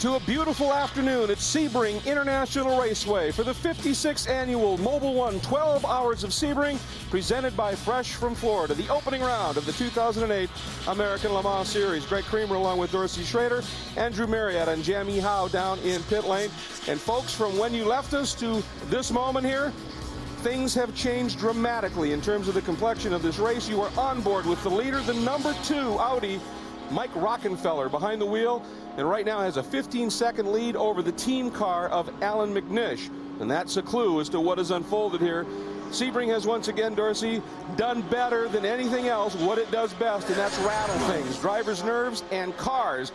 to a beautiful afternoon at Sebring International Raceway for the 56th annual Mobil 1 12 Hours of Sebring, presented by Fresh from Florida, the opening round of the 2008 American Le Mans Series. Greg Creamer along with Dorsey Schrader, Andrew Marriott and Jamie Howe down in pit lane. And folks, from when you left us to this moment here, things have changed dramatically in terms of the complexion of this race. You are on board with the leader, the number 2 Audi, Mike Rockenfeller, behind the wheel, and right now has a 15-second lead over the team car of Alan McNish. And that's a clue as to what has unfolded here. Sebring has once again, Dorsey, done better than anything else what it does best, and that's rattle things, drivers' nerves and cars.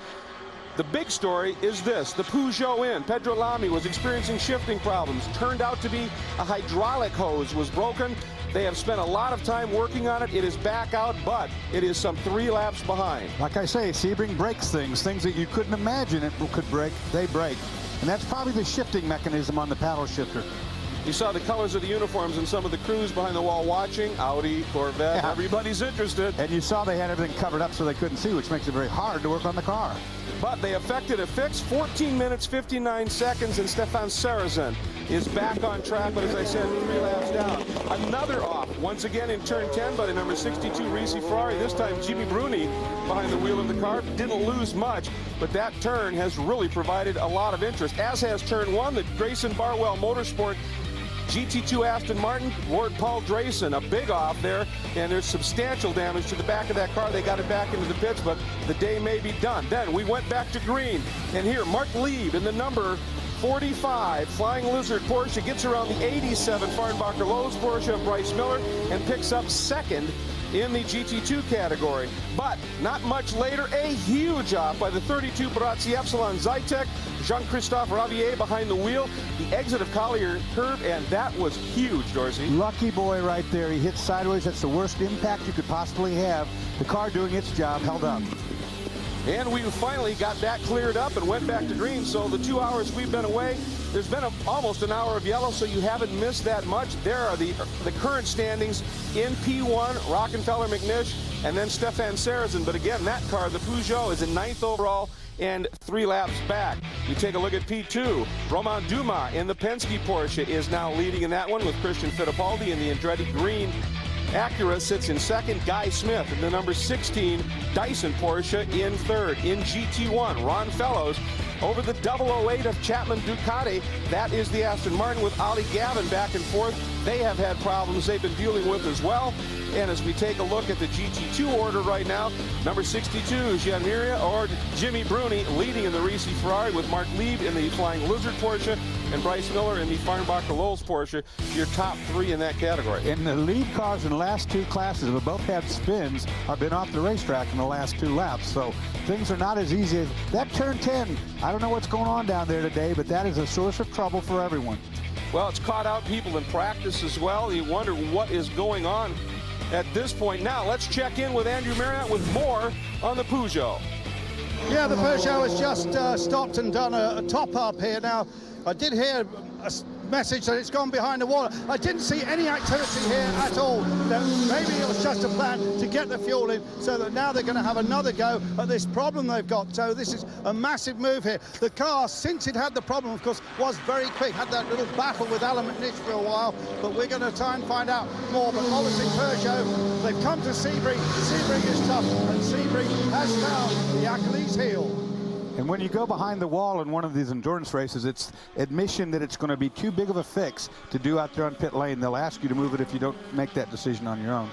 The big story is this: the Peugeot in. Pedro Lamy was experiencing shifting problems. Turned out to be a hydraulic hose was broken. They have spent a lot of time working on it. It is back out, but it is some 3 laps behind. Like I say, Sebring breaks things that you couldn't imagine it could break, they break. And that's probably the shifting mechanism on the paddle shifter. You saw the colors of the uniforms and some of the crews behind the wall watching. Audi, Corvette, yeah. Everybody's interested. And you saw they had everything covered up so they couldn't see, which makes it very hard to work on the car. But they effected a fix. 14 minutes, 59 seconds, and Stefan Sarrazin is back on track, but as I said, 3 laps down. Another off, once again in turn 10 by the number 62 Risi Ferrari. This time Jimmy Bruni behind the wheel of the car. Didn't lose much, but that turn has really provided a lot of interest, as has turn 1, the Grayson Barwell Motorsport GT2 Aston Martin, Ward Paul Drayson, a big off there, and there's substantial damage to the back of that car. They got it back into the pits, but the day may be done. Then we went back to green, and here Mark Lieb in the number 45 Flying Lizard Porsche gets around the 87 Farnbacher Lowe's Porsche of Bryce Miller and picks up second in the GT2 category. But not much later, a huge off by the 32 Barazzi Epsilon Zytek, Jean-Christophe Ravier behind the wheel, the exit of Collier Curve, and that was huge, Dorsey. Lucky boy right there. He hit sideways. That's the worst impact you could possibly have. The car doing its job, held up. And we finally got that cleared up and went back to green. So the 2 hours we've been away, there's been almost an hour of yellow, so you haven't missed that much. There are the current standings in P1, Rockenfeller, McNish, and then Stefan Sarrazin. But again, that car, the Peugeot, is in 9th overall and 3 laps back. You take a look at P2. Romain Dumas in the Penske Porsche is now leading in that one with Christian Fittipaldi in the Andretti Green. Acura sits in second. Guy Smith in the number 16 Dyson Porsche in third. In GT1, Ron Fellows over the 008 of Chapman Ducati. That is the Aston Martin with Ollie Gavin back and forth. They have had problems they've been dealing with as well. And as we take a look at the GT2 order right now, number 62 Jean Miria or Jimmy Bruni leading in the Risi Ferrari with Mark Lieb in the Flying Lizard Porsche and Bryce Miller in the Farnbacher Lowe's Porsche. Your top 3 in that category. And the lead cars in the last 2 classes have both had spins, have been off the racetrack in the last 2 laps. So things are not as easy as that turn 10. I don't know what's going on down there today, but that is a source of trouble for everyone. Well, it's caught out people in practice as well. You wonder what is going on at this point. Now let's check in with Andrew Marriott with more on the Peugeot. Yeah, the Peugeot has just stopped and done a top up here. Now, I did hear a message that it's gone behind the wall. I didn't see any activity here at all. Now, maybe it was just a plan to get the fuel in so that now they're going to have another go at this problem they've got. So this is a massive move here. The car, since it had the problem, of course, was very quick. Had that little battle with Alan McNish for a while, but we're going to try and find out more. But obviously Peugeot, they've come to Sebring. Sebring is tough, and Sebring has found the Achilles heel. And when you go behind the wall in one of these endurance races, it's admission that it's going to be too big of a fix to do out there on pit lane. They'll ask you to move it if you don't make that decision on your own.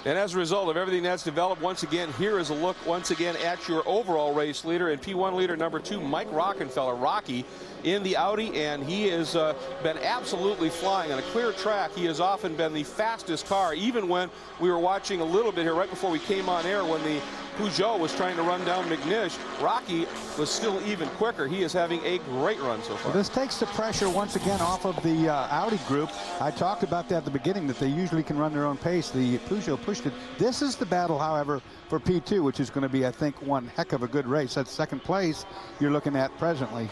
And as a result of everything that's developed, once again, here is a look once again at your overall race leader and P1 leader number 2, Mike Rockenfeller, Rocky, in the Audi, and he has been absolutely flying on a clear track. He has often been the fastest car, even when we were watching a little bit here right before we came on air when the Peugeot was trying to run down McNish. Rocky was still even quicker. He is having a great run so far. Well, this takes the pressure once again off of the Audi group. I talked about that at the beginning, that they usually can run their own pace. The Peugeot pushed it. This is the battle, however, for P2, which is going to be, I think, one heck of a good race. That's second place you're looking at presently.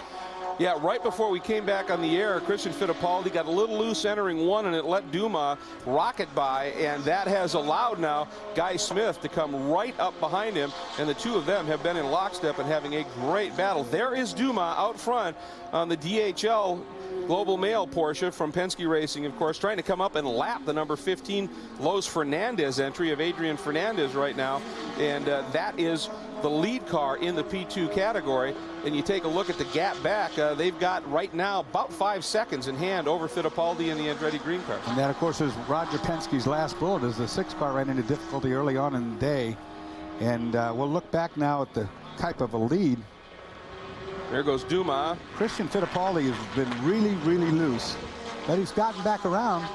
Yeah, right before we came back on the air, Christian Fittipaldi got a little loose entering one, and it let Dumas rocket by, and that has allowed now Guy Smith to come right up behind him, and the two of them have been in lockstep and having a great battle. There is Dumas out front on the DHL Global Mail Porsche from Penske Racing, of course, trying to come up and lap the number 15 Los Fernandez entry of Adrian Fernandez right now, and that is the lead car in the P2 category. And you take a look at the gap back, they've got right now about 5 seconds in hand over Fittipaldi and the Andretti Green car. And that, of course, is Roger Penske's last bullet, as the 6 car ran into difficulty early on in the day. And we'll look back now at the type of a lead. There goes Dumas. Christian Fittipaldi has been really, really loose, but he's gotten back around.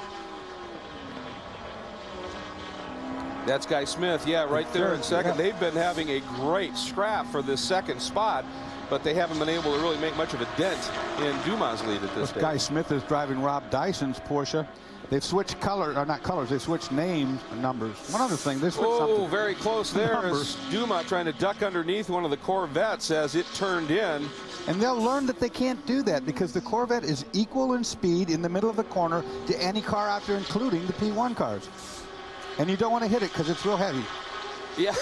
That's Guy Smith, yeah, right there in second. Yeah. They've been having a great scrap for this second spot, but they haven't been able to really make much of a dent in Dumas' lead at this stage. Guy Smith is driving Rob Dyson's Porsche. They've switched colors, or not colors, they switched names and numbers. One other thing, they switched something. Oh, very close there as Dumas trying to duck underneath one of the Corvettes as it turned in. And they'll learn that they can't do that because the Corvette is equal in speed in the middle of the corner to any car out there, including the P1 cars. And you don't want to hit it because it's real heavy. Yeah,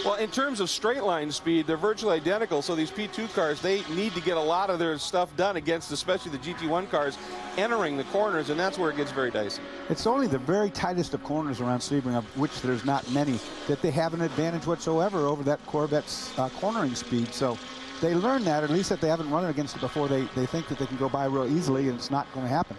well, in terms of straight line speed, they're virtually identical. So these P2 cars, they need to get a lot of their stuff done against especially the GT1 cars entering the corners, and that's where it gets very dicey. It's only the very tightest of corners around Sebring, of which there's not many, that they have an advantage whatsoever over that Corvette's cornering speed. So they learn that, or at least that they haven't run against it before. They think that they can go by real easily, and it's not going to happen.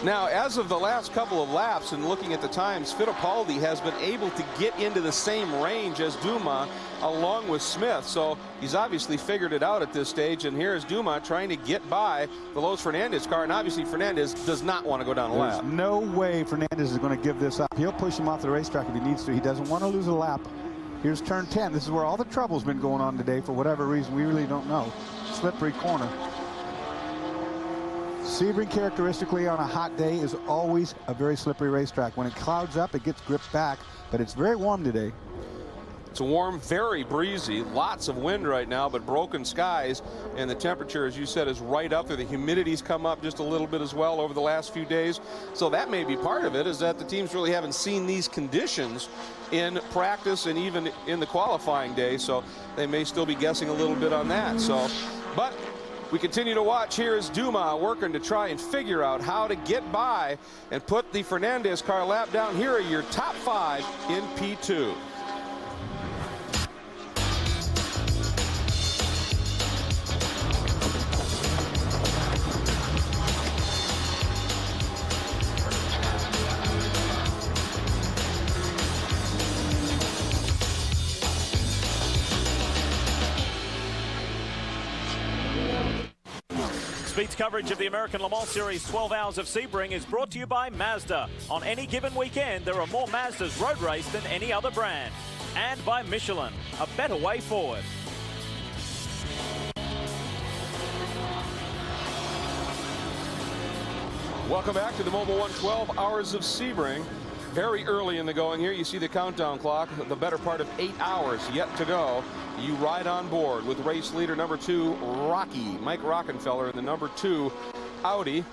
Now, as of the last couple of laps and looking at the times, Fittipaldi has been able to get into the same range as Dumas along with Smith. So he's obviously figured it out at this stage. And here is Dumas trying to get by the Los Fernandez car. And obviously Fernandez does not want to go down a lap. There's no way Fernandez is going to give this up. He'll push him off the racetrack if he needs to. He doesn't want to lose a lap. Here's turn 10. This is where all the trouble's been going on today for whatever reason. We really don't know. Slippery corner. Sebring, characteristically on a hot day, is always a very slippery racetrack. When it clouds up, it gets gripped back, but it's very warm today. It's warm, very breezy, lots of wind right now, but broken skies, and the temperature, as you said, is right up there. The humidity's come up just a little bit as well over the last few days. So that may be part of it, is that the teams really haven't seen these conditions in practice and even in the qualifying day, so they may still be guessing a little bit on that. So, but we continue to watch. Here is Dumas working to try and figure out how to get by and put the Fernandez car lap down. Here are your top 5 in P2. Speed's coverage of the American Le Mans Series 12 Hours of Sebring is brought to you by Mazda. On any given weekend, there are more Mazdas road race than any other brand. And by Michelin, a better way forward. Welcome back to the Mobil 1 12 Hours of Sebring. Very early in the going here. You see the countdown clock, the better part of 8 hours yet to go. You ride on board with race leader number 2, Mike Rockenfeller, in the number 2 Audi.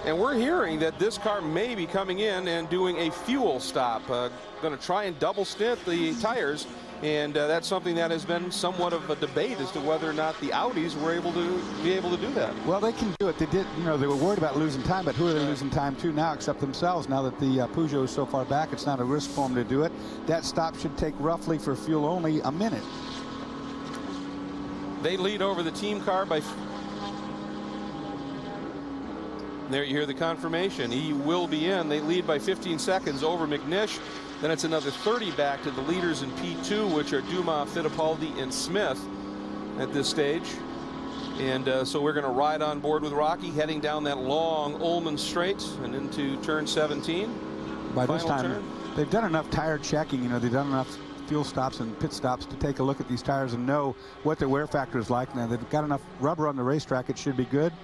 And we're hearing that this car may be coming in and doing a fuel stop. Going to try and double stint the tires. And that's something that has been somewhat of a debate as to whether or not the Audis were able to do that. Well, they can do it. They did, you know, they were worried about losing time, but who are they losing time to now except themselves? Now that the Peugeot is so far back, it's not a risk for them to do it. That stop should take roughly, for fuel only, a minute. They lead over the team car by... There you hear the confirmation. He will be in. They lead by 15 seconds over McNish. Then it's another 30 back to the leaders in P2, which are Dumas, Fittipaldi, and Smith at this stage. And so we're going to ride on board with Rocky, heading down that long Ullman Straight and into turn 17. By this time, turn. They've done enough tire checking. You know, they've done enough fuel stops and pit stops to take a look at these tires and know what their wear factor is like. Now, they've got enough rubber on the racetrack. It should be good.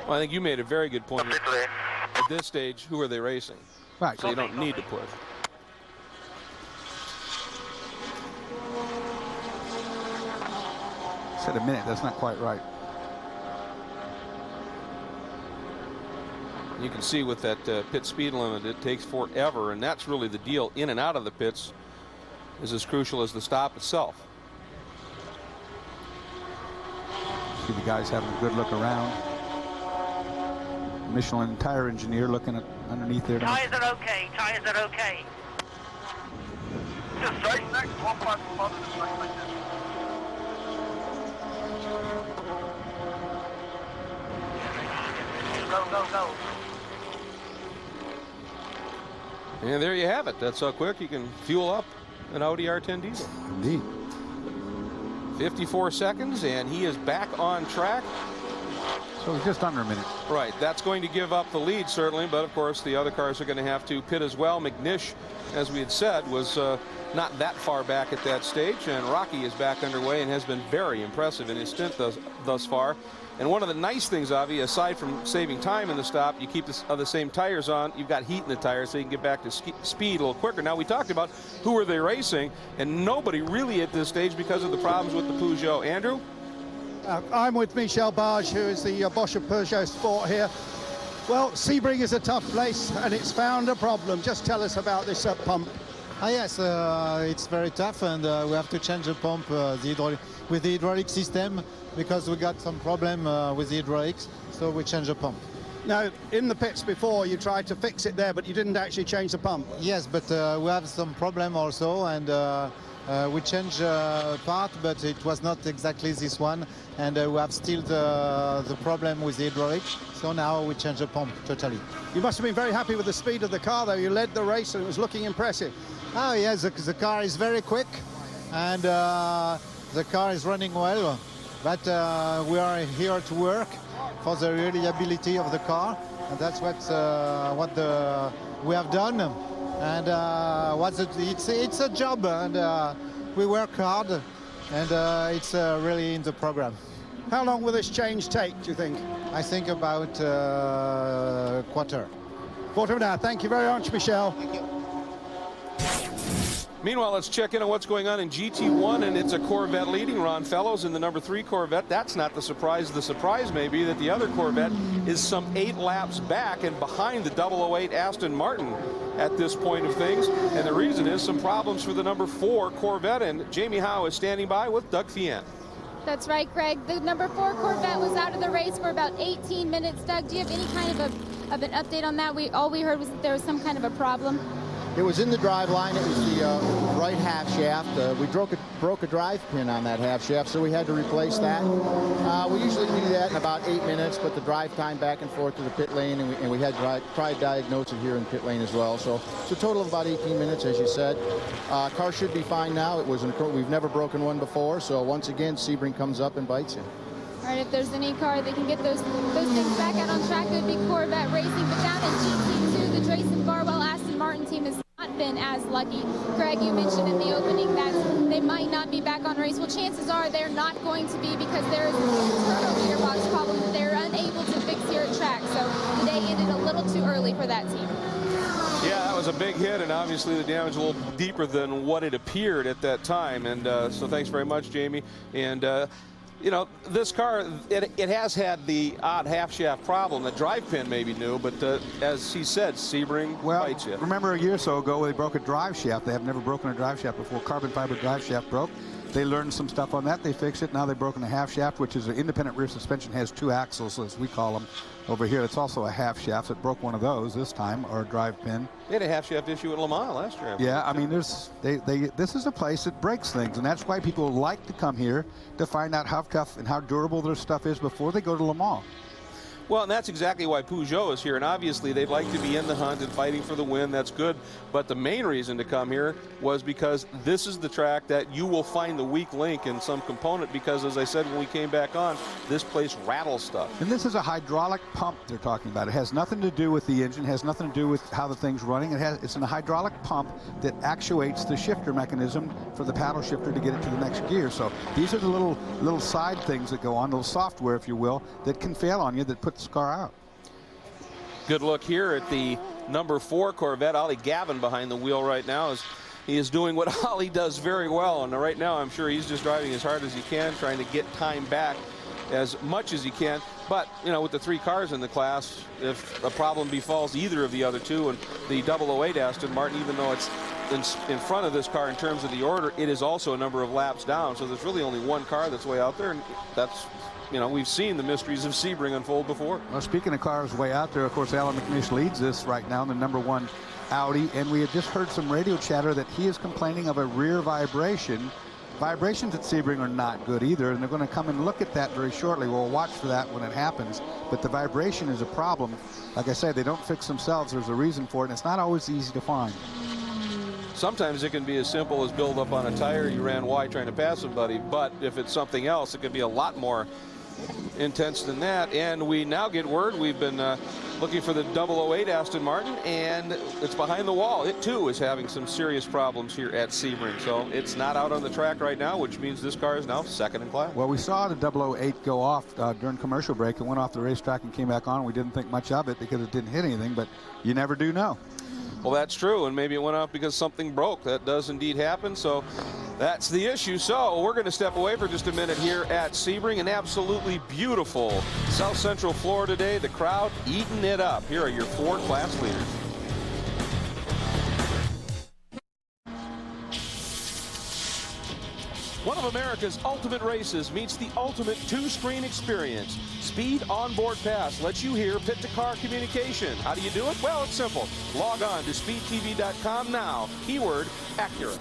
Well, I think you made a very good point. At this stage, who are they racing? Right. So you don't need to push. said a minute. That's not quite right. You can see with that pit speed limit, it takes forever, and that's really the deal. In and out of the pits is as crucial as the stop itself. See the guys having a good look around. Michelin tire engineer looking at underneath there. Tires are okay. Tires are okay. Just straight next. 1.5 straight like this. Go, go, go. And there you have it. That's how quick you can fuel up an Audi R10 diesel. Indeed. 54 seconds, and he is back on track. So it's just under a minute. Right. That's going to give up the lead, certainly, but of course the other cars are going to have to pit as well. McNish, as we had said, was not that far back at that stage, and Rocky is back underway and has been very impressive in his stint thus far. And one of the nice things, Avi, aside from saving time in the stop, you keep the same tires on. You've got heat in the tires, so you can get back to speed a little quicker. Now, we talked about who are they racing, and nobody really at this stage because of the problems with the Peugeot. Andrew? I'm with Michel Barge, who is the boss of Peugeot Sport here. Well, Sebring is a tough place, and it's found a problem. Just tell us about this pump. Yes, it's very tough, and we have to change the pump with the hydraulic system, because we got some problem with the hydraulics, so we change the pump. Now, in the pits before, you tried to fix it there, but you didn't actually change the pump. Yes, but we have some problem also, and we changed part, but it was not exactly this one, and we have still the problem with the hydraulics, so now we change the pump totally. You must have been very happy with the speed of the car, though. You led the race, and it was looking impressive. Oh yes, the car is very quick, and the car is running well, but we are here to work for the reliability of the car, and that's what we have done, and it's a job, and we work hard, and it's really in the program. How long will this change take, do you think? I think about quarter of an hour. Thank you very much, Michel. Thank you. Meanwhile, let's check in on what's going on in GT1, and it's a Corvette leading. Ron Fellows in the number 3 Corvette. That's not the surprise. The surprise may be that the other Corvette is some 8 laps back and behind the 008 Aston Martin at this point of things. And the reason is some problems for the number 4 Corvette, and Jamie Howe is standing by with Doug Fien. That's right, Greg. The number 4 Corvette was out of the race for about 18 minutes. Doug, do you have any kind of an update on that? All we heard was that there was some kind of a problem. It was in the drive line. It was the right half shaft. We broke a drive pin on that half shaft, so we had to replace that. We usually do that in about 8 minutes, but the drive time back and forth to the pit lane, and we had tried to diagnose it here in pit lane as well. So it's a total of about 18 minutes, as you said. Car should be fine now. We've never broken one before, so once again, Sebring comes up and bites you. All right, if there's any car that can get those things back out on track, it would be Corvette Racing. But down in GT2, the Drayson Barwell Aston Martin team has not been as lucky. Greg, you mentioned in the opening that they might not be back on race. Well, chances are they're not going to be, because there is an internal gearbox problem that they're unable to fix here at track. So the day ended a little too early for that team. Yeah, that was a big hit, and obviously the damage a little deeper than what it appeared at that time. And so thanks very much, Jamie. And you know, this car, it has had the odd half shaft problem. The drive pin may be new, but as he said, Sebring bites you. Remember a year or so ago they broke a drive shaft. They have never broken a drive shaft before. Carbon fiber drive shaft broke. They learned some stuff on that. They fixed it. Now they've broken a half shaft, which is an independent rear suspension, has 2 axles, as we call them over here. It's also a half shaft. It broke one of those this time, or a drive pin. They had a half shaft issue at Le Mans last year. Yeah, I mean, this is a place that breaks things, and that's why people like to come here to find out how tough and how durable their stuff is before they go to Le Mans. Well, and that's exactly why Peugeot is here, and obviously they'd like to be in the hunt and fighting for the win. That's good, but the main reason to come here was because this is the track that you will find the weak link in some component, because, as I said when we came back on, this place rattles stuff. And this is a hydraulic pump they're talking about. It has nothing to do with the engine, has nothing to do with how the thing's running. It's a hydraulic pump that actuates the shifter mechanism for the paddle shifter to get it to the next gear. So these are the little side things that go on, little software, if you will, that can fail on you, that put the car out. Good look here at the number 4 Corvette. Ollie Gavin behind the wheel right now. As he is doing what Ollie does very well. And right now, I'm sure he's just driving as hard as he can, trying to get time back as much as he can. But, you know, with the 3 cars in the class, if a problem befalls either of the other two, and the 008 Aston Martin, even though it's in front of this car in terms of the order, it is also a number of laps down. So there's really only one car that's way out there, and that's, you know, we've seen the mysteries of Sebring unfold before. Well, speaking of cars way out there, of course, Alan McNish leads this right now, the #1 Audi, and we had just heard some radio chatter that he is complaining of a rear vibration. Vibrations at Sebring are not good either, and they're going to come and look at that very shortly. We'll watch for that when it happens, but the vibration is a problem. Like I said, they don't fix themselves. There's a reason for it, and it's not always easy to find. Sometimes it can be as simple as build up on a tire, you ran wide trying to pass somebody, but if it's something else, it could be a lot more intense than that. And we now get word, we've been looking for the 008 Aston Martin, and it's behind the wall. It too is having some serious problems here at Sebring, so it's not out on the track right now, which means this car is now second in class. Well, we saw the 008 go off during commercial break and went off the racetrack and came back on. We didn't think much of it because it didn't hit anything, but you never do know. Well, that's true, and maybe it went off because something broke. That does indeed happen, so that's the issue. So we're going to step away for just a minute here at Sebring. An absolutely beautiful South Central Florida day. The crowd eating it up. Here are your 4 class leaders. One of America's ultimate races meets the ultimate 2-screen experience. Speed Onboard Pass lets you hear pit-to-car communication. How do you do it? Well, it's simple. Log on to speedtv.com now. Keyword accurate.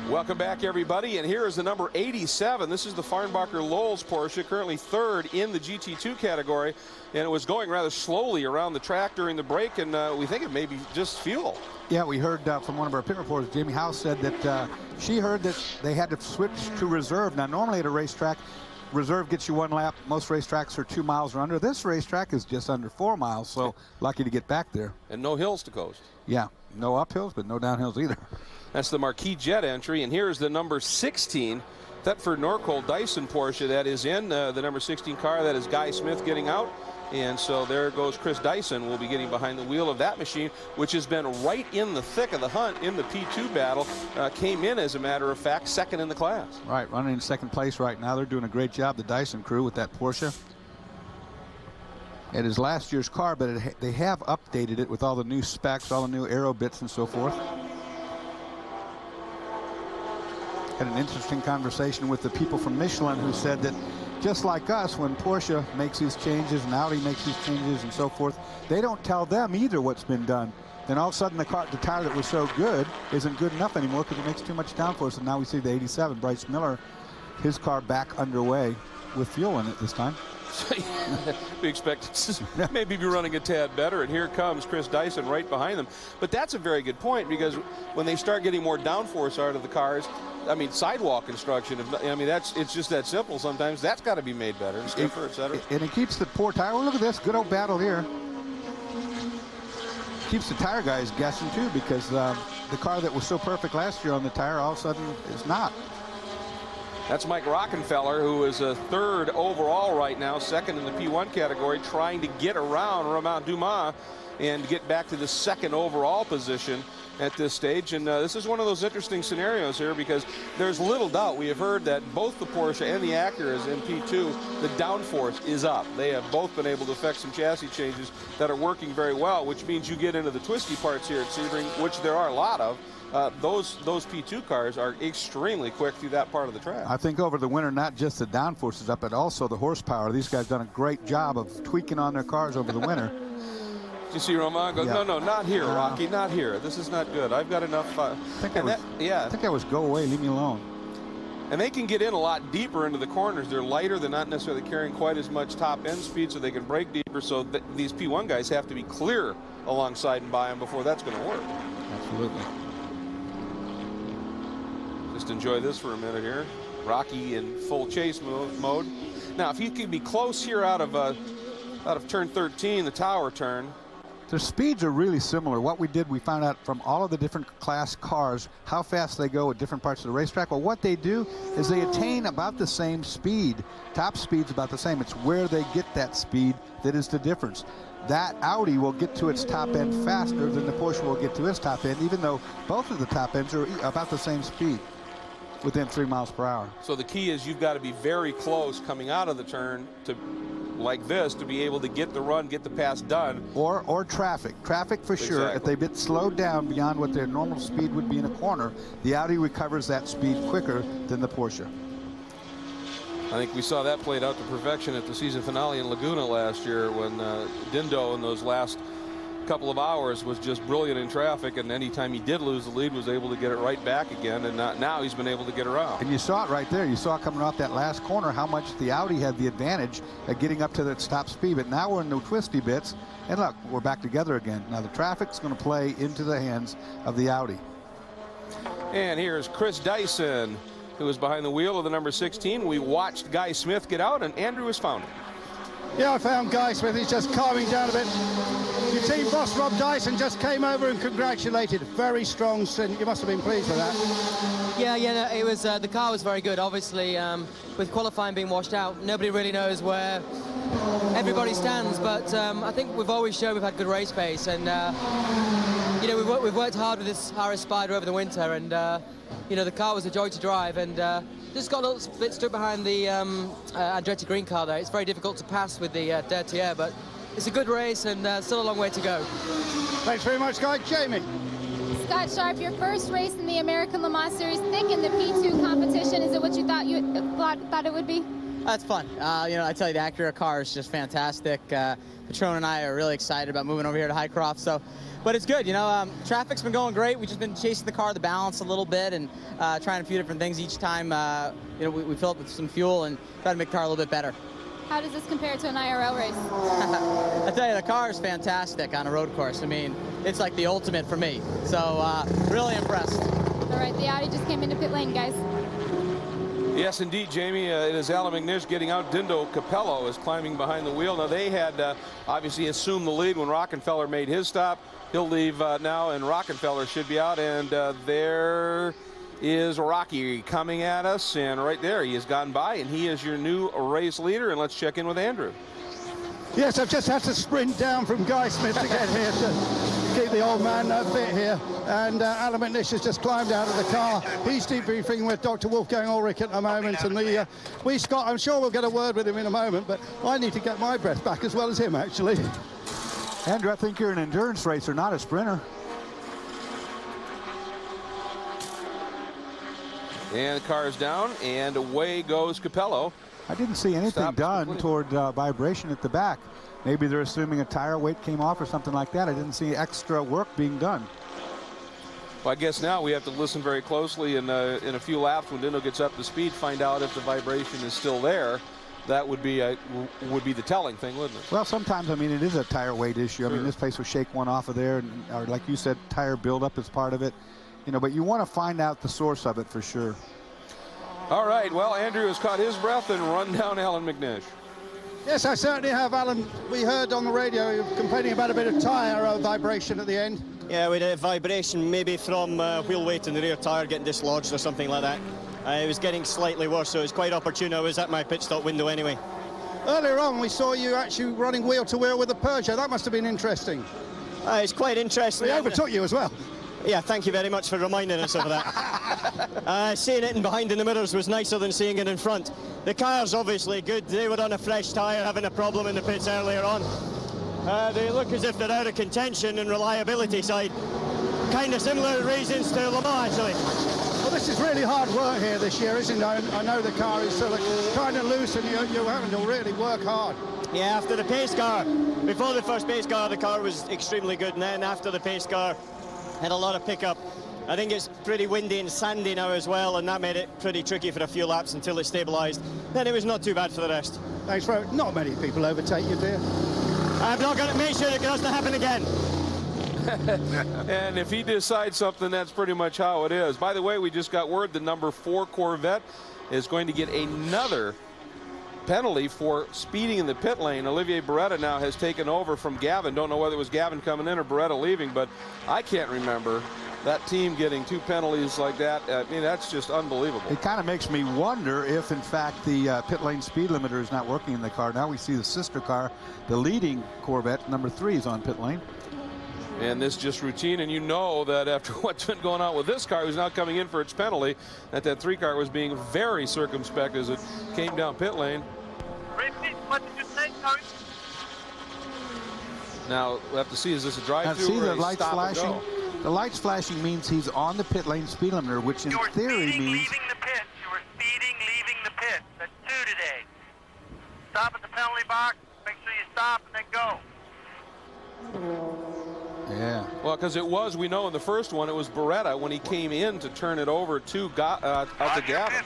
Welcome back, everybody, and here is the number 87. This is the Farnbacher Lowell's Porsche, currently 3rd in the GT2 category, and it was going rather slowly around the track during the break, and we think it may be just fuel. Yeah, we heard from one of our pit reporters, Jamie House, said that she heard that they had to switch to reserve. Now, normally at a racetrack, reserve gets you 1 lap. Most racetracks are 2 miles or under. This racetrack is just under 4 miles, so lucky to get back there. And no hills to coast. Yeah, no uphills, but no downhills either. That's the Marquis Jet entry, and here's the number 16 Thetford Norcold Dyson Porsche that is in the number 16 car. That is Guy Smith getting out, and so there goes Chris Dyson. Will be getting behind the wheel of that machine, which has been right in the thick of the hunt in the P2 battle. Came in, as a matter of fact, 2nd in the class. Right, running in 2nd place right now. They're doing a great job, the Dyson crew, with that Porsche. It is last year's car, but they have updated it with all the new specs, all the new aero bits and so forth. Had an interesting conversation with the people from Michelin who said that just like us, when Porsche makes these changes and Audi makes these changes and so forth, they don't tell them either what's been done. Then all of a sudden the tire that was so good isn't good enough anymore because it makes too much downforce. And now we see the 87, Bryce Miller, his car back underway with fuel in it this time. We expect it to maybe be running a tad better, and here comes Chris Dyson right behind them. But that's a very good point, because when they start getting more downforce out of the cars, I mean, sidewalk construction, I mean, it's just that simple sometimes. That's got to be made better, stiffer, et cetera. And it keeps the poor tire, well, look at this, good old battle here. Keeps the tire guys guessing too, because the car that was so perfect last year on the tire all of a sudden is not. That's Mike Rockenfeller, who is a 3rd overall right now, 2nd in the P1 category, trying to get around Romain Dumas and get back to the 2nd overall position at this stage. And this is one of those interesting scenarios here, because there's little doubt. We have heard that both the Porsche and the Acuras in P2, the downforce is up. They have both been able to effect some chassis changes that are working very well, which means you get into the twisty parts here at Sebring, which there are a lot of. Those P2 cars are extremely quick through that part of the track. I think over the winter, not just the downforce is up, but also the horsepower. These guys done a great job of tweaking on their cars over the winter. Did you see Romain go, yeah. No, not here, Rocky, not here. This is not good. I've got enough. I think that was go away, leave me alone. And they can get in a lot deeper into the corners. They're lighter. They're not necessarily carrying quite as much top end speed, so they can brake deeper. So these P1 guys have to be clear alongside and by them before that's going to work. Absolutely. Just enjoy this for a minute here. Rocky in full chase mode. Now, if he could be close here out of turn 13, the tower turn, Their speeds are really similar. What we did, we found out from all of the different class cars how fast they go at different parts of the racetrack. Well, what they do is they attain about the same speed. Top speed's about the same. It's where they get that speed that is the difference. That Audi will get to its top end faster than the Porsche will get to its top end, even though both of the top ends are about the same speed, within 3 miles per hour. So the key is you've got to be very close coming out of the turn to, like this, to be able to get the run, get the pass done. Or traffic. Traffic for sure. Exactly. If they get slowed down beyond what their normal speed would be in a corner, the Audi recovers that speed quicker than the Porsche. I think we saw that played out to perfection at the season finale in Laguna last year when Dindo in those last couple of hours was just brilliant in traffic, and anytime he did lose the lead was able to get it right back again, and now he's been able to get around. And you saw it right there. You saw coming off that last corner how much the Audi had the advantage at getting up to its top speed. But now we're in the twisty bits, and look, we're back together again. Now the traffic's going to play into the hands of the Audi. And here's Chris Dyson, who was behind the wheel of the number 16. We watched Guy Smith get out, and Andrew has found him. Yeah, I found Guy Smith. He's just calming down a bit. Your team boss, Rob Dyson, just came over and congratulated. Very strong stint. You must have been pleased with that. Yeah, no, it was, the car was very good. Obviously, with qualifying being washed out, nobody really knows where everybody stands. But I think we've always shown we've had good race pace. And, you know, we've worked hard with this RS Spider over the winter. And, you know, the car was a joy to drive. And just got a little bit stuck behind the Andretti Green car there. It's very difficult to pass with the dirty air. But it's a good race and still a long way to go. Thanks very much, Guy. Jamie. Scott Sharp, your first race in the American Le Mans Series, thick in the P2 competition. Is it what you thought it would be? That's fun. You know, I tell you, the Acura car is just fantastic. Patron and I are really excited about moving over here to Highcroft. So, but it's good. You know, traffic's been going great. We've just been chasing the car, the balance a little bit, and trying a few different things each time. You know, we fill up with some fuel and try to make the car a little bit better. How does this compare to an IRL race? I tell you, the car is fantastic on a road course. I mean, it's like the ultimate for me. So, really impressed. All right, the Audi just came into pit lane, guys. Yes, indeed, Jamie. It is Alan McNish getting out. Dindo Capello is climbing behind the wheel. Now, they had obviously assumed the lead when Rockenfeller made his stop. He'll leave now, and Rockenfeller should be out. And there is Rocky coming at us. And right there, he has gone by, and he is your new race leader. And let's check in with Andrew. Yes, I've just had to sprint down from Guy Smith to get here to keep the old man fit here. And Alan McNish has just climbed out of the car. He's debriefing with Dr. Wolfgang Ulrich at the moment. And Scott, I'm sure we'll get a word with him in a moment, but I need to get my breath back as well as him, actually. Andrew, I think you're an endurance racer, not a sprinter. And the car is down, and away goes Capello. I didn't see anything done toward vibration at the back. Maybe they're assuming a tire weight came off or something like that. I didn't see extra work being done. Well, I guess now we have to listen very closely in a few laps when Dindo gets up to speed, find out if the vibration is still there. That would be the telling thing, wouldn't it? Well, sometimes, I mean, it is a tire weight issue. Sure. I mean, this place will shake one off of there, or like you said, tire buildup is part of it. You know, but you want to find out the source of it for sure. All right, well, Andrew has caught his breath and run down Alan McNish. Yes, I certainly have, Alan. We heard on the radio you were complaining about a bit of tire vibration at the end. Yeah, we had a vibration maybe from wheel weight in the rear tyre getting dislodged or something like that. It was getting slightly worse, so it was quite opportune. I was at my pit stop window anyway. Earlier on, we saw you actually running wheel to wheel with a Peugeot. That must have been interesting. It's quite interesting. They overtook you as well. Yeah, thank you very much for reminding us of that. Seeing it in behind in the mirrors was nicer than seeing it in front. The car's obviously good. They were on a fresh tyre, having a problem in the pits earlier on. They look as if they're out of contention and reliability side. Kind of similar reasons to Le Mans, actually. Well, this is really hard work here this year, isn't it? I know the car is sort of kind of loose and you're having to really work hard. Yeah, after the pace car. Before the first pace car, the car was extremely good. And then after the pace car, had a lot of pickup. I think it's pretty windy and sandy now as well, and that made it pretty tricky for a few laps until it stabilised. Then it was not too bad for the rest. Thanks, bro. Not many people overtake you, dear. I'm not going to make sure it doesn't happen again. And if he decides something, that's pretty much how it is. By the way, we just got word the number 4 Corvette is going to get another penalty for speeding in the pit lane. Olivier Beretta now has taken over from Gavin. Don't know whether it was Gavin coming in or Beretta leaving, but I can't remember that team getting 2 penalties like that. I mean, that's just unbelievable. It kind of makes me wonder if, in fact, the pit lane speed limiter is not working in the car. Now we see the sister car, the leading Corvette, number 3, is on pit lane. And this just routine, and you know that after what's been going on with this car, who's now coming in for its penalty, that 3 car was being very circumspect as it came down pit lane. Repeat, what did you say, sorry? Now we'll have to see, is this a drive-through see or the a lights stop and flashing? go? The lights flashing means he's on the pit lane speed limiter, which in theory means... leaving the pit. You were speeding, leaving the pit. That's 2 today. Stop at the penalty box, make sure you stop, and then go. Yeah. Well, because it was, we know in the first one, it was Beretta when he came in to turn it over to Gavin.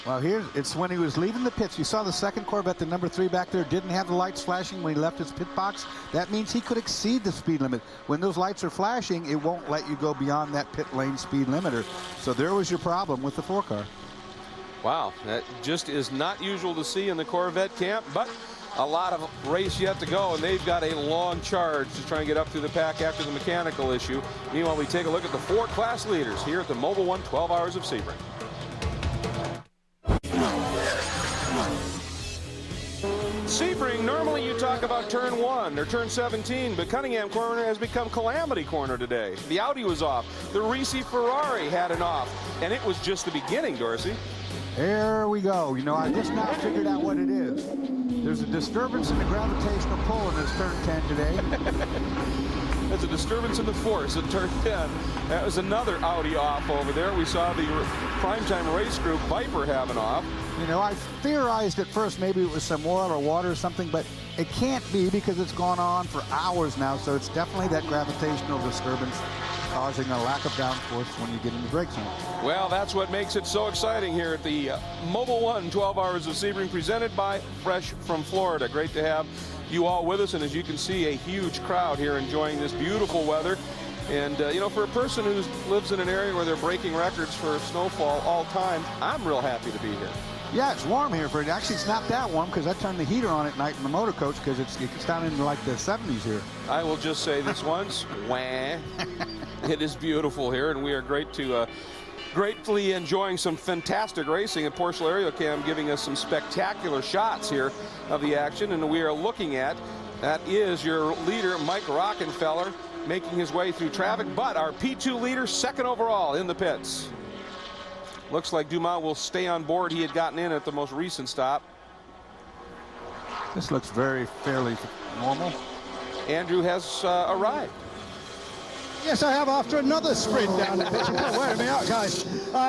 Well, it's when he was leaving the pits. You saw the second Corvette, the number 3 back there, didn't have the lights flashing when he left his pit box. That means he could exceed the speed limit. When those lights are flashing, it won't let you go beyond that pit lane speed limiter. So there was your problem with the 4 car. Wow, that just is not usual to see in the Corvette camp, but a lot of race yet to go, and they've got a long charge to try and get up through the pack after the mechanical issue. Meanwhile, we take a look at the 4 class leaders here at the Mobil 1 12 Hours of Sebring. Sebring, normally you talk about turn 1 or turn 17, but Cunningham Corner has become Calamity Corner today. The Audi was off. The Risi Ferrari had an off, and it was just the beginning, Dorsey. There we go. You know, I just now figured out what it is. There's a disturbance in the gravitational pull in this turn 10 today. There's a disturbance in the force at turn 10. That was another Audi off over there. We saw the primetime race group Viper have an off. You know, I theorized at first maybe it was some oil or water or something, but it can't be because it's gone on for hours now. So it's definitely that gravitational disturbance causing a lack of downforce when you get in the brake zone. Well, that's what makes it so exciting here at the Mobil 1 12 Hours of Sebring, presented by Fresh from Florida. Great to have you all with us, and as you can see, a huge crowd here enjoying this beautiful weather. And, you know, for a person who lives in an area where they're breaking records for snowfall all time, I'm real happy to be here. Yeah, it's warm here for it. Actually, it's not that warm because I turn the heater on at night in the motor coach because it gets down into like the 70s here. I will just say this once, wah. It is beautiful here, and we are gratefully enjoying some fantastic racing at Porsche Aerocam, giving us some spectacular shots here of the action. And we are looking at, that is your leader, Mike Rockenfeller, making his way through traffic, but our P2 leader, 2nd overall in the pits. Looks like Dumas will stay on board. He had gotten in at the most recent stop. This looks fairly normal. Andrew has arrived. Yes, I have, after another sprint down the pitch. You're wearing me out, guys.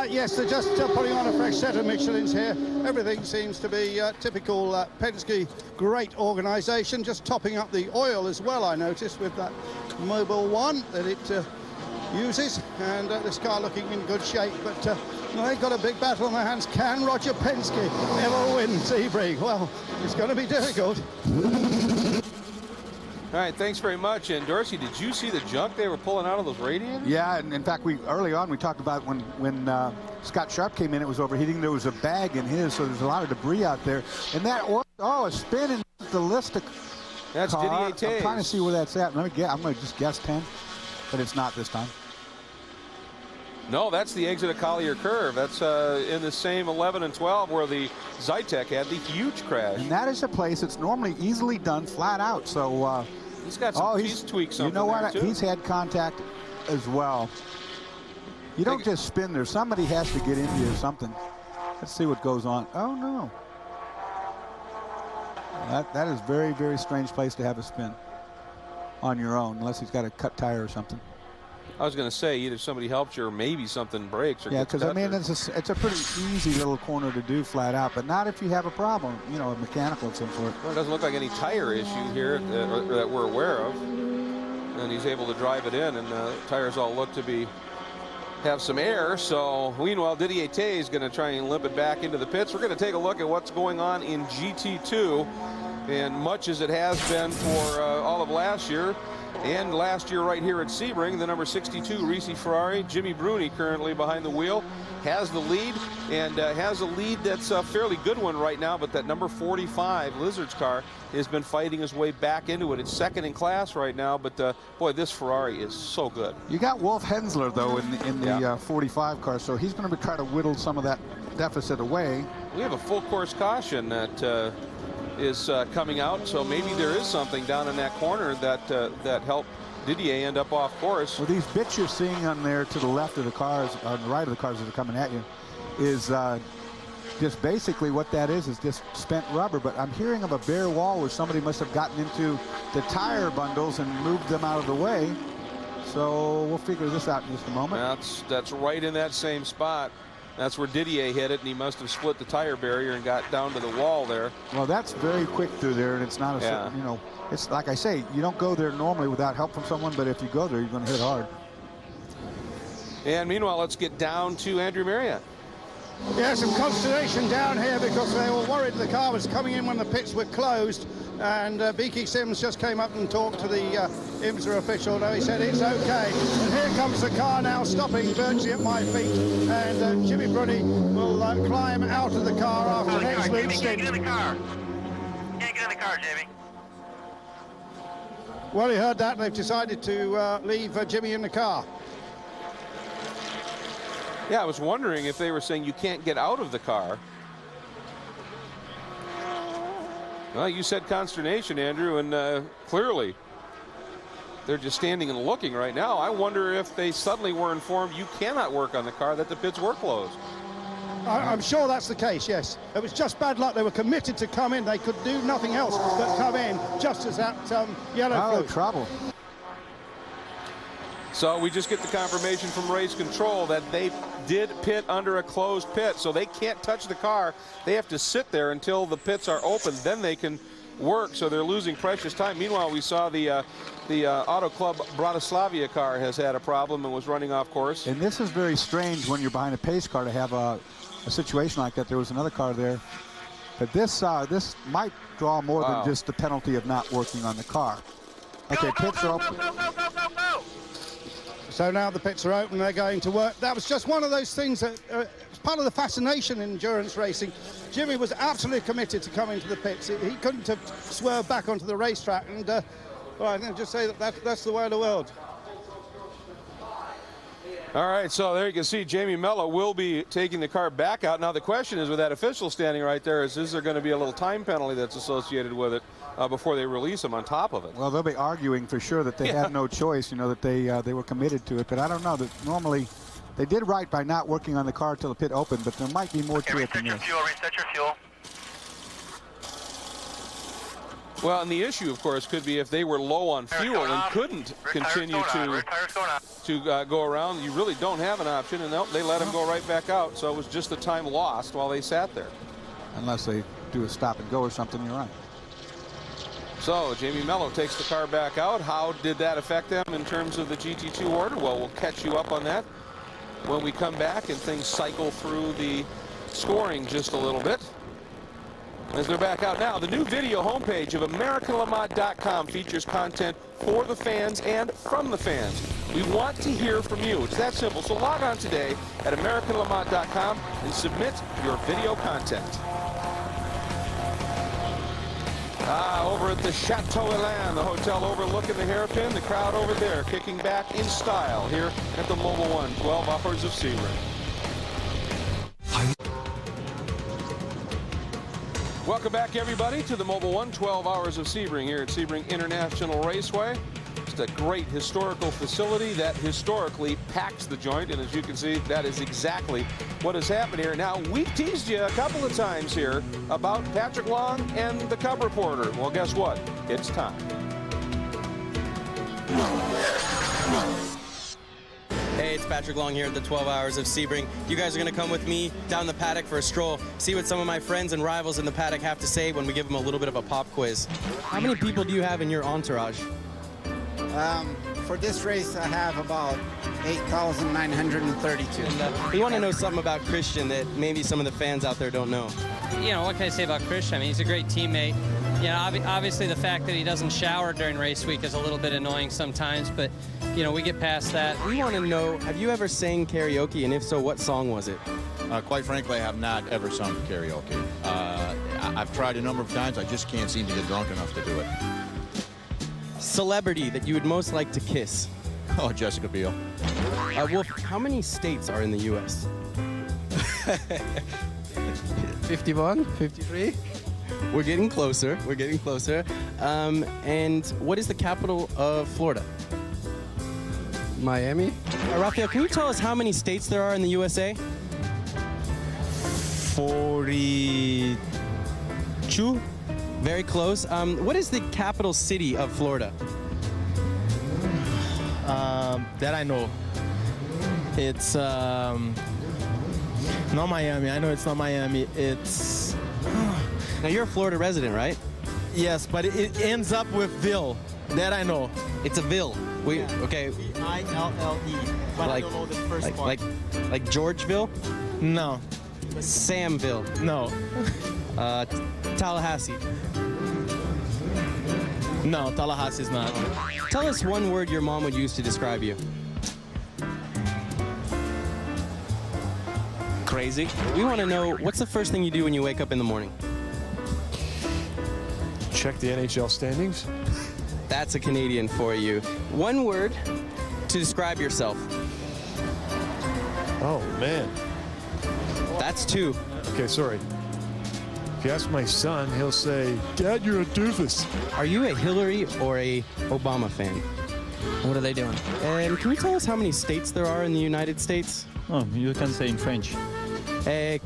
Yes, they're just putting on a fresh set of Michelins here. Everything seems to be typical Penske. Great organisation. Just topping up the oil as well, I noticed, with that Mobil 1 that it uses. And this car looking in good shape. But they've got a big battle on their hands. Can Roger Penske ever win Sebring? Well, it's going to be difficult. All right, thanks very much. And Dorsey, did you see the junk they were pulling out of those radiators? Yeah, and in fact, early on we talked about when Scott Sharp came in, it was overheating. There was a bag in his, so there's a lot of debris out there. And that a spin in the Lista That's car. Didier I'm Taze. trying to see where that's at. I'm going to just guess 10, but it's not this time. No, that's the exit of Collier Curve. That's in the same 11 and 12 where the Zytek had the huge crash. And that is a place that's normally easily done flat out. So he's got some he's tweaked something. You know what? There too. He's had contact as well. You don't just spin there. Somebody has to get into you or something. Let's see what goes on. Oh no. That is very, very strange place to have a spin on your own, unless he's got a cut tire or something. I was going to say either somebody helps you or maybe something breaks. Or yeah, because I mean it's a pretty easy little corner to do flat out, but not if you have a problem, you know, a mechanical of some sort. Well, it doesn't look like any tire issue here that we're aware of, and he's able to drive it in, and the tires all look to have some air. So meanwhile, Didier Taze is going to try and limp it back into the pits. We're going to take a look at what's going on in GT2, and much as it has been for all all of last year. And last year right here at Sebring, the number 62 Risi Ferrari, Jimmy Bruni currently behind the wheel, has the lead, and has a lead that's a fairly good one right now, but that number 45 Lizard's car has been fighting his way back into it. It's second in class right now, but boy, this Ferrari is so good. You got Wolf Hensler, though, in the 45 car, so he's going to try to whittle some of that deficit away. We have a full course caution that is coming out, so maybe there is something down in that corner that that helped Didier end up off course. Well, these bits you're seeing on there to the left of the cars, on the right of the cars that are coming at you, is just basically what that is just spent rubber. But I'm hearing of a bare wall where somebody must have gotten into the tire bundles and moved them out of the way. So we'll figure this out in just a moment. That's right in that same spot. That's where Didier hit it, and he must have split the tire barrier and got down to the wall there. Well, that's very quick through there, and it's not a, you know, it's like I say, you don't go there normally without help from someone, but if you go there, you're going to hit hard. And meanwhile, let's get down to Andrew Marriott. Yeah, some consternation down here because they were worried the car was coming in when the pits were closed. And Beaky Sims just came up and talked to the IMSA official. Now he said it's okay. And here comes the car now, stopping virtually at my feet. And Jimmy Bruni will climb out of the car after an excellent stint. Get in the car. Can't get in the car, Jamie. Well, he heard that, and they've decided to leave Jimmy in the car. Yeah, I was wondering if they were saying you can't get out of the car. Well, you said consternation, Andrew, and clearly they're just standing and looking right now. I wonder if they suddenly were informed you cannot work on the car, that the pits were closed. I'm sure that's the case, yes. It was just bad luck. They were committed to come in. They could do nothing else but come in just as that yellow flew. Trouble. So we just get the confirmation from race control that they did pit under a closed pit, so they can't touch the car. They have to sit there until the pits are open, then they can work, so they're losing precious time. Meanwhile, we saw the Auto Club Bratislavia car has had a problem and was running off course. And this is very strange when you're behind a pace car to have a situation like that. There was another car there. But this might draw more than just the penalty of not working on the car. Okay, pits are open. So now the pits are open, they're going to work. That was just one of those things that it's part of the fascination in endurance racing. Jimmy was absolutely committed to coming to the pits. He couldn't have swerved back onto the racetrack, and well, I think just say that's the way of the world. All right, so there you can see Jamie Mello will be taking the car back out. Now the question is, with that official standing right there, is there going to be a little time penalty that's associated with it before they release him on top of it? Well, they'll be arguing for sure that they had no choice, you know, that they were committed to it. But I don't know, that normally they did right by not working on the car until the pit opened, but there might be more to it than this. Reset your fuel. Well, and the issue, of course, could be if they were low on fuel and couldn't continue to go around. You really don't have an option, and they let him go right back out. So it was just the time lost while they sat there. Unless they do a stop and go or something, you're right. So Jamie Mello takes the car back out. How did that affect them in terms of the GT2 order? Well, we'll catch you up on that when we come back and things cycle through the scoring just a little bit. As they're back out now, the new video homepage of AmericanLeMans.com features content for the fans and from the fans. We want to hear from you. It's that simple. So log on today at AmericanLeMans.com and submit your video content. Over at the Chateau Elan, the hotel overlooking the hairpin, the crowd over there kicking back in style here at the Mobil 1, 12 hours of Sebring. Welcome back, everybody, to the Mobil 1, 12 hours of Sebring here at Sebring International Raceway. It's a great historical facility that historically packs the joint, and as you can see, that is exactly what has happened here. Now, we've teased you a couple of times here about Patrick Long and the Cub Reporter. Well, guess what? It's time. Hey, it's Patrick Long here at the 12 hours of Sebring. You guys are going to come with me down the paddock for a stroll, see what some of my friends and rivals in the paddock have to say when we give them a little bit of a pop quiz. How many people do you have in your entourage? For this race, I have about 8,932. And, we want to know something about Christian that maybe some of the fans out there don't know. You know, what can I say about Christian? I mean, he's a great teammate. You know, obviously the fact that he doesn't shower during race week is a little bit annoying sometimes, but, you know, we get past that. We want to know, have you ever sang karaoke, and if so, what song was it? Quite frankly, I have not ever sung karaoke. I've tried a number of times. I just can't seem to get drunk enough to do it. Celebrity that you would most like to kiss? Oh, Jessica Biel. Wolf, how many states are in the U.S.? 51, 53. We're getting closer. We're getting closer. And what is the capital of Florida? Miami. Rafael, can you tell us how many states there are in the USA? 42. Very close. What is the capital city of Florida? That I know. It's not Miami. I know it's not Miami. It's... Now, you're a Florida resident, right? Yes, but it ends up with Ville. That I know. It's a Ville. Okay. I-L-L-E. But like, I don't know the first part. Like Georgeville? No. Samville? No. Tallahassee? No, Tallahassee is not. Tell us one word your mom would use to describe you. Crazy. We want to know, what's the first thing you do when you wake up in the morning? Check the NHL standings. That's a Canadian for you. One word to describe yourself. Oh, man. That's two. Okay, sorry. If you ask my son, he'll say, Dad, you're a doofus. Are you a Hillary or a Obama fan? What are they doing? And can you tell us how many states there are in the United States? Oh, you can say in French. C'est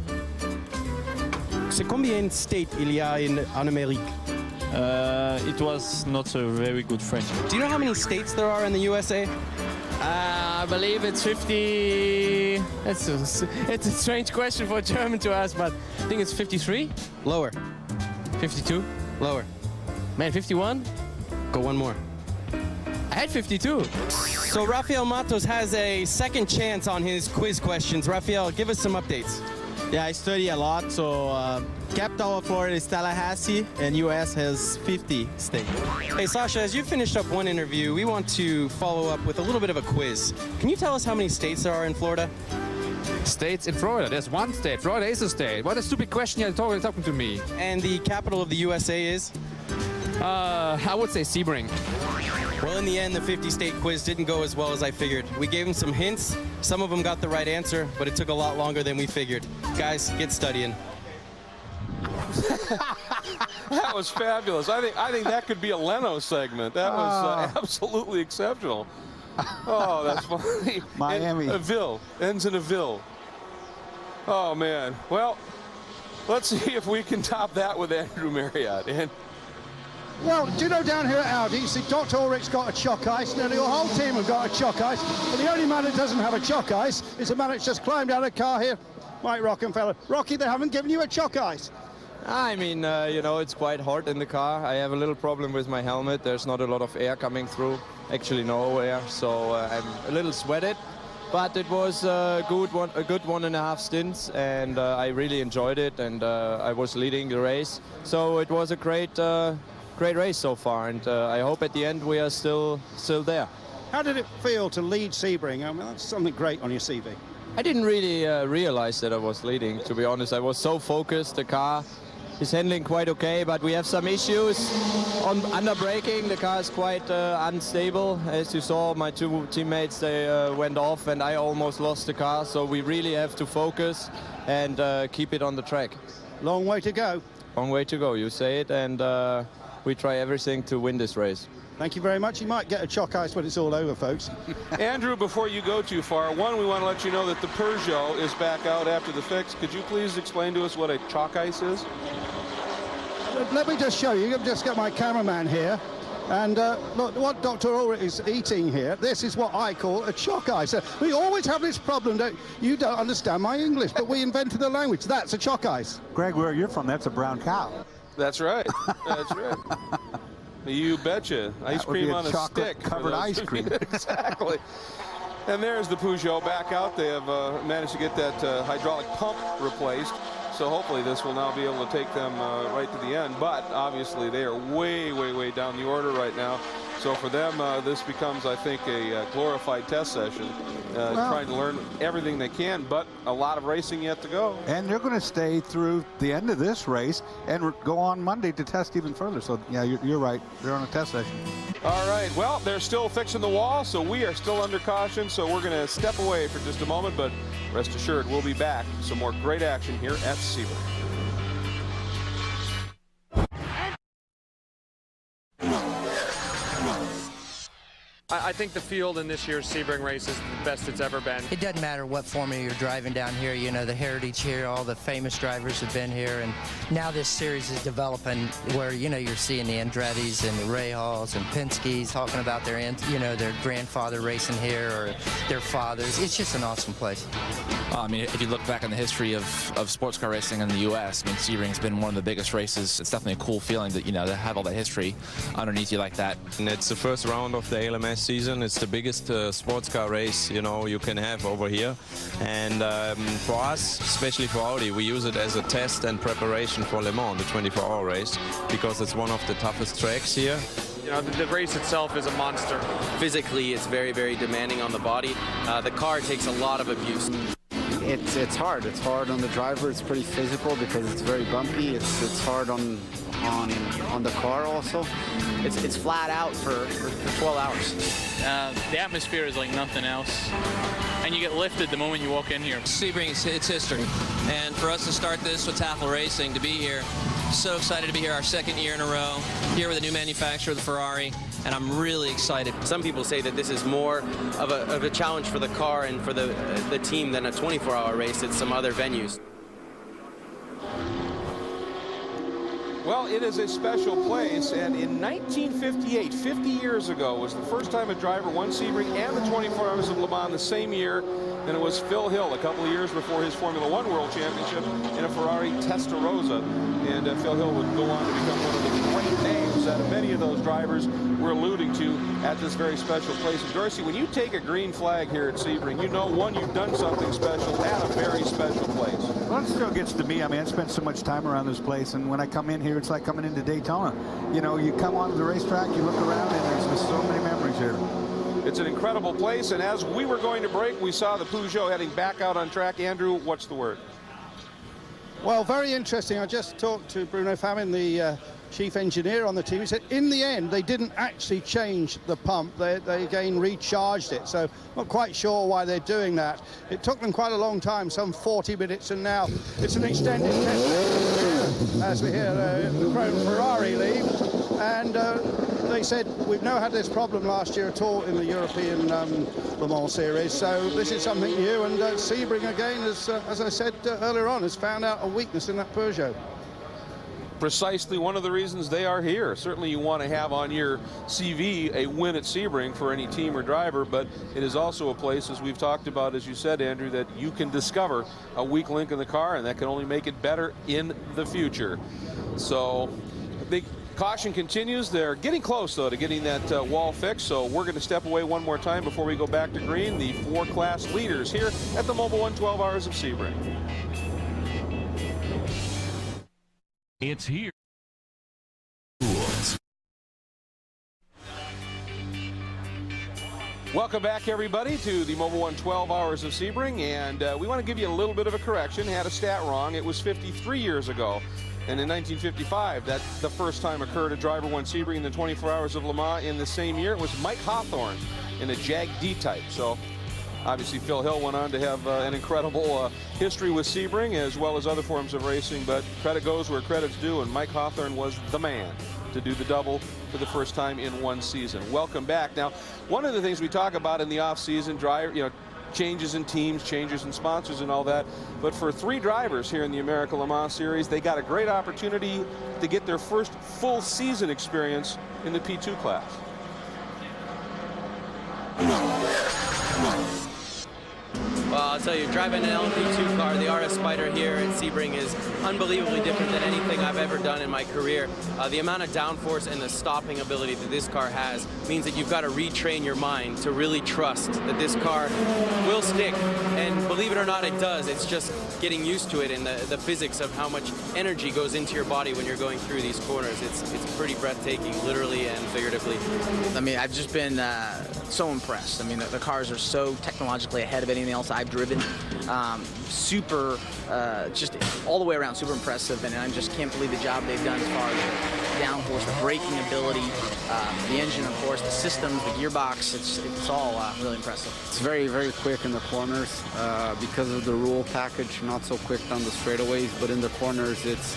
combien de states il y a en Amérique? It was not a very good French. Do you know how many states there are in the USA? I believe it's 50. It's a strange question for a German to ask, but I think it's 53. Lower. 52. Lower. Man, 51. Go one more. I had 52. So Rafael Matos has a second chance on his quiz questions. Rafael, give us some updates. Yeah, I study a lot. So capital of Florida is Tallahassee, and U.S. has 50 states. Hey, Sasha, as you finished up one interview, we want to follow up with a little bit of a quiz. Can you tell us how many states there are in Florida? States in Florida. There's one state. Florida is a state. What a stupid question you're talking to me. And the capital of the USA is? I would say Sebring. Well, in the end, the 50-state quiz didn't go as well as I figured. We gave them some hints. Some of them got the right answer, but it took a lot longer than we figured. Guys, get studying. That was fabulous. I think that could be a Leno segment. That was absolutely exceptional. Oh, that's funny. Miami. A Ville. Ends in a Ville. Oh, man. Well, let's see if we can top that with Andrew Marriott. And well, do you know down here at Audi, you see Dr. Ulrich's got a chock ice, nearly your whole team have got a chock ice, but the only man that doesn't have a chock ice is the man that's just climbed out of the car here, Mike Rockenfeller. Rocky, they haven't given you a chock ice. I mean, you know, it's quite hot in the car. I have a little problem with my helmet. There's not a lot of air coming through, actually no air, so I'm a little sweated. But it was a good 1.5 stints, and I really enjoyed it, and I was leading the race. So it was a great race so far, and I hope at the end we are still there. How did it feel to lead Sebring? I mean, that's something great on your CV. I didn't really realize that I was leading, to be honest. I was so focused. The car is handling quite okay, but we have some issues on under braking. The car is quite unstable. As you saw, my two teammates, they went off, and I almost lost the car. So we really have to focus and keep it on the track. Long way to go. Long way to go, you say it, and we try everything to win this race. Thank you very much. You might get a chock ice when it's all over, folks. Andrew, before you go too far, one, we want to let you know that the Peugeot is back out after the fix. Could you please explain to us what a chock ice is? Let me just show you. You can just get my cameraman here. And look, what Dr. Ulrich is eating here, this is what I call a chock ice. We always have this problem that you don't understand my English, but we invented the language. That's a chock ice. Greg, where you're from, that's a brown cow. That's right. That's right. You betcha. Ice cream on a stick. Covered ice cream. Exactly. And there's the Peugeot back out. They have managed to get that hydraulic pump replaced. So hopefully this will now be able to take them right to the end. But obviously they are way, way, way down the order right now. So for them, this becomes, I think, a glorified test session, trying to learn everything they can, but a lot of racing yet to go. And they're going to stay through the end of this race and go on Monday to test even further. So, yeah, you're right. They're on a test session. All right. Well, they're still fixing the wall, so we are still under caution. So we're going to step away for just a moment, but rest assured, we'll be back. Some more great action here at Sebring. I think the field in this year's Sebring race is the best it's ever been. It doesn't matter what formula you're driving down here. You know, the heritage here, all the famous drivers have been here, and now this series is developing where, you know, you're seeing the Andretti's and the Rahal's and Penske's talking about their, you know, their grandfather racing here or their fathers. It's just an awesome place. I mean, if you look back on the history of sports car racing in the U.S., I mean, Sebring's been one of the biggest races. It's definitely a cool feeling that, you know, to have all that history underneath you like that. And it's the first round of the LMS season. It's the biggest sports car race, you know, you can have over here. And for us, especially for Audi, we use it as a test and preparation for Le Mans, the 24-hour race, because it's one of the toughest tracks here. You know, the race itself is a monster. Physically, it's very, very demanding on the body. The car takes a lot of abuse. It's hard. It's hard on the driver. It's pretty physical because it's very bumpy. It's hard on the car also. It's flat out for 12 hours. The atmosphere is like nothing else, and you get lifted the moment you walk in here. Sebring, it's history, and for us to start this with Taffel Racing, to be here, so excited to be here, our second year in a row, here with a new manufacturer, the Ferrari, and I'm really excited. Some people say that this is more of a challenge for the car and for the team than a 24-hour race at some other venues. Well, it is a special place, and in 1958, 50 years ago, was the first time a driver won Sebring and the 24 Hours of Le Mans the same year, and it was Phil Hill a couple of years before his Formula One World Championship in a Ferrari Testarossa, and Phil Hill would go on to become one of the great names that many of those drivers were alluding to at this very special place. And Dorsey, when you take a green flag here at Sebring, you know, one, you've done something special at a very special place. Well, it still gets to me. I mean, I spent so much time around this place, and when I come in here, it's like coming into Daytona. You know, you come onto the racetrack, you look around, and there's just so many memories here. It's an incredible place, and as we were going to break, we saw the Peugeot heading back out on track. Andrew, what's the word? Well, very interesting. I just talked to Bruno Famin, the chief engineer on the team. He said in the end they didn't actually change the pump, they again recharged it, so not quite sure why they're doing that. It took them quite a long time, some 40 minutes, and now it's an extended test as we hear the Chrome Ferrari leave. And they said we've never had this problem last year at all in the European Le Mans series, so this is something new, and Sebring again, as I said earlier on, has found out a weakness in that Peugeot. Precisely one of the reasons they are here. Certainly you want to have on your CV a win at Sebring for any team or driver, but it is also a place, as we've talked about, as you said, Andrew, that you can discover a weak link in the car, and that can only make it better in the future. So the caution continues. They're getting close, though, to getting that wall fixed, so we're going to step away one more time before we go back to green. The four class leaders here at the Mobil 1 12 Hours of Sebring. It's here. Welcome back, everybody, to the Mobil 1 12 Hours of Sebring, and we want to give you a little bit of a correction. Had a stat wrong. It was 53 years ago, and in 1955, that the first time occurred a driver won Sebring in the 24 Hours of Le Mans. In the same year, it was Mike Hawthorne in a Jag D-Type. So obviously, Phil Hill went on to have an incredible history with Sebring as well as other forms of racing, but credit goes where credit's due, and Mike Hawthorne was the man to do the double for the first time in one season. Welcome back. Now, one of the things we talk about in the off-season, changes in teams, changes in sponsors and all that, but for three drivers here in the America Le Mans Series, they got a great opportunity to get their first full season experience in the P2 class. Well, I'll tell you, driving an LMP2 car, the RS Spider here at Sebring is unbelievably different than anything I've ever done in my career. The amount of downforce and the stopping ability that this car has means that you've got to retrain your mind to really trust that this car will stick. And believe it or not, it does. It's just getting used to it and the physics of how much energy goes into your body when you're going through these corners. It's pretty breathtaking, literally and figuratively. I mean, I've just been so impressed. I mean, the cars are so technologically ahead of anything else I've driven. Super, just all the way around, super impressive, and I just can't believe the job they've done as far as the downforce, the braking ability, the engine, of course, the systems, the gearbox. It's all really impressive. It's very, very quick in the corners because of the rule package. Not so quick down the straightaways, but in the corners, it's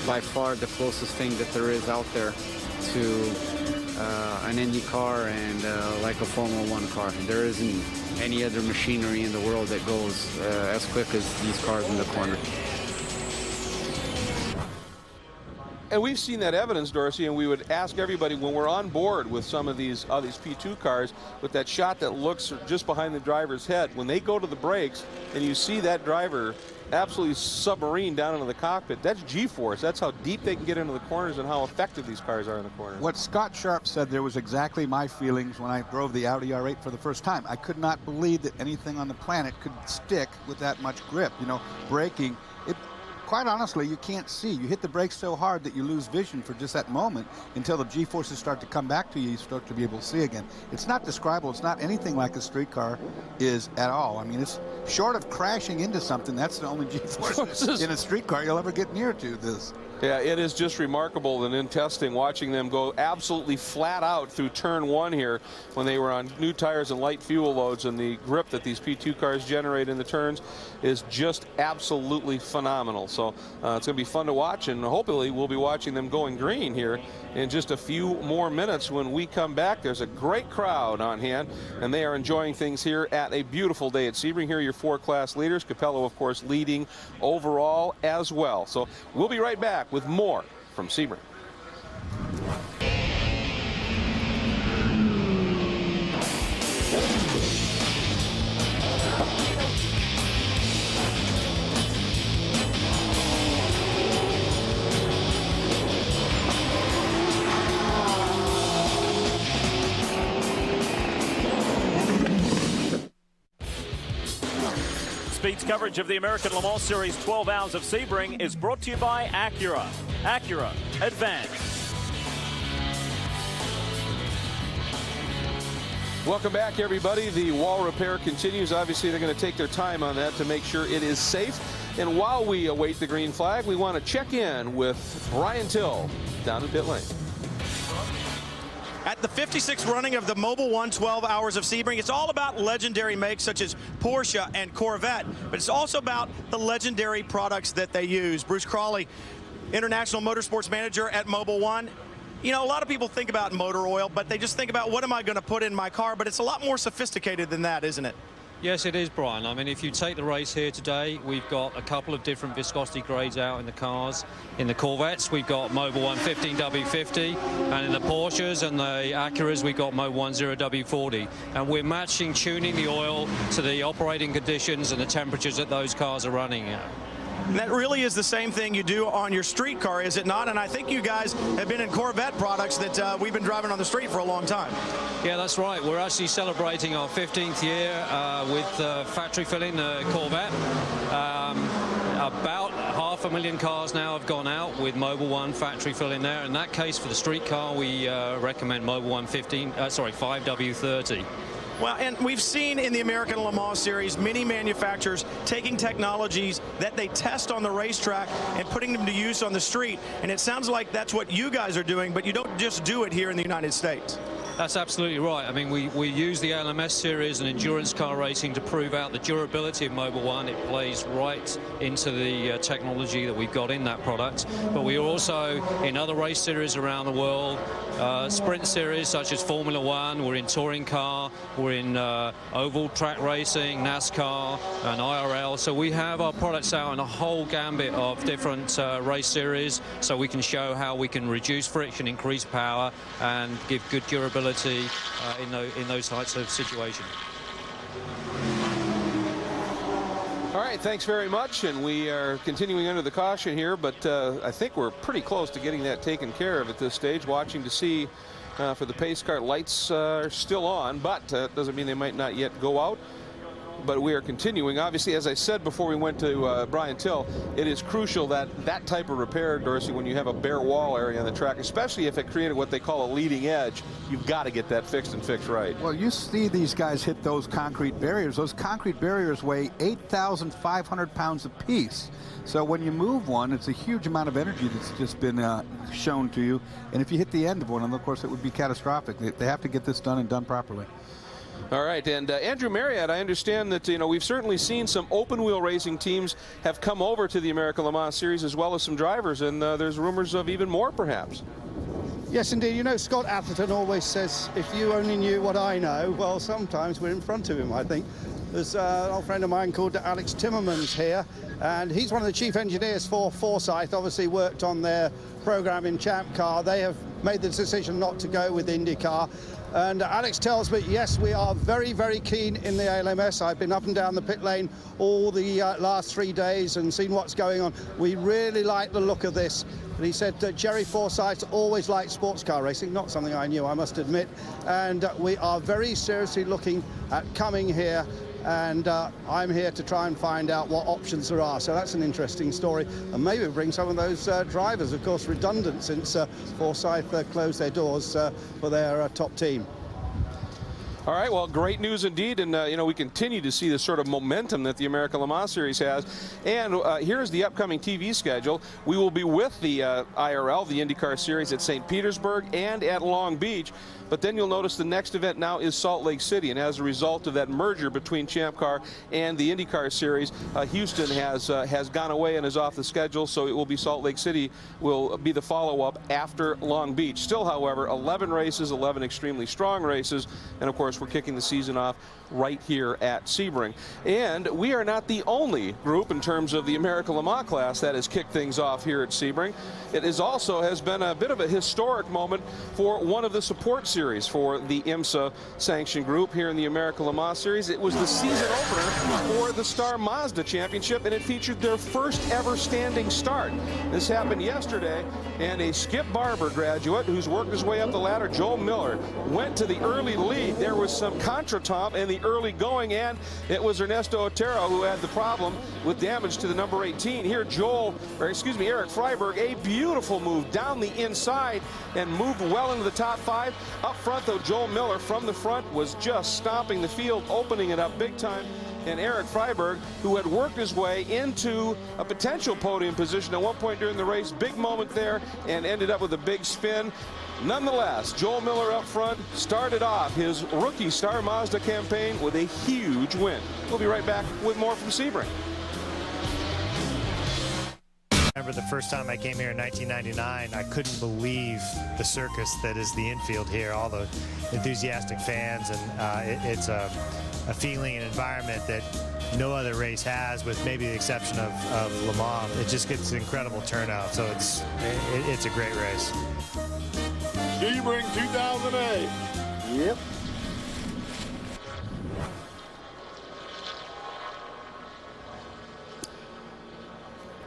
by far the closest thing that there is out there to an Indy car and like a Formula One car. There isn't any other machinery in the world that goes as quick as these cars in the corner. And we've seen that evidence, Dorsey, and we would ask everybody when we're on board with some of these P2 cars with that shot that looks just behind the driver's head, when they go to the brakes and you see that driver absolutely submarine down into the cockpit, that's G-force. That's how deep they can get into the corners and how effective these cars are in the corners. What Scott Sharp said there was exactly my feelings when I drove the Audi R8 for the first time. I could not believe that anything on the planet could stick with that much grip. You know, braking, quite honestly, you can't see. You hit the brakes so hard that you lose vision for just that moment until the G-forces start to come back to you. You start to be able to see again. It's not describable. It's not anything like a street car is at all. I mean, it's short of crashing into something. That's the only G-forces in a street car you'll ever get near to this. Yeah, it is just remarkable, and in testing, watching them go absolutely flat out through turn one here when they were on new tires and light fuel loads, and the grip that these P2 cars generate in the turns is just absolutely phenomenal. So it's going to be fun to watch, and hopefully we'll be watching them going green here in just a few more minutes when we come back. There's a great crowd on hand, and they are enjoying things here at a beautiful day at Sebring. Here are your four class leaders. Capello, of course, leading overall as well. So we'll be right back with more from Sebring. Speed's coverage of the American Le Mans Series 12 Hours of Sebring is brought to you by Acura. Acura, advance. Welcome back, everybody. The wall repair continues. Obviously, they're going to take their time on that to make sure it is safe. And while we await the green flag, we want to check in with Brian Till down in pit lane. At the 56th running of the Mobil 1 12 Hours of Sebring, it's all about legendary makes such as Porsche and Corvette, but it's also about the legendary products that they use. Bruce Crawley, International Motorsports Manager at Mobil 1. You know, a lot of people think about motor oil, but they just think about what am I going to put in my car, but it's a lot more sophisticated than that, isn't it? Yes, it is, Brian. I mean, if you take the race here today, we've got a couple of different viscosity grades out in the cars. In the Corvettes, we've got Mobil 1 15W50, and in the Porsches and the Acuras, we've got Mobil 1 0W40. And we're matching, tuning the oil to the operating conditions and the temperatures that those cars are running at. And that really is the same thing you do on your street car, is it not? And I think you guys have been in Corvette products that we've been driving on the street for a long time. Yeah, that's right. We're actually celebrating our 15th year with factory filling the Corvette. About 500,000 cars now have gone out with Mobil 1 factory filling there. In that case, for the street car, we recommend Mobil 1 5W30. Well, and we've seen in the American Le Mans Series many manufacturers taking technologies that they test on the racetrack and putting them to use on the street. And it sounds like that's what you guys are doing, but you don't just do it here in the United States. That's absolutely right. I mean, we use the LMS series and endurance car racing to prove out the durability of Mobil 1. It plays right into the technology that we've got in that product. But we are also in other race series around the world, sprint series such as Formula 1. We're in touring car. We're in oval track racing, NASCAR, and IRL. So we have our products out in a whole gambit of different race series, so we can show how we can reduce friction, increase power, and give good durability in those types of situations. All right, thanks very much. And we are continuing under the caution here, but I think we're pretty close to getting that taken care of at this stage. Watching to see for the pace car, lights are still on, but doesn't mean they might not yet go out. But we are continuing. Obviously, as I said before we went to Brian Till, it is crucial that that type of repair, Dorsey, when you have a bare wall area on the track, especially if it created what they call a leading edge, you've got to get that fixed and fixed right. Well, you see these guys hit those concrete barriers. Those concrete barriers weigh 8,500 pounds apiece. So when you move one, it's a huge amount of energy that's just been shown to you. And if you hit the end of one, of course, it would be catastrophic. They have to get this done and done properly. All right, and Andrew Marriott, I understand that we've certainly seen some open wheel racing teams have come over to the American Le Mans Series, as well as some drivers, and there's rumors of even more, perhaps. Yes, indeed. You know, Scott Atherton always says, if you only knew what I know, well, sometimes we're in front of him, I think. There's an old friend of mine called Alex Timmermans here, and he's one of the chief engineers for Forsyth, obviously worked on their program in Champ Car. They have made the decision not to go with IndyCar. And Alex tells me, yes, we are very, very keen in the ALMS. I've been up and down the pit lane all the last 3 days and seen what's going on. We really like the look of this. And he said that Jerry Forsyth always liked sports car racing, not something I knew, I must admit. And we are very seriously looking at coming here. And I'm here to try and find out what options there are. So that's an interesting story. And maybe bring some of those drivers, of course, redundant since Forsyth closed their doors for their top team. All right, well, great news indeed, and we continue to see the sort of momentum that the American Le Mans Series has. And here's the upcoming TV schedule. We will be with the IRL, the IndyCar Series, at St. Petersburg and at Long Beach. But then you'll notice the next event now is Salt Lake City, and as a result of that merger between Champ Car and the IndyCar Series, Houston has gone away and is off the schedule, so it will be Salt Lake City will be the follow-up after Long Beach. Still, however, 11 races, 11 extremely strong races, and of course we're kicking the season off right here at Sebring. And we are not the only group in terms of the American Le Mans class that has kicked things off here at Sebring. It is also has been a bit of a historic moment for one of the support series for the IMSA sanctioned group here in the American Le Mans Series. It was the season opener for the Star Mazda Championship, and it featured their first ever standing start. This happened yesterday, and a Skip Barber graduate who's worked his way up the ladder, Joel Miller, went to the early lead. There was some contretemps in the early going, and it was Ernesto Otero who had the problem with damage to the number 18. Here, Eric Freiberg, a beautiful move down the inside and moved well into the top 5. Up front, though, Joel Miller from the front was just stomping the field, opening it up big time. And Eric Freiberg, who had worked his way into a potential podium position at one point during the race, big moment there, and ended up with a big spin. Nonetheless, Joel Miller up front started off his rookie Star Mazda campaign with a huge win. We'll be right back with more from Sebring. I remember the first time I came here in 1999, I couldn't believe the circus that is the infield here, all the enthusiastic fans, and it's a feeling and environment that no other race has, with maybe the exception of Le Mans. It just gets an incredible turnout, so it's a great race. Sebring 2008. Yep.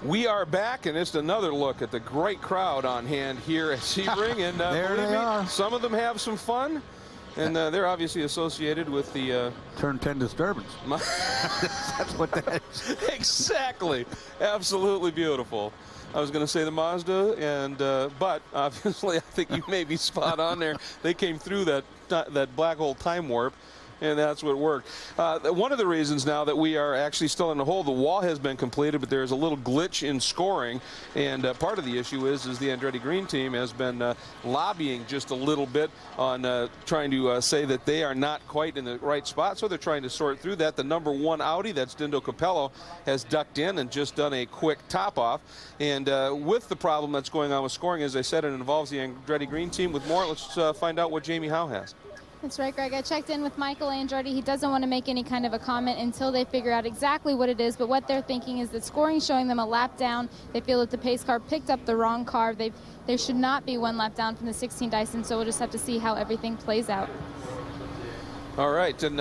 We are back, and it's another look at the great crowd on hand here at Sebring. And there believe they me, are. Some of them have some fun, and they're obviously associated with the Turn 10 disturbance. That's what that is. Exactly. Absolutely beautiful. I was going to say the Mazda, and but obviously I think you may be spot on there. They came through that black hole time warp, and that's what worked. One of the reasons now that we are actually still in the hole, the wall has been completed, but there's a little glitch in scoring, and part of the issue is the Andretti Green team has been lobbying just a little bit on trying to say that they are not quite in the right spot, so they're trying to sort through that. The number 1 Audi, that's Dindo Capello, has ducked in and just done a quick top off, and with the problem that's going on with scoring, as I said, it involves the Andretti Green team. With more, let's find out what Jamie Howe has. That's right, Greg. I checked in with Michael Andretti. He doesn't want to make any kind of a comment until they figure out exactly what it is, but what they're thinking is that scoring showing them a lap down. They feel that the pace car picked up the wrong car. There should not be 1 lap down from the 16 Dyson, so we'll just have to see how everything plays out. All right, and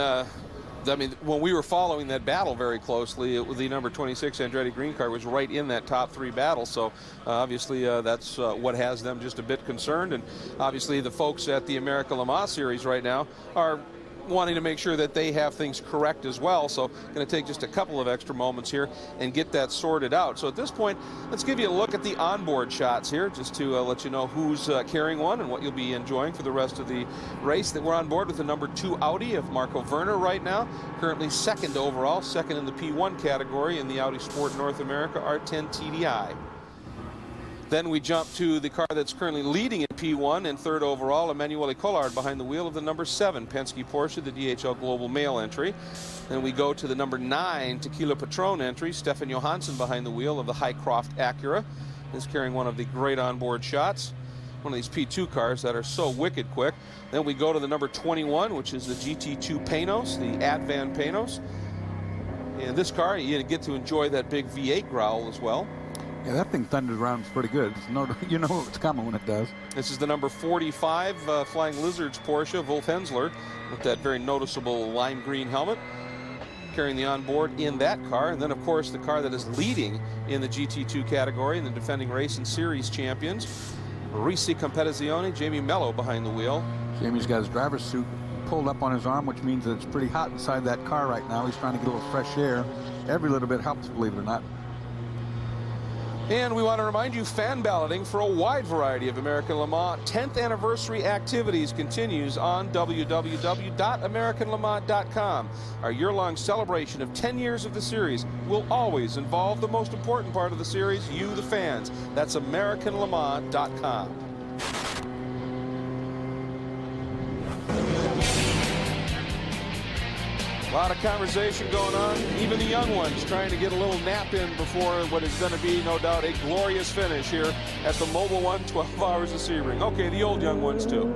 I mean, when we were following that battle very closely, the number 26 Andretti green car was right in that top 3 battle. So obviously that's what has them just a bit concerned. And obviously the folks at the American Le Mans Series right now are wanting to make sure that they have things correct as well. So going to take just a couple of extra moments here and get that sorted out. So at this point, let's give you a look at the onboard shots here, just to let you know who's carrying one and what you'll be enjoying for the rest of the race. That we're on board with the number 2 Audi of Marco Werner right now, currently 2nd overall, 2nd in the P1 category in the Audi Sport North America R10 TDI. Then we jump to the car that's currently leading in P1 and 3rd overall, Emanuele Collard behind the wheel of the number 7 Penske Porsche, the DHL Global Mail entry. Then we go to the number 9 Tequila Patron entry, Stefan Johansson behind the wheel of the Highcroft Acura. Is carrying one of the great onboard shots, one of these P2 cars that are so wicked quick. Then we go to the number 21, which is the GT2 Panos, the Advan Panos. And this car, you get to enjoy that big V8 growl as well. Yeah, that thing thunders around pretty good. You know it's coming when it does. This is the number 45 Flying Lizards Porsche, Wolf Hensler, with that very noticeable lime green helmet, carrying the onboard in that car. And then, of course, the car that is leading in the GT2 category and the defending race and series champions, Risi Competizione, Jamie Mello behind the wheel. Jamie's got his driver's suit pulled up on his arm, which means that it's pretty hot inside that car right now. He's trying to get a little fresh air. Every little bit helps, believe it or not. And we want to remind you, fan balloting for a wide variety of American Le Mans 10th anniversary activities continues on www.americanlemans.com. Our year-long celebration of 10 years of the series will always involve the most important part of the series, you, the fans. That's americanlemans.com. A lot of conversation going on. Even the young ones trying to get a little nap in before what is going to be, no doubt, a glorious finish here at the Mobil 1 12 Hours of Sebring. Okay, the old young ones too.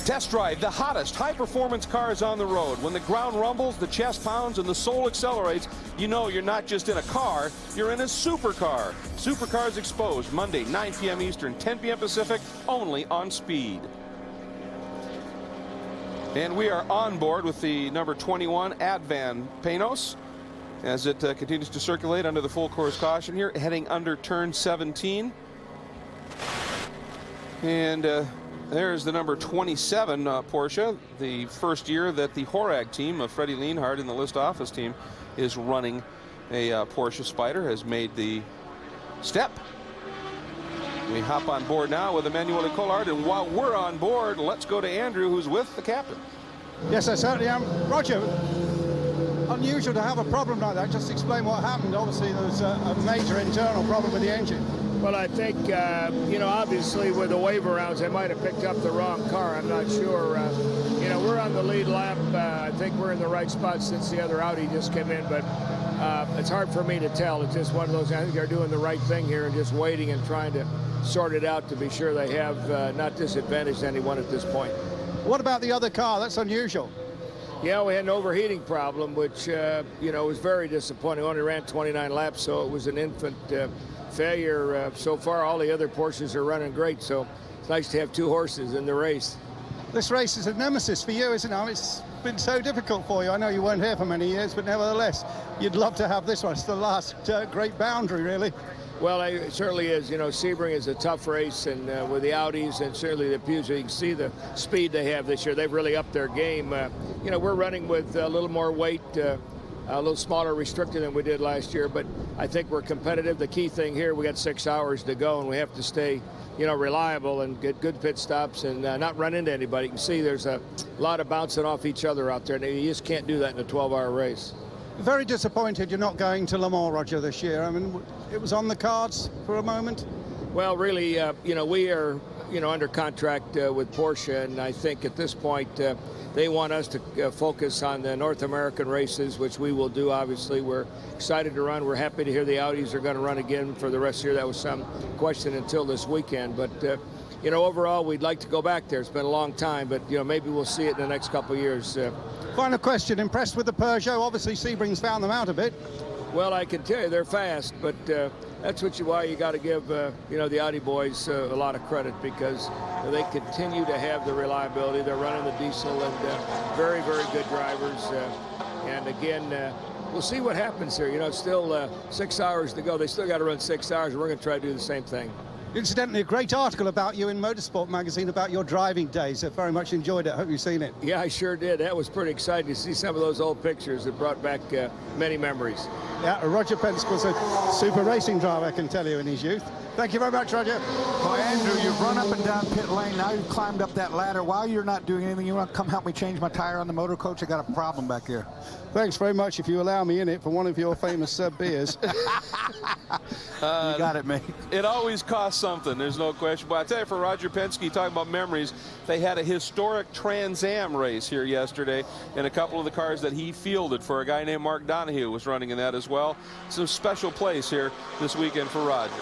Test drive the hottest high-performance cars on the road. When the ground rumbles, the chest pounds, and the soul accelerates, you know you're not just in a car, you're in a supercar. Supercars Exposed, Monday, 9 p.m. Eastern, 10 p.m. Pacific, only on Speed. And we are on board with the number 21 Advan Panos as it continues to circulate under the full course caution here, heading under turn 17. And there's the number 27 Porsche, the first year that the Horag team of Freddie Lienhardt in the list office team is running a Porsche Spyder, has made the step. We hop on board now with Emanuele Collard, and while we're on board, let's go to Andrew, who's with the captain. Yes, I certainly am. Roger, unusual to have a problem like that. Just explain what happened. Obviously, there was a major internal problem with the engine. Well, I think, you know, obviously with the wave arounds, they might have picked up the wrong car. I'm not sure. You know, we're on the lead lap. I think we're in the right spot since the other Audi just came in, but it's hard for me to tell. It's just one of those, I think they're doing the right thing here and just waiting and trying to sort it out to be sure they have not disadvantaged anyone at this point. What about the other car? That's unusual. Yeah, we had an overheating problem, which, you know, was very disappointing. We only ran 29 laps, so it was an infant failure. So far, all the other Porsches are running great, so it's nice to have 2 horses in the race. This race is a nemesis for you, isn't it? It's been so difficult for you. I know you weren't here for many years, but nevertheless, you'd love to have this one. It's the last great boundary, really. Well, it certainly is. You know, Sebring is a tough race, and with the Audis and certainly the Pughs, you can see the speed they have this year. They've really upped their game. You know, we're running with a little more weight, a little smaller restricted than we did last year, but I think we're competitive. The key thing here, we got 6 hours to go, and we have to stay, you know, reliable and get good pit stops and not run into anybody. You can see there's a lot of bouncing off each other out there, and you just can't do that in a 12-hour race. Very disappointed you're not going to Le Mans, Roger, this year. I mean, it was on the cards for a moment. Well, really, you know, we are, you know, under contract with Porsche, and I think at this point they want us to focus on the North American races, which we will do, obviously. We're excited to run. We're happy to hear the Audis are going to run again for the rest of the year. That was some question until this weekend, but you know, overall, we'd like to go back there. It's been a long time, but, you know, maybe we'll see it in the next couple of years. Final question. Impressed with the Peugeot? Obviously, Sebring's found them out a bit. Well, I can tell you they're fast, but that's why you got to give you know, the Audi boys a lot of credit, because they continue to have the reliability. They're running the diesel, and very, very good drivers. And again, we'll see what happens here. You know, it's still 6 hours to go. They still got to run 6 hours. We're going to try to do the same thing. Incidentally, a great article about you in Motorsport magazine about your driving days. I very much enjoyed it. I hope you've seen it. Yeah, I sure did. That was pretty exciting to see some of those old pictures. That brought back many memories. Yeah, Roger Penske was a super racing driver, I can tell you, in his youth. Thank you very much, Roger. Well, Andrew, you've run up and down pit lane. Now you've climbed up that ladder. While you're not doing anything, you want to come help me change my tire on the motor coach? I got a problem back here. Thanks very much, if you allow me in it for one of your famous beers. You got it, mate. It always costs something, there's no question. But I tell you, for Roger Penske, talking about memories, they had a historic Trans Am race here yesterday, and a couple of the cars that he fielded for a guy named Mark Donahue was running in that as well. It's a special place here this weekend for Roger.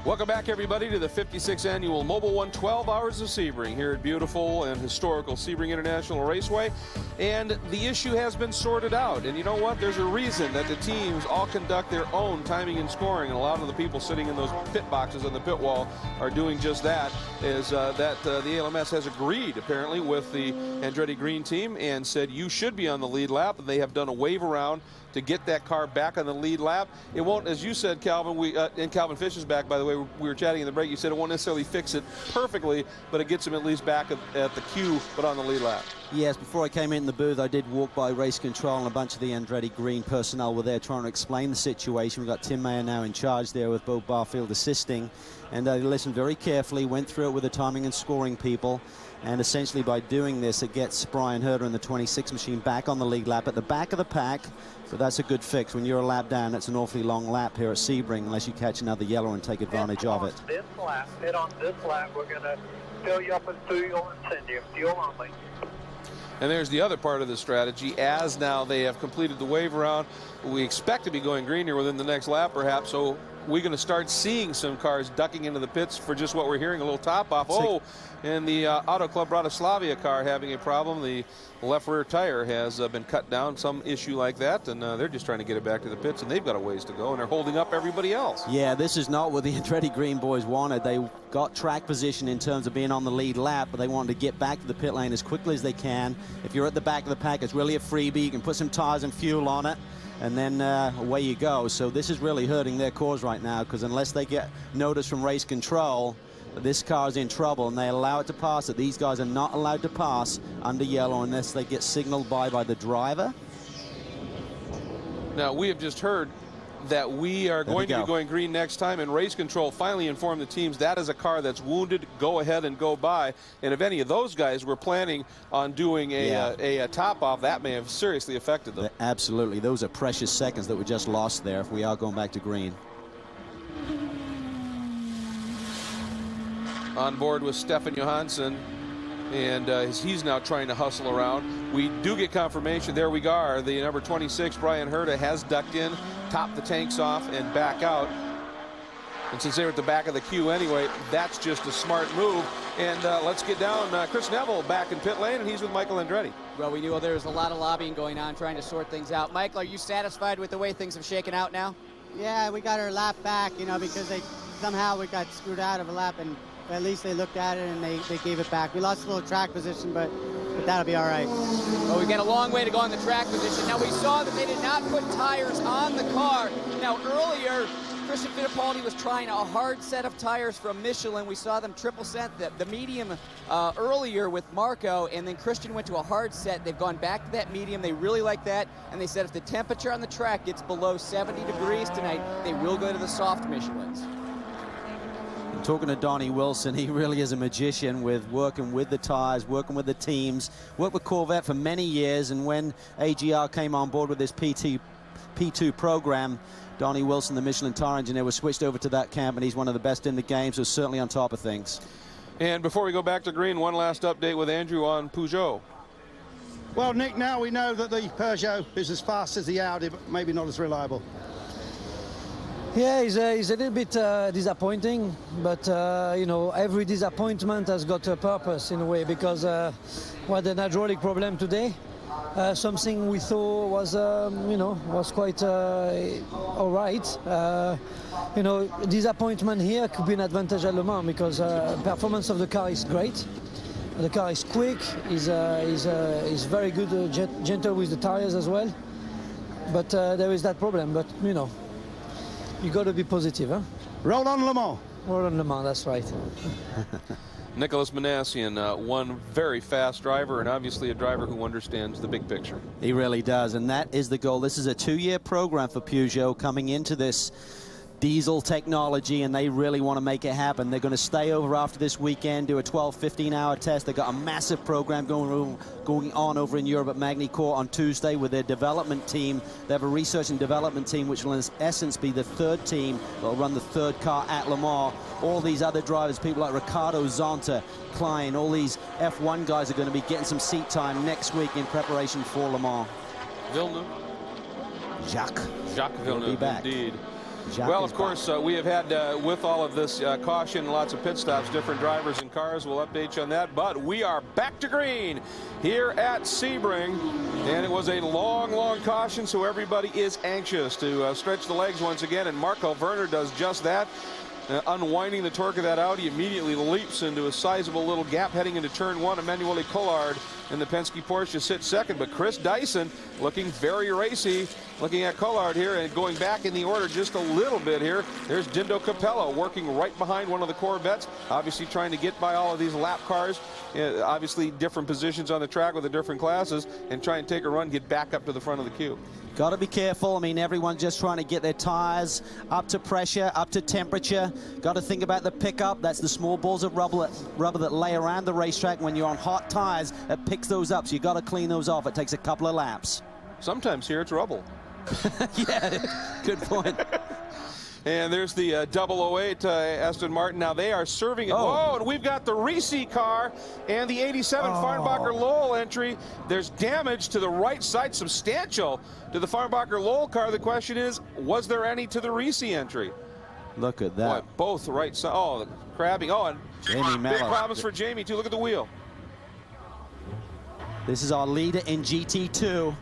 Welcome back, everybody, to the 56th annual Mobil 1 12 Hours of Sebring here at beautiful and historical Sebring International Raceway. And the issue has been sorted out. And you know what? There's a reason that the teams all conduct their own timing and scoring. And a lot of the people sitting in those pit boxes on the pit wall are doing just that. Is that the ALMS has agreed, apparently, with the Andretti Green team and said you should be on the lead lap. They have done a wave around to get that car back on the lead lap. It won't, as you said, Calvin, and Calvin Fish is back, by the way, we were chatting in the break, you said it won't necessarily fix it perfectly, but it gets him at least back at the queue, but on the lead lap. Yes, before I came in the booth, I did walk by race control, and a bunch of the Andretti Green personnel were there trying to explain the situation. We've got Tim Mayer now in charge there with Bo Barfield assisting, and they listened very carefully, went through it with the timing and scoring people. And essentially by doing this, it gets Brian Herter and the 26 machine back on the lead lap at the back of the pack. But that's a good fix. When you're a lap down, it's an awfully long lap here at Sebring, unless you catch another yellow and take advantage of it. Hit on this lap, we're going to fill you up with fuel and send you fuel only. And there's the other part of the strategy. As now they have completed the wave around, we expect to be going green here within the next lap, perhaps. So we're going to start seeing some cars ducking into the pits for just what we're hearing, a little top off. Oh, and the Auto Club Bratislavia car having a problem. The left rear tire has been cut down, some issue like that, and they're just trying to get it back to the pits, and they've got a ways to go, and they're holding up everybody else. Yeah, this is not what the Andretti Green boys wanted. They got track position in terms of being on the lead lap, but they wanted to get back to the pit lane as quickly as they can. If you're at the back of the pack, it's really a freebie. You can put some tires and fuel on it, and then away you go. So this is really hurting their cause right now, because unless they get notice from race control, this car is in trouble, and they allow it to pass it. These guys are not allowed to pass under yellow unless they get signaled by the driver. Now, we have just heard that we are going to be going green next time, and race control finally informed the teams that is a car that's wounded, go ahead and go by. And if any of those guys were planning on doing a top off, that may have seriously affected them. Absolutely. Those are precious seconds that were just lost there if we are going back to green. On board with Stefan Johansson, and he's now trying to hustle around. We do get confirmation. There we are. The number 26, Brian Herta, has ducked in, topped the tanks off, and back out. And since they were at the back of the queue anyway, that's just a smart move. And let's get down. Chris Neville back in pit lane, and he's with Michael Andretti. Well, we knew there was a lot of lobbying going on, trying to sort things out. Michael, are you satisfied with the way things have shaken out now? Yeah, we got our lap back, you know, because somehow we got screwed out of a lap, and at least they looked at it and they gave it back. We lost a little track position, but that'll be all right. Well, we've got a long way to go on the track position. Now, we saw that they did not put tires on the car. Now, earlier, Christian Fittipaldi was trying a hard set of tires from Michelin. We saw them triple set the medium earlier with Marco, and then Christian went to a hard set. They've gone back to that medium. They really like that, and they said if the temperature on the track gets below 70 degrees tonight, they will go to the soft Michelins. Talking to Donnie Wilson, he really is a magician with working with the tires, working with the teams, worked with Corvette for many years, and when AGR came on board with this P2 program, Donnie Wilson, the Michelin tire engineer, was switched over to that camp, and he's one of the best in the game, so certainly on top of things. And before we go back to green, one last update with Andrew on Peugeot. Well, Nick, now we know that the Peugeot is as fast as the Audi, but maybe not as reliable. Yeah, it's a little bit disappointing, but you know, every disappointment has got a purpose in a way, because we had an hydraulic problem today, something we thought was, you know, was quite all right. You know, disappointment here could be an advantage at Le Mans because performance of the car is great. The car is quick, is very good, gentle with the tires as well. But there is that problem. But you know, you got to be positive, huh? Roll on Le Mans. Roll on Le Mans. That's right. Nicholas Manassian, one very fast driver and obviously a driver who understands the big picture. He really does, and that is the goal. This is a 2-year program for Peugeot coming into this diesel technology, and they really want to make it happen. They're going to stay over after this weekend, do a 12-15 hour test. They've got a massive program going on over in Europe at Magny-Cours on Tuesday with their development team. They have a research and development team which will in essence be the third team that will run the third car at Le Mans. All these other drivers, people like Ricardo, Zonta, Klein, all these F1 guys are going to be getting some seat time next week in preparation for Le Mans. Villeneuve. Jacques Villeneuve, will be back. Indeed. Jacques well, of course, we have had, with all of this caution, lots of pit stops, different drivers and cars. We'll update you on that. But we are back to green here at Sebring. And it was a long, long caution, so everybody is anxious to stretch the legs once again. And Marco Werner does just that. Unwinding the torque of that Audi, immediately leaps into a sizable little gap heading into turn 1. Emanuele Collard in the Penske Porsche sits second, but Chris Dyson looking very racy. Looking at Collard here and going back in the order just a little bit here. There's Dindo Capello working right behind one of the Corvettes, obviously trying to get by all of these lap cars. Obviously different positions on the track with the different classes, and try and take a run, get back up to the front of the queue. Got to be careful. I mean, everyone's just trying to get their tires up to pressure, up to temperature. Got to think about the pickup. That's the small balls of rubber that lay around the racetrack. When you're on hot tires, it picks those up, so you got to clean those off. It takes a couple of laps. Sometimes here it's rubble. Yeah, good point. And there's the 008 Aston Martin. Now they are serving it. Oh, and we've got the Reese car and the 87 Farnbacher Lowell entry. There's damage to the right side, substantial to the Farnbacher Lowell car. The question is, was there any to the Reese entry? Look at that. Boy, both right side. Oh, crabbing. Oh, and Jamie big problems for Jamie, too. Look at the wheel. This is our leader in GT2.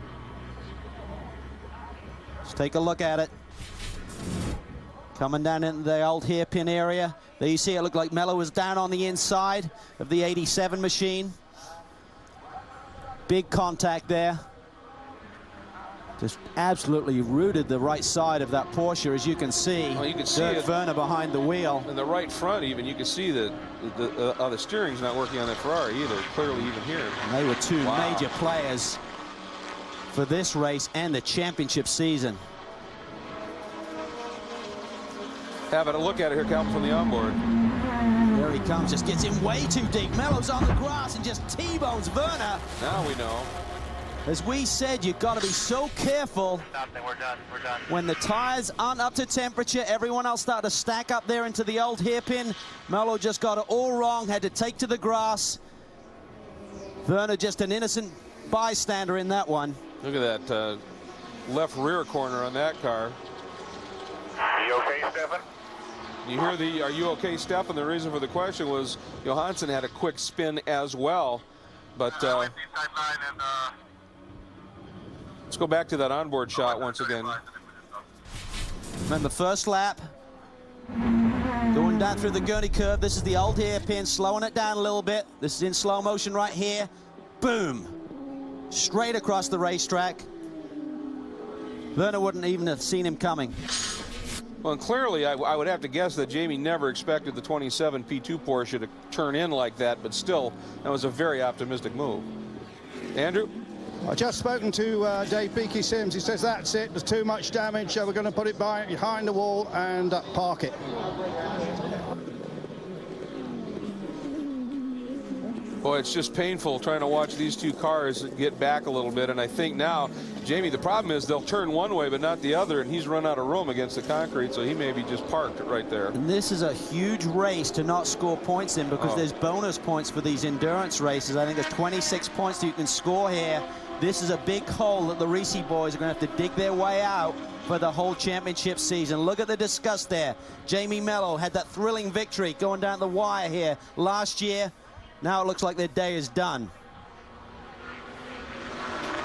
Let's take a look at it. Coming down into the old hairpin area. There you see it looked like Mello was down on the inside of the 87 machine. Big contact there. Just absolutely rooted the right side of that Porsche, as you can see. Well, you can see Dirk Werner behind the wheel. In the right front even, you can see that the steering's not working on that Ferrari either, clearly even here. And they were two major players for this race and the championship season. Having a look at it here, Calvin, from the onboard. There he comes, just gets in way too deep. Mello's on the grass and just T-bones Werner. Now we know. As we said, you've got to be so careful. We're done. When the tires aren't up to temperature, everyone else started to stack up there into the old hairpin. Mello just got it all wrong, had to take to the grass. Werner just an innocent bystander in that one. Look at that left rear corner on that car. Are you okay, Stefan? You hear the "Are you okay, Stefan?" The reason for the question was Johansson had a quick spin as well. But let's go back to that onboard shot once again. Remember, first lap, going down through the Gurney curve. This is the old hairpin, slowing it down a little bit. This is in slow motion right here. Boom. Straight across the racetrack. Werner wouldn't even have seen him coming. Well, and clearly, I would have to guess that Jamie never expected the 27 P2 Porsche to turn in like that, but still, that was a very optimistic move. Andrew? I've just spoken to Dave Beaky Sims. He says that's it. There's too much damage. We're going to put it behind the wall and park it. Boy, it's just painful trying to watch these two cars get back a little bit. And I think now, Jamie, the problem is they'll turn one way but not the other, and he's run out of room against the concrete, so he may be just parked right there. And this is a huge race to not score points in, because there's bonus points for these endurance races. I think there's 26 points that you can score here. This is a big hole that the Reese boys are going to have to dig their way out for the whole championship season. Look at the disgust there. Jamie Mello had that thrilling victory going down the wire here last year. Now it looks like their day is done.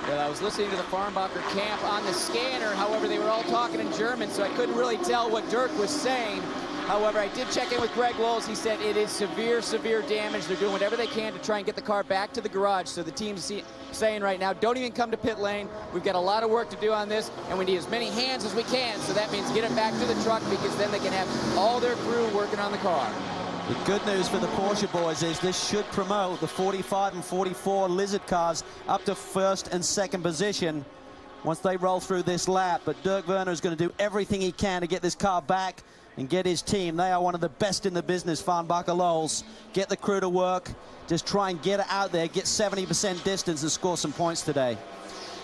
Well, I was listening to the Farnbacher camp on the scanner. However, they were all talking in German, so I couldn't really tell what Dirk was saying. However, I did check in with Greg Lowles. He said it is severe, severe damage. They're doing whatever they can to try and get the car back to the garage. So the team's saying right now, don't even come to pit lane. We've got a lot of work to do on this, and we need as many hands as we can. So that means get it back to the truck, because then they can have all their crew working on the car. The good news for the Porsche boys is this should promote the 45 and 44 Lizard cars up to first and second position once they roll through this lap. But Dirk Werner is going to do everything he can to get this car back and get his team. They are one of the best in the business, Farnbacher Lowles. Get the crew to work. Just try and get it out there, get 70% distance and score some points today.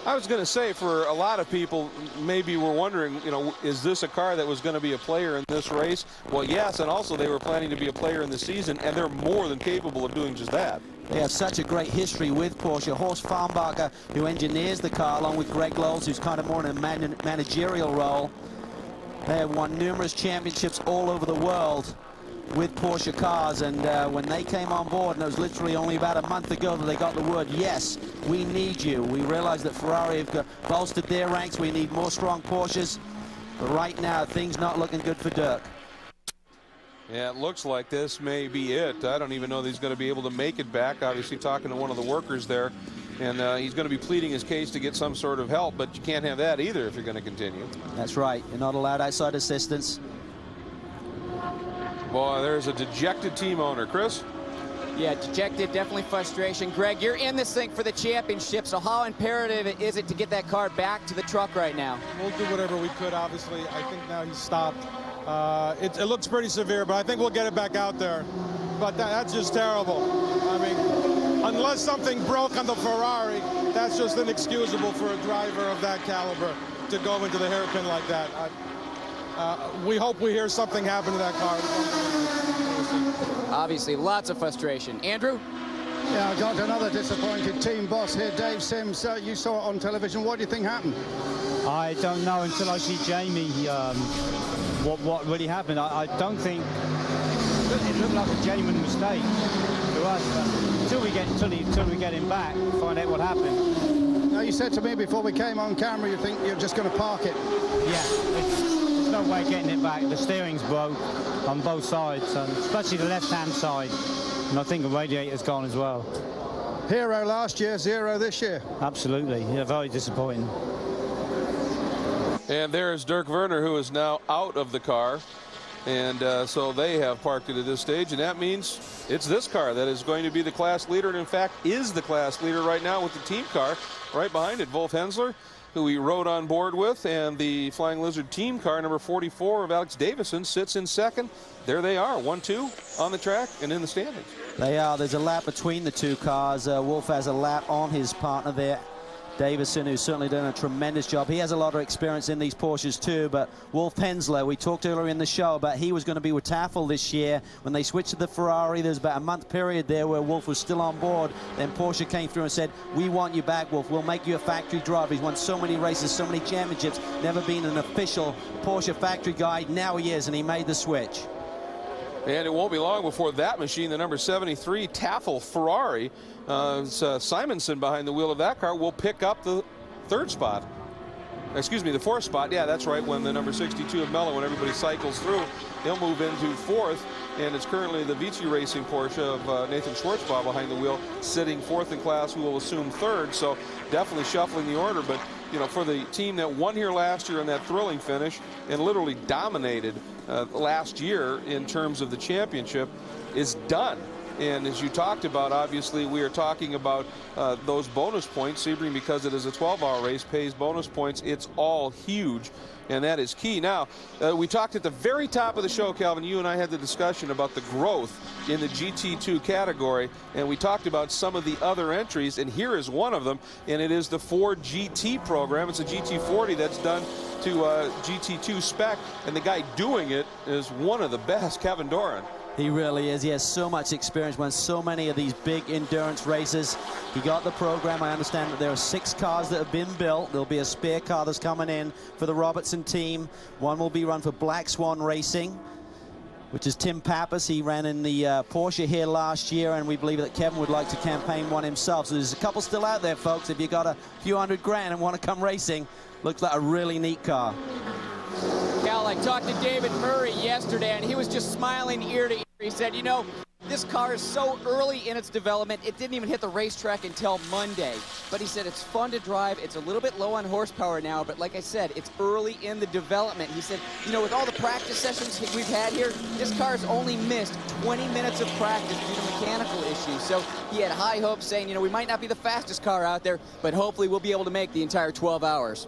I was going to say, for a lot of people, maybe were wondering, you know, is this a car that was going to be a player in this race? Well, yes, and also they were planning to be a player in the season, and they're more than capable of doing just that. They have such a great history with Porsche. Horst Farnbacher, who engineers the car, along with Greg Lowles, who's kind of more in a managerial role. They have won numerous championships all over the world with Porsche cars, and when they came on board, and it was literally only about a month ago that they got the word, yes, we need you. We realize that Ferrari have bolstered their ranks. We need more strong Porsches, but right now things not looking good for Dirk. Yeah, it looks like this may be it. I don't even know that he's going to be able to make it back. Obviously talking to one of the workers there, and he's going to be pleading his case to get some sort of help, but you can't have that either if you're going to continue. That's right. You're not allowed outside assistance. Boy, there's a dejected team owner. Chris? Yeah, dejected, definitely frustration. Greg, you're in this thing for the championship, so how imperative is it to get that car back to the truck right now? We'll do whatever we could, obviously. I think now he's stopped. It looks pretty severe, but I think we'll get it back out there. But that's just terrible. I mean, unless something broke on the Ferrari, that's just inexcusable for a driver of that caliber to go into the hairpin like that. We hope we hear something happen to that car. Obviously, lots of frustration. Andrew? Yeah, I got another disappointed team boss here, Dave Sims. You saw it on television. What do you think happened? I don't know until I see Jamie what really happened. I don't think it looked like a genuine mistake to us, but until we get him back, find out what happened. Now, you said to me before we came on camera, you think you're just going to park it. Yeah, there's no way getting it back. The steering's broke on both sides, and especially the left-hand side, and I think the radiator's gone as well. Hero last year, zero this year. Absolutely, yeah, very disappointing. And there's Dirk Werner, who is now out of the car. And so they have parked it at this stage, and that means it's this car that is going to be the class leader, and in fact is the class leader right now with the team car right behind it. Wolf Hensler, who he rode on board with, and the Flying Lizard team car, number 44 of Alex Davison, sits in second. There they are, 1-2 on the track and in the standings. They are. There's a lap between the two cars. Wolf has a lap on his partner there, Davison, who's certainly done a tremendous job. He has a lot of experience in these Porsches too, but Wolf Hensler, we talked earlier in the show about he was going to be with Tafel this year. When they switched to the Ferrari, there's about a month period there where Wolf was still on board. Then Porsche came through and said, we want you back, Wolf. We'll make you a factory driver. He's won so many races, so many championships, never been an official Porsche factory guy. Now he is, and he made the switch. And it won't be long before that machine, the number 73 Tafel Ferrari, Simonson behind the wheel of that car, will pick up the third spot. Excuse me, the fourth spot. Yeah, that's right, when the number 62 of Mello, when everybody cycles through, he'll move into fourth. And it's currently the Vici Racing Porsche of Nathan Schwartzbaugh behind the wheel, sitting fourth in class, who will assume third. So definitely shuffling the order. But, you know, for the team that won here last year in that thrilling finish and literally dominated last year in terms of the championship, is done. And as you talked about, obviously, we are talking about those bonus points. Sebring, because it is a 12-hour race, pays bonus points. It's all huge, and that is key. Now, we talked at the very top of the show, Calvin, you and I had the discussion about the growth in the GT2 category, and we talked about some of the other entries, and here is one of them, and it is the Ford GT program. It's a GT40 that's done to GT2 spec, and the guy doing it is one of the best, Kevin Doran. He really is. He has so much experience, won so many of these big endurance races. He got the program. I understand that there are 6 cars that have been built. There'll be a spare car that's coming in for the Robertson team. One will be run for Black Swan Racing. which is Tim Pappas. He ran in the Porsche here last year, and we believe that Kevin would like to campaign one himself. So there's a couple still out there, folks. If you got a few $100,000 and want to come racing, looks like a really neat car. Cal, I talked to David Murray yesterday, and he was just smiling ear to ear. He said, you know, this car is so early in its development, it didn't even hit the racetrack until Monday. But he said it's fun to drive. It's a little bit low on horsepower now, but like I said, it's early in the development. He said, you know, with all the practice sessions we've had here, this car's only missed 20 minutes of practice due to mechanical issues. So he had high hopes, saying, you know, we might not be the fastest car out there, but hopefully we'll be able to make the entire 12 hours.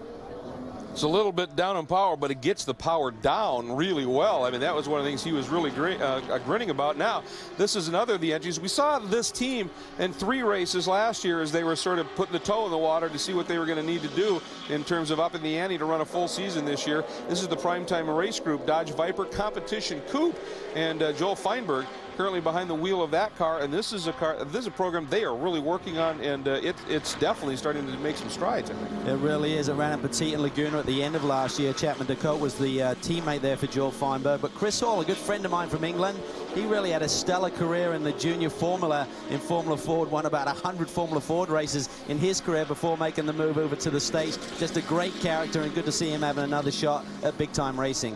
It's a little bit down in power, but it gets the power down really well. I mean, that was one of the things he was really grinning about. Now, this is another of the entries. We saw this team in 3 races last year as they were sort of putting the toe in the water to see what they were going to need to do in terms of upping the ante to run a full season this year. This is the Primetime Race Group Dodge Viper Competition Coupe, and Joel Feinberg currently behind the wheel of that car, and this is a program they are really working on, and it's definitely starting to make some strides, I think. It really is. It ran at Petit and Laguna at the end of last year. Chapman Dakota was the teammate there for Joel Feinberg, but Chris Hall, a good friend of mine from England, he really had a stellar career in the junior Formula in Formula Ford, won about 100 Formula Ford races in his career before making the move over to the States. Just a great character, and good to see him having another shot at big-time racing.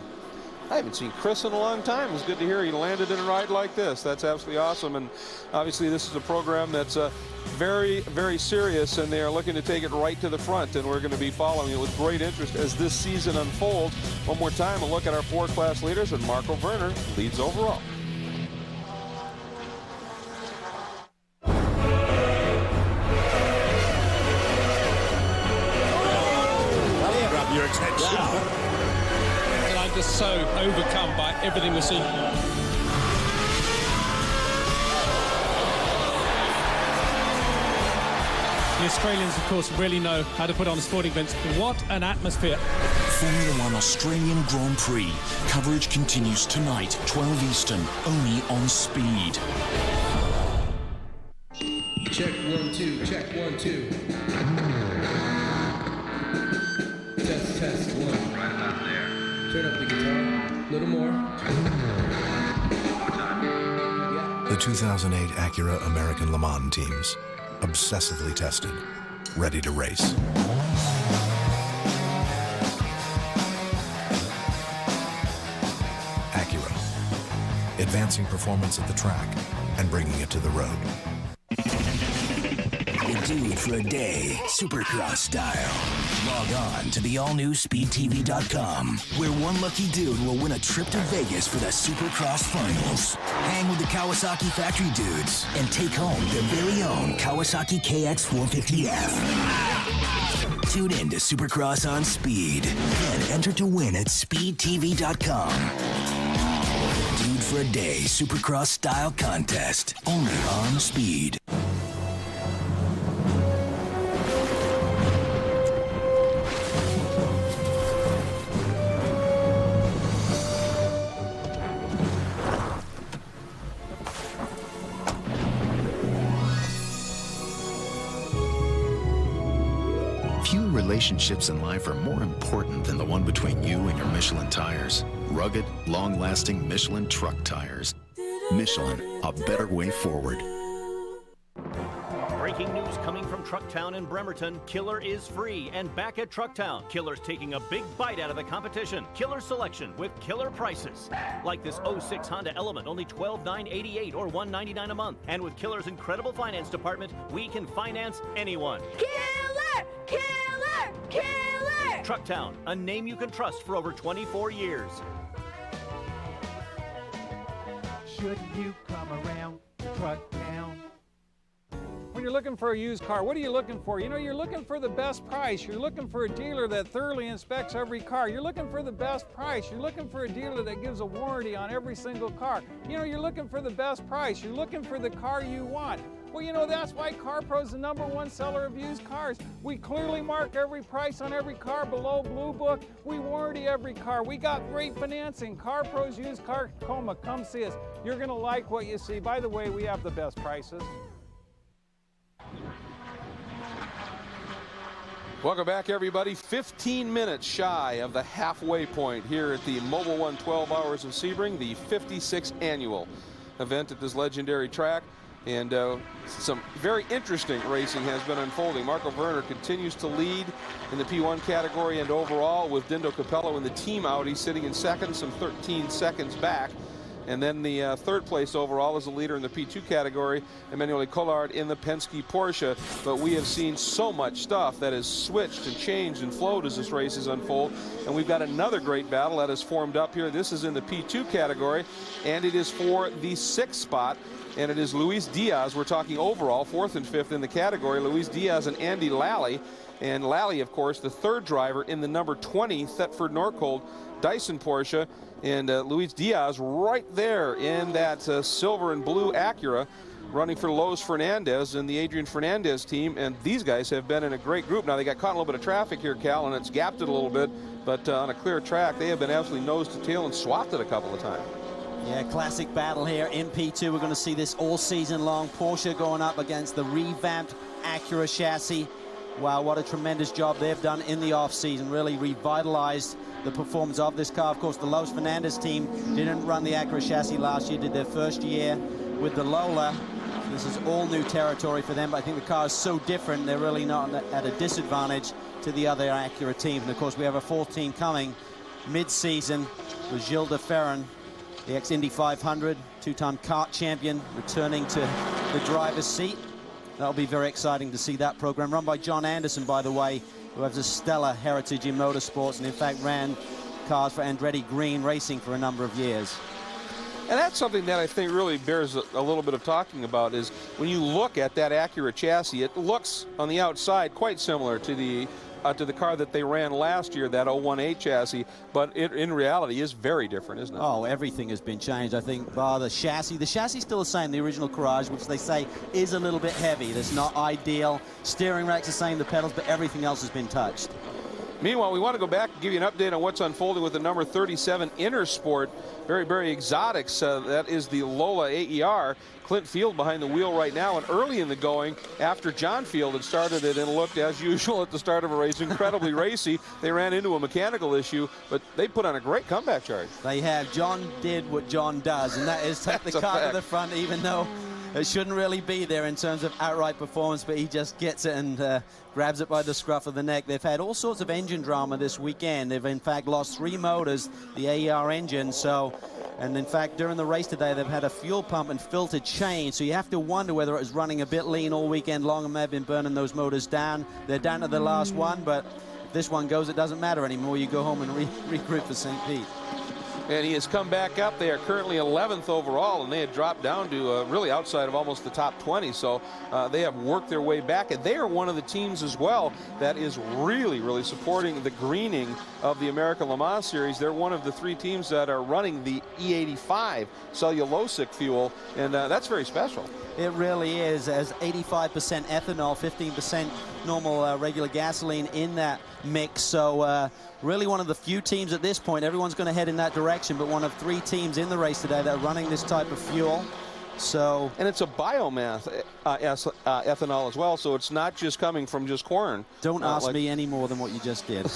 I haven't seen Chris in a long time. It's good to hear he landed in a ride like this. That's absolutely awesome. And obviously this is a program that's very, very serious, and they are looking to take it right to the front, and we're going to be following it with great interest as this season unfolds. One more time, a look at our 4 class leaders, and Marco Werner leads overall. Grab your attention. Just so overcome by everything we're seeing. The Australians, of course, really know how to put on sporting events. What an atmosphere. Formula One Australian Grand Prix. Coverage continues tonight, 12 Eastern, only on Speed. Check 1 2, check 1 2. Test 1. Right about there. Turn up the guitar, a little more. The 2008 Acura American Le Mans teams, obsessively tested, ready to race. Acura, advancing performance at the track and bringing it to the road. You do it for a day, Supercross style. Log on to the all-new SpeedTV.com, where one lucky dude will win a trip to Vegas for the Supercross Finals. Hang with the Kawasaki factory dudes and take home their very own Kawasaki KX450F. Tune in to Supercross on Speed and enter to win at SpeedTV.com. Dude for a day, Supercross style contest, only on Speed. Relationships in life are more important than the one between you and your Michelin tires. Rugged, long-lasting Michelin truck tires. Michelin, a better way forward. Breaking news coming from Trucktown in Bremerton. Killer is free and back at Trucktown. Killer's taking a big bite out of the competition. Killer selection with killer prices. Like this 06 Honda Element, only $12,988 or $199 a month. And with Killer's incredible finance department, we can finance anyone. Killer! Killer! Killer! Trucktown, a name you can trust for over 24 years. Shouldn't you come around to Trucktown? When you're looking for a used car, what are you looking for? You know, you're looking for the best price. You're looking for a dealer that thoroughly inspects every car. You're looking for the best price. You're looking for a dealer that gives a warranty on every single car. You know, you're looking for the best price. You're looking for the car you want. Well, you know, that's why CarPro's the #1 seller of used cars. We clearly mark every price on every car below Blue Book. We warranty every car. We got great financing. CarPro's Used Car Tacoma. Come see us. You're going to like what you see. By the way, we have the best prices. Welcome back, everybody. 15 minutes shy of the halfway point here at the Mobil 1 12 Hours of Sebring, the 56th annual event at this legendary track. And some very interesting racing has been unfolding. Marco Werner continues to lead in the P1 category and overall, with Dindo Capello in the team Audi sitting in second, some 13 seconds back. And then the third place overall is the leader in the P2 category, Emanuele Collard in the Penske Porsche. But we have seen so much stuff that has switched and changed and flowed as this race has unfolded. And we've got another great battle that has formed up here. This is in the P2 category, and it is for the 6th spot. And it is Luis Diaz. We're talking overall, 4th and 5th in the category. Luis Diaz and Andy Lally. And Lally, of course, the third driver in the number 20 Thetford Norcold Dyson Porsche. And Luis Diaz right there in that silver and blue Acura, running for Lowe's Fernandez and the Adrian Fernandez team. And these guys have been in a great group. Now, they got caught in a little bit of traffic here, Cal, and it's gapped it a little bit. But on a clear track, they have been absolutely nose to tail and swapped it a couple of times. Yeah, classic battle here in P2. We're going to see this all season long. Porsche going up against the revamped Acura chassis. Wow, what a tremendous job they've done in the off-season. Really revitalized the performance of this car. Of course, the Lowe's Fernandez team didn't run the Acura chassis last year, did their first year with the Lola. This is all new territory for them, but I think the car is so different, they're really not at a disadvantage to the other Acura teams. And of course, we have a 4th team coming mid-season with Gilles de Ferran, the ex-Indy 500, 2-time kart champion, returning to the driver's seat. That'll be very exciting to see that program, run by John Anderson, by the way, who has a stellar heritage in motorsports and in fact ran cars for Andretti Green Racing for a number of years. And that's something that I think really bears a little bit of talking about, is when you look at that Acura chassis, it looks on the outside quite similar to the car that they ran last year, that 018 chassis, but it in reality is very different, isn't it? Oh, everything has been changed. I think bar the chassis is still the same, the original Courage, which they say is a little bit heavy. That's not ideal. Steering rack's the same, the pedals, but everything else has been touched. Meanwhile, we want to go back and give you an update on what's unfolding with the number 37 Intersport. Very, very exotics. That is the Lola AER. Clint Field behind the wheel right now, and early in the going, after John Field had started it and looked as usual at the start of a race, incredibly racy, they ran into a mechanical issue, but they put on a great comeback charge. They have. John did what John does, and that is take the car to the front, even though it shouldn't really be there in terms of outright performance, but he just gets it and grabs it by the scruff of the neck. They've had all sorts of engine drama this weekend. They've in fact lost 3 motors, the AER engine, and in fact during the race today they've had a fuel pump and filter change, so you have to wonder whether it was running a bit lean all weekend long and may have been burning those motors down. They're down to the last one, but if this one goes, it doesn't matter anymore. You go home and regroup for St. Pete. And he has come back up. They are currently 11th overall, and they had dropped down to really outside of almost the top 20. So they have worked their way back, and they are one of the teams as well that is really, really supporting the greening of the American Le Mans Series. They're one of the 3 teams that are running the E85 cellulosic fuel, and that's very special. It really is, as 85% ethanol, 15% normal regular gasoline in that mix. So really one of the few teams at this point, everyone's going to head in that direction, but one of 3 teams in the race today that are running this type of fuel. So, and it's a biomass ethanol as well, so it's not just coming from just corn. Don't ask me any more than what you just did.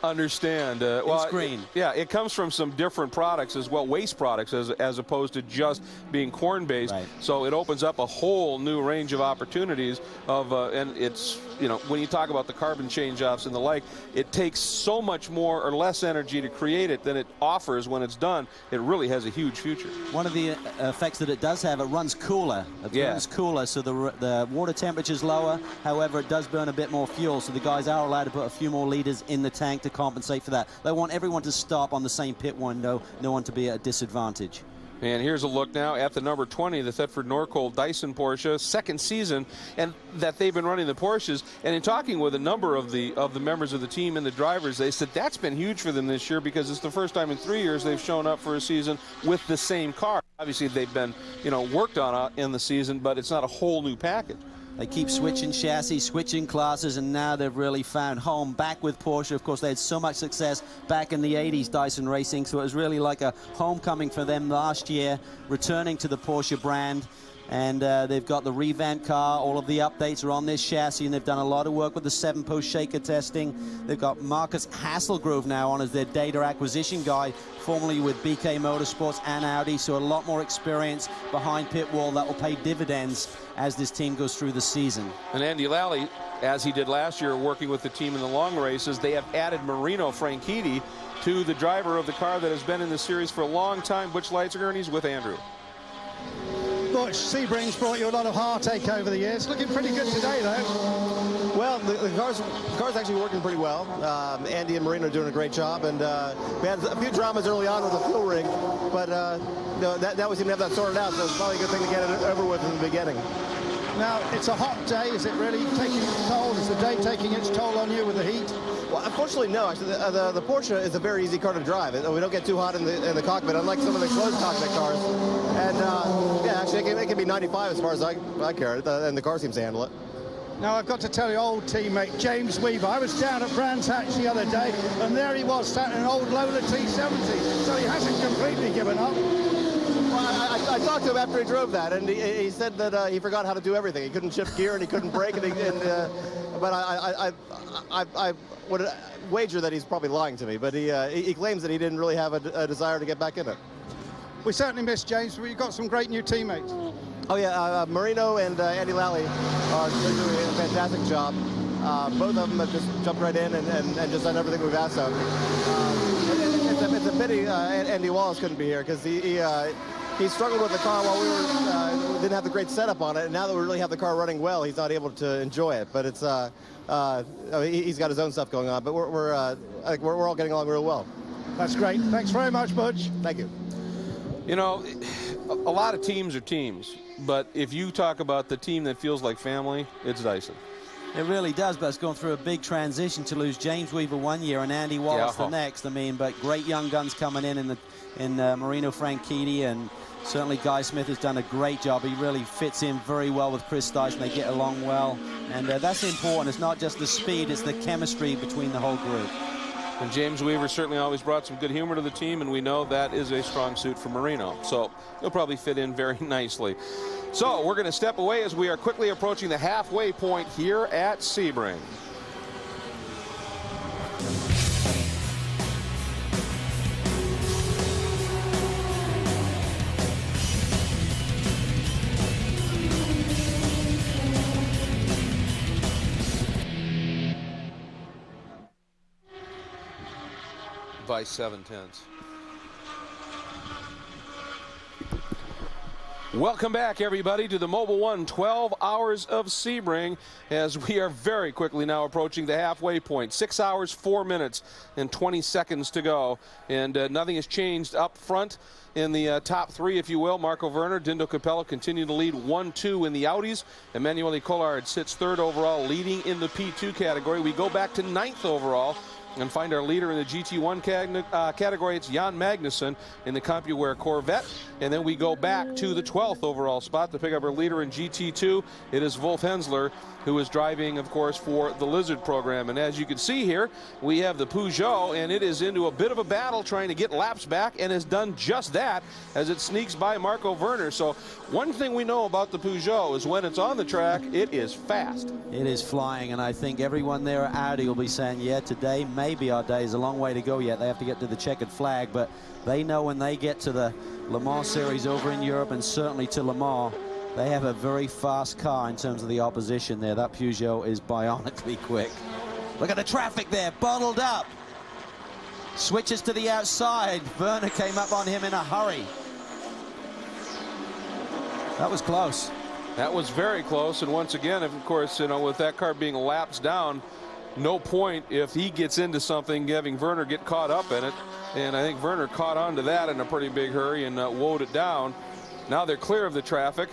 Understand. Well, it's green. It comes from some different products as well, waste products, as opposed to just being corn-based. Right. So it opens up a whole new range of opportunities of, and it's, you know, when you talk about the carbon change-offs and the like, it takes so much more or less energy to create it than it offers when it's done. It really has a huge future. One of the effects that it does have, it runs cooler. It runs cooler, so the water temperature is lower. However, it does burn a bit more fuel, so the guys are allowed to put a few more liters in the tank to compensate for that. They want everyone to stop on the same pit window, no one to be at a disadvantage. And here's a look now at the number 20, the Thetford Norcold Dyson Porsche, second season, and that they've been running the Porsches. And in talking with a number of the members of the team and the drivers, they said that's been huge for them this year because it's the first time in 3 years they've shown up for a season with the same car. Obviously, they've been, you know, worked on in the season, but it's not a whole new package. They keep switching chassis, switching classes, and now they've really found home back with Porsche. Of course, they had so much success back in the 80s, Dyson Racing, so it was really like a homecoming for them last year, returning to the Porsche brand. And they've got the revamped car. All of the updates are on this chassis, and they've done a lot of work with the 7-post shaker testing. They've got Marcus Hasselgrove now on as their data acquisition guy, formerly with BK Motorsports and Audi, so a lot more experience behind pit wall that will pay dividends as this team goes through the season. And Andy Lally, as he did last year working with the team in the long races, they have added Marino Franchitti to the driver of the car that has been in the series for a long time. Butch Leitzinger, and he's with Andrew. Butch, Sebring's brought you a lot of heartache over the years. Looking pretty good today, though. Well, the car's actually working pretty well. Andy and Marino are doing a great job, and we had a few dramas early on with the fuel ring, but that we seem to have that sorted out, so it's probably a good thing to get it over with in the beginning. Now, it's a hot day. Is it really taking its toll? Is the day taking its toll on you with the heat? Well, unfortunately, no. Actually, the Porsche is a very easy car to drive. We don't get too hot in the cockpit, unlike some of the closed cockpit cars. And, yeah, actually, it can be 95 as far as I care, and the car seems to handle it. Now, I've got to tell you, old teammate James Weaver, I was down at Brands Hatch the other day, and there he was, sat in an old Lola T70, so he hasn't completely given up. Well, I talked to him after he drove that, and he said that he forgot how to do everything. He couldn't shift gear, and he couldn't brake, but I would wager that he's probably lying to me, but he claims that he didn't really have a desire to get back in it. We certainly miss James, but you've got some great new teammates. Oh, yeah, Marino and Andy Lally are doing a fantastic job. Both of them have just jumped right in and just done everything we've asked of. It's a pity Andy Wallace couldn't be here, because he struggled with the car while we didn't have the great setup on it, and now that we really have the car running well, he's not able to enjoy it. But it's he's got his own stuff going on, but we're all getting along real well. That's great. Thanks very much, Butch. Thank you. You know, a lot of teams are teams, but if you talk about the team that feels like family, it's Dyson. It really does, but it's gone through a big transition to lose James Weaver one year and Andy Wallace the next. I mean, but great young guns coming in Marino Franchitti, and certainly Guy Smith has done a great job. He really fits in very well with Chris Dyson. They get along well, and that's important. It's not just the speed, it's the chemistry between the whole group. And James Weaver certainly always brought some good humor to the team, and we know that is a strong suit for Marino. So he'll probably fit in very nicely. So we're going to step away as we are quickly approaching the halfway point here at Sebring. By 7/10. Welcome back, everybody, to the Mobil 1 12 Hours of Sebring, as we are very quickly now approaching the halfway point. 6 hours, 4 minutes, and 20 seconds to go. And nothing has changed up front in the top three, if you will. Marco Werner, Dindo Capello continue to lead 1-2 in the Audis. Emanuele Collard sits third overall, leading in the P2 category. We go back to 9th overall and find our leader in the GT1 category. It's Jan Magnussen in the CompuWare Corvette. And then we go back to the 12th overall spot to pick up our leader in GT2. It is Wolf Hensler, who is driving, of course, for the Lizard program. And as you can see here, we have the Peugeot, and it is into a bit of a battle trying to get laps back, and has done just that as it sneaks by Marco Werner. So one thing we know about the Peugeot is when it's on the track, it is fast. It is flying, and I think everyone there at Audi will be saying, yeah, today may be our day. There's a long way to go yet. They have to get to the checkered flag, but they know when they get to the Le Mans series over in Europe, and certainly to Le Mans, they have a very fast car in terms of the opposition there. That Peugeot is bionically quick. Look at the traffic there, bottled up. Switches to the outside. Werner came up on him in a hurry. That was close. That was very close, and once again, of course, you know, with that car being laps down, no point if he gets into something having Werner get caught up in it. And I think Werner caught on to that in a pretty big hurry and woed it down. Now they're clear of the traffic.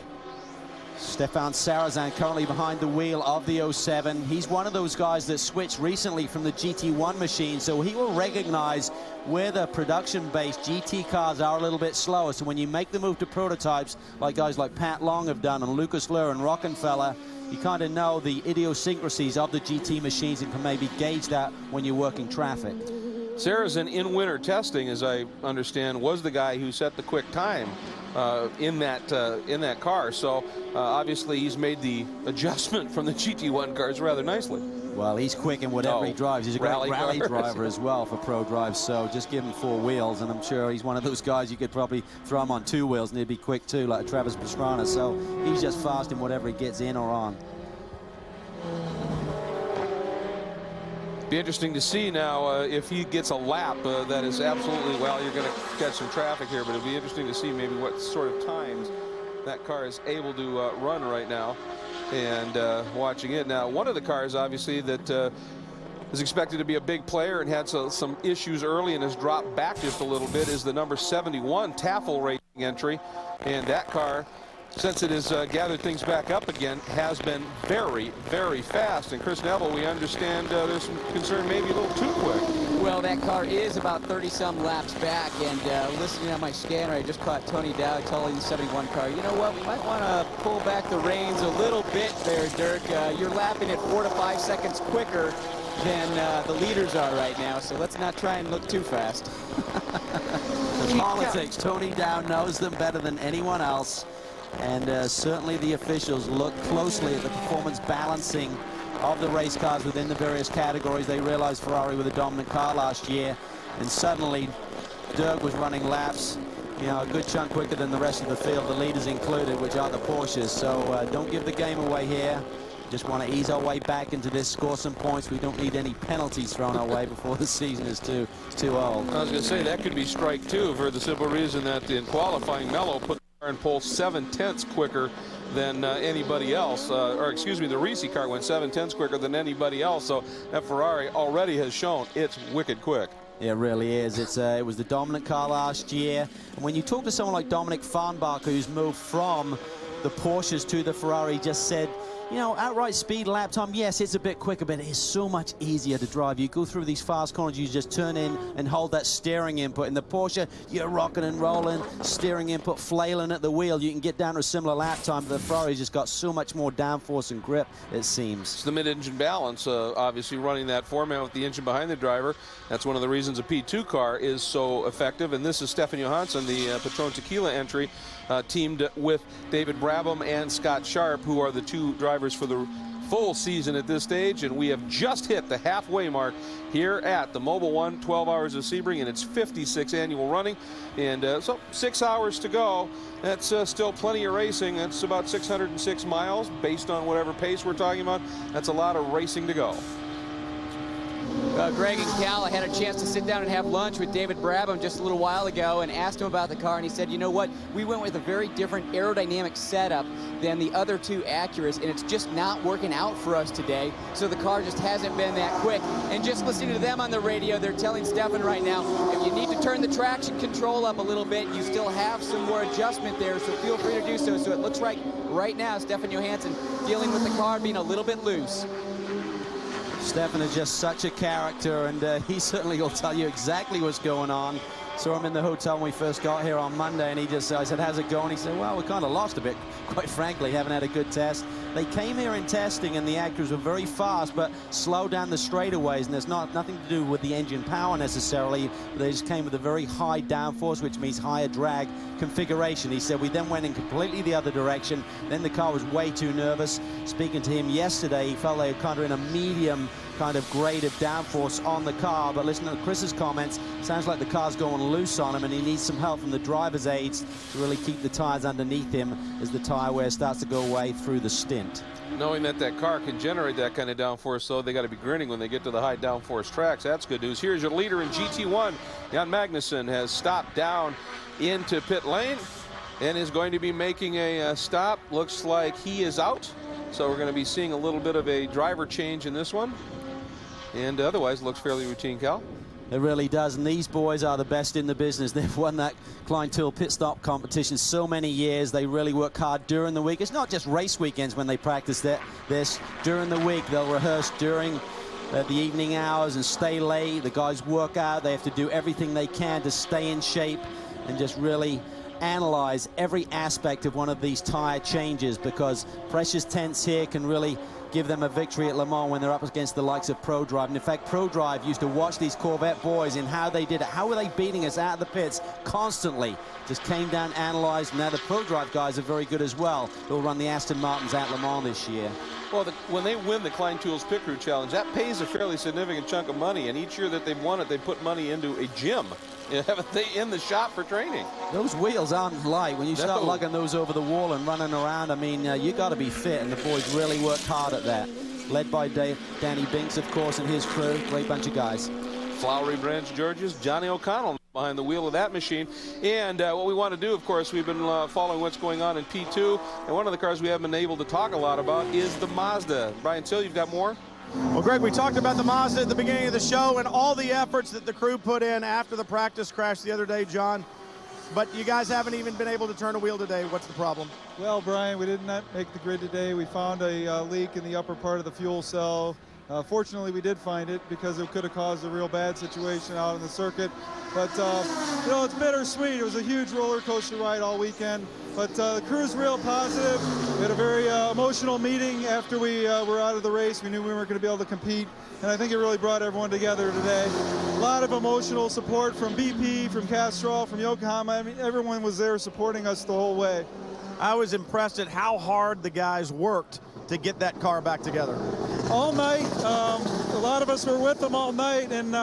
Stefan Sarazan currently behind the wheel of the 07. He's one of those guys that switched recently from the GT1 machine, so he will recognize where the production-based GT cars are a little bit slower. So when you make the move to prototypes, like guys like Pat Long have done, and Lucas Luhr and Rockenfeller, you kind of know the idiosyncrasies of the GT machines and can maybe gauge that when you're working traffic. Sarazen in winter testing, as I understand, was the guy who set the quick time in that car. So obviously he's made the adjustment from the GT1 cars rather nicely. Well, he's quick in whatever he drives. He's a great rally driver as well for Pro Drive, so just give him 4 wheels, and I'm sure he's one of those guys you could probably throw him on 2 wheels and he'd be quick too, like Travis Pastrana. So he's just fast in whatever he gets in or on. Be interesting to see now if he gets a lap that is absolutely, well, you're going to catch some traffic here, but it'll be interesting to see maybe what sort of times that car is able to run right now. And watching it now, one of the cars obviously that is expected to be a big player and had some issues early and has dropped back just a little bit is the number 71 Taffel Racing entry. And that car, since it has gathered things back up again, has been very, very fast. And Chris Neville, we understand there's some concern maybe a little too quick. Well, that car is about 30-some laps back, and listening on my scanner, I just caught Tony Dow telling the 71 car, you know what, we might want to pull back the reins a little bit there, Dirk. You're lapping at 4 to 5 seconds quicker than the leaders are right now, so let's not try and look too fast. The politics, Tony Dow knows them better than anyone else. And certainly the officials look closely at the performance balancing of the race cars within the various categories. They realized Ferrari were the dominant car last year, and suddenly Dirk was running laps, you know, a good chunk quicker than the rest of the field, the leaders included, which are the Porsches. So don't give the game away here. Just want to ease our way back into this, score some points. We don't need any penalties thrown our way before the season is too old. I was going to say that could be strike 2 for the simple reason that in qualifying Mello put and pull 7/10 quicker than anybody else, or excuse me, the Risi car went 7/10 quicker than anybody else. So that Ferrari already has shown it's wicked quick. It really is. It was the dominant car last year. And when you talk to someone like Dominic Farnbacher, who's moved from the Porsches to the Ferrari, just said, you know, outright speed, lap time, yes, it's a bit quicker, but it is so much easier to drive. You go through these fast corners, you just turn in and hold that steering input. In the Porsche, you're rocking and rolling, steering input, flailing at the wheel. You can get down to a similar lap time, but the Ferrari's just got so much more downforce and grip, it seems. It's the mid-engine balance, obviously running that format with the engine behind the driver. That's one of the reasons a P2 car is so effective. And this is Stefan Johansson, the Patron Tequila entry, teamed with David Brabham and Scott Sharp, who are the 2 drivers for the full season at this stage. And we have just hit the halfway mark here at the Mobil 1 12 Hours of Sebring in its 56th annual running. And so 6 hours to go. That's still plenty of racing. That's about 606 miles based on whatever pace we're talking about. That's a lot of racing to go. Greg and Cal, I had a chance to sit down and have lunch with David Brabham just a little while ago and asked him about the car, and he said, you know what, we went with a very different aerodynamic setup than the other 2 Acuras, and it's just not working out for us today, so the car just hasn't been that quick. And just listening to them on the radio, they're telling Stefan right now, if you need to turn the traction control up a little bit, you still have some more adjustment there, so feel free to do so. So it looks like right now Stefan Johansson dealing with the car being a little bit loose. Stefan is just such a character, and he certainly will tell you exactly what's going on. Saw him in the hotel when we first got here on Monday, and I said, how's it going? He said, well, we kind of lost a bit, quite frankly, haven't had a good test. They came here in testing, and the Acuras were very fast, but slow down the straightaways, and there's nothing to do with the engine power necessarily. They just came with a very high downforce, which means higher drag configuration. He said, we then went in completely the other direction. Then the car was way too nervous. Speaking to him yesterday, he felt they were kind of in a medium kind of grade of downforce on the car, but listening to Chris's comments, sounds like the car's going loose on him, and he needs some help from the driver's aids to really keep the tires underneath him as the tire wear starts to go away through the stint. Knowing that that car can generate that kind of downforce, so they got to be grinning when they get to the high downforce tracks. That's good news. Here's your leader in GT1. Jan Magnussen has stopped down into pit lane and is going to be making a stop. Looks like he is out, so we're going to be seeing a little bit of a driver change in this one. And otherwise looks fairly routine, Cal. It really does, and these boys are the best in the business. They've won that Klein Tool pit stop competition so many years. They really work hard during the week. It's not just race weekends when they practice this. During the week, they'll rehearse during the evening hours and stay late. The guys work out. They have to do everything they can to stay in shape and just really analyze every aspect of one of these tire changes, because precious tenths here can really give them a victory at Le Mans when they're up against the likes of ProDrive. And in fact, ProDrive used to watch these Corvette boys and how they did it. How were they beating us out of the pits constantly? Just came down, analyzed. Now the ProDrive guys are very good as well. They'll run the Aston Martins at Le Mans this year. Well, when they win the Klein Tools Pit Crew Challenge, that pays a fairly significant chunk of money. And each year that they've won it, they put money into a gym. Haven't they in the shop for training? Those wheels aren't light. When you start lugging those over the wall and running around, I mean, you got to be fit, and the boys really worked hard at that. Led by Danny Binks, of course, and his crew. Great bunch of guys. Flowery Branch George's Johnny O'Connell behind the wheel of that machine. And what we want to do, of course, we've been following what's going on in P2. And one of the cars we haven't been able to talk a lot about is the Mazda. Brian Till, you've got more? Well, Greg, we talked about the Mazda at the beginning of the show and all the efforts that the crew put in after the practice crash the other day, John. But you guys haven't even been able to turn a wheel today. What's the problem? Well, Brian, we did not make the grid today. We found a leak in the upper part of the fuel cell. Fortunately, we did find it because it could have caused a real bad situation out on the circuit. But, you know, it's bittersweet. It was a huge roller coaster ride all weekend. But the crew's real positive. We had a very emotional meeting after we were out of the race. We knew we weren't going to be able to compete. And I think it really brought everyone together today. A lot of emotional support from BP, from Castrol, from Yokohama. I mean, everyone was there supporting us the whole way. I was impressed at how hard the guys worked to get that car back together. All night. A lot of us were with them all night, and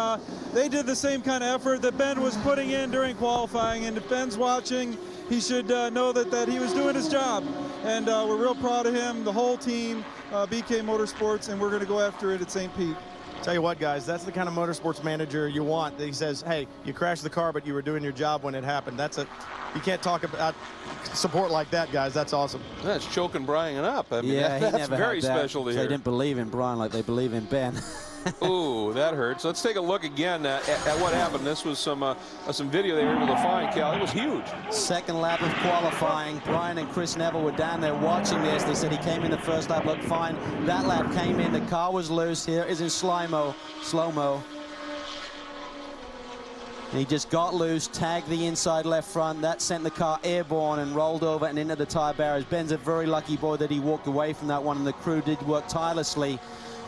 they did the same kind of effort that Ben was putting in during qualifying. And if Ben's watching, he should know that he was doing his job. And we're real proud of him, the whole team, BK Motorsports, and we're going to go after it at St. Pete. Tell you what, guys, that's the kind of motorsports manager you want. He says, hey, you crashed the car, but you were doing your job when it happened. You can't talk about support like that, guys. That's awesome. That's choking Brian up. I mean, yeah, that's very special to hear. They didn't believe in Brian like they believe in Ben. Ooh, that hurts. Let's take a look again at what happened. This was some video they were able to find, Cal. It was huge. Second lap of qualifying. Brian and Chris Neville were down there watching this. They said he came in the first lap, looked fine. That lap came in. The car was loose. Here is in slow-mo. He just got loose, tagged the inside left front. That sent the car airborne and rolled over and into the tire barriers. Ben's a very lucky boy that he walked away from that one, and the crew did work tirelessly.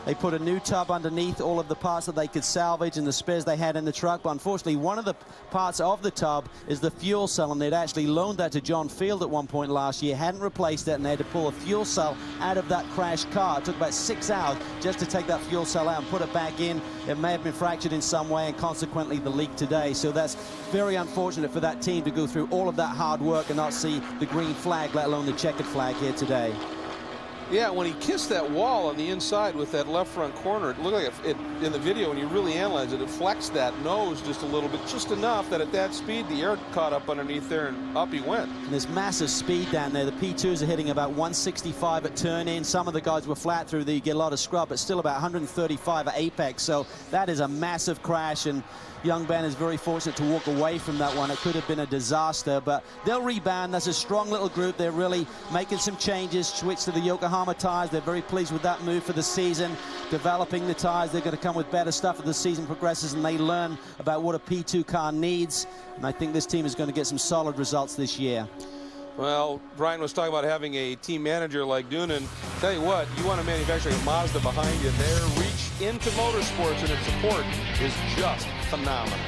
They put a new tub underneath all of the parts that they could salvage and the spares they had in the truck. But unfortunately, one of the parts of the tub is the fuel cell, and they'd actually loaned that to John Field at one point last year, hadn't replaced it, and they had to pull a fuel cell out of that crashed car. It took about 6 hours just to take that fuel cell out and put it back in. It may have been fractured in some way, and consequently the leak today. So that's very unfortunate for that team to go through all of that hard work and not see the green flag, let alone the checkered flag here today. Yeah, when he kissed that wall on the inside with that left front corner, it looked like it in the video, when you really analyze it, it flexed that nose just a little bit, just enough that at that speed, the air caught up underneath there and up he went. And there's massive speed down there. The P2s are hitting about 165 at turn in. Some of the guys were flat through there. You get a lot of scrub, but still about 135 at apex. So that is a massive crash, and young Ben is very fortunate to walk away from that one. It could have been a disaster, but they'll rebound. That's a strong little group. They're really making some changes, switch to the Yokohama tires. They're very pleased with that move for the season, developing the tires. They're going to come with better stuff as the season progresses, and they learn about what a P2 car needs. And I think this team is going to get some solid results this year. Well, Brian was talking about having a team manager like Doonan. Tell you what, you want to manufacture a Mazda behind you. Their reach into motorsports and its support is just phenomenal.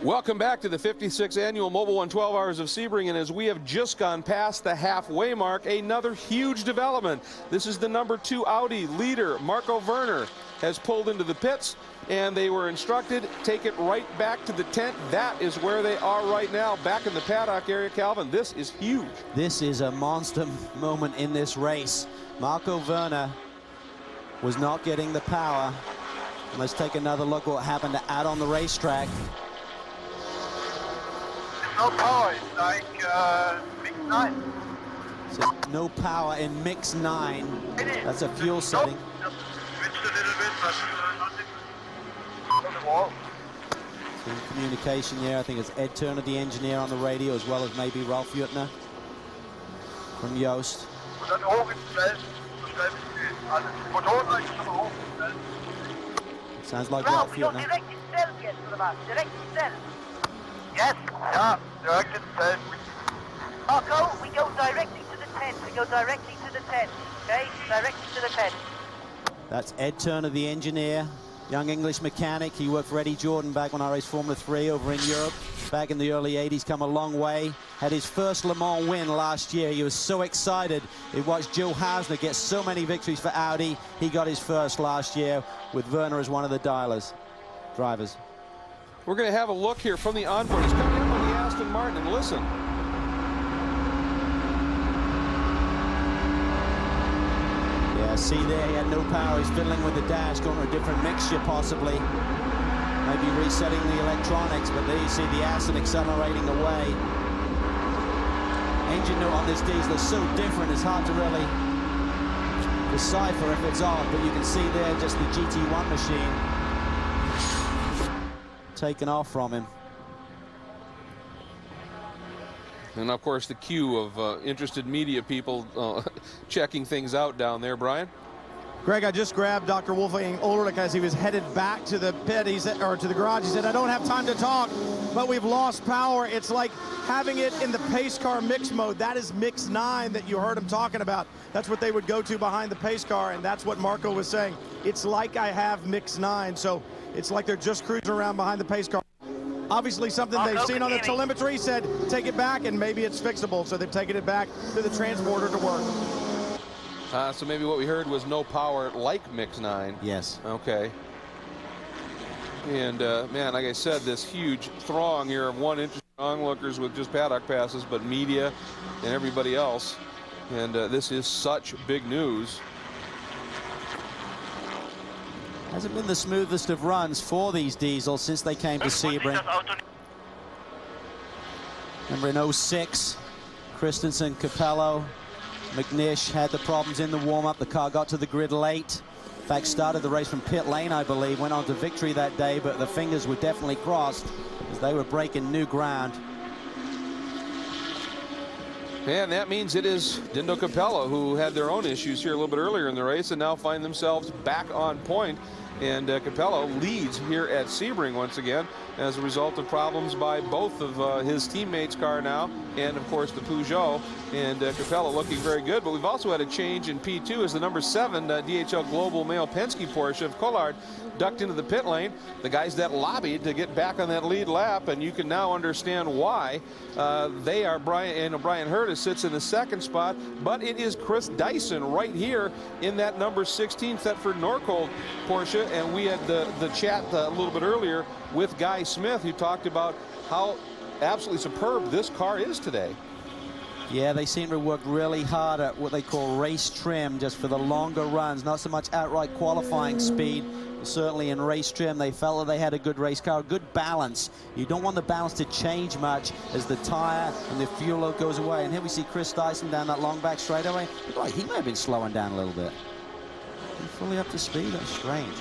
Welcome back to the 56th annual Mobil 1 12 Hours of Sebring, and as we have just gone past the halfway mark, another huge development. This is the number 2 Audi leader, Marco Werner, has pulled into the pits, and they were instructed, take it right back to the tent. That is where they are right now, back in the paddock area. Calvin, this is huge. This is a monster moment in this race. Marco Werner was not getting the power. Let's take another look at what happened out on the racetrack. No power, it's like Mix 9. So no power in Mix 9. That's a fuel setting. Switched a little bit, but nothing on the wall. So in communication here, I think it's Ed Turner, the engineer, on the radio, as well as maybe Ralf Juttner from Yoast. Sounds like Ralf Juttner. Yes, ja, direkt ins Feld. Marco, we go directly to the 10. We go directly to the 10. Okay? Directly to the 10. That's Ed Turner, the engineer, young English mechanic. He worked for Eddie Jordan back when I raced Formula 3 over in Europe. Back in the early 80s, come a long way. Had his first Le Mans win last year. He was so excited. He watched Joe Hausner get so many victories for Audi. He got his first last year with Werner as one of the drivers. We're going to have a look here from the onboard. He's coming up on the Aston Martin, and listen. Yeah, see there, he had no power. He's fiddling with the dash, going to a different mixture possibly. Maybe resetting the electronics, but there you see the Aston accelerating away. Engine note on this diesel is so different, it's hard to really decipher if it's on, but you can see there just the GT1 machine taken off from him. And of course the queue of interested media people checking things out down there, Brian. Greg, I just grabbed Dr. Wolfgang Ulrich as he was headed back to the pit. He said, or to the garage. He said, "I don't have time to talk, but we've lost power." It's like having it in the pace car mix mode. That is mix 9 that you heard him talking about. That's what they would go to behind the pace car, and that's what Marco was saying. It's like I have mix 9, so it's like they're just cruising around behind the pace car. Obviously something they've seen on the telemetry said, take it back, and maybe it's fixable, so they've taken it back to the transporter to work. So maybe what we heard was no power like mix 9. Yes. Okay. And man, like I said, this huge throng here of interested onlookers with just paddock passes, but media and everybody else. And this is such big news. Hasn't been the smoothest of runs for these diesels since they came to Sebring. Remember in 06, Christensen, Capello, McNish had the problems in the warm-up. The car got to the grid late. In fact, started the race from pit lane, I believe. Went on to victory that day, but the fingers were definitely crossed as they were breaking new ground. And that means it is Dindo Capello who had their own issues here a little bit earlier in the race and now find themselves back on point. And Capello leads here at Sebring once again as a result of problems by both of his teammates' car now and, of course, the Peugeot. And Capello looking very good. But we've also had a change in P2 as the number 7 DHL Global Male Penske Porsche of Collard ducked into the pit lane. The guys that lobbied to get back on that lead lap, and you can now understand why. They are Brian Herta sits in the 2nd spot, but it is Chris Dyson right here in that number 16 Thetford Norcold Porsche. And we had the chat a little bit earlier with Guy Smith, who talked about how absolutely superb this car is today. Yeah, they seem to work really hard at what they call race trim, just for the longer runs, not so much outright qualifying speed. Certainly in race trim, they felt that they had a good race car, good balance. You don't want the balance to change much as the tire and the fuel load goes away. And here we see Chris Dyson down that long back straightaway. Looked like he may have been slowing down a little bit. Fully up to speed? That's strange.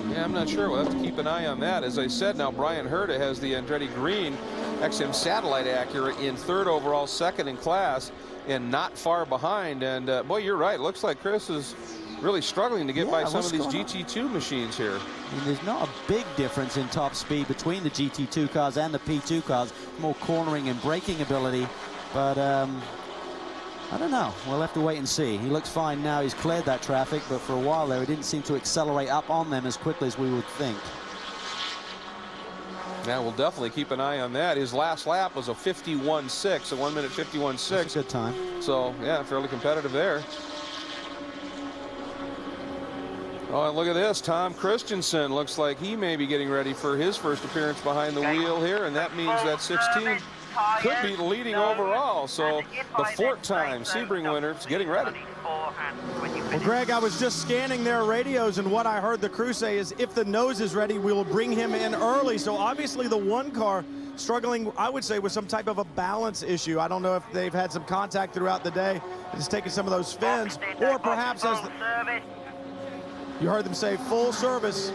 Yeah, I'm not sure. We'll have to keep an eye on that. As I said, now Brian Herta has the Andretti Green XM Satellite Acura in 3rd overall, 2nd in class, and not far behind. And boy, you're right. It looks like Chris is really struggling to get by some of these GT2 machines here. I mean, there's not a big difference in top speed between the GT2 cars and the P2 cars. More cornering and braking ability, but I don't know. We'll have to wait and see. He looks fine now. He's cleared that traffic, but for a while there, he didn't seem to accelerate up on them as quickly as we would think. Now, we'll definitely keep an eye on that. His last lap was a 51.6, a 1 minute 51.6. That's a good time. So, yeah, fairly competitive there. Oh, and look at this. Tom Christensen looks like he may be getting ready for his first appearance behind the wheel here, and that means that 16 could be leading overall. So the 4th time Sebring winner is getting ready. Well, Greg, I was just scanning their radios, and what I heard the crew say is if the nose is ready, we will bring him in early. So obviously the one car struggling, I would say, with some type of a balance issue. I don't know if they've had some contact throughout the day, just taking some of those fins, or perhaps as you heard them say full service.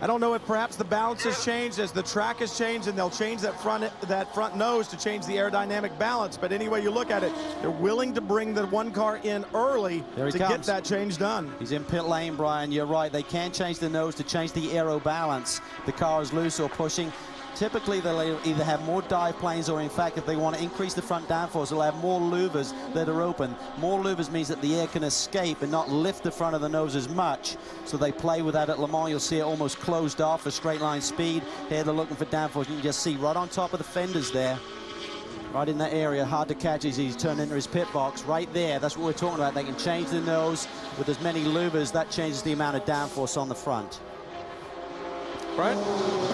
I don't know if perhaps the balance has changed as the track has changed, and they'll change that front nose to change the aerodynamic balance. But any way you look at it, they're willing to bring the one car in early to get that change done. He's in pit lane, Brian. You're right. They can change the nose to change the aero balance. The car is loose or pushing. typically they'll either have more dive planes, or in fact, if they want to increase the front downforce, they'll have more louvers that are open. More louvers means that the air can escape and not lift the front of the nose as much. So they play with that at Le Mans. You'll see it almost closed off for straight line speed. Here they're looking for downforce. You can just see right on top of the fenders there. Right in that area, hard to catch as he's turned into his pit box. Right there, that's what we're talking about. They can change the nose with as many louvers. That changes the amount of downforce on the front. Right?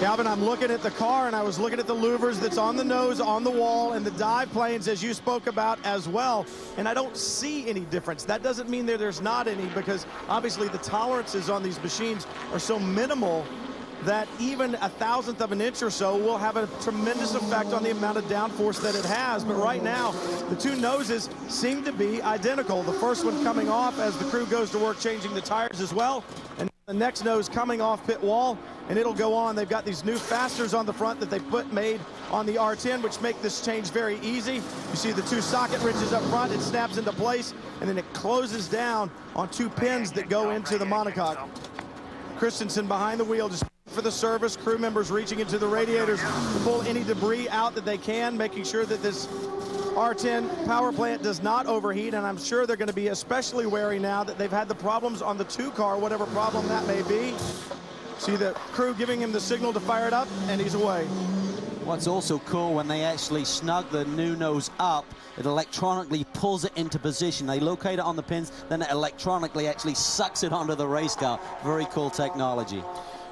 Calvin, I'm looking at the car, and I was looking at the louvers that's on the nose, on the wall, and the dive planes, as you spoke about as well, and I don't see any difference. That doesn't mean there's not any, because obviously the tolerances on these machines are so minimal that even 1/1000th of an inch or so will have a tremendous effect on the amount of downforce that it has. But right now, the two noses seem to be identical. The first one coming off as the crew goes to work changing the tires as well, and the next nose coming off pit wall, and it'll go on. They've got these new fasteners on the front that they made on the R10, which make this change very easy. You see the two socket wrenches up front, it snaps into place, and then it closes down on two pins that go into the monocoque. Christensen behind the wheel, just for the service. Crew members reaching into the radiators to pull any debris out that they can, making sure that this R10 power plant does not overheat, and I'm sure they're going to be especially wary now that they've had the problems on the 2 car, whatever problem that may be. See the crew giving him the signal to fire it up, and he's away. What's also cool, when they actually snug the new nose up, it electronically pulls it into position. They locate it on the pins, then it electronically actually sucks it onto the race car. Very cool technology.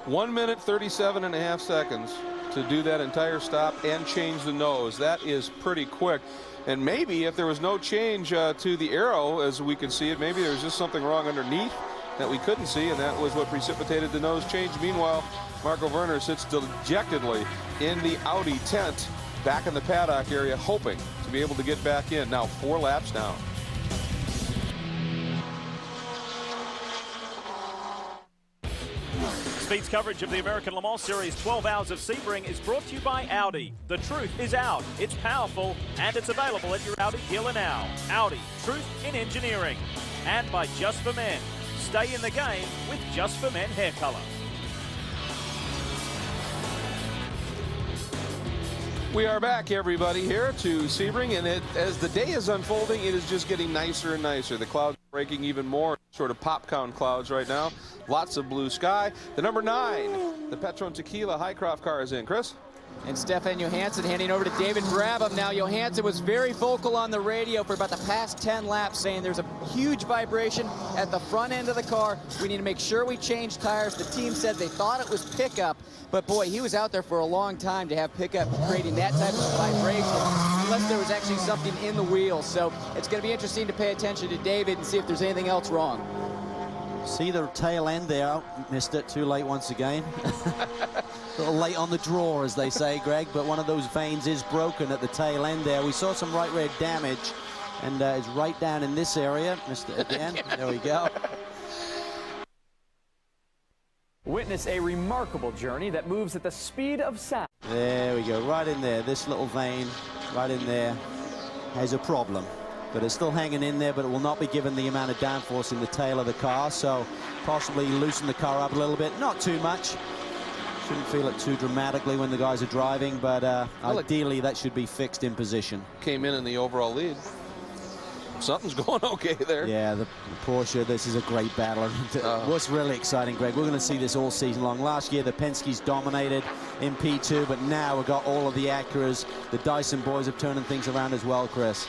1 minute, 37.5 seconds to do that entire stop and change the nose. That is pretty quick. And maybe if there was no change to the aero, as we can see it, maybe there's just something wrong underneath that we couldn't see, and that was what precipitated the nose change. Meanwhile, Marco Werner sits dejectedly in the Audi tent back in the paddock area, hoping to be able to get back in. Now 4 laps down. Speed's coverage of the American Le Mans Series 12 Hours of Sebring is brought to you by Audi. The truth is out, it's powerful, and it's available at your Audi dealer now. Audi, truth in engineering. And by Just for Men. Stay in the game with Just for Men hair color. We are back, everybody, here to Sebring, and as the day is unfolding, it is just getting nicer and nicer. The clouds are breaking even more, sort of popcorn clouds right now. Lots of blue sky. The number 9, the Petron Tequila Highcroft car is in. Chris? And Stefan Johansson handing over to David Brabham. Now, Johansson was very vocal on the radio for about the past 10 laps, saying there's a huge vibration at the front end of the car. We need to make sure we change tires. The team said they thought it was pickup, but boy, he was out there for a long time to have pickup creating that type of vibration, unless there was actually something in the wheels. So it's going to be interesting to pay attention to David and see if there's anything else wrong. See the tail end there. Oh, missed it. Too late once again. A little late on the draw, as they say, Greg, but one of those vanes is broken at the tail end there. We saw some right rear damage, and it's right down in this area. Missed it again. There we go. Witness a remarkable journey that moves at the speed of sound. There we go, right in there. This little vane right in there has a problem. But it's still hanging in there, but it will not be given the amount of downforce in the tail of the car, so possibly loosen the car up a little bit. Not too much. Shouldn't feel it too dramatically when the guys are driving, but ideally that should be fixed in position. Came in the overall lead. Something's going okay there. Yeah, the Porsche, this is a great battle. What's really exciting, Greg, we're going to see this all season long. Last year, the Penske's dominated in P2, but now we've got all of the Acuras. The Dyson boys have turning things around as well, Chris.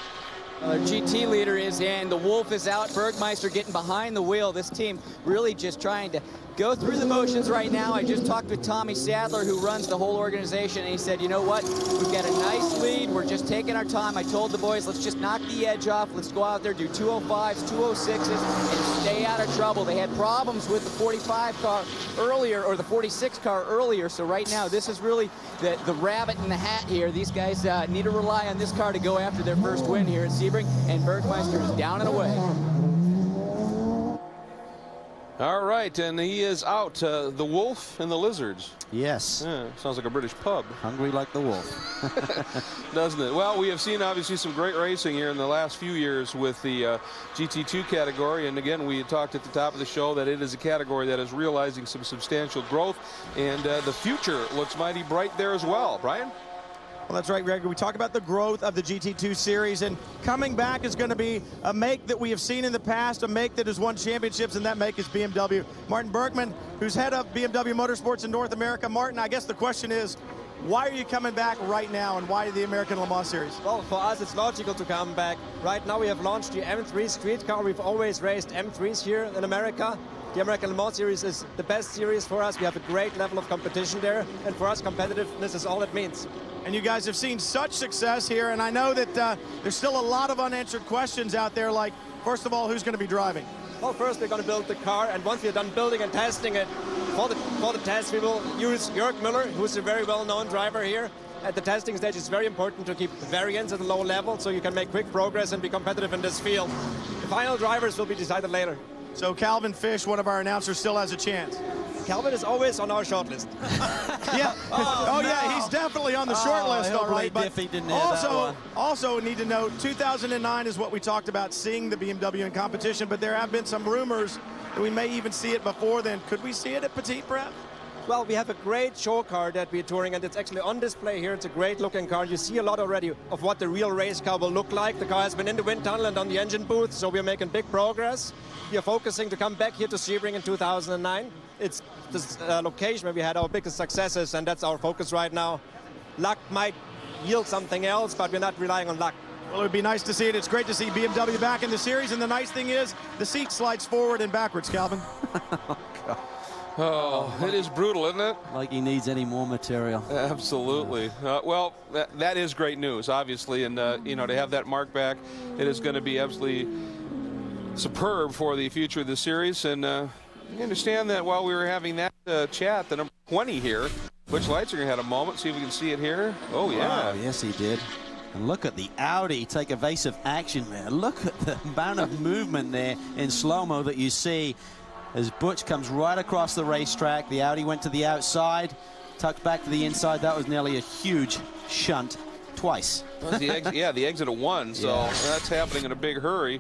Their GT leader is in. The Wolf is out. Bergmeister getting behind the wheel. This team really just trying to go through the motions right now. I just talked with Tommy Sadler, who runs the whole organization, and he said, you know what? We've got a nice lead. We're just taking our time. I told the boys, let's just knock the edge off. Let's go out there, do 205s, 206s, and stay out of trouble. They had problems with the 45 car earlier, or the 46 car earlier, so right now this is really the rabbit in the hat here. These guys need to rely on this car to go after their first win here at Sebring, and Bergmeister is down and away. All right, and he is out. The Wolf and the Lizards. Yes. Yeah, sounds like a British pub. Hungry like the wolf. Doesn't it? Well, we have seen obviously some great racing here in the last few years with the GT2 category. And again, we had talked at the top of the show that it is a category that is realizing some substantial growth. And the future looks mighty bright there as well. Brian? Well, that's right, Greg. We talk about the growth of the GT2 series, and coming back is going to be a make that we have seen in the past, a make that has won championships, and that make is BMW. Martin Berkman, who's head of BMW Motorsports in North America. Martin, I guess the question is, why are you coming back right now, and why the American Le Mans Series? Well, for us, it's logical to come back. Right now, we have launched the M3 street car. We've always raced M3s here in America. The American Le Mans Series is the best series for us. We have a great level of competition there, and for us, competitiveness is all it means. And you guys have seen such success here, and I know that there's still a lot of unanswered questions out there, like, first of all, who's going to be driving? Well, first we're going to build the car, and once we're done building and testing it, for the test we will use Jörg Müller, who's a very well-known driver here. At the testing stage, it's very important to keep variance at a low level so you can make quick progress and be competitive in this field. The final drivers will be decided later. So Calvin Fish, one of our announcers, still has a chance. Calvin is always on our short list. Yeah. Oh, yeah, he's definitely on the short list, all right. But also need to note, 2009 is what we talked about, seeing the BMW in competition, but there have been some rumors that we may even see it before then. Could we see it at Petit, perhaps? Well, we have a great show car that we're touring, and it's actually on display here. It's a great looking car. You see a lot already of what the real race car will look like. The car has been in the wind tunnel and on the engine booth, so we're making big progress. We are focusing to come back here to Sebring in 2009. It's this location where we had our biggest successes, and that's our focus right now. Luck might yield something else, but we're not relying on luck. Well, it would be nice to see it. It's great to see BMW back in the series, and the nice thing is the seat slides forward and backwards, Calvin. Oh, it is brutal, isn't it? Like he needs any more material. Absolutely. Well, that is great news, obviously, and you know, to have that mark back, it is going to be absolutely superb for the future of the series. And you understand that while we were having that chat, the number 20 here, Butch Leitzinger had a moment. See if we can see it here. Oh, yeah. Wow, yes, he did. And look at the Audi take evasive action there. Look at the amount of movement there in slow-mo that you see as Butch comes right across the racetrack. The Audi went to the outside, tucked back to the inside. That was nearly a huge shunt twice. Well, the exit of one, so that's happening in a big hurry.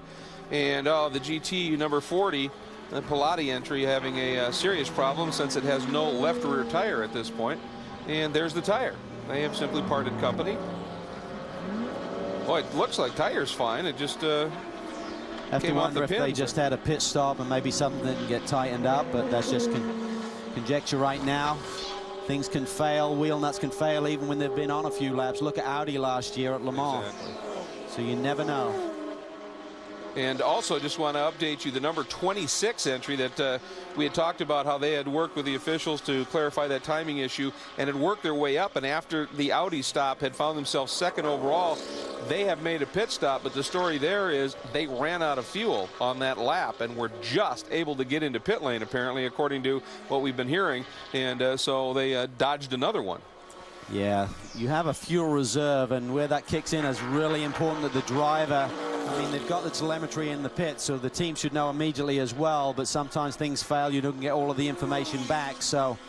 And the GT number 40, the Pilati entry, having a serious problem since it has no left rear tire at this point. And there's the tire. They have simply parted company. Boy, it looks like tire's fine. It just have to wonder if they just had a pit stop and maybe something didn't get tightened up, but that's just conjecture right now. Things can fail, wheel nuts can fail even when they've been on a few laps. Look at Audi last year at Le Mans. Exactly. So you never know. And also just want to update you, the number 26 entry that we had talked about, how they had worked with the officials to clarify that timing issue and had worked their way up, and after the Audi stop had found themselves second overall. They have made a pit stop, but the story there is they ran out of fuel on that lap and were just able to get into pit lane, apparently, according to what we've been hearing. And so they dodged another one. Yeah, you have a fuel reserve, and where that kicks in is really important that the driver, I mean, they've got the telemetry in the pit, so the team should know immediately as well, but sometimes things fail. You don't get all of the information back, so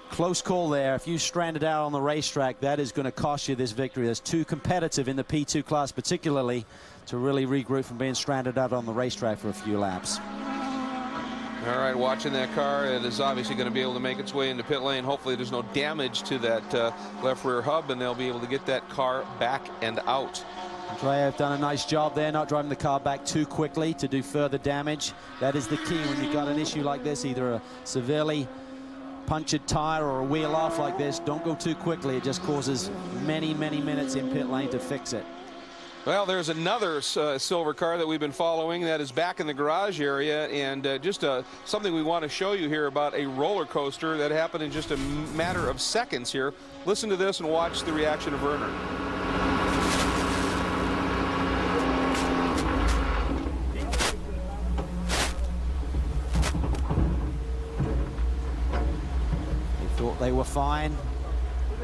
close call there. If you stranded out on the racetrack, that is going to cost you this victory. That's too competitive in the P2 class, particularly, to really regroup from being stranded out on the racetrack for a few laps. All right, watching that car, it is obviously going to be able to make its way into pit lane. Hopefully there's no damage to that left rear hub, and they'll be able to get that car back and out. Andrea have done a nice job there, not driving the car back too quickly to do further damage. That is the key when you've got an issue like this, either a severely punctured tire or a wheel off like this. Don't go too quickly. It just causes many, many minutes in pit lane to fix it. Well, there's another silver car that we've been following that is back in the garage area, and just something we want to show you here about a roller coaster that happened in just a matter of seconds here. Listen to this and watch the reaction of Werner. They thought they were fine.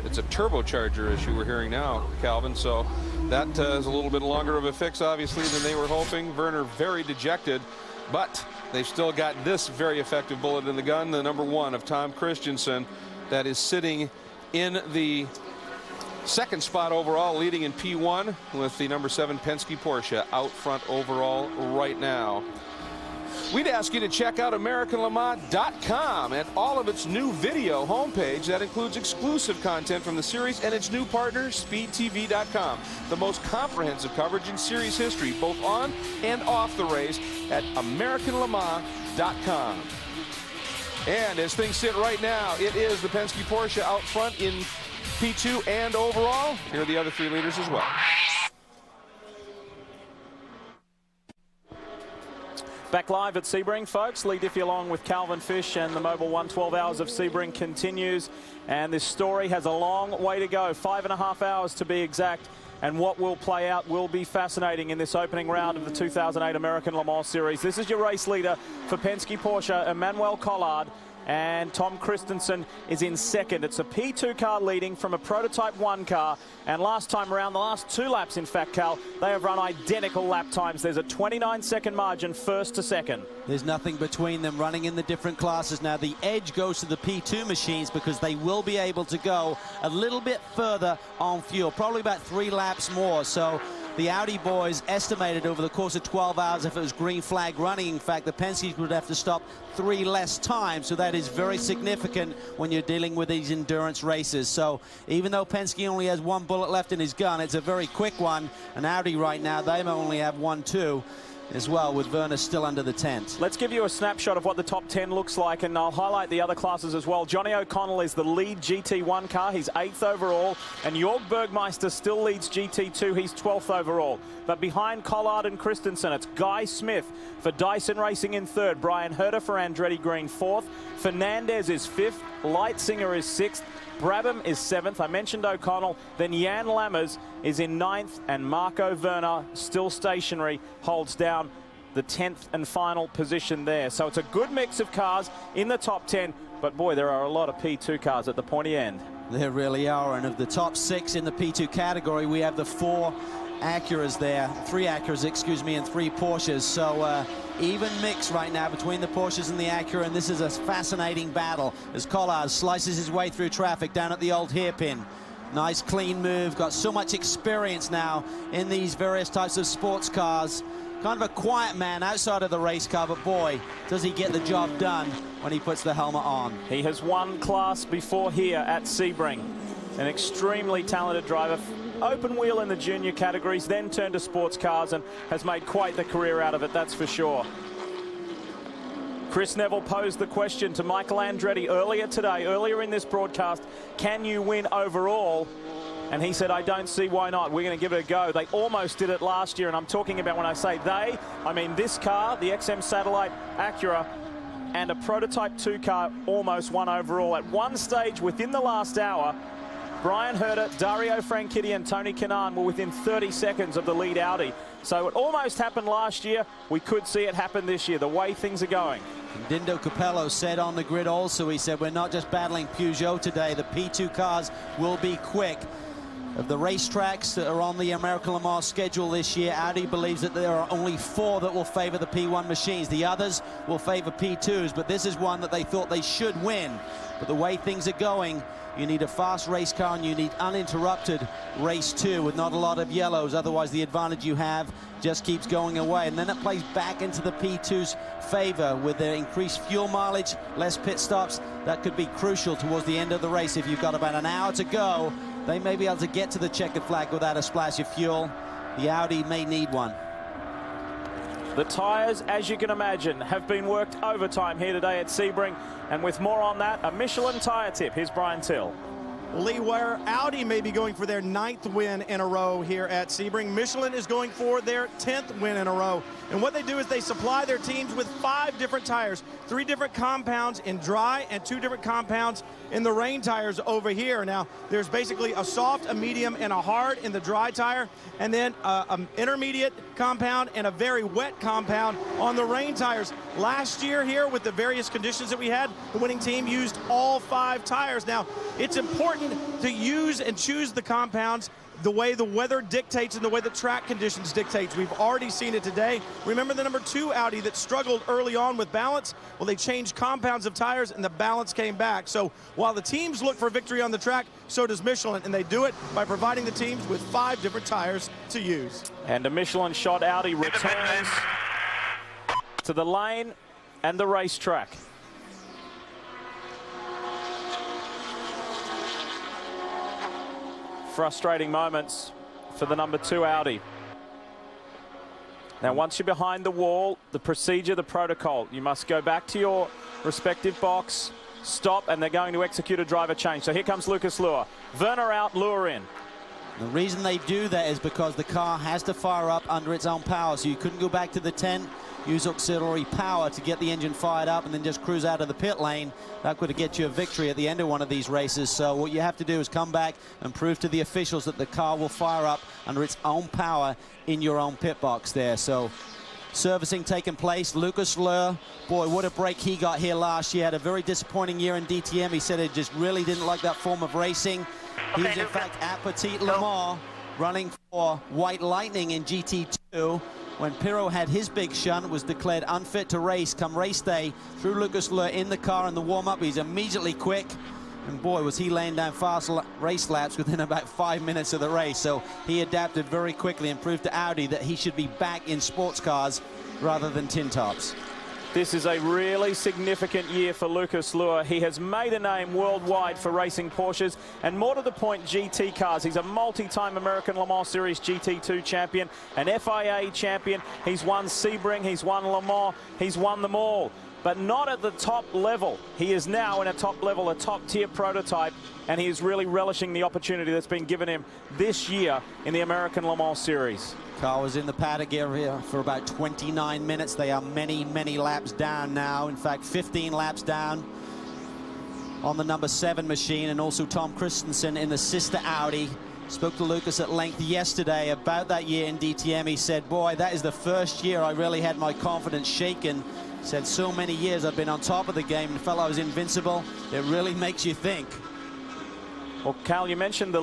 It's a turbocharger issue we're hearing now, Calvin, so that is a little bit longer of a fix, obviously, than they were hoping. Werner very dejected But they've still got this very effective bullet in the gun, the number 1 of Tom Christensen, that is sitting in the second spot overall, leading in P1 with the number 7 Penske Porsche out front overall right now. We'd ask you to check out AmericanLeMans.com and all of its new video homepage that includes exclusive content from the series and its new partner, SpeedTV.com. The most comprehensive coverage in series history, both on and off the race, at AmericanLeMans.com. And as things sit right now, it is the Penske Porsche out front in P2 and overall. Here are the other 3 leaders as well. Back live at Sebring, folks. Lee Diffie along with Calvin Fish, and the Mobil 1 12 Hours of Sebring continues. And this story has a long way to go, 5.5 hours to be exact. And what will play out will be fascinating in this opening round of the 2008 American Le Mans Series. This is your race leader for Penske Porsche, Emmanuel Collard. And Tom Christensen is in second. It's a P2 car leading from a prototype 1 car. And last time around, the last 2 laps, in fact, Cal, they have run identical lap times. There's a 29-second margin first to second. There's nothing between them running in the different classes. Now, the edge goes to the P2 machines because they will be able to go a little bit further on fuel, probably about 3 laps more. So the Audi boys estimated over the course of 12 hours, if it was green flag running, in fact, the Penske would have to stop 3 less times. So that is very significant when you're dealing with these endurance races. So even though Penske only has 1 bullet left in his gun, it's a very quick one. And Audi right now, they only have 1, 2. As well, with Werner still under the tent. Let's give you a snapshot of what the top 10 looks like, and I'll highlight the other classes as well. Johnny O'Connell is the lead GT1 car. He's 8th overall, and Jörg Bergmeister still leads GT2. He's 12th overall. But behind Collard and Christensen, it's Guy Smith for Dyson Racing in 3rd. Brian Herter for Andretti Green 4th. Fernandez is 5th. Leitzinger is 6th. Brabham is 7th. I mentioned O'Connell. Then Jan Lammers is in 9th, and Marco Werner, still stationary, holds down the 10th and final position there. So it's a good mix of cars in the top 10, but boy, there are a lot of P2 cars at the pointy end. There really are, and of the top 6 in the P2 category, we have the 4 Acuras there, 3 Acuras, excuse me, and 3 Porsches. So even mix right now between the Porsches and the Acura, and this is a fascinating battle as Collard slices his way through traffic down at the old hairpin. Nice clean move, got so much experience now in these various types of sports cars. Kind of a quiet man outside of the race car, but boy, does he get the job done when he puts the helmet on. He has won class before here at Sebring. An extremely talented driver. Open wheel in the junior categories, then turned to sports cars and has made quite the career out of it, that's for sure. Chris Neville posed the question to Michael Andretti earlier in this broadcast, can you win overall? And he said, I don't see why not. We're going to give it a go. They almost did it last year, and I'm talking about, when I say they, I mean this car, the XM Satellite Acura, and a prototype 2 car almost won overall. At one stage within the last hour, Brian Herter, Dario Franchitti and Tony Kanaan were within 30 seconds of the lead Audi. So it almost happened last year. We could see it happen this year, the way things are going. And Dindo Capello said on the grid also, he said, we're not just battling Peugeot today. The P2 cars will be quick. Of the racetracks that are on the American Le Mans schedule this year, Audi believes that there are only 4 that will favor the P1 machines. The others will favor P2s, but this is one that they thought they should win. But the way things are going, you need a fast race car and you need uninterrupted race 2 with not a lot of yellows. Otherwise, the advantage you have just keeps going away. And then it plays back into the P2's favor with their increased fuel mileage, less pit stops. That could be crucial towards the end of the race. If you've got about an hour to go, they may be able to get to the checkered flag without a splash of fuel. The Audi may need one. The tyres, as you can imagine, have been worked overtime here today at Sebring. And with more on that, a Michelin tyre tip. Here's Brian Till. Lee, where Audi may be going for their 9th win in a row here at Sebring, Michelin is going for their 10th win in a row. And what they do is they supply their teams with 5 different tires, 3 different compounds in dry and 2 different compounds in the rain tires over here. Now, there's basically a soft, a medium, and a hard in the dry tire, and then an intermediate compound and a very wet compound on the rain tires. Last year here, with the various conditions that we had, the winning team used all 5 tires. Now, it's important to use and choose the compounds the way the weather dictates and the way the track conditions dictates. We've already seen it today. Remember the number 2 Audi that struggled early on with balance? Well, they changed compounds of tires and the balance came back. So while the teams look for victory on the track, so does Michelin, and they do it by providing the teams with 5 different tires to use. And a Michelin shot Audi returns to the lane and the racetrack. Frustrating moments for the number 2 Audi. Now, once you're behind the wall, the procedure, the protocol, you must go back to your respective box, stop, and they're going to execute a driver change. So here comes Lucas Luhr. Werner out, Luhr in. The reason they do that is because the car has to fire up under its own power, so you couldn't go back to the tent, use auxiliary power to get the engine fired up and then just cruise out of the pit lane. That could get you a victory at the end of one of these races. So what you have to do is come back and prove to the officials that the car will fire up under its own power in your own pit box there. So servicing taking place. Lucas Luhr, boy, what a break he got here last year. Had a very disappointing year in DTM. He said he just really didn't like that form of racing. He's in fact at Petit Le Mans running for White Lightning in GT2. When Pirro had his big shunt, was declared unfit to race come race day, threw Lucas Luhr in the car in the warm-up. He's immediately quick, and boy, was he laying down fast race laps within about 5 minutes of the race. So he adapted very quickly and proved to Audi that he should be back in sports cars rather than tin tops. This is a really significant year for Lucas Luhr. He has made a name worldwide for racing Porsches and, more to the point, GT cars. He's a multi-time American Le Mans Series GT2 champion, an FIA champion. He's won Sebring, he's won Le Mans, he's won them all. But not at the top level. He is now in a top level, a top-tier prototype, and he is really relishing the opportunity that's been given him this year in the American Le Mans Series. Car was in the paddock area for about 29 minutes. They are many, many laps down now. In fact, 15 laps down on the number 7 machine, and also Tom Christensen in the sister Audi. Spoke to Lucas at length yesterday about that year in DTM. He said, boy, that is the first year I really had my confidence shaken. He said, so many years I've been on top of the game and felt I was invincible. It really makes you think. Well, Cal, you mentioned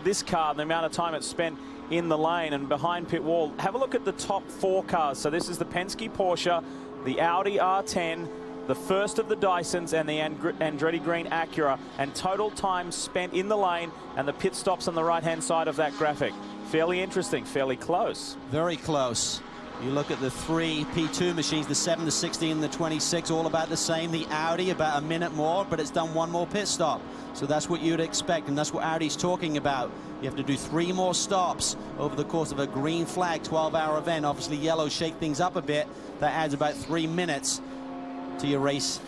this car, the amount of time it's spent in the lane and behind pit wall. Have a look at the top 4 cars. So this is the Penske Porsche, the Audi R10, the first of the Dysons, and the Andretti Green Acura, and total time spent in the lane and the pit stops on the right-hand side of that graphic. Fairly interesting, fairly close. Very close. You look at the 3 P2 machines, the 7, the 16, and the 26, all about the same. The Audi, about a minute more, but it's done 1 more pit stop. So that's what you'd expect, and that's what Audi's talking about. You have to do 3 more stops over the course of a green flag 12-hour event. Obviously, yellow shake things up a bit. That adds about 3 minutes to your race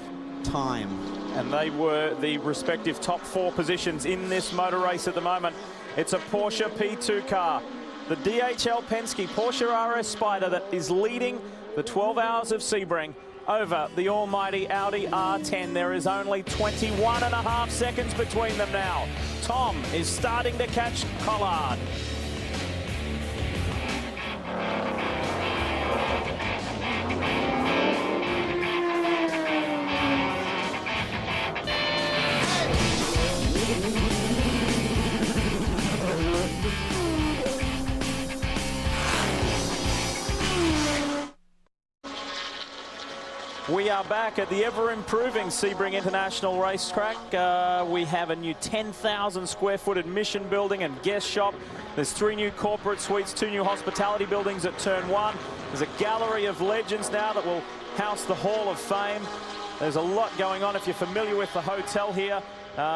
time. And they were the respective top 4 positions in this motor race at the moment. It's a Porsche P2 car. The DHL Penske Porsche RS Spider that is leading the 12 hours of Sebring over the almighty Audi R10. There is only 21.5 seconds between them now. Tom is starting to catch Collard. We are back at the ever-improving Sebring International Racetrack. We have a new 10,000 square foot admission building and guest shop. There's 3 new corporate suites, 2 new hospitality buildings at Turn 1. There's a gallery of legends now that will house the Hall of Fame. There's a lot going on. If you're familiar with the hotel here,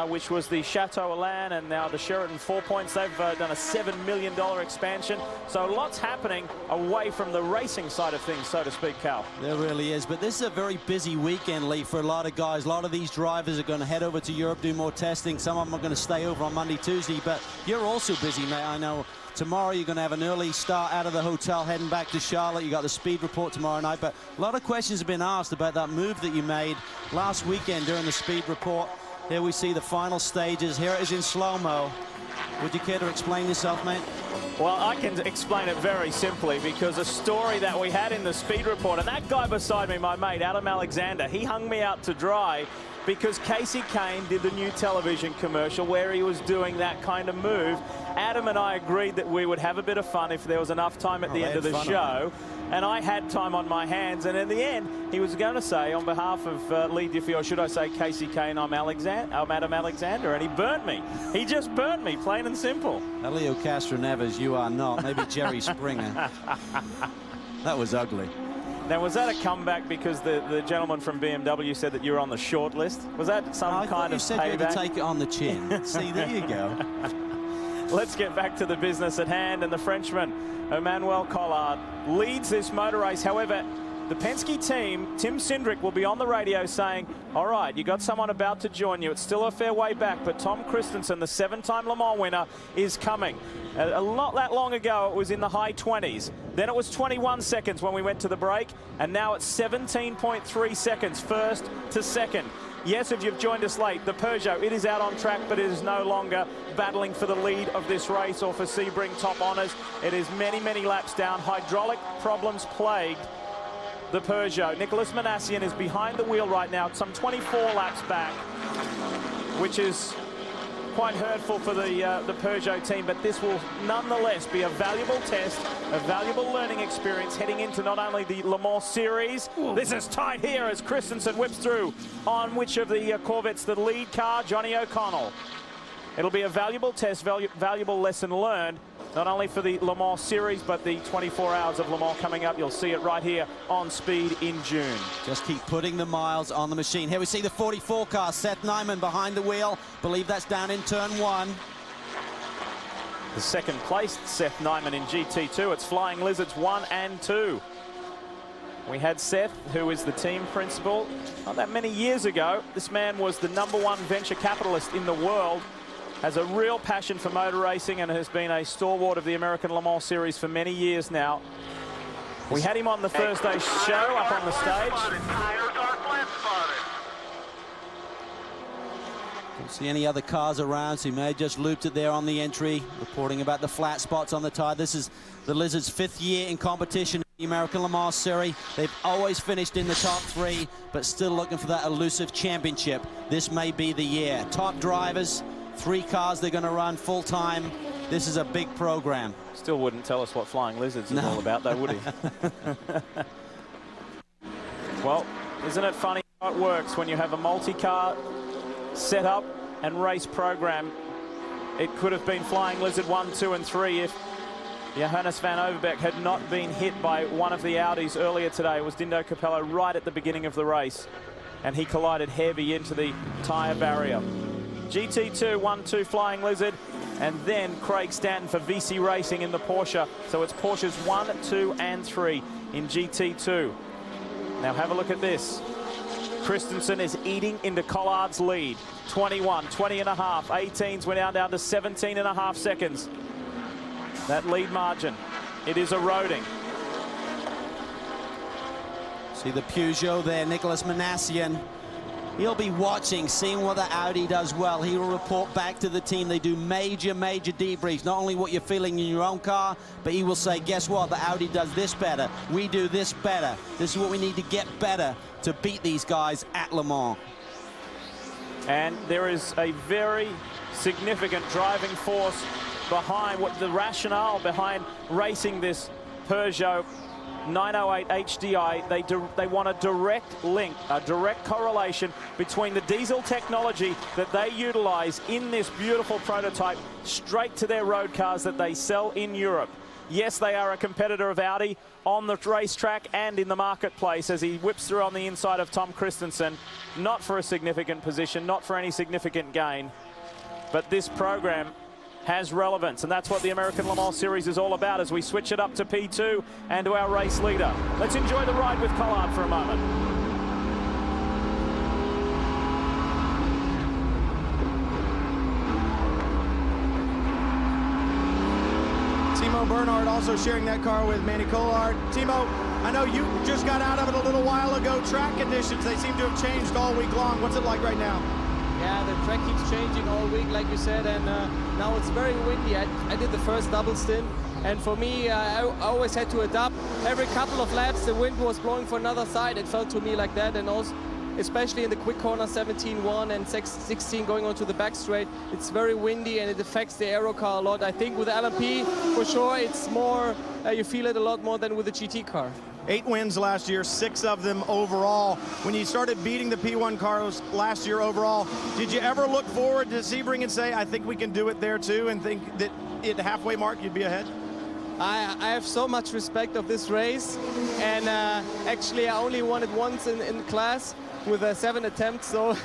which was the Chateau Elan and now the Sheraton 4 Points, they've done a $7 million expansion. So lots happening away from the racing side of things, so to speak, Cal. There really is, but this is a very busy weekend, Lee, for a lot of guys. A lot of these drivers are going to head over to Europe, do more testing. Some of them are going to stay over on Monday, Tuesday, but you're also busy, mate. I know tomorrow you're going to have an early start out of the hotel heading back to Charlotte. You got the speed report tomorrow night, but a lot of questions have been asked about that move that you made last weekend during the speed report. Here we see the final stages. Here it is in slow-mo. Would you care to explain yourself, mate? Well, I can explain it very simply because a story that we had in the speed report, and that guy beside me, my mate, Adam Alexander, he hung me out to dry because Casey Kane did the new television commercial where he was doing that kind of move. Adam and I agreed that we would have a bit of fun if there was enough time at the end of the show. And I had time on my hands. And in the end, he was going to say, on behalf of Lee Diffie, or should I say Casey Kane, I'm Adam Alexander. And he burnt me. He just burnt me, plain and simple. Elio Castro-Neves, you are not. Maybe Jerry Springer. That was ugly. Now, was that a comeback because the gentleman from BMW said that you were on the short list? Was that some kind of said payback? you had to take it on the chin. See, there you go. Let's get back to the business at hand, and the Frenchman, Emmanuel Collard, leads this motor race. However, the Penske team, Tim Cindric, will be on the radio saying, all right, you got someone about to join you. It's still a fair way back, but Tom Christensen, the 7-time Le Mans winner, is coming. Not that long ago, it was in the high 20s. Then it was 21 seconds when we went to the break, and now it's 17.3 seconds, first to second. Yes, if you've joined us late, the Peugeot, it is out on track, but it is no longer battling for the lead of this race or for Sebring top honours. It is many, many laps down. Hydraulic problems plagued the Peugeot. Nicholas Manassian is behind the wheel right now, some 24 laps back, which is quite hurtful for the Peugeot team, but this will nonetheless be a valuable test, a valuable learning experience heading into not only the Le Mans Series. This is tight here as Christensen whips through on which of the Corvettes the lead car, Johnny O'Connell. It'll be a valuable test, valuable lesson learned, not only for the Le Mans Series, but the 24 hours of Le Mans coming up. You'll see it right here on Speed in June. Just keep putting the miles on the machine. Here we see the 44 car, Seth Nyman behind the wheel. Believe that's down in turn 1. The second placed Seth Nyman in GT2. It's Flying Lizards 1 and 2. We had Seth, who is the team principal, not that many years ago. This man was the #1 venture capitalist in the world, has a real passion for motor racing and has been a stalwart of the American Le Mans Series for many years now. We had him on the Thursday show up on the stage. Don't see any other cars around, so he may have just looped it there on the entry, reporting about the flat spots on the tire. This is the Lizards' 5th year in competition in the American Le Mans Series. They've always finished in the top 3, but still looking for that elusive championship. This may be the year. Top drivers, 3 cars they're going to run full time. This is a big program. Still wouldn't tell us what Flying Lizards is all about, though, would he? Well, isn't it funny how it works when you have a multi-car setup and race program? It could have been Flying Lizard 1, 2, and 3 if Johannes van Overbeek had not been hit by one of the Audis earlier today. It was Dindo Capello right at the beginning of the race, and he collided heavy into the tyre barrier. GT2, 1-2 Flying Lizard, and then Craig Stanton for VC Racing in the Porsche. So it's Porsches 1, 2, and 3 in GT2. Now have a look at this. Christensen is eating into Collard's lead. 21, 20 and a half. 18s went down to 17 and a half seconds. That lead margin, it is eroding. See the Peugeot there, Nicholas Manassian. He'll be watching, seeing what the Audi does well. He will report back to the team. They do major debriefs. Not only what you're feeling in your own car, but he will say, guess what? The Audi does this better. We do this better. This is what we need to get better to beat these guys at Le Mans. And there is a very significant driving force behind what the rationale behind racing this Peugeot 908 HDI. They want a direct link, a direct correlation between the diesel technology that they utilize in this beautiful prototype straight to their road cars that they sell in Europe. Yes, they are a competitor of Audi on the racetrack and in the marketplace as he whips through on the inside of Tom Christensen. Not for a significant position, not for any significant gain, but this program has relevance, and that's what the American Le Mans Series is all about as we switch it up to P2 and to our race leader. Let's enjoy the ride with Collard for a moment. Timo Bernhard also sharing that car with Manny Collard. Timo, I know you just got out of it a little while ago. Track conditions, they seem to have changed all week long. What's it like right now? Yeah, the track keeps changing all week, like you said, and now it's very windy. I did the first double stint And for me, I always had to adapt. Every couple of laps, the wind was blowing for another side. It felt to me like that. And also, especially in the quick corner 17-1 and 16 going onto the back straight, it's very windy and it affects the aero car a lot. I think with the LMP, for sure, it's more, you feel it a lot more than with the GT car. 8 wins last year, 6 of them overall. When you started beating the P1 cars last year overall, did you ever look forward to Sebring and say, I think we can do it there too, and think that at the halfway mark you'd be ahead? I have so much respect of this race, and actually I only won it once in class with 7 attempts, so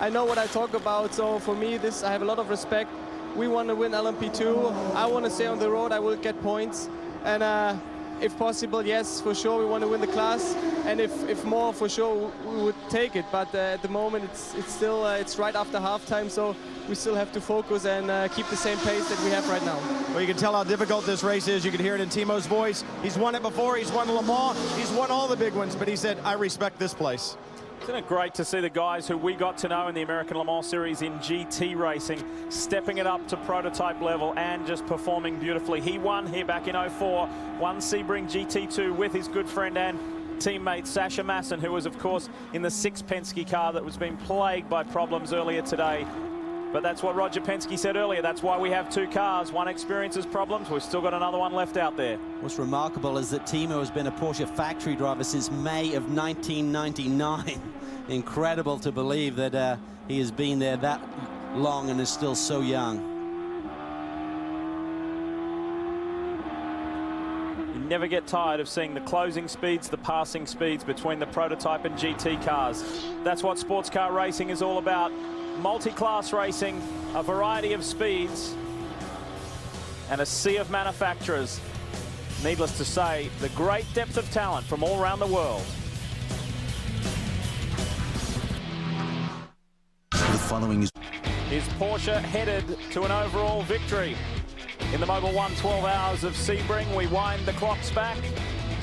I know what I talk about. So for me, this, I have a lot of respect. We want to win LMP2. I want to stay on the road. I will get points, and if possible, yes, for sure we want to win the class, and if more, for sure we would take it. But at the moment, it's still it's right after halftime, so we still have to focus and keep the same pace that we have right now. Well, you can tell how difficult this race is. You can hear it in Timo's voice. He's won it before. He's won Le Mans. He's won all the big ones, but he said, I respect this place. Isn't it great to see the guys who we got to know in the American Le Mans Series in GT racing, stepping it up to prototype level and just performing beautifully. He won here back in 04, won Sebring GT2 with his good friend and teammate Sasha Masson, who was, of course, in the 6 Penske car that was being plagued by problems earlier today. But that's what Roger Penske said earlier. That's why we have 2 cars. One experiences problems. We've still got another one left out there. What's remarkable is that Timo has been a Porsche factory driver since May of 1999. Incredible to believe that he has been there that long and is still so young. You never get tired of seeing the closing speeds, the passing speeds between the prototype and GT cars. That's what sports car racing is all about. Multi-class racing, a variety of speeds, and a sea of manufacturers. Needless to say, the great depth of talent from all around the world. The following is Porsche headed to an overall victory in the Mobil 1 12 Hours of Sebring. We wind the clocks back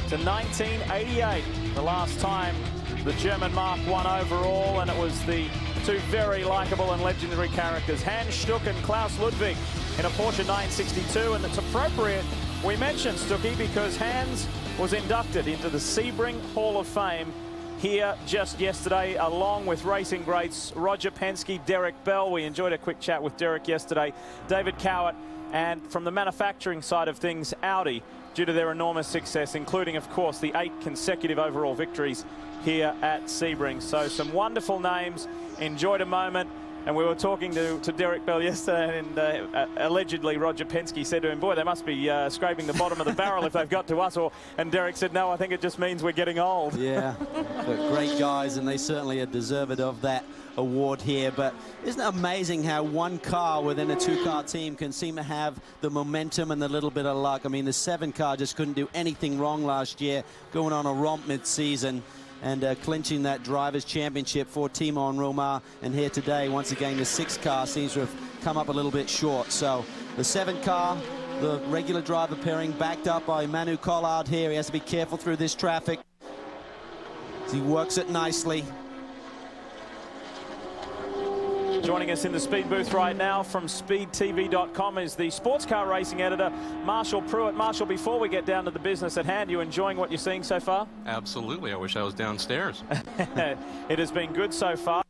to 1988, the last time the German Mark won overall, and it was the 2 very likable and legendary characters, Hans Stuck and Klaus Ludwig, in a Porsche 962. And it's appropriate we mention Stucky because Hans was inducted into the Sebring Hall of Fame here just yesterday, along with racing greats Roger Penske, Derek Bell. We enjoyed a quick chat with Derek yesterday, David Cowart, and from the manufacturing side of things, Audi, due to their enormous success, including, of course, the 8 consecutive overall victories here at Sebring. So some wonderful names. Enjoyed a moment. And we were talking to Derek Bell yesterday, and allegedly Roger Penske said to him, boy, they must be scraping the bottom of the barrel if they've got to us. And Derek said, no, I think it just means we're getting old. Yeah, but great guys, and they certainly are deserved of that award here. But isn't it amazing how one car within a 2-car team can seem to have the momentum and the little bit of luck? I mean, the 7 car just couldn't do anything wrong last year, going on a romp mid-season and clinching that Drivers' Championship for Timo and Romain. And here today, once again, the 6 car seems to have come up a little bit short. So the 7 car, the regular driver pairing, backed up by Manu Collard here. He has to be careful through this traffic. He works it nicely. Joining us in the speed booth right now from SpeedTV.com is the sports car racing editor, Marshall Pruitt. Marshall, before we get down to the business at hand, you enjoying what you're seeing so far? Absolutely. I wish I was downstairs. It has been good so far.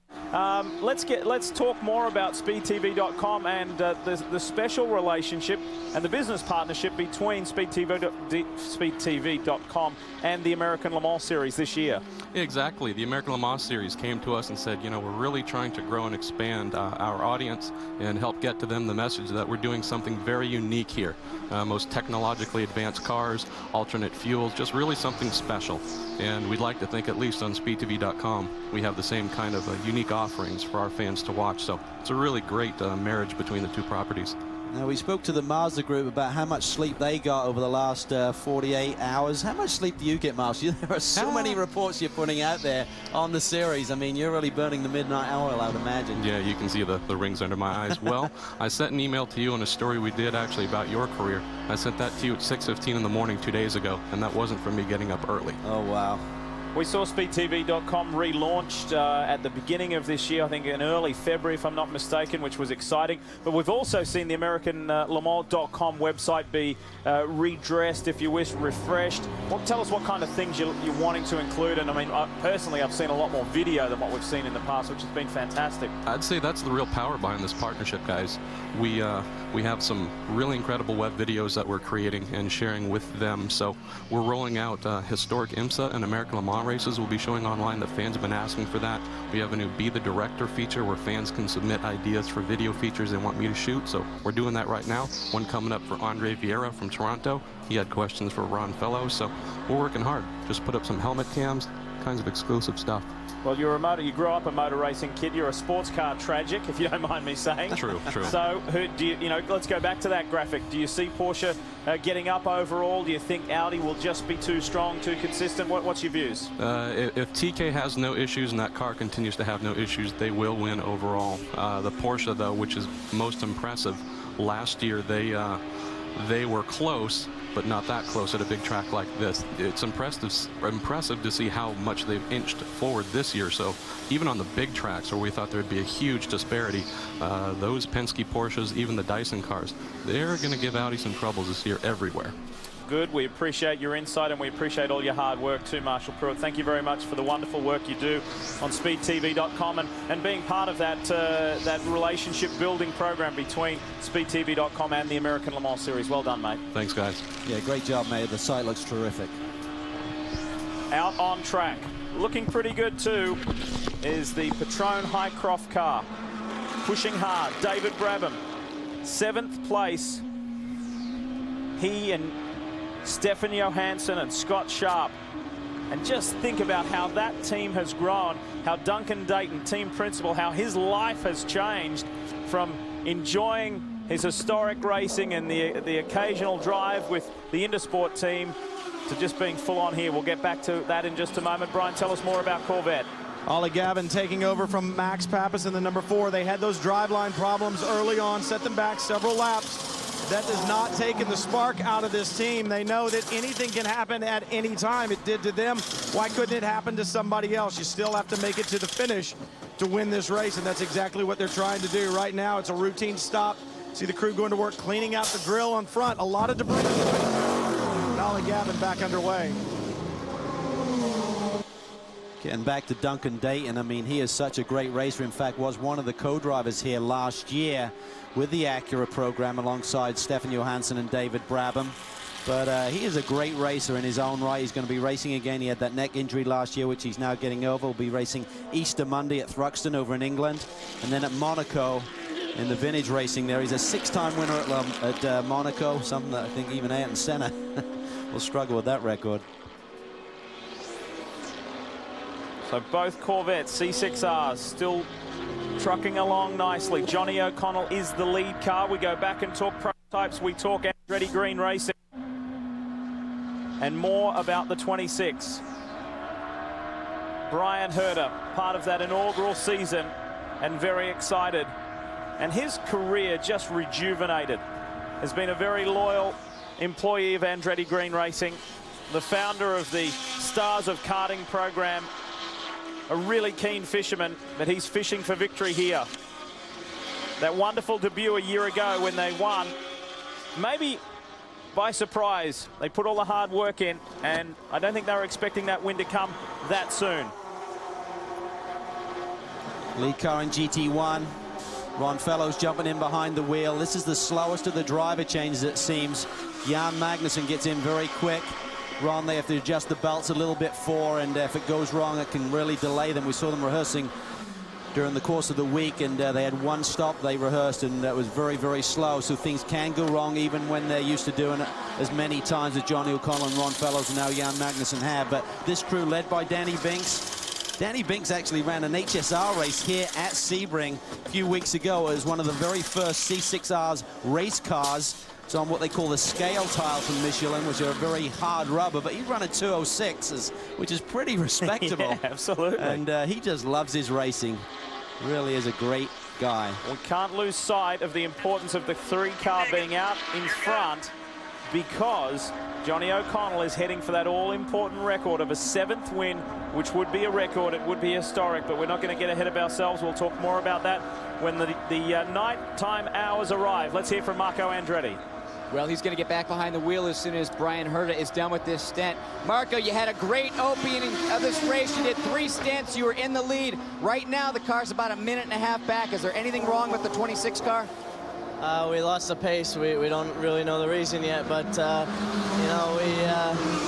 Let's talk more about SpeedTV.com and the special relationship and the business partnership between SpeedTV.com and the American Le Mans Series this year. Exactly. The American Le Mans Series came to us and said, you know, we're really trying to grow and expand our audience and help get to them the message that we're doing something very unique here. Most technologically advanced cars, alternate fuels, just really something special. And we'd like to think, at least on SpeedTV.com, we have the same kind of unique offerings for our fans to watch. So it's a really great marriage between the 2 properties. Now, we spoke to the Mazda group about how much sleep they got over the last 48 hours. How much sleep do you get, Marshall? There are so many reports you're putting out there on the series. I mean, you're really burning the midnight oil, I would imagine. Yeah, you can see the rings under my eyes. Well, I sent an email to you on a story we did actually about your career. I sent that to you at 6:15 in the morning 2 days ago, and that wasn't from me getting up early. Oh, wow. We saw SpeedTV.com relaunched at the beginning of this year, I think in early February, if I'm not mistaken, which was exciting. But we've also seen the American LeMans.com website be redressed, if you wish, refreshed. Well, tell us what kind of things you're wanting to include. And I mean, personally, I've seen a lot more video than what we've seen in the past, which has been fantastic. I'd say that's the real power behind this partnership, guys. We have some really incredible web videos that we're creating and sharing with them. So we're rolling out historic IMSA and American Le Mans races we'll be showing online. The fans have been asking for that. We have a new Be the Director feature where fans can submit ideas for video features they want me to shoot. So we're doing that right now. One coming up for Andre Vieira from Toronto. He had questions for Ron Fellows. So we're working hard. Just put up some helmet cams, kinds of exclusive stuff. Well, you grew up a motor racing kid. You're a sports car tragic, if you don't mind me saying. True. So, let's go back to that graphic. Do you see Porsche getting up overall? Do you think Audi will just be too strong, too consistent? What's your views? If TK has no issues and that car continues to have no issues, they will win overall. The Porsche, though, which is most impressive, last year they were close, but not that close at a big track like this. It's impressive to see how much they've inched forward this year. So even on the big tracks where we thought there'd be a huge disparity, those Penske Porsches, even the Dyson cars, they're going to give Audi some troubles this year everywhere. Good. We appreciate your insight and we appreciate all your hard work too, Marshall Pruitt. Thank you very much for the wonderful work you do on SpeedTV.com and being part of that relationship building program between SpeedTV.com and the American Le Mans Series. Well done, mate. Thanks, guys. Yeah, great job, mate. The site looks terrific. Out on track, looking pretty good too, is the Patron Highcroft car. Pushing hard, David Brabham, 7th place. He and Stefan Johansson and Scott Sharp. And just think about how that team has grown, how Duncan Dayton, team principal, how his life has changed from enjoying his historic racing and the occasional drive with the Intersport team to just being full on here. We'll get back to that in just a moment. Brian, tell us more about Corvette. Ollie Gavin taking over from Max Pappas in the number 4. They had those driveline problems early on, set them back several laps. That does not take the spark out of this team. They know that anything can happen at any time. It did to them. Why couldn't it happen to somebody else? You still have to make it to the finish to win this race, and that's exactly what they're trying to do. Right now, it's a routine stop. See the crew going to work, cleaning out the grill on front. A lot of debris. And Ollie Gavin back underway. Getting back to Duncan Dayton, I mean, he is such a great racer. In fact, was one of the co-drivers here last year with the Acura program alongside Stefan Johansson and David Brabham. But he is a great racer in his own right. He's going to be racing again. He had that neck injury last year, which he's now getting over. He'll be racing Easter Monday at Thruxton over in England. And then at Monaco in the vintage racing there. He's a 6-time winner at Monaco, something that I think even Ayrton Senna will struggle with that record. So both Corvettes, C6Rs, still trucking along nicely. Johnny O'Connell is the lead car. We go back and talk prototypes. We talk Andretti Green Racing. And more about the 26. Brian Herter, part of that inaugural season, and very excited. And his career just rejuvenated. Has been a very loyal employee of Andretti Green Racing, the founder of the Stars of Karting program, a really keen fisherman, but he's fishing for victory here. That wonderful debut a year ago when they won, maybe by surprise. They put all the hard work in, and I don't think they were expecting that win to come that soon. Lead car in GT1. Ron Fellows jumping in behind the wheel. This is the slowest of the driver changes, it seems. Jan Magnussen gets in very quick. Ron, they have to adjust the belts a little bit for, and if it goes wrong, it can really delay them. We saw them rehearsing during the course of the week, and they had one stop they rehearsed, and that was very, very slow. So things can go wrong even when they're used to doing it as many times as Johnny O'Connell and Ron Fellows and now Jan Magnussen have. But this crew led by Danny Binks. Danny Binks actually ran an HSR race here at Sebring a few weeks ago as one of the very first C6R's race cars. It's on what they call the scale tile from Michelin, which are a very hard rubber, but he ran a 206, which is pretty respectable. Yeah, absolutely. And he just loves his racing. Really is a great guy. We can't lose sight of the importance of the 3 car being out in front because Johnny O'Connell is heading for that all-important record of a 7th win, which would be a record. It would be historic, but we're not going to get ahead of ourselves. We'll talk more about that when the nighttime hours arrive. Let's hear from Marco Andretti. Well, he's going to get back behind the wheel as soon as Brian Herta is done with this stint. Marco, you had a great opening of this race. You did 3 stints. You were in the lead. Right now, the car's about a minute and a half back. Is there anything wrong with the 26 car? We lost the pace. We don't really know the reason yet, but you know,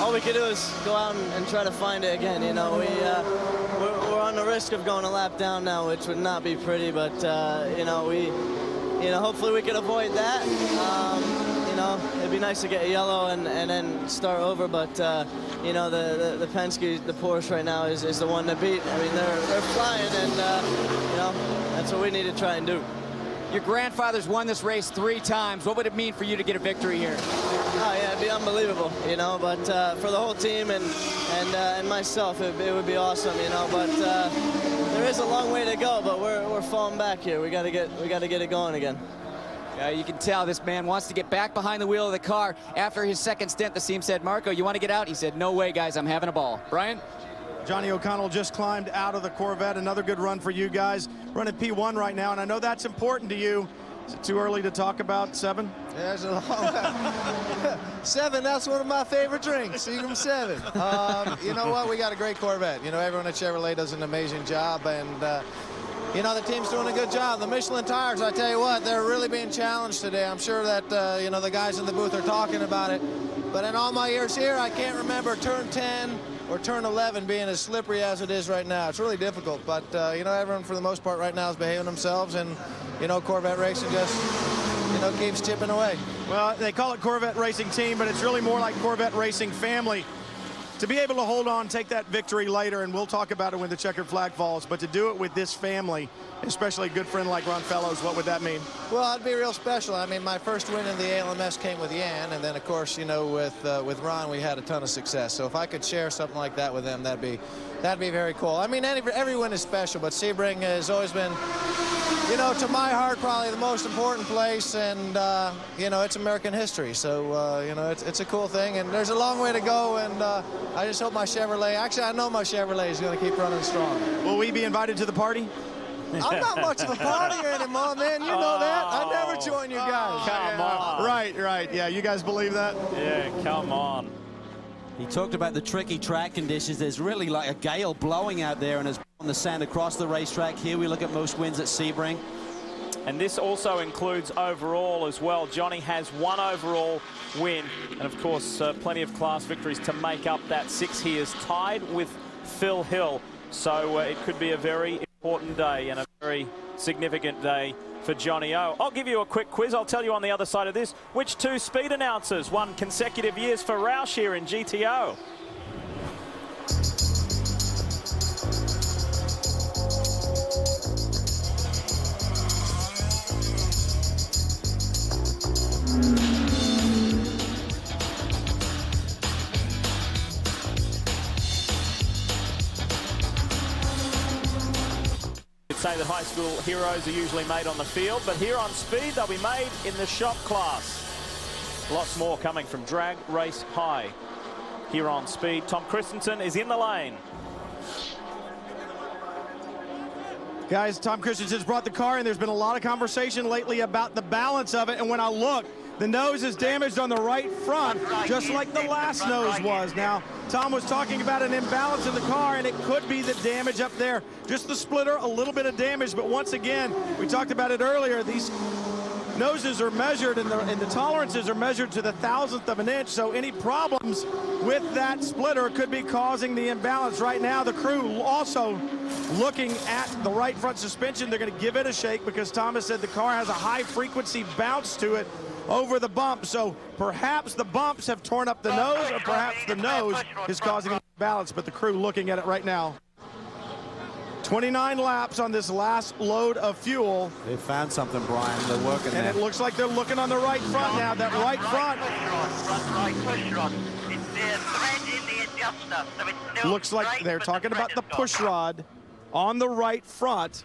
all we could do is go out and try to find it again. You know, we're on the risk of going a lap down now, which would not be pretty. But you know, hopefully we can avoid that. You know, it'd be nice to get a yellow and then start over, but you know, the Penske, the Porsche right now is the one to beat. I mean, they're flying, and you know, that's what we need to try and do. Your grandfather's won this race 3 times. What would it mean for you to get a victory here? Oh yeah, it'd be unbelievable, you know. But for the whole team and myself, it would be awesome, you know. But there is a long way to go. But we're falling back here. We got to get it going again. You can tell this man wants to get back behind the wheel of the car. After his 2nd stint, the team said, "Marco, you want to get out?" He said, "No way, guys. I'm having a ball." Brian? Johnny O'Connell just climbed out of the Corvette. Another good run for you guys. Running P1 right now, and I know that's important to you. Is it too early to talk about 7? Yeah, it's a long 7, that's one of my favorite drinks, Seagram 7. You know what? We got a great Corvette. You know, everyone at Chevrolet does an amazing job, and you know, the team's doing a good job. The Michelin tires, I tell you what, they're really being challenged today. I'm sure that, you know, the guys in the booth are talking about it. But in all my years here, I can't remember turn 10 or turn 11 being as slippery as it is right now. It's really difficult, but you know, everyone for the most part right now is behaving themselves, and you know, Corvette racing just, you know, keeps chipping away. Well, they call it Corvette Racing Team, but it's really more like Corvette Racing Family. To be able to hold on, take that victory later, and we'll talk about it when the checkered flag falls, but to do it with this family, especially a good friend like Ron Fellows, what would that mean? Well, it'd be real special. I mean, my first win in the ALMS came with Jan, and then, of course, you know, with Ron, we had a ton of success. So if I could share something like that with them, that'd be very cool. I mean, every win is special, but Sebring has always been, you know, to my heart, probably the most important place, and you know, it's American history. So you know, it's a cool thing, and there's a long way to go, and I just hope my Chevrolet, actually I know my Chevrolet is going to keep running strong. Will we be invited to the party? I'm not much of a partier anymore, man. You know that. I never join you guys. Come on. Right. Yeah, you guys believe that? Yeah, come on. He talked about the tricky track conditions. There's really like a gale blowing out there and has on the sand across the racetrack. Here we look at most wins at Sebring. And this also includes overall as well. Johnny has 1 overall win, and of course plenty of class victories to make up that 6. He is tied with Phil Hill, so it could be a very important day and a very significant day for Johnny O. I'll give you a quick quiz. I'll tell you on the other side of this, which 2 speed announcers won consecutive years for Roush here in GTO? Say that high school heroes are usually made on the field, but here on speed they'll be made in the shop class. Lots more coming from Drag Race High. Here on speed, Tom Christensen is in the lane. Guys, Tom Christensen's brought the car, and there's been a lot of conversation lately about the balance of it, and when I look, the nose is damaged on the right front, just like the last nose was. Now, Tom was talking about an imbalance in the car, and it could be the damage up there. Just the splitter, a little bit of damage, but once again, we talked about it earlier, these noses are measured and the tolerances are measured to the 1,000th of an inch, so any problems with that splitter could be causing the imbalance. Right now, the crew also looking at the right front suspension. They're going to give it a shake because Thomas said the car has a high-frequency bounce to it over the bump, so perhaps the bumps have torn up the nose, or perhaps the nose is causing the balance, but the crew looking at it right now. 29 laps on this last load of fuel. They found something, Brian. They're working and there. It looks like they're looking on the right front now. That right front. Push rod. It's the thread in the adjuster, so it's still Looks like straight, they're but talking the about the thread has push gone. rod on the right front.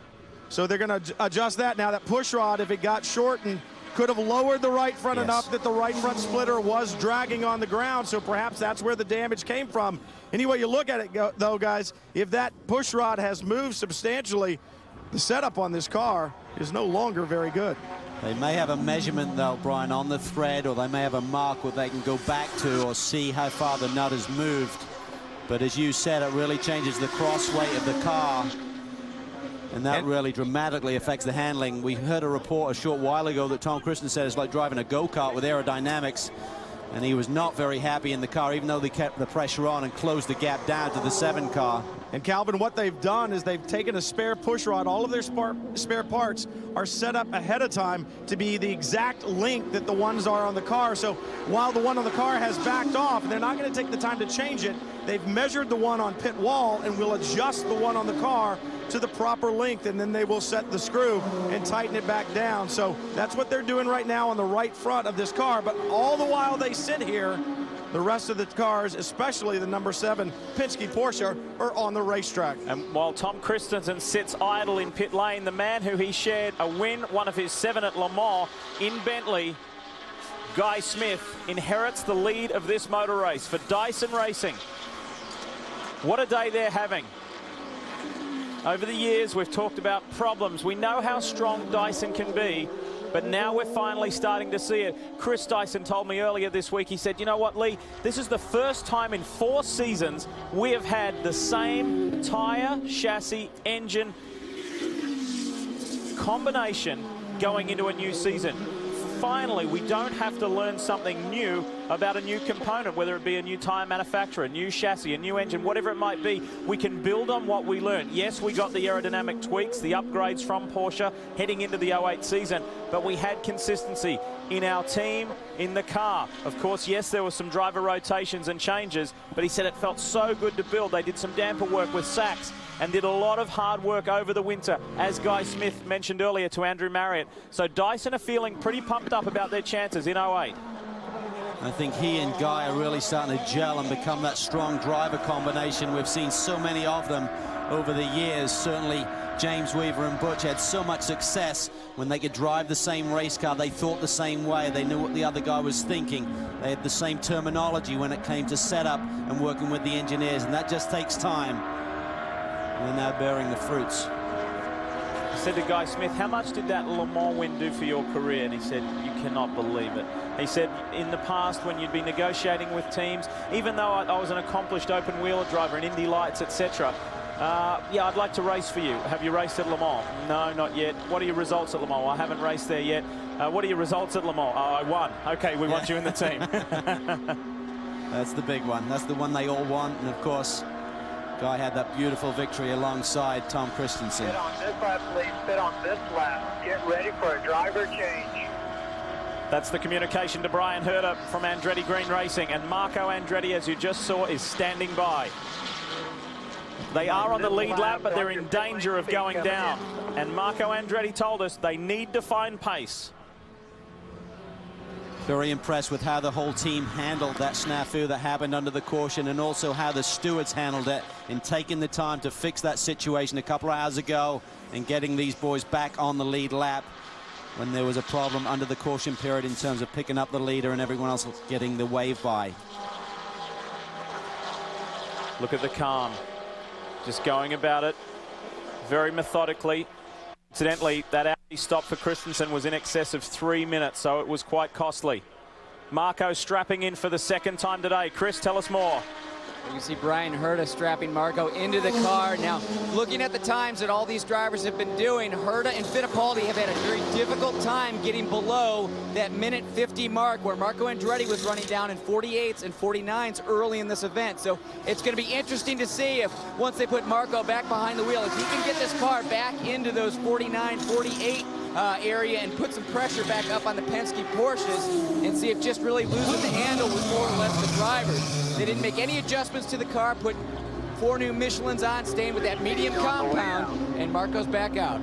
So they're going to adjust that now. That push rod, if it got short and could have lowered the right front enough that the right front splitter was dragging on the ground, so perhaps that's where the damage came from. Anyway, you look at it, though, guys, if that push rod has moved substantially, the setup on this car is no longer very good. They may have a measurement, though, Brian, on the thread, or they may have a mark where they can go back to or see how far the nut has moved. But as you said, it really changes the cross weight of the car. And that really dramatically affects the handling. We heard a report a short while ago that Tom Christensen said it's like driving a go-kart with aerodynamics. And he was not very happy in the car, even though they kept the pressure on and closed the gap down to the 7 car. And Calvin, what they've done is they've taken a spare push rod. All of their spare parts are set up ahead of time to be the exact length that the ones are on the car. So while the one on the car has backed off, they're not going to take the time to change it. They've measured the one on pit wall and will adjust the one on the car to the proper length, and then they will set the screw and tighten it back down. So that's what they're doing right now on the right front of this car. But all the while they sit here, the rest of the cars, especially the number 7 Penske Porsche, are on the racetrack. And while Tom Christensen sits idle in pit lane, the man who he shared a win, one of his 7 at Le Mans in Bentley, Guy Smith, inherits the lead of this motor race for Dyson Racing. What a day they're having. Over the years, we've talked about problems. We know how strong Dyson can be, but now we're finally starting to see it. Chris Dyson told me earlier this week, he said, you know what, Lee, this is the first time in 4 seasons we have had the same tyre, chassis, engine combination going into a new season. Finally, we don't have to learn something new about a new component, whether it be a new tyre manufacturer, a new chassis, a new engine, whatever it might be. We can build on what we learned. Yes, we got the aerodynamic tweaks, the upgrades from Porsche heading into the 08 season, but we had consistency in our team, in the car. Of course, yes, there were some driver rotations and changes, but he said it felt so good to build. They did some damper work with Sachs and did a lot of hard work over the winter, as Guy Smith mentioned earlier to Andrew Marriott. So Dyson are feeling pretty pumped up about their chances in 08. I think he and Guy are really starting to gel and become that strong driver combination. We've seen so many of them over the years. Certainly James Weaver and Butch had so much success when they could drive the same race car. They thought the same way. They knew what the other guy was thinking. They had the same terminology when it came to setup and working with the engineers, and that just takes time. And they're now bearing the fruits. I said to Guy Smith, how much did that Le Mans win do for your career? And he said, you cannot believe it. He said, in the past, when you'd be negotiating with teams, even though I was an accomplished open-wheeler driver in Indy Lights, etc., yeah, I'd like to race for you. Have you raced at Le Mans? No, not yet. What are your results at Le Mans? Well, I haven't raced there yet. What are your results at Le Mans? Oh, I won. Okay, we want you in the team. That's the big one. That's the one they all want. And, of course, Guy had that beautiful victory alongside Tom Christensen. Pit on this lap, please. Pit on this lap. Get ready for a driver change. That's the communication to Brian Herter from Andretti Green Racing. And Marco Andretti, as you just saw, is standing by. They are on the lead lap, but they're in danger of going down. And Marco Andretti told us they need to find pace. Very impressed with how the whole team handled that snafu that happened under the caution, and also how the stewards handled it in taking the time to fix that situation a couple of hours ago and getting these boys back on the lead lap when there was a problem under the caution period in terms of picking up the leader and everyone else getting the wave by. Look at the calm. Just going about it very methodically. Incidentally, that Audi stop for Christensen was in excess of 3 minutes, so it was quite costly. Marco strapping in for the second time today. Chris, tell us more. You can see Brian Herta strapping Marco into the car. Now, looking at the times that all these drivers have been doing, Herta and Fittipaldi have had a very difficult time getting below that minute 50 mark where Marco Andretti was running down in 48s and 49s early in this event. So it's going to be interesting to see if once they put Marco back behind the wheel, if he can get this car back into those 49, 48 area and put some pressure back up on the Penske Porsches and see if just really losing the handle was more or less the drivers. They didn't make any adjustments to the car, put 4 new Michelins on, staying with that medium compound, and Marco's back out.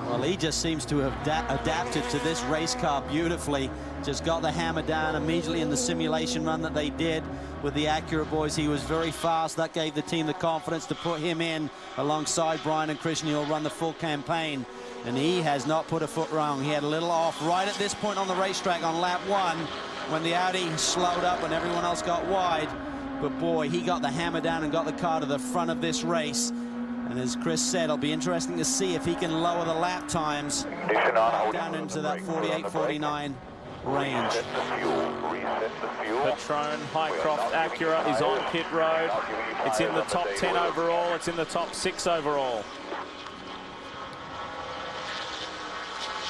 Well, he just seems to have adapted to this race car beautifully. Just got the hammer down immediately in the simulation run that they did with the Acura boys. He was very fast. That gave the team the confidence to put him in alongside Brian and Christian. He'll run the full campaign, and he has not put a foot wrong. He had a little off right at this point on the racetrack on lap 1 when the Audi slowed up and everyone else got wide. But boy, he got the hammer down and got the car to the front of this race. And as Chris said, it'll be interesting to see if he can lower the lap times down into that 48-49 range. Patron Highcroft Acura is on pit road. It's in the top 10 overall. It's in the top 6 overall.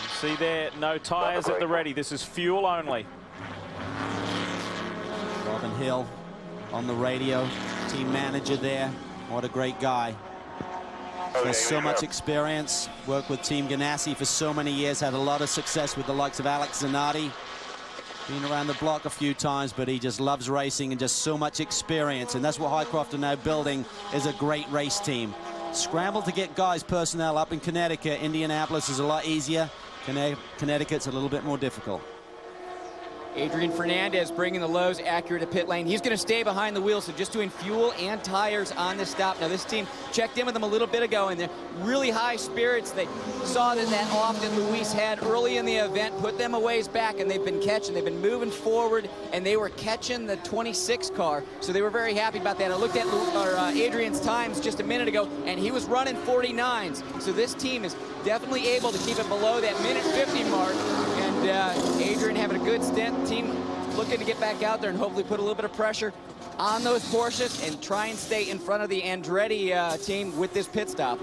You see there, no tyres at the ready. This is fuel only. Robin Hill on the radio, team manager there. What a great guy. Has so much experience, worked with Team Ganassi for so many years, had a lot of success with the likes of Alex Zanardi. Been around the block a few times, but he just loves racing and just so much experience. And that's what Highcroft are now building, is a great race team. Scramble to get guys personnel up in Connecticut. Indianapolis is a lot easier. Connecticut's a little bit more difficult. Adrian Fernandez bringing the Lowe's Acura to pit lane. He's going to stay behind the wheel, so just doing fuel and tires on this stop. Now, this team checked in with them a little bit ago, and they're really high spirits. They saw that off that Luis had early in the event, put them a ways back, and they've been catching. They've been moving forward, and they were catching the 26 car, so they were very happy about that. I looked at Adrian's times just a minute ago, and he was running 49s. So this team is definitely able to keep it below that minute 50 mark. And Adrian having a good stint. Team looking to get back out there and hopefully put a little bit of pressure on those Porsches and try and stay in front of the Andretti team with this pit stop.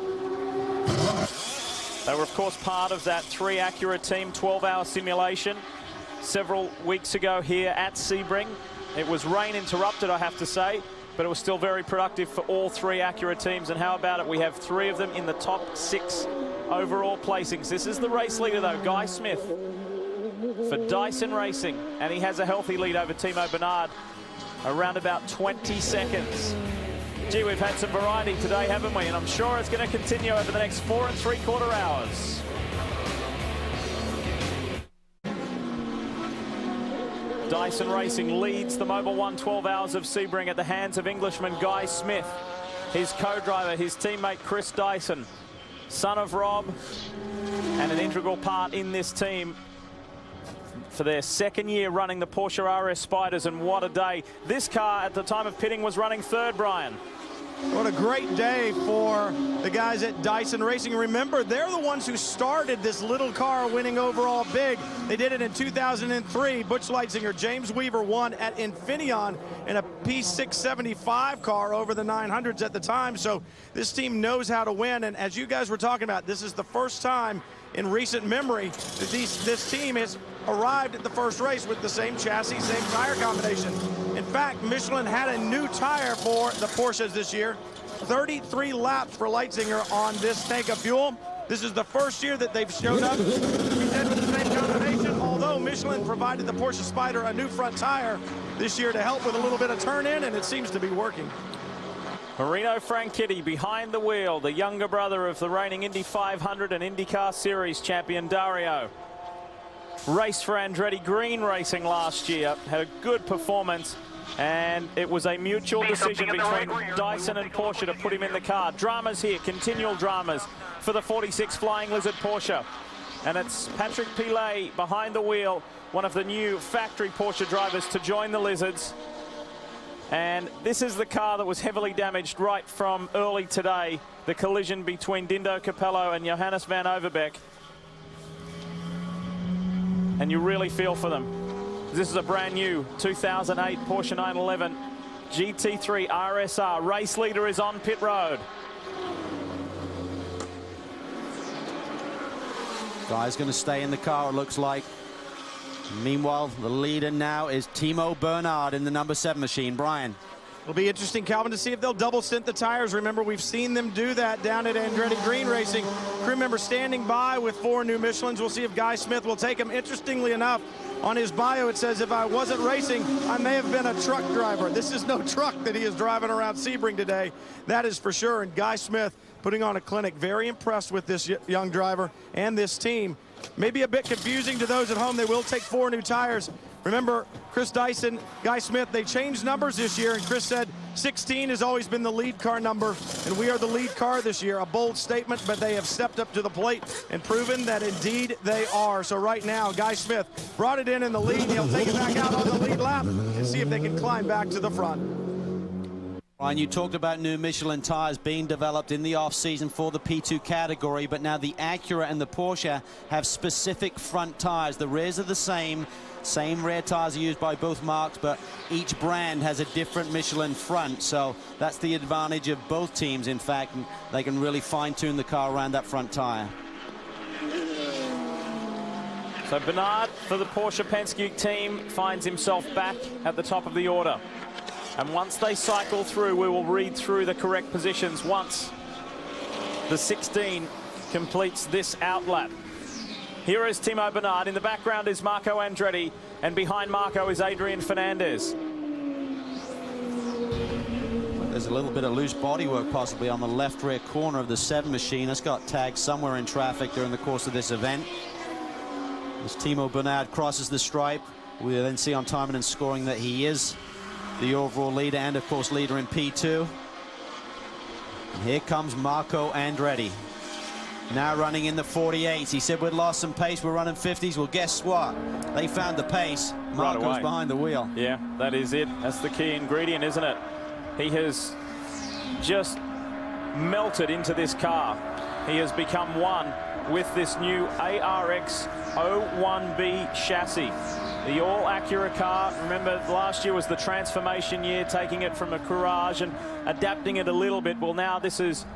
They were, of course, part of that 3 Acura team 12-hour simulation several weeks ago here at Sebring. It was rain interrupted, I have to say, but it was still very productive for all 3 Acura teams. And how about it? We have 3 of them in the top 6 overall placings. This is the race leader, though, Guy Smith, for Dyson Racing, and he has a healthy lead over Timo Bernard, around about 20 seconds. Gee, we've had some variety today, haven't we? And I'm sure it's going to continue over the next 4 3/4 hours. Dyson Racing leads the Mobil 1 12 Hours of Sebring at the hands of Englishman Guy Smith, his co-driver, his teammate Chris Dyson, son of Rob, and an integral part in this team for their 2nd year running the Porsche RS Spiders. And what a day. This car at the time of pitting was running 3rd, Brian. What a great day for the guys at Dyson Racing. Remember, they're the ones who started this little car winning overall big. They did it in 2003. Butch Leitzinger, James Weaver won at Infineon in a P675 car over the 900s at the time. So this team knows how to win. And as you guys were talking about, this is the first time in recent memory that this team has arrived at the first race with the same chassis, same tire combination. In fact, Michelin had a new tire for the Porsches this year. 33 laps for Leitzinger on this tank of fuel. This is the first year that they've showed up with the same combination, although Michelin provided the Porsche Spider a new front tire this year to help with a little bit of turn-in, and it seems to be working. Marino Franchitti behind the wheel, the younger brother of the reigning Indy 500 and IndyCar Series champion Dario. Raced for Andretti Green Racing last year, had a good performance, and it was a mutual decision between Dyson and Porsche to put him in the car. Dramas here, continual dramas for the 46 Flying Lizard Porsche. And it's Patrick Pilet behind the wheel, one of the new factory Porsche drivers to join the Lizards. And this is the car that was heavily damaged right from early today, the collision between Dindo Capello and Johannes van Overbeek. And you really feel for them. This is a brand new 2008 Porsche 911 GT3 RSR. Race leader is on pit road. Guy's going to stay in the car, it looks like. Meanwhile, the leader now is Timo Bernard in the number 7 machine. Brian. It'll be interesting, Calvin, to see if they'll double stint the tires. Remember, we've seen them do that down at Andretti Green Racing. Crew member standing by with 4 new Michelins. We'll see if Guy Smith will take them. Interestingly enough, on his bio, it says, if I wasn't racing, I may have been a truck driver. This is no truck that he is driving around Sebring today. That is for sure. And Guy Smith putting on a clinic. Very impressed with this young driver and this team. Maybe a bit confusing to those at home. They will take 4 new tires. Remember, Chris Dyson, Guy Smith, they changed numbers this year, and Chris said 16 has always been the lead car number, and we are the lead car this year. A bold statement, but they have stepped up to the plate and proven that indeed they are. So right now, Guy Smith brought it in the lead. He'll take it back out on the lead lap and see if they can climb back to the front. Ryan, you talked about new Michelin tires being developed in the off-season for the P2 category, but now the Acura and the Porsche have specific front tires. The rears are the same rear tires are used by both marques, but each brand has a different Michelin front, so that's the advantage of both teams, in fact, and they can really fine-tune the car around that front tire. So Bernard, for the Porsche Penske team, finds himself back at the top of the order. And once they cycle through, we will read through the correct positions once the 16 completes this outlap. Here is Timo Bernard. In the background is Marco Andretti, and behind Marco is Adrian Fernandez. There's a little bit of loose bodywork possibly on the left rear corner of the 7 machine. That's got tagged somewhere in traffic during the course of this event. As Timo Bernard crosses the stripe, we'll then see on timing and scoring that he is the overall leader and, of course, leader in P2. And here comes Marco Andretti. Now running in the 48s. He said we'd lost some pace. We're running 50s. Well, guess what? They found the pace. Marco's right behind the wheel. Yeah, that is it. That's the key ingredient, isn't it? He has just melted into this car. He has become one with this new ARX 01B chassis. The all Acura car, remember last year was the transformation year, taking it from a Courage and adapting it a little bit. Well, now this is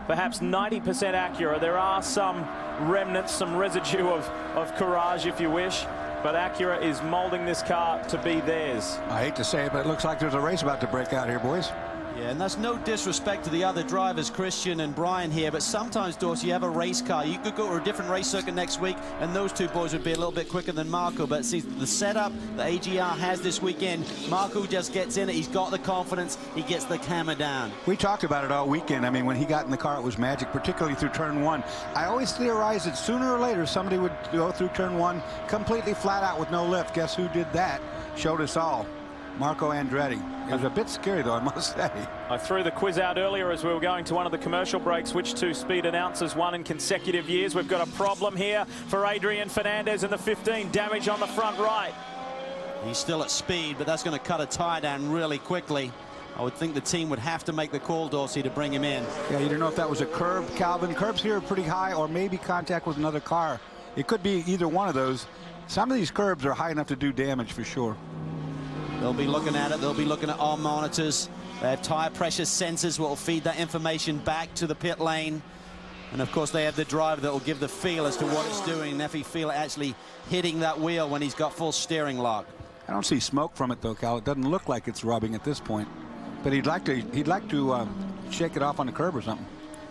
perhaps 90% Acura. There are some remnants, some residue of Courage, if you wish, but Acura is molding this car to be theirs. I hate to say it, but it looks like there's a race about to break out here, boys. Yeah, and that's no disrespect to the other drivers, Christian and Brian here, but sometimes, Dorsey, you have a race car. You could go to a different race circuit next week, and those two boys would be a little bit quicker than Marco. But see, the setup that AGR has this weekend, Marco just gets in it. He's got the confidence. He gets the hammer down. We talked about it all weekend. I mean, when he got in the car, it was magic, particularly through turn 1. I always theorized that sooner or later, somebody would go through turn 1 completely flat out with no lift. Guess who did that? Showed us all. Marco Andretti. It was a bit scary, though, I must say. I threw the quiz out earlier as we were going to one of the commercial breaks. Which 2 speed announcers won in consecutive years? We've got a problem here for Adrian Fernandez in the 15. Damage on the front right. He's still at speed, but that's going to cut a tire down really quickly. I would think the team would have to make the call, Dorsey, to bring him in. Yeah, you don't know if that was a curb, Calvin. Curbs here are pretty high, or maybe contact with another car. It could be either one of those. Some of these curbs are high enough to do damage for sure. They'll be looking at it. They'll be looking at arm monitors. They have tire pressure sensors that will feed that information back to the pit lane. And, of course, they have the driver that will give the feel as to what it's doing, and if he feel it actually hitting that wheel when he's got full steering lock. I don't see smoke from it, though, Cal. It doesn't look like it's rubbing at this point. But he'd like to shake it off on the curb or something.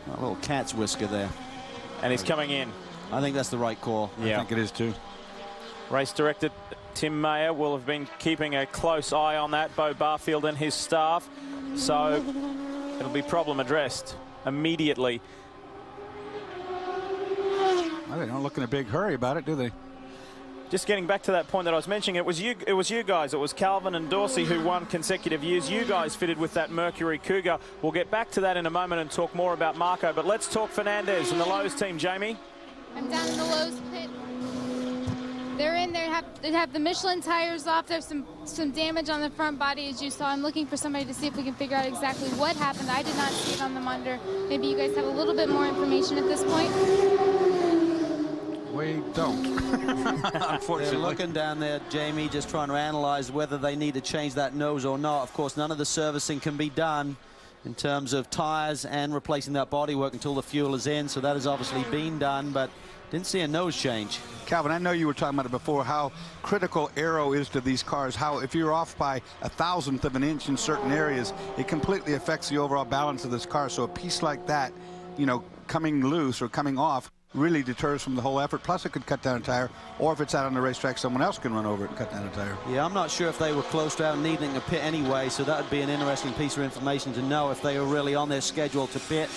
A little cat's whisker there. And he's coming in. I think that's the right call. Yeah. I think it is, too. Race director Tim Mayer will have been keeping a close eye on that, Bo Barfield and his staff. So it'll be problem addressed immediately. Well, they don't look in a big hurry about it, do they? Just getting back to that point that I was mentioning, it was you guys. It was Calvin and Dorsey who won consecutive years. You guys fitted with that Mercury Cougar. We'll get back to that in a moment and talk more about Marco. But let's talk Fernandez and the Lowe's team. Jamie? I'm down in the Lowe's pit. They're in there. They have the Michelin tires off. There's some damage on the front body, as you saw. I'm looking for somebody to see if we can figure out exactly what happened. I did not see it on the monitor. Maybe you guys have a little bit more information at this point. We don't. Unfortunately. They're looking down there, Jamie, just trying to analyze whether they need to change that nose or not. Of course, none of the servicing can be done in terms of tires and replacing that bodywork until the fuel is in. So that has obviously been done, but didn't see a nose change. Calvin, I know you were talking about it before, how critical aero is to these cars, how if you're off by 1/1000th of an inch in certain areas, it completely affects the overall balance of this car. So a piece like that, you know, coming loose or coming off really deters from the whole effort. Plus, it could cut down a tire, or if it's out on the racetrack, someone else can run over it and cut down a tire. Yeah, I'm not sure if they were close to out needing a pit anyway, so that would be an interesting piece of information to know if they were really on their schedule to pit.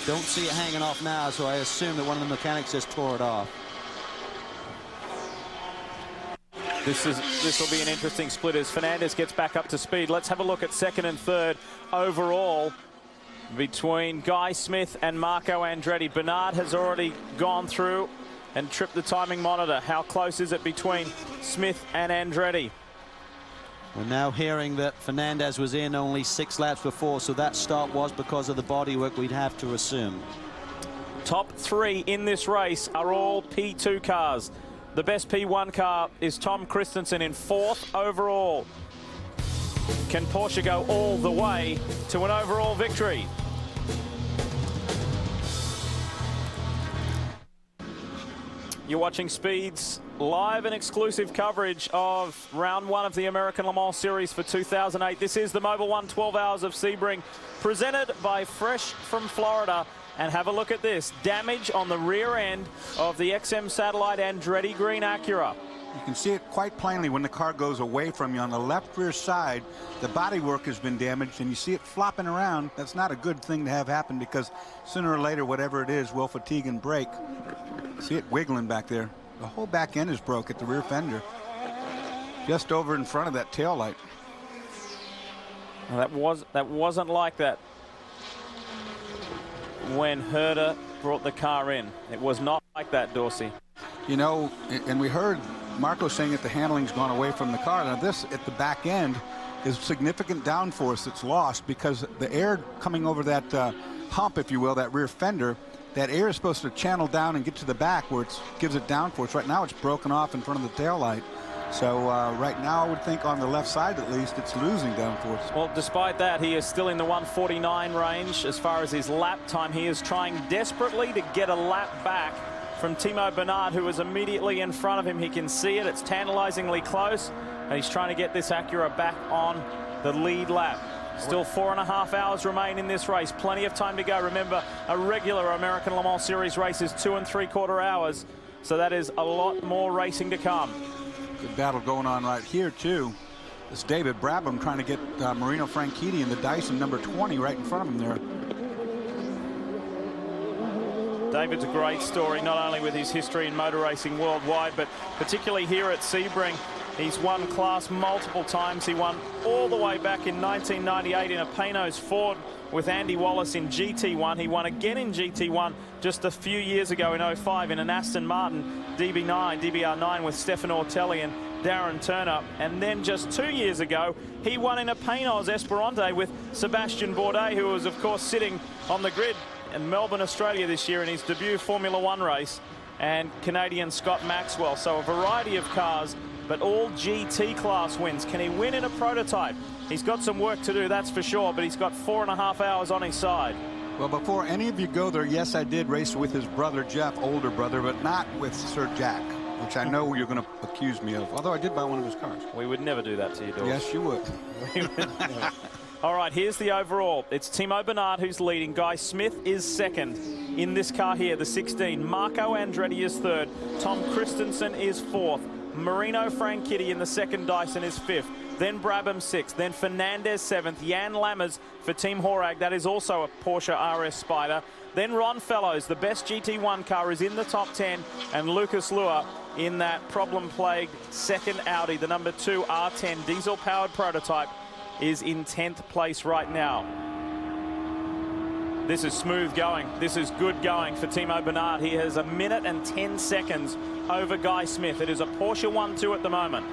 Don't see it hanging off now, so I assume that one of the mechanics just tore it off. This will be an interesting split as Fernandez gets back up to speed. Let's have a look at second and third overall between Guy Smith and Marco Andretti. Bernard has already gone through and tripped the timing monitor. How close is it between Smith and Andretti? We're now hearing that Fernandez was in only 6 laps before, so that stop was because of the bodywork, we'd have to assume. Top 3 in this race are all P2 cars. The best P1 car is Tom Christensen in 4th overall. Can Porsche go all the way to an overall victory? You're watching Speed's live and exclusive coverage of round 1 of the American Le Mans Series for 2008. This is the Mobil 1 12 Hours of Sebring, presented by Fresh from Florida. And have a look at this. Damage on the rear end of the XM Satellite Andretti Green Acura. You can see it quite plainly when the car goes away from you on the left rear side. The bodywork has been damaged, and you see it flopping around. That's not a good thing to have happen, because sooner or later, whatever it is, will fatigue and break. See it wiggling back there. The whole back end is broke at the rear fender, just over in front of that tail light. Well, that wasn't like that when Herder brought the car in. It was not like that, Dorsey. You know, and we heard Marco saying that the handling's gone away from the car. Now this at the back end is significant downforce that's lost, because the air coming over that hump, if you will, that rear fender, that air is supposed to channel down and get to the back where it gives it downforce. Right now it's broken off in front of the tail light. So right now I would think on the left side at least it's losing downforce. Well, despite that, he is still in the 149 range as far as his lap time. He is trying desperately to get a lap back from Timo Bernard, who is immediately in front of him. He can see it. It's tantalizingly close, and he's trying to get this Acura back on the lead lap. Still 4.5 hours remain in this race. Plenty of time to go. Remember, a regular American Le Mans Series race is 2 3/4 hours, so that is a lot more racing to come. Good battle going on right here, too. It's David Brabham trying to get Marino Franchitti in the Dyson number 20 right in front of him there. David's a great story, not only with his history in motor racing worldwide, but particularly here at Sebring. He's won class multiple times. He won all the way back in 1998 in a Panoz Ford with Andy Wallace in GT1. He won again in GT1 just a few years ago in 05 in an Aston Martin DBR9 with Stefan Ortelli and Darren Turner. And then just 2 years ago, he won in a Panoz Esperante with Sebastian Bourdais, who was, of course, sitting on the grid in Melbourne, Australia this year in his debut Formula One race, and Canadian Scott Maxwell. So a variety of cars, but all GT class wins. Can he win in a prototype? He's got some work to do, that's for sure, but he's got 4.5 hours on his side. Well, before any of you go there, yes, I did race with his brother Jeff, older brother, but not with Sir Jack, which I know you're going to accuse me of, although I did buy one of his cars. We would never do that to you, Dawes. Yes, you would. All right, here's the overall. It's Timo Bernard who's leading. Guy Smith is second in this car here, the 16. Marco Andretti is third. Tom Christensen is fourth. Marino Franchitti in the second Dyson is fifth. Then Brabham sixth. Then Fernandez seventh. Jan Lammers for Team Horag. That is also a Porsche RS Spider. Then Ron Fellows, the best GT1 car, is in the top 10. And Lucas Luhr in that problem-plagued second Audi, the number 2 R10 diesel-powered prototype, is in 10th place right now. This is smooth going. This is good going for Timo Bernard. He has 1 minute and 10 seconds over Guy Smith. It is a Porsche 1-2 at the moment.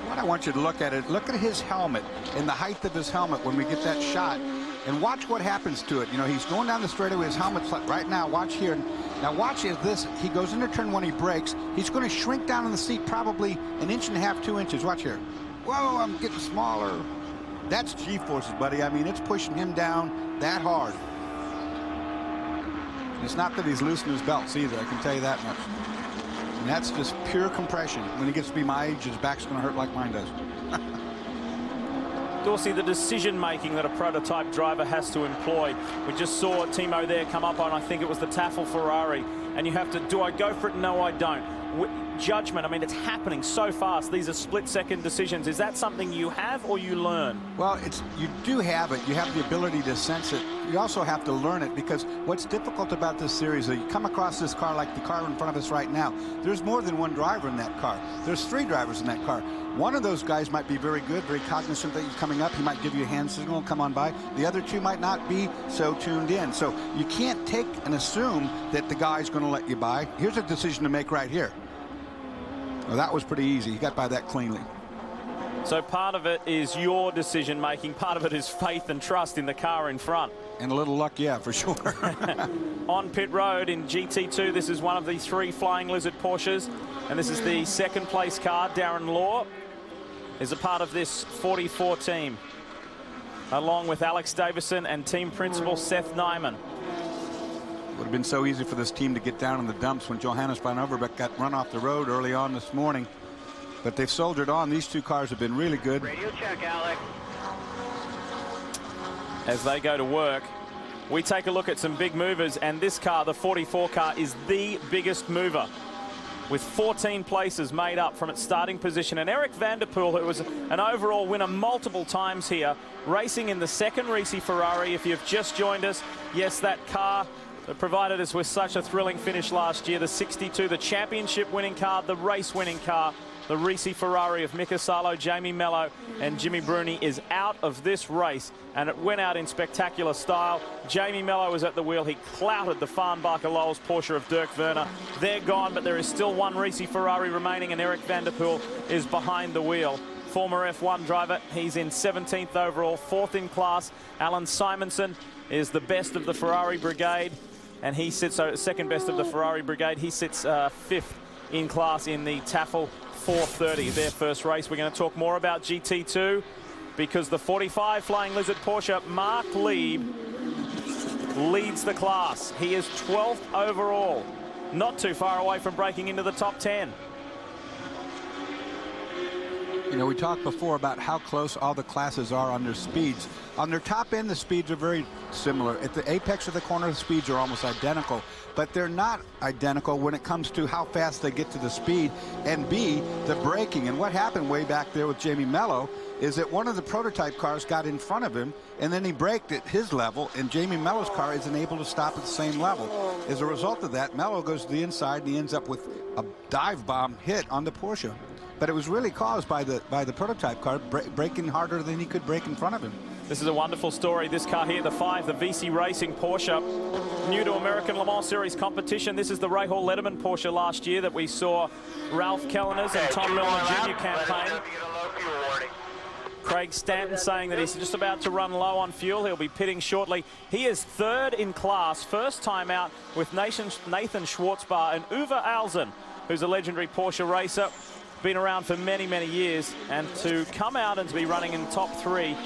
What I want you to look at it, look at his helmet and the height of his helmet when we get that shot, and watch what happens to it. You know, he's going down the straightaway, his helmet's like right now. Watch here. Now watch as this, he goes into turn 1, he brakes. He's going to shrink down in the seat probably 1.5 inches, 2 inches. Watch here. Whoa, I'm getting smaller. That's G-forces, buddy. I mean, it's pushing him down that hard. It's not that he's loosening his belts either, I can tell you that much. And that's just pure compression. When he gets to be my age, his back's going to hurt like mine does. Dorsey, the decision-making that a prototype driver has to employ. We just saw Timo there come up on, I think it was the Tafel Ferrari, and you have to, do I go for it? No, I don't. Judgment, I mean, it's happening so fast. These are split-second decisions. Is that something you have or you learn? Well, you do have it. You have the ability to sense it. You also have to learn it, because what's difficult about this series is you come across this car like the car in front of us right now. There's more than one driver in that car. There's 3 drivers in that car. One of those guys might be very good, very cognizant that he's coming up. He might give you a hand signal, come on by. The other 2 might not be so tuned in. So you can't take and assume that the guy's going to let you by. Here's a decision to make right here. Well, that was pretty easy. He got by that cleanly. So part of it is your decision making, part of it is faith and trust in the car in front. And a little luck, yeah, for sure. On pit road in GT2, this is one of the 3 Flying Lizard Porsches, and this is the second place car. Darren Law is a part of this 44 team, along with Alex Davison and team principal Seth Nyman. It would have been so easy for this team to get down in the dumps when Johannes van Overbeek got run off the road early on this morning. But they've soldiered on. These 2 cars have been really good. Radio check, Alex. As they go to work, we take a look at some big movers, and this car, the 44 car, is the biggest mover, with 14 places made up from its starting position. And Eric van der Poel, who was an overall winner multiple times here, racing in the second Risi Ferrari. If you've just joined us, yes, that car that provided us with such a thrilling finish last year, the 62, the championship winning car, the race winning car, the Risi Ferrari of Mika Salo, Jamie Mello and Jimmy Bruni, is out of this race, and it went out in spectacular style. Jamie Mello was at the wheel. He clouted the Farnbacher Lowes Porsche of Dirk Werner. They're gone, but there is still one Risi Ferrari remaining, and Eric van der Poel is behind the wheel. Former F1 driver, he's in 17th overall, 4th in class. Alan Simonson is the best of the Ferrari brigade, and he sits second best of the Ferrari brigade. He sits 5th in class in the Tafel 430, their first race. We're going to talk more about GT2 because the 45 Flying Lizard Porsche, Mark Lieb, leads the class. He is 12th overall, not too far away from breaking into the top 10. You know, we talked before about how close all the classes are on their speeds. On their top end, the speeds are very similar. At the apex of the corner, the speeds are almost identical. But they're not identical when it comes to how fast they get to the speed, and B, the braking. And what happened way back there with Jamie Mello is that one of the prototype cars got in front of him, and then he braked at his level, and Jamie Mello's car isn't able to stop at the same level. As a result of that, Mello goes to the inside, and he ends up with a dive bomb hit on the Porsche. But it was really caused by the prototype car braking harder than he could brake in front of him. This is a wonderful story. This car here, the 5, the VC Racing Porsche, new to American Le Mans Series competition. This is the Ray Hall Letterman Porsche last year that we saw Ralph Kellener's and Tom Milner Jr. campaign. Craig Stanton saying that he's just about to run low on fuel. He'll be pitting shortly. He is 3rd in class, first time out with Nathan Schwartzbar and Uwe Alzen, who's a legendary Porsche racer. Been around for many, many years, and to come out and to be running in top 3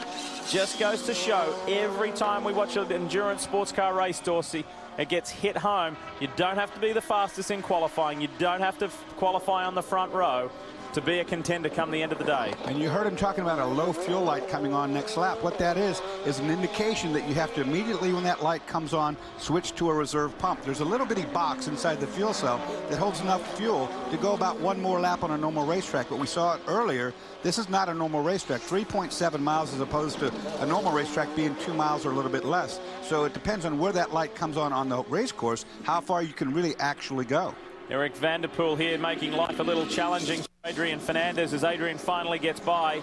just goes to show every time we watch an endurance sports car race, Dorsey, it gets hit home. You don't have to be the fastest in qualifying. You don't have to qualify on the front row to be a contender come the end of the day. And you heard him talking about a low fuel light coming on next lap. What that is an indication that you have to immediately, when that light comes on, switch to a reserve pump. There's a little bitty box inside the fuel cell that holds enough fuel to go about 1 more lap on a normal racetrack. But we saw it earlier. This is not a normal racetrack. 3.7 miles as opposed to a normal racetrack being 2 miles or a little bit less. So it depends on where that light comes on the race course, how far you can really actually go. Eric van der Poel here making life a little challenging for Adrian Fernandez as Adrian finally gets by.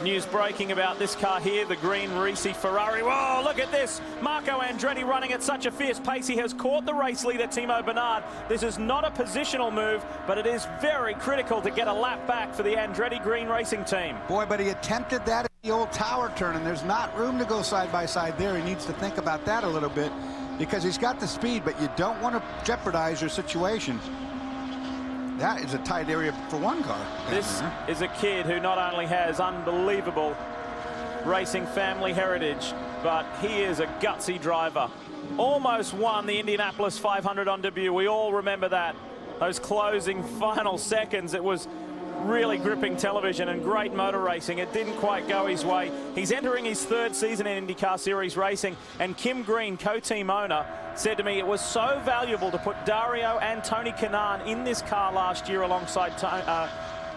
News breaking about this car here, the green Risi Ferrari. Whoa, look at this. Marco Andretti running at such a fierce pace. He has caught the race leader, Timo Bernard. This is not a positional move, but it is very critical to get a lap back for the Andretti Green Racing team. Boy, but he attempted that at the old tower turn, and there's not room to go side by side there. He needs to think about that a little bit, because he's got the speed, but you don't want to jeopardize your situation. That is a tight area for one car. This is a kid who not only has unbelievable racing family heritage, but he is a gutsy driver. Almost won the Indianapolis 500 on debut. We all remember that. Those closing final seconds. It was really gripping television and great motor racing. It didn't quite go his way. He's entering his 3rd season in IndyCar Series racing, and Kim Green, co-team owner, said to me it was so valuable to put Dario and Tony Kanaan in this car last year alongside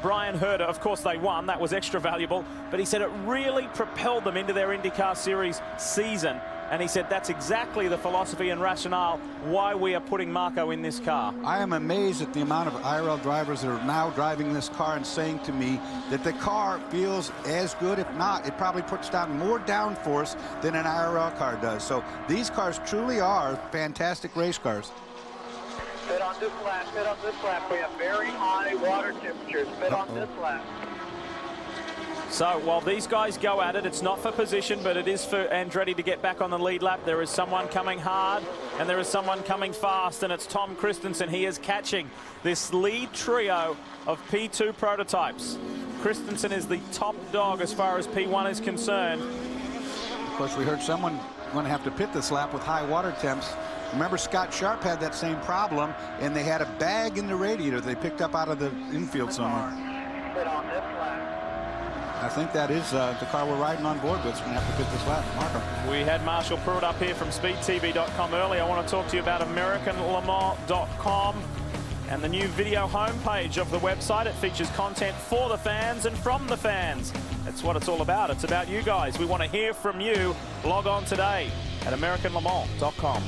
Brian Herder. Of course, they won. That was extra valuable. But he said it really propelled them into their IndyCar Series season. And he said that's exactly the philosophy and rationale why we are putting Marco in this car. I am amazed at the amount of IRL drivers that are now driving this car and saying to me that the car feels as good, if not, it probably puts down more downforce than an IRL car does. So these cars truly are fantastic race cars. Fit on this lap, fit on this lap. We have very high water temperatures. Fit on this lap. So while these guys go at it, it's not for position, but it is for Andretti to get back on the lead lap. There is someone coming hard and there is someone coming fast, and it's Tom Christensen. He is catching this lead trio of P2 prototypes. Christensen is the top dog as far as P1 is concerned. Of course, we heard someone going to have to pit this lap with high water temps. Remember, Scott Sharp had that same problem, and they had a bag in the radiator they picked up out of the infield somewhere. Fit on this lap. I think that is the car we're riding on board with. We're going to have to pit this lap. Marco. We had Marshall Pruitt up here from SpeedTV.com earlier. I want to talk to you about AmericanLeMans.com and the new video homepage of the website. It features content for the fans and from the fans. That's what it's all about. It's about you guys. We want to hear from you. Log on today at AmericanLeMans.com.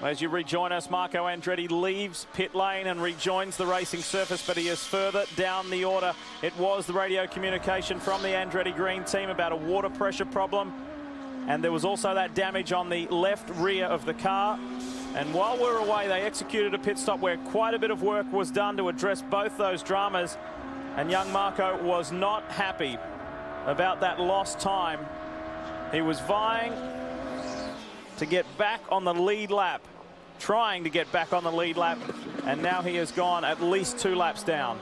As you rejoin us, Marco Andretti leaves pit lane and rejoins the racing surface, but he is further down the order. It was the radio communication from the Andretti Green team about a water pressure problem, and there was also that damage on the left rear of the car. And while we're away, they executed a pit stop where quite a bit of work was done to address both those dramas, and young Marco was not happy about that lost time. He was vying to get back on the lead lap, trying to get back on the lead lap, and now he has gone at least 2 laps down.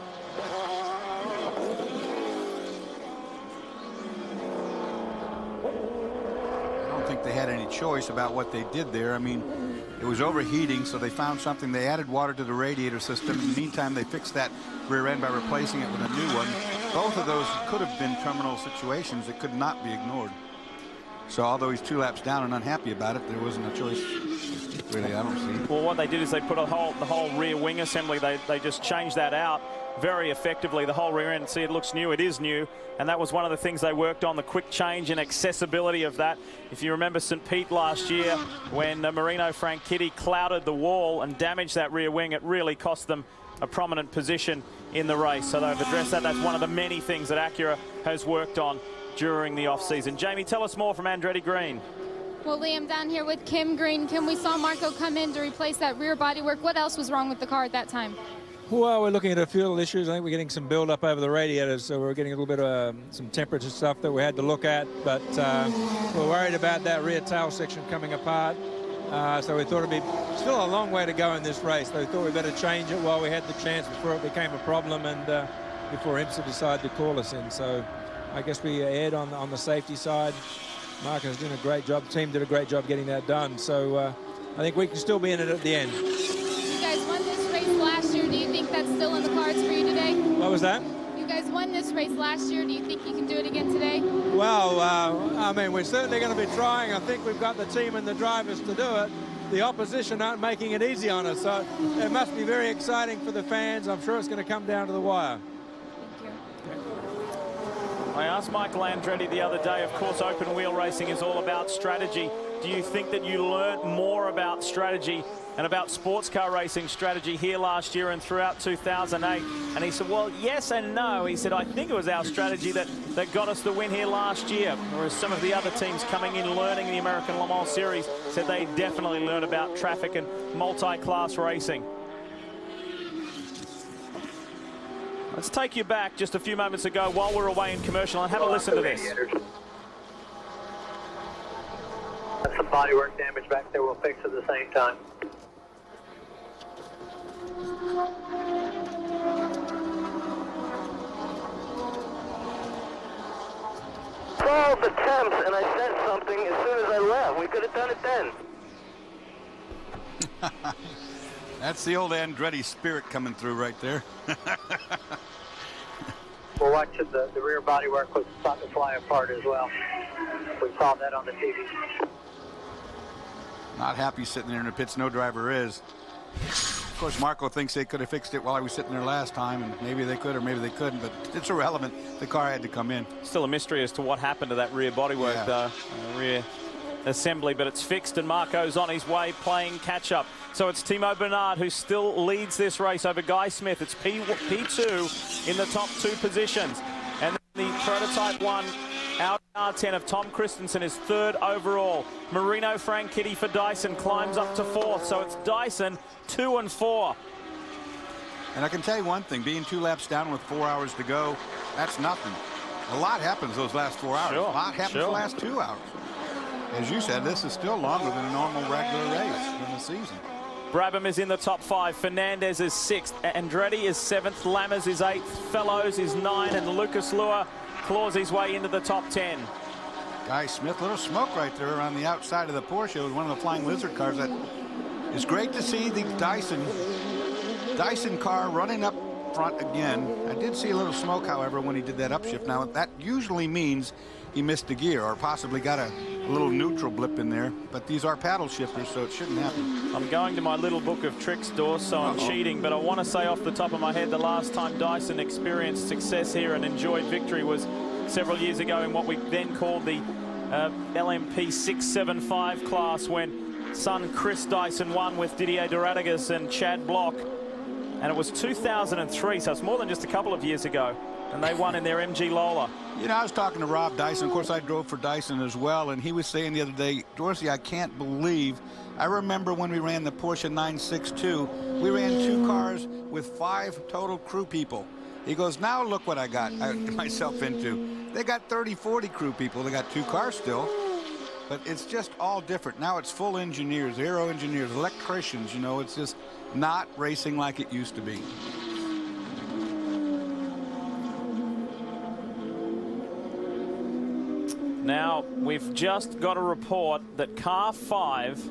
I don't think they had any choice about what they did there. I mean, it was overheating, so they found something. They added water to the radiator system. In the meantime, they fixed that rear end by replacing it with a new one. Both of those could have been terminal situations that could not be ignored. So although he's 2 laps down and unhappy about it, there wasn't a choice. Really, I don't see. Well, what they did is they put the whole rear wing assembly. They just changed that out very effectively. The whole rear end, see, it looks new. It is new, and that was one of the things they worked on, the quick change and accessibility of that. If you remember St. Pete last year, when Marino Franchitti clouded the wall and damaged that rear wing, it really cost them a prominent position in the race. So they've addressed that. That's one of the many things that Acura has worked on during the off-season. Jamie, tell us more from Andretti Green. Well, Liam, down here with Kim Green. Kim, we saw Marco come in to replace that rear bodywork. What else was wrong with the car at that time? Well, we're looking at a fuel issues. I think we're getting some buildup over the radiators, so we're getting a little bit of some temperature stuff that we had to look at. But we're worried about that rear tail section coming apart. So we thought it'd be still a long way to go in this race. So we thought we better change it while we had the chance before it became a problem and before IMSA decided to call us in. So I guess we aired on the safety side. Marco's doing a great job. The team did a great job getting that done. So I think we can still be in it at the end. You guys won this race last year. Do you think that's still in the cards for you today? What was that? You guys won this race last year. Do you think you can do it again today? Well, I mean, we're certainly going to be trying. I think we've got the team and the drivers to do it. The opposition aren't making it easy on us. So it must be very exciting for the fans. I'm sure it's going to come down to the wire. I asked Michael Andretti the other day, of course, open wheel racing is all about strategy. Do you think that you learned more about strategy and about sports car racing strategy here last year and throughout 2008? And he said, well, yes and no. He said, I think it was our strategy that got us the win here last year, whereas some of the other teams coming in learning the American Le Mans Series said they definitely learned about traffic and multi-class racing. Let's take you back just a few moments ago while we're away in commercial and have a listen to this. That's some bodywork damage back there. We'll fix it at the same time. Twelve attempts, and I said something as soon as I left. Yeah, we could have done it then. That's the old Andretti spirit coming through right there. We're watching the rear bodywork was starting to fly apart as well. We saw that on the TV. Not happy sitting there in the pits. No driver is. Of course, Marco thinks they could have fixed it while I was sitting there last time, and maybe they could or maybe they couldn't, but it's irrelevant. The car had to come in. Still a mystery as to what happened to that rear bodywork, rear assembly, but it's fixed, and Marco's on his way playing catch-up. So it's Timo Bernard who still leads this race over Guy Smith. It's P2 in the top 2 positions. And the prototype 1 Audi R10 of Tom Christensen is 3rd overall. Marino Franchitti for Dyson climbs up to 4th. So it's Dyson 2 and 4. And I can tell you one thing, being 2 laps down with 4 hours to go, that's nothing. A lot happens those last 4 hours. Sure, a lot happens the last 2 hours. As you said, this is still longer than a normal regular race in the season. Brabham is in the top 5. Fernandez is 6th. Andretti is 7th. Lammers is 8th. Fellows is 9. And Lucas Luer claws his way into the top 10. Guy Smith, little smoke right there around the outside of the Porsche. It was one of the Flying Lizard cars. That is great to see the Dyson car running up front again. I did see a little smoke, however, when he did that upshift. Now, that usually means he missed a gear or possibly got a little neutral blip in there, but these are paddle shifters, so it shouldn't happen. I'm going to my little book of tricks, Dawes, so I'm cheating, but I want to say off the top of my head the last time Dyson experienced success here and enjoyed victory was several years ago in what we then called the LMP 675 class, when son Chris Dyson won with Didier Duradigas and Chad Block, and it was 2003, so it's more than just a couple of years ago, and they won in their MG Lola. You know, I was talking to Rob Dyson. Of course, I drove for Dyson as well, and he was saying the other day, Dorsey, I can't believe, I remember when we ran the Porsche 962, we ran 2 cars with 5 total crew people. He goes, now look what I got myself into. They got 30, 40 crew people. They got 2 cars still, but it's just all different. Now it's full engineers, aero engineers, electricians, you know, it's just not racing like it used to be. Now, we've just got a report that car 5,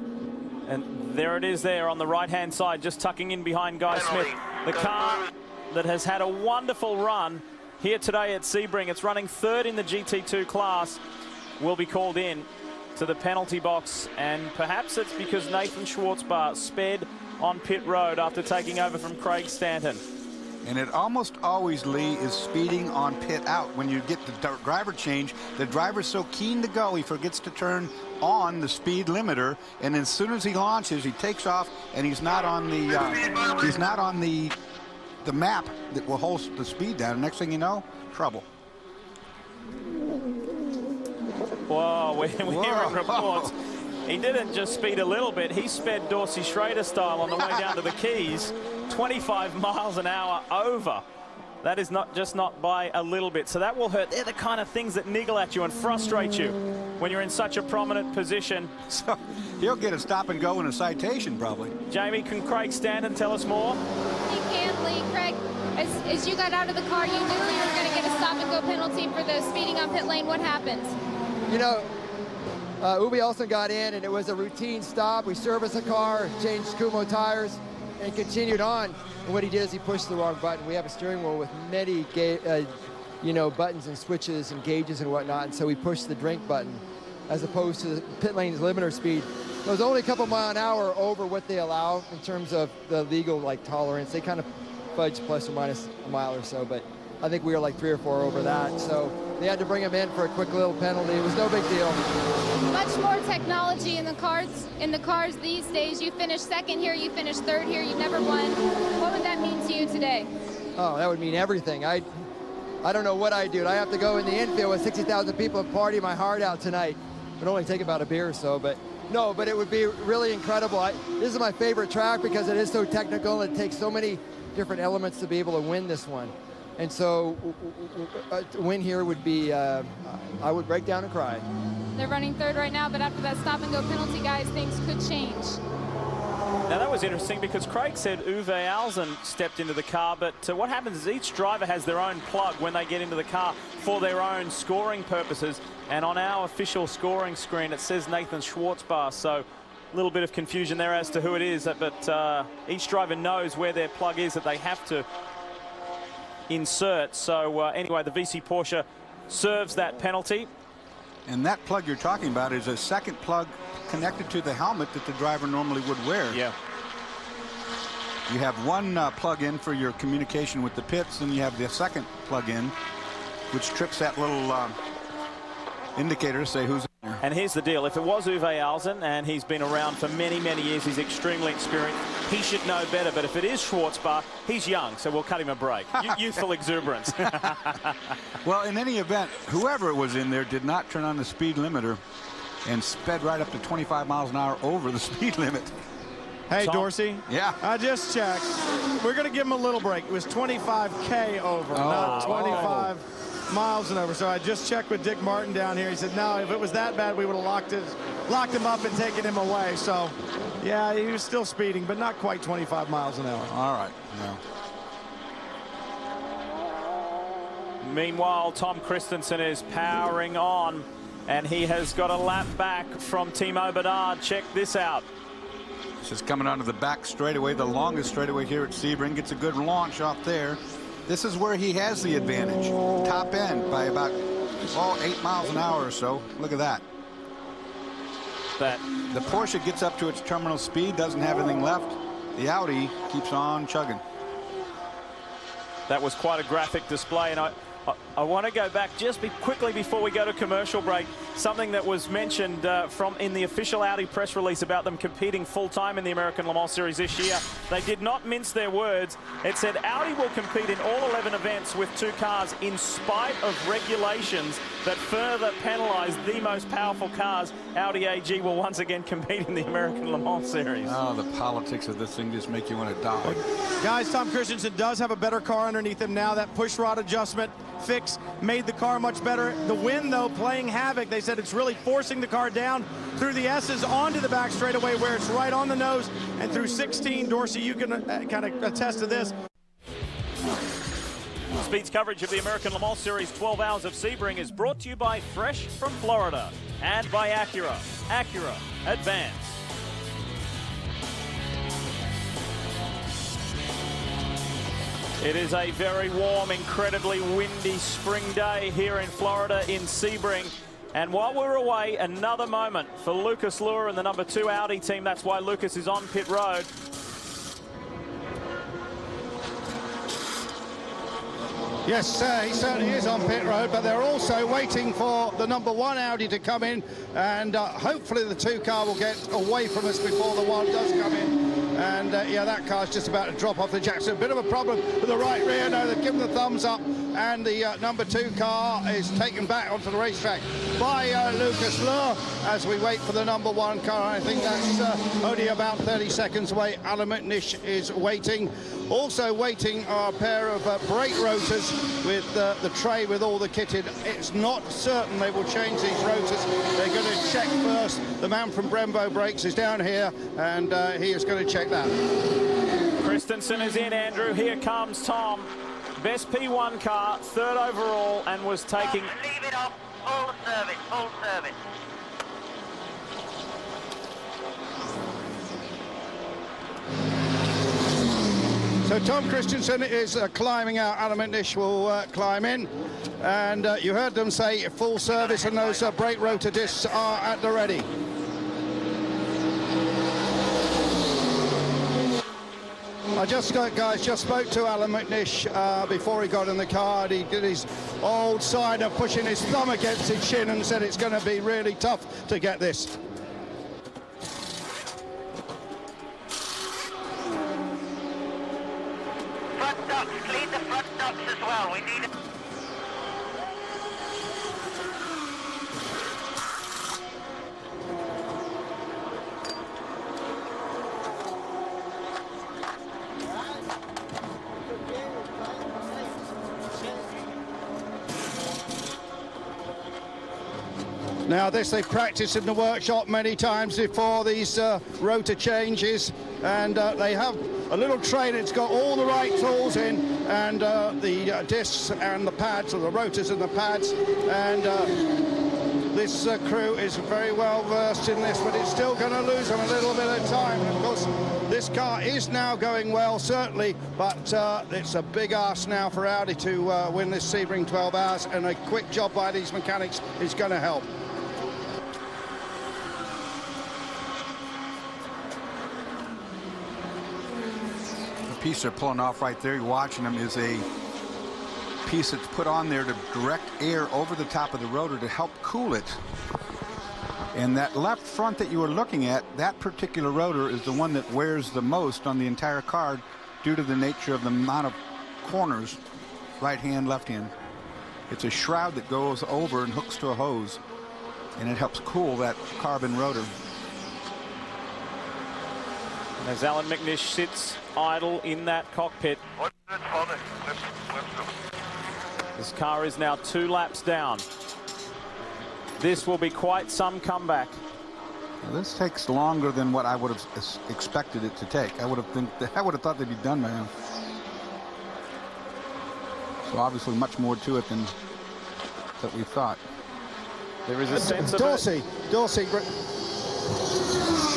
and there it is there on the right-hand side, just tucking in behind Guy Smith, the car that has had a wonderful run here today at Sebring. It's running 3rd in the GT2 class, will be called in to the penalty box, and perhaps it's because Nathan Schwartzbar sped on pit road after taking over from Craig Stanton. And it almost always, Lee, is speeding on pit out. When you get the driver change, the driver's so keen to go, he forgets to turn on the speed limiter, and as soon as he launches, he takes off, and he's not on the map that will hold the speed down. Next thing you know, trouble. Whoa, we're hearing reports. He didn't just speed a little bit, he sped Dorsey Schrader style on the way down to the Keys, 25 miles an hour over. That is not by a little bit, so that will hurt. They're the kind of things that niggle at you and frustrate you when you're in such a prominent position. So he'll get a stop and go and a citation probably. Jamie, can Craig Stanton tell us more? He can, Lee. Craig, as you got out of the car, you knew you were going to get a stop and go penalty for the speeding on pit lane. What happened? You know, Uwe Olsen got in, and it was a routine stop. We serviced the car, changed Kumo tires, and continued on. And what he did is he pushed the wrong button. We have a steering wheel with many, buttons and switches and gauges and whatnot, and so we pushed the drink button as opposed to the pit lane's limiter speed. It was only a couple mile an hour over what they allow in terms of the legal tolerance. They kind of fudge plus or minus a mile or so, but I think we were like 3 or 4 over that. So they had to bring him in for a quick little penalty. It was no big deal. Much more technology in the cars these days. You finished 2nd here, you finished 3rd here, you've never won. What would that mean to you today? Oh, that would mean everything. I don't know what I'd do. I have to go in the infield with 60,000 people and party my heart out tonight. It would only take about a beer or so, but no, but it would be really incredible. This is my favorite track because it is so technical. It takes so many different elements to be able to win this one. And so to win here would be, I would break down and cry. They're running 3rd right now, but after that stop and go penalty, guys, things could change. Now that was interesting because Craig said Uwe Alsen stepped into the car, but what happens is each driver has their own plug when they get into the car for their own scoring purposes. And on our official scoring screen, it says Nathan Schwartzbar. So a little bit of confusion there as to who it is, but each driver knows where their plug is that they have to insert. So anyway, the VC Porsche serves that penalty. And that plug you're talking about is a second plug connected to the helmet that the driver normally would wear. Yeah. You have one plug in for your communication with the pits, and you have the second plug in, which trips that little indicator to say who's in there. And here's the deal. If it was Uwe Alsen, and he's been around for many, many years, he's extremely experienced, he should know better. But if it is Schwartzbar, he's young, so we'll cut him a break. Youthful exuberance. Well, in any event, whoever was in there did not turn on the speed limiter and sped right up to 25 miles an hour over the speed limit. Hey, Tom? Dorsey. Yeah. I just checked. We're going to give him a little break. It was 25K over, not 25 miles and over. So I just checked with Dick Martin down here. He said, no, if it was that bad, we would have locked him up and taken him away. So, yeah, he was still speeding, but not quite 25 miles an hour. All right. No. Meanwhile, Tom Christensen is powering on, and he has got a lap back from Timo Bedard. Check this out. This is coming onto the back straightaway, the longest straightaway here at Sebring. Gets a good launch off there. This is where he has the advantage. Top end by about 8 miles an hour or so. Look at that. The Porsche gets up to its terminal speed, doesn't have anything left. The Audi keeps on chugging. That was quite a graphic display, and I want to go back just quickly before we go to commercial break. Something that was mentioned in the official Audi press release about them competing full-time in the American Le Mans Series this year. They did not mince their words. It said Audi will compete in all 11 events with 2 cars in spite of regulations that further penalize the most powerful cars. Audi AG will once again compete in the American Le Mans Series. Oh, the politics of this thing just make you want to die. Guys, Tom Christensen does have a better car underneath him now. That push rod adjustment fix made the car much better. The wind, though, playing havoc. They said it's really forcing the car down through the S's onto the back straightaway where it's right on the nose and through 16. Dorsey, you can kind of attest to this. Speed's coverage of the American Le Mans Series 12 Hours of Sebring is brought to you by Fresh from Florida and by Acura. Acura Advance. It is a very warm, incredibly windy spring day here in Florida in Sebring. And while we're away, another moment for Lucas Luhr and the number 2 Audi team. That's why Lucas is on pit road. Yes, he certainly is on pit road, but they're also waiting for the number 1 Audi to come in, and hopefully the 2 car will get away from us before the 1 does come in. And yeah, that car's just about to drop off the jack. So a bit of a problem with the right rear. No, they've given the thumbs up, and the number 2 car is taken back onto the racetrack by Lucas Luhr as we wait for the number 1 car. I think that's only about 30 seconds away. Alan McNish is waiting. Also waiting are a pair of brake rotors with the tray with all the kit in. It's not certain they will change these rotors. They're going to check first. The man from Brembo Brakes is down here, and he is going to check that. Christensen is in, Andrew. Here comes Tom. Best P1 car, 3rd overall, and was taking... Leave it off. Full service, full service. So Tom Christensen is climbing out. Alan McNish will climb in. And you heard them say full service, and those brake rotor discs are at the ready. I just, guys, just spoke to Alan McNish before he got in the car, and he did his old sign of pushing his thumb against his shin and said it's going to be really tough to get this. Front ducts, clean the front ducts as well. We need it. Now this they've practiced in the workshop many times before these rotor changes, and they have a little tray that's got all the right tools in, and the discs and the pads, or the rotors and the pads, and this crew is very well versed in this, but it's still going to lose them a little bit of time. And of course, this car is now going well, certainly, but it's a big ask now for Audi to win this Sebring 12 hours, and a quick job by these mechanics is going to help. The piece they're pulling off right there, you're watching them, is a piece that's put on there to direct air over the top of the rotor to help cool it. And that left front that you were looking at, that particular rotor is the one that wears the most on the entire car due to the nature of the amount of corners, right hand, left hand. It's a shroud that goes over and hooks to a hose, and it helps cool that carbon rotor. And as Alan McNish sits idle in that cockpit, his car is now 2 laps down. This will be quite some comeback. Now, this takes longer than what I would have expected it to take. I would have thought they'd be done by now. So obviously much more to it than that we thought. There is a sense of Dorsey. Go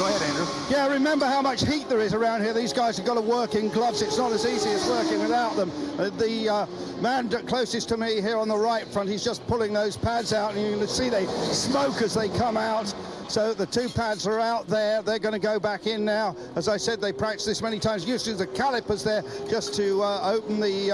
ahead, Andrew. Yeah, remember how much heat there is around here. These guys have got to work in gloves. It's not as easy as working without them. The man closest to me here on the right front, he's just pulling those pads out, and you can see they smoke as they come out. So the 2 pads are out there. They're going to go back in now. As I said, they practiced this many times. Usually the calipers there just to open the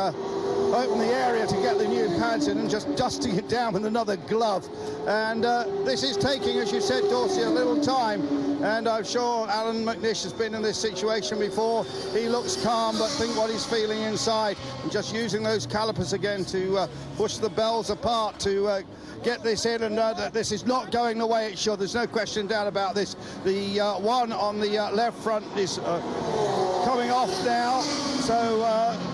area to get the new pads in, and just dusting it down with another glove. And this is taking, as you said, Dorsey, a little time. And I'm sure Alan McNish has been in this situation before. He looks calm, but think what he's feeling inside. And just using those calipers again to push the bells apart to get this in, and this is not going the way it should. There's no question doubt about this. The one on the left front is coming off now, so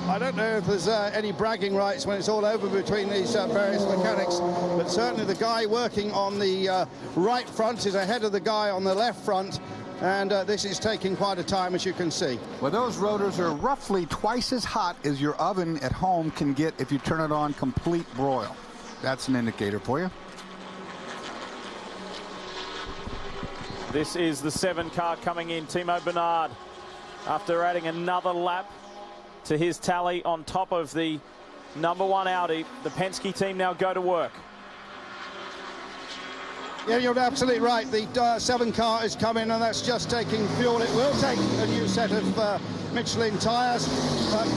I don't know if there's any bragging rights when it's all over between these various mechanics, but certainly the guy working on the right front is ahead of the guy on the left front, and this is taking quite a time, as you can see. Well, those rotors are roughly twice as hot as your oven at home can get if you turn it on complete broil. That's an indicator for you. This is the 7 car coming in. Timo Bernard, after adding another lap to his tally on top of the #1 Audi. The Penske team now go to work. Yeah, you're absolutely right. The 7 car is coming, and that's just taking fuel. It will take a new set of Michelin tyres, but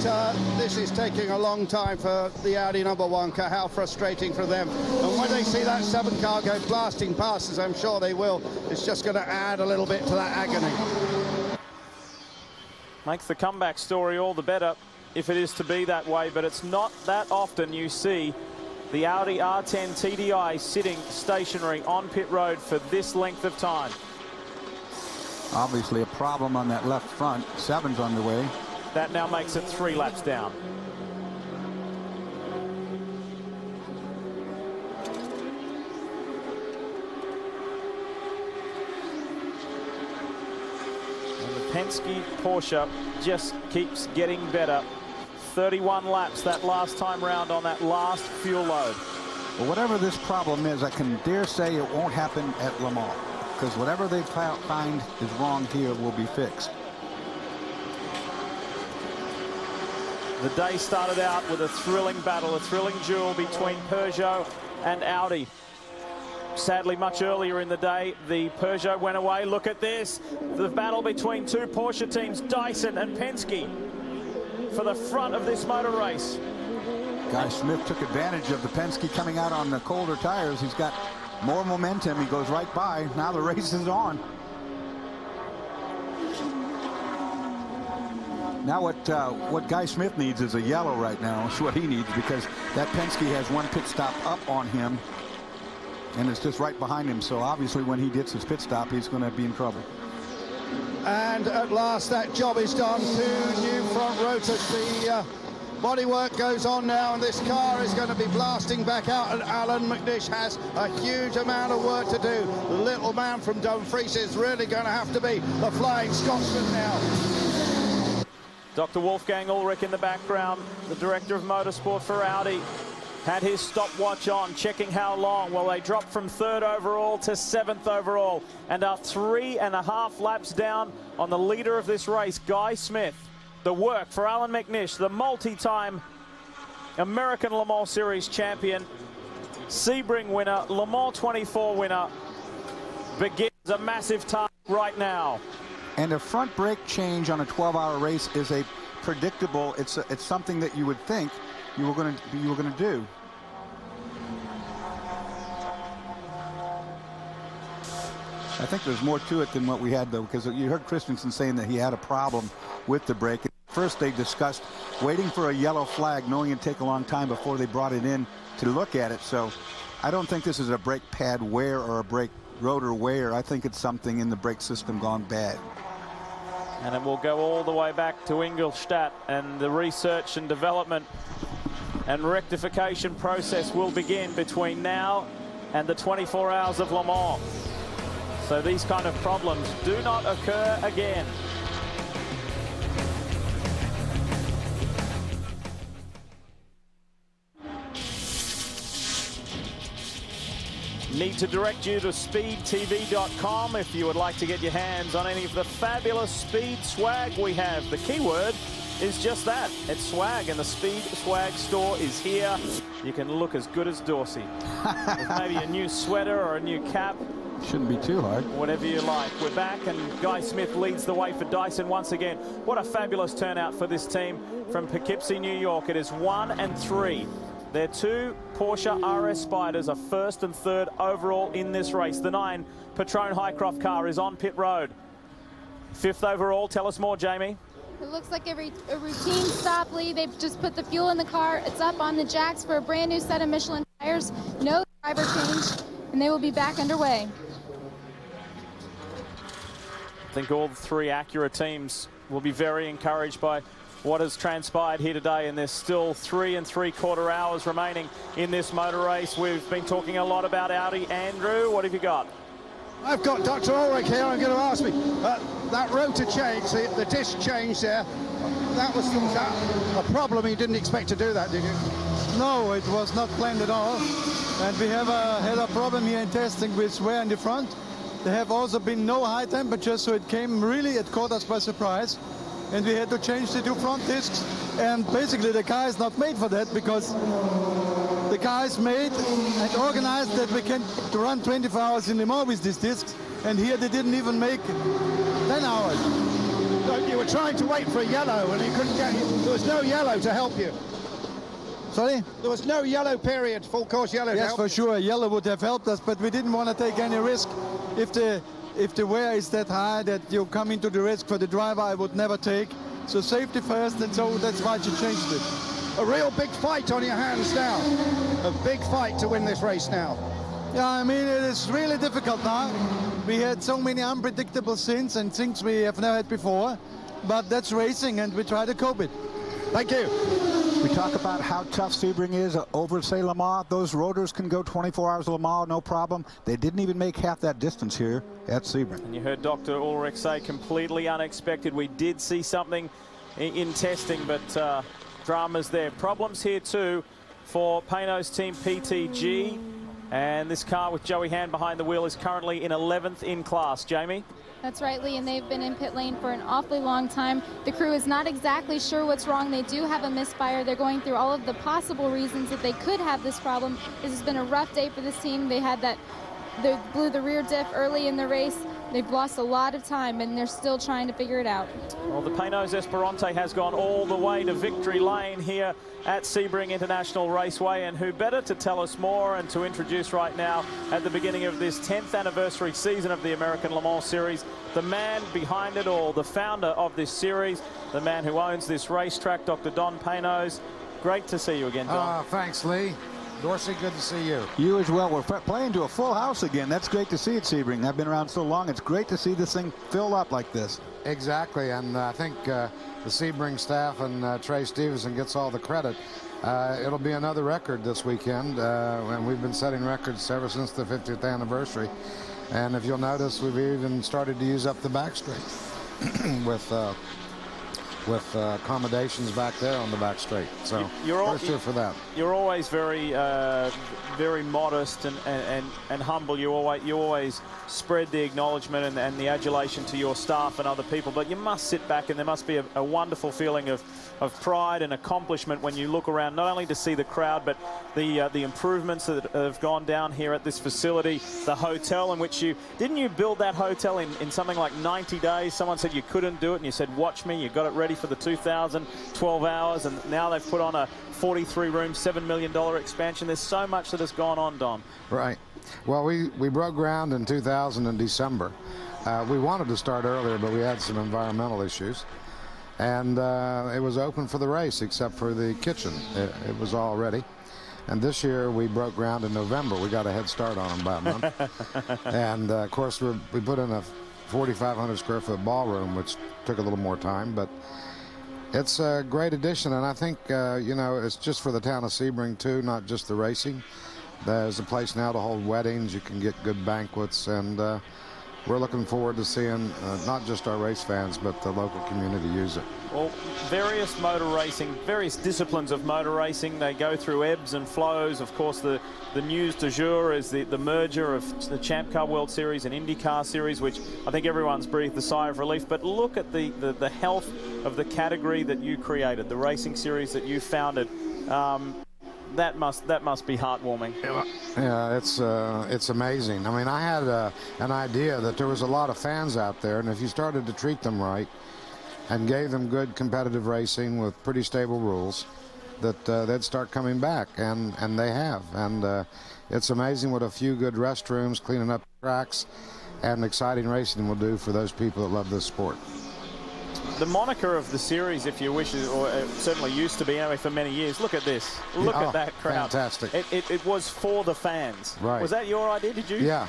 this is taking a long time for the Audi #1 car. How frustrating for them. And when they see that 7 car go blasting past, as I'm sure they will, it's just going to add a little bit to that agony. Makes the comeback story all the better if it is to be that way, but it's not that often you see the Audi R10 TDI sitting stationary on pit road for this length of time. Obviously a problem on that left front. 7's on the way. That now makes it 3 laps down. And the Penske Porsche just keeps getting better. 31 laps that last time round on that last fuel load. Well, whatever this problem is, I can dare say it won't happen at Le Mans, because whatever they find is wrong here will be fixed. The day started out with a thrilling battle, a thrilling duel between Peugeot and Audi. Sadly, much earlier in the day, the Peugeot went away. Look at this. The battle between 2 Porsche teams, Dyson and Penske, for the front of this motor race. Guy Smith took advantage of the Penske coming out on the colder tires. He's got more momentum. He goes right by. Now the race is on. Now what Guy Smith needs is a yellow right now. That's what he needs, because that Penske has 1 pit stop up on him, and it's just right behind him. So obviously when he gets his pit stop, he's going to be in trouble. And at last that job is done. 2 new front rotors. The Bodywork goes on now, and this car is going to be blasting back out, and Alan McNish has a huge amount of work to do. The little man from Dumfries is really going to have to be the Flying Scotsman now. Dr. Wolfgang Ulrich in the background, the director of motorsport for Audi, had his stopwatch on, checking how long. Well, they dropped from 3rd overall to 7th overall and are 3.5 laps down on the leader of this race, Guy Smith. The work for Alan McNish, the multi-time American Le Mans Series champion, Sebring winner, Le Mans 24 winner, begins a massive task right now. And a front brake change on a 12-hour race is a predictable. It's something that you would think you were going to do. I think there's more to it than what we had, though, because you heard Christensen saying that he had a problem with the brake. First, they discussed waiting for a yellow flag, knowing it'd take a long time before they brought it in to look at it. So I don't think this is a brake pad wear or a brake rotor wear. I think it's something in the brake system gone bad. And it will go all the way back to Ingolstadt, and the research and development and rectification process will begin between now and the 24 hours of Le Mans. So these kind of problems do not occur again. Need to direct you to speedtv.com if you would like to get your hands on any of the fabulous speed swag we have. The keyword is just that. It's swag, and the Speed Swag store is here. You can look as good as Dorsey. With maybe a new sweater or a new cap. Shouldn't be too hard. Whatever you like. We're back, and Guy Smith leads the way for Dyson once again. What a fabulous turnout for this team from Poughkeepsie, New York. It is 1 and 3. Their 2 Porsche RS Spyders are 1st and 3rd overall in this race. The 9 Patron Highcroft car is on pit road. 5th overall. Tell us more, Jamie. It looks like a routine stop, Lee. They've just put the fuel in the car. It's up on the jacks for a brand new set of Michelin tires. No driver change, and they will be back underway. I think all 3 Acura teams will be very encouraged by what has transpired here today, and there's still 3 3/4 hours remaining in this motor race. We've been talking a lot about Audi. Andrew, what have you got? I've got Dr. Ulrich here. I'm going to ask me that rotor change, the disc change there. That was a problem. You didn't expect to do that, did you? No, it was not planned at all. And we have had a problem here in testing with wear in the front. There have also been no high temperatures, so it caught us by surprise. And we had to change the 2 front discs, and basically the car is not made for that, because the car is made and organized that we can run 24 hours in Le Mans with these discs, and here they didn't even make 10 hours. So you were trying to wait for a yellow, and you couldn't get it. There was no yellow to help you. Sorry? There was no yellow period, full course yellow. Yes, for sure, yellow would have helped us, but we didn't want to take any risk. If the wear is that high that you come into the risk for the driver, I would never take. So safety first, and so that's why she changed it. A real big fight on your hands now. A big fight to win this race now. Yeah, I mean, it is really difficult now. We had so many unpredictable things and things we have never had before. But that's racing, and we try to cope it. Thank you. We talk about how tough Sebring is over, say, Le Mans. Those rotors can go 24 hours Le Mans, no problem. They didn't even make half that distance here at Sebring. And you heard Dr. Ulrich say completely unexpected. We did see something in testing, but dramas there. Problems here too for Payno's team PTG. And this car with Joey Hand behind the wheel is currently in 11th in class. Jamie? That's right, Lee, and they've been in pit lane for an awfully long time. The crew is not exactly sure what's wrong. They do have a misfire. They're going through all of the possible reasons that they could have this problem. This has been a rough day for this team. They blew the rear diff early in the race. They've lost a lot of time, and they're still trying to figure it out. Well, the Payno's Esperante has gone all the way to victory lane here at Sebring International Raceway, and who better to tell us more and to introduce right now at the beginning of this 10th anniversary season of the American Le Mans Series, the man behind it all, the founder of this series, the man who owns this racetrack, Dr. Don Paynos. Great to see you again, Don. Thanks, Lee. Dorsey, good to see you. You as well. We're playing to a full house again. That's great to see at Sebring. I've been around so long. It's great to see this thing fill up like this. Exactly, and I think the Sebring staff and Trey Stevenson gets all the credit. It'll be another record this weekend, and we've been setting records ever since the 50th anniversary. And if you'll notice, we've even started to use up the back straight with accommodations back there on the back straight. So first year for that. You're always very very modest and humble. You always spread the acknowledgement and the adulation to your staff and other people, but you must sit back and there must be a wonderful feeling of pride and accomplishment when you look around, not only to see the crowd, but the improvements that have gone down here at this facility, the hotel in which didn't you build that hotel in something like 90 days? Someone said you couldn't do it and you said, watch me, you got it ready for the 2000, 12 hours, and now they've put on a 43-room, $7 million expansion. There's so much that has gone on, Don. Right. Well, we broke ground in 2000 in December. We wanted to start earlier, but we had some environmental issues. And it was open for the race, except for the kitchen. It was all ready. And this year, we broke ground in November. We got a head start on them by a month. And, of course, we put in a 4,500 square foot ballroom, which took a little more time. But it's a great addition, and I think, you know, it's just for the town of Sebring, too, not just the racing. There's a place now to hold weddings. You can get good banquets, and we're looking forward to seeing not just our race fans, but the local community use it. Well, various motor racing, various disciplines of motor racing, they go through ebbs and flows. Of course, the news du jour is the merger of the Champ Car World Series and IndyCar Series, which I think everyone's breathed a sigh of relief. But look at the health of the category that you created, the racing series that you founded. That must be heartwarming. Yeah, it's amazing. I mean, I had an idea that there was a lot of fans out there, and if you started to treat them right and gave them good competitive racing with pretty stable rules, that they'd start coming back, and they have. And it's amazing what a few good restrooms, cleaning up tracks, and exciting racing will do for those people that love this sport. The moniker of the series, if you wish, or it certainly used to be anyway for many years. Look at this. Look at that crowd. Fantastic. It was for the fans. Right. Was that your idea? Did you? Yeah.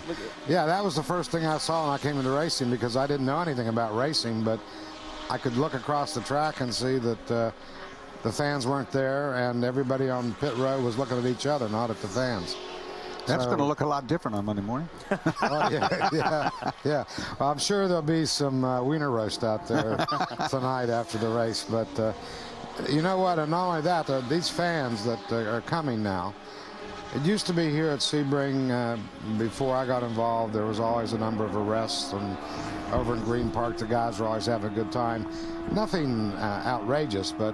Yeah, that was the first thing I saw when I came into racing, because I didn't know anything about racing, but I could look across the track and see that the fans weren't there, and everybody on pit row was looking at each other, not at the fans. That's going to look a lot different on Monday morning. Oh, yeah. Well, I'm sure there'll be some wiener roast out there tonight after the race. But you know what? And not only that, these fans that are coming now. It used to be here at Sebring, before I got involved, there was always a number of arrests, and over in Green Park, the guys were always having a good time. Nothing outrageous, but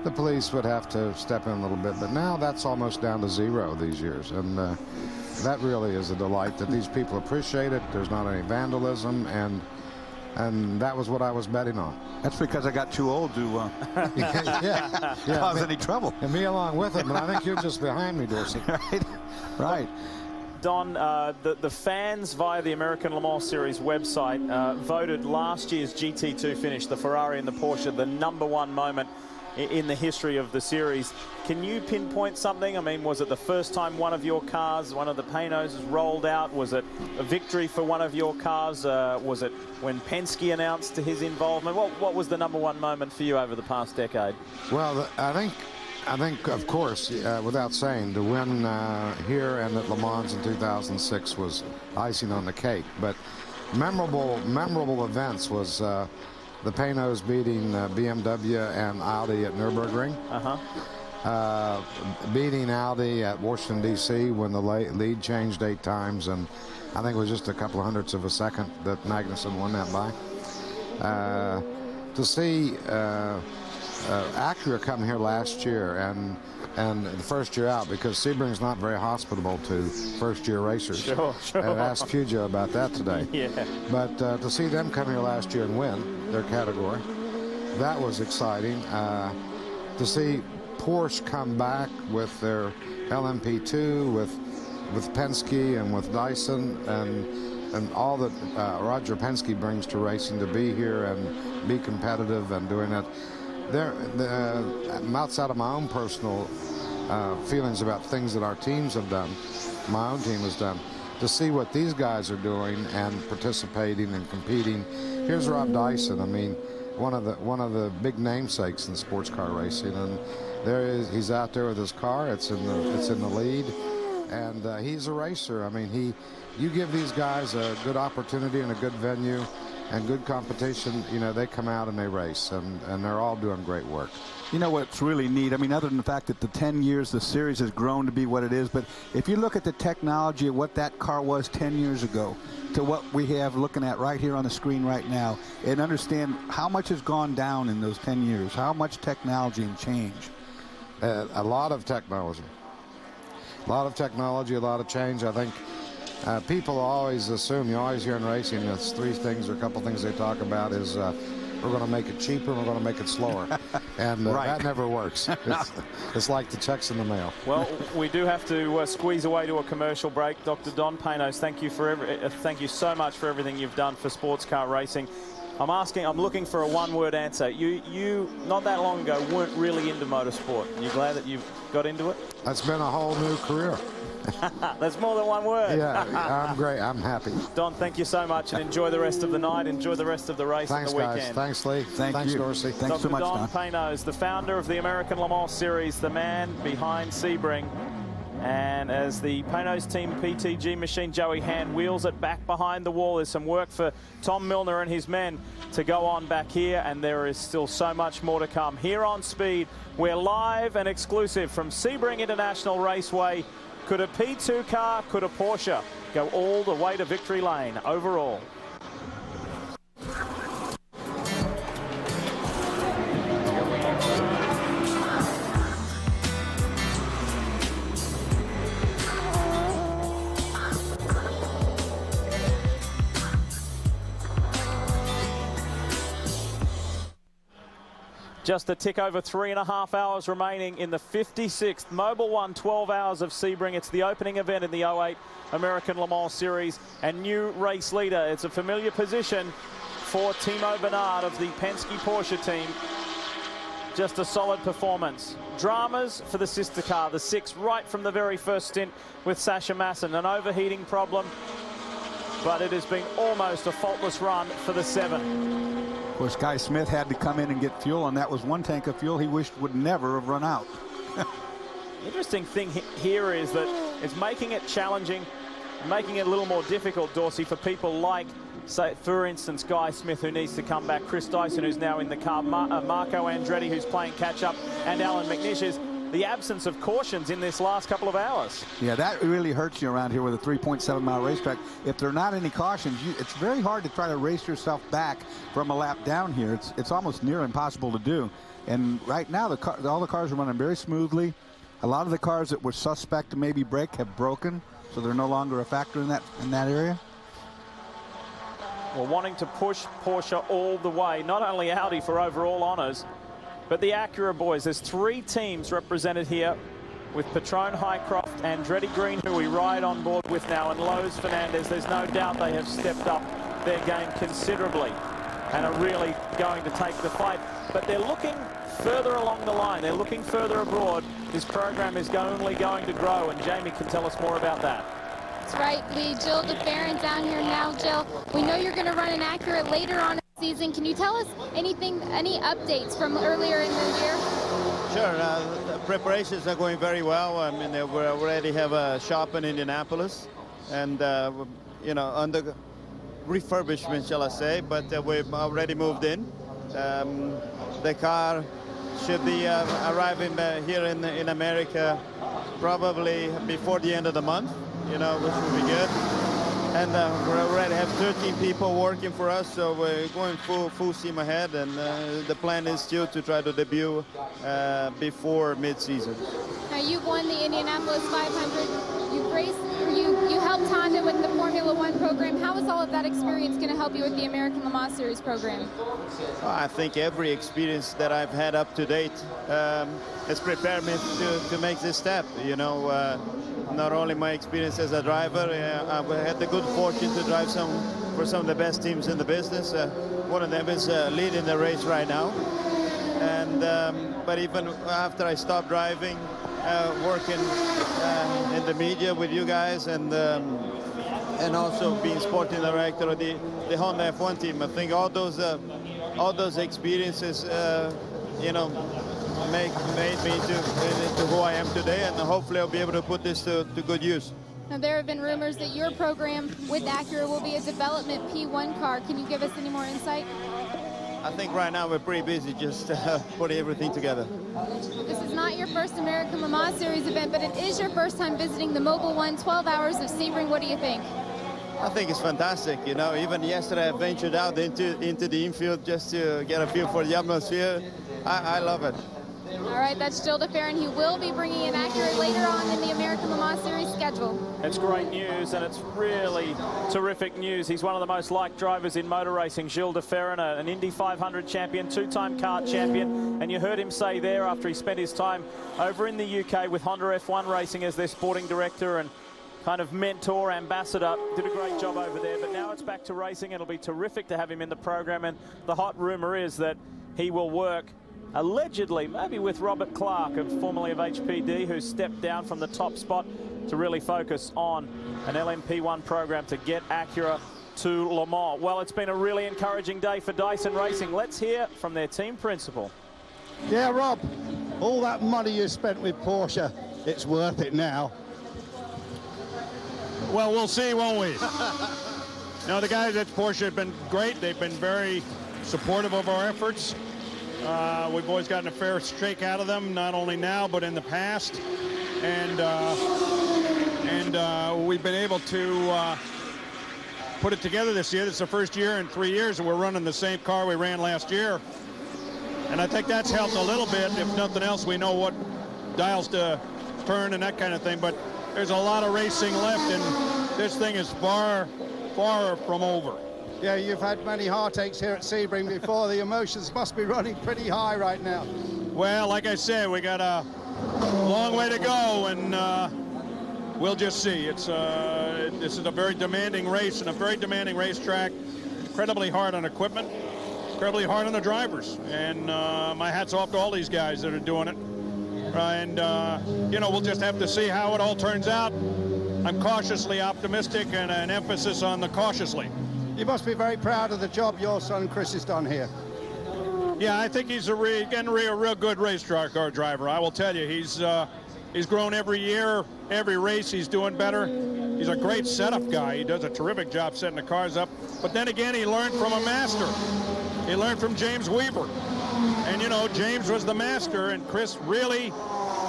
the police would have to step in a little bit. But now that's almost down to zero these years, and that really is a delight that these people appreciate it. There's not any vandalism, and that was what I was betting on. That's because I got too old to cause any trouble. And me along with it, but I think you're just behind me, Dorsey. Right. Don, the fans via the American Le Mans Series website voted last year's GT2 finish, the Ferrari and the Porsche, the #1 moment in the history of the series. Can you pinpoint something? I mean, was it the first time one of your cars, one of the Panos, rolled out? Was it a victory for one of your cars? Was it when Penske announced his involvement? What was the #1 moment for you over the past decade? Well, I think, of course, without saying, to win here and at Le Mans in 2006 was icing on the cake. But memorable events was the Panos beating BMW and Audi at Nürburgring. Beating Audi at Washington, D.C. when the lead changed 8 times, and I think it was just a couple of hundredths of a second that Magnussen won that by. To see Acura come here last year and the first year out, because Sebring's not very hospitable to first-year racers. Sure. I asked Pujo about that today. Yeah. But to see them come here last year and win their category, that was exciting. To see Porsche come back with their LMP2, with Penske and with Dyson, and all that Roger Penske brings to racing, to be here and be competitive and doing it. Outside of my own personal feelings about things that our teams have done, my own team has done, to see what these guys are doing and participating and competing. Here's Rob Dyson. I mean, one of the big namesakes in sports car racing, and he's out there with his car. It's in the lead, and he's a racer. I mean, you give these guys a good opportunity and a good venue and good competition, you know, they come out and they race, and they're all doing great work. You know what's really neat? I mean, other than the fact that the 10 years the series has grown to be what it is, but if you look at the technology of what that car was 10 years ago to what we have looking at right here on the screen right now, and understand how much has gone down in those 10 years, how much technology and change. A lot of technology. A lot of technology, a lot of change. I think people always assume, you always hear in racing, it's three things or a couple things they talk about is we're going to make it cheaper and we're going to make it slower. And that never works. It's like the checks in the mail. Well, we do have to squeeze away to a commercial break. Dr. Don Panos, thank you so much for everything you've done for sports car racing. I'm looking for a one-word answer. You not that long ago weren't really into motorsport. Are you glad that you've got into it? That's been a whole new career. That's more than one word. Yeah, I'm great. I'm happy. Don, thank you so much, and enjoy the rest of the night. Enjoy the rest of the race and the weekend. Guys. Thanks, Lee. Thanks, Dorsey. Thanks so much, Don Panos, the founder of the American Le Mans Series, the man behind Sebring. And as the Panos Team PTG machine, Joey Hand wheels it back behind the wall. There's some work for Tom Milner and his men to go on back here, and there is still so much more to come. Here on Speed, we're live and exclusive from Sebring International Raceway. Could a P2 car, could a Porsche go all the way to victory lane overall? Just a tick over 3.5 hours remaining in the 56th Mobil 1 12 Hours of Sebring. It's the opening event in the 08 American Le Mans Series, and new race leader. It's a familiar position for Timo Bernard of the Penske Porsche team. Just a solid performance. Dramas for the sister car, the 6, right from the very first stint with Sasha Masson. An overheating problem, but it has been almost a faultless run for the 7. Of course, Guy Smith had to come in and get fuel, and that was one tank of fuel he wished would never have run out. The interesting thing here is that it's making it challenging, making it a little more difficult, Dorsey, for people like, say, for instance, Guy Smith, who needs to come back, Chris Dyson, who's now in the car, Marco Andretti, who's playing catch-up, and Alan McNish. Is the absence of cautions in this last couple of hours. Yeah, that really hurts you around here with a 3.7-mile racetrack. If there are not any cautions, it's very hard to try to race yourself back from a lap down here. It's almost near impossible to do. And right now, all the cars are running very smoothly. A lot of the cars that were suspect to maybe break have broken, so they're no longer a factor in that area. Well, wanting to push Porsche all the way, not only Audi for overall honours, but the Acura boys. There's 3 teams represented here with Patron Highcroft, Andretti Green, who we ride on board with now, and Lowe's Fernandez. There's no doubt they have stepped up their game considerably and are really going to take the fight. But they're looking further along the line. They're looking further abroad. This program is only going to grow, and Jamie can tell us more about that. That's right, Lee. Jill DeFerrin down here now. Jill, we know you're going to run an Acura later on in the season. Can you tell us any updates from earlier in the year? Sure. The preparations are going very well. I mean, we already have a shop in Indianapolis, and you know, under refurbishment, shall I say? But we've already moved in. The car should be arriving here in America probably before the end of the month. You know, which will be good. And we already have 13 people working for us, so we're going full steam ahead. And the plan is still to try to debut before mid-season. Now, you've won the Indianapolis 500. You've raced. You helped Honda with the Formula One program. How is all of that experience going to help you with the American Le Mans Series program? Well, I think every experience that I've had up to date has prepared me to make this step. You know. Not only my experience as a driver, I've had the good fortune to drive for some of the best teams in the business. One of them is leading the race right now. And but even after I stopped driving, working in the media with you guys and also being sporting director of the Honda F1 team. I think all those experiences, you know, made me into who I am today, and hopefully I'll be able to put this to good use. Now, there have been rumors that your program with Acura will be a development P1 car. Can you give us any more insight? I think right now we're pretty busy just putting everything together. This is not your first American Le Mans Series event, but it is your first time visiting the Mobil 1, 12 hours of Sebring. What do you think? I think it's fantastic. You know, even yesterday I ventured out into the infield just to get a feel for the atmosphere. I love it. All right, that's Gilles de Ferran. He will be bringing an Acura later on in the American Le Mans Series schedule. It's great news, and it's really terrific news. He's one of the most liked drivers in motor racing, Gilles de Ferran, an Indy 500 champion, two-time kart champion. And you heard him say there after he spent his time over in the UK with Honda F1 Racing as their sporting director and kind of mentor, ambassador, did a great job over there. But now it's back to racing. It'll be terrific to have him in the program. And the hot rumor is that he will work allegedly, maybe with Robert Clark, formerly of HPD, who stepped down from the top spot to really focus on an LMP1 program to get Acura to Le Mans. Well, it's been a really encouraging day for Dyson Racing. Let's hear from their team principal. Yeah, Rob, all that money you spent with Porsche, it's worth it now. Well, we'll see, won't we? No, the guys at Porsche have been great. They've been very supportive of our efforts. We've always gotten a fair shake out of them, not only now, but in the past. And we've been able to put it together this year. This is the first year in 3 years that we're running the same car we ran last year. And I think that's helped a little bit. If nothing else, we know what dials to turn and that kind of thing. But there's a lot of racing left, and this thing is far, far from over. Yeah, you've had many heartaches here at Sebring before. The emotions must be running pretty high right now. Well, like I said, we got a long way to go, and we'll just see. This is a very demanding race and a very demanding racetrack. Incredibly hard on equipment, incredibly hard on the drivers. And my hat's off to all these guys that are doing it. And, you know, we'll just have to see how it all turns out. I'm cautiously optimistic, and an emphasis on the cautiously. You must be very proud of the job your son Chris has done here. Yeah, I think he's getting a real good race car driver. I will tell you, he's grown every year, every race he's doing better. He's a great setup guy. He does a terrific job setting the cars up. But then again, he learned from a master. He learned from James Weaver. And, you know, James was the master, and Chris really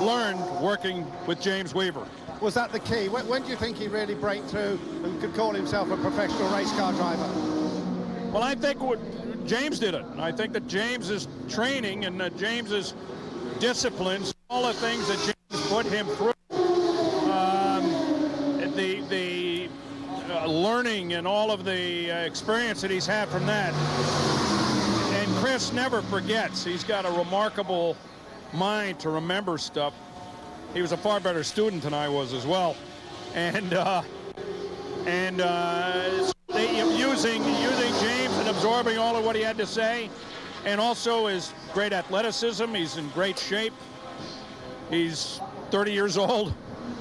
learned working with James Weaver. Was that the key? When do you think he really break through and could call himself a professional race car driver? Well, I think James did it. I think that James's training and James's disciplines, all the things that James put him through, the learning and all of the experience that he's had from that. And Chris never forgets. He's got a remarkable mind to remember stuff. He was a far better student than I was as well, and using James and absorbing all of what he had to say, and also his great athleticism. He's in great shape. He's 30 years old.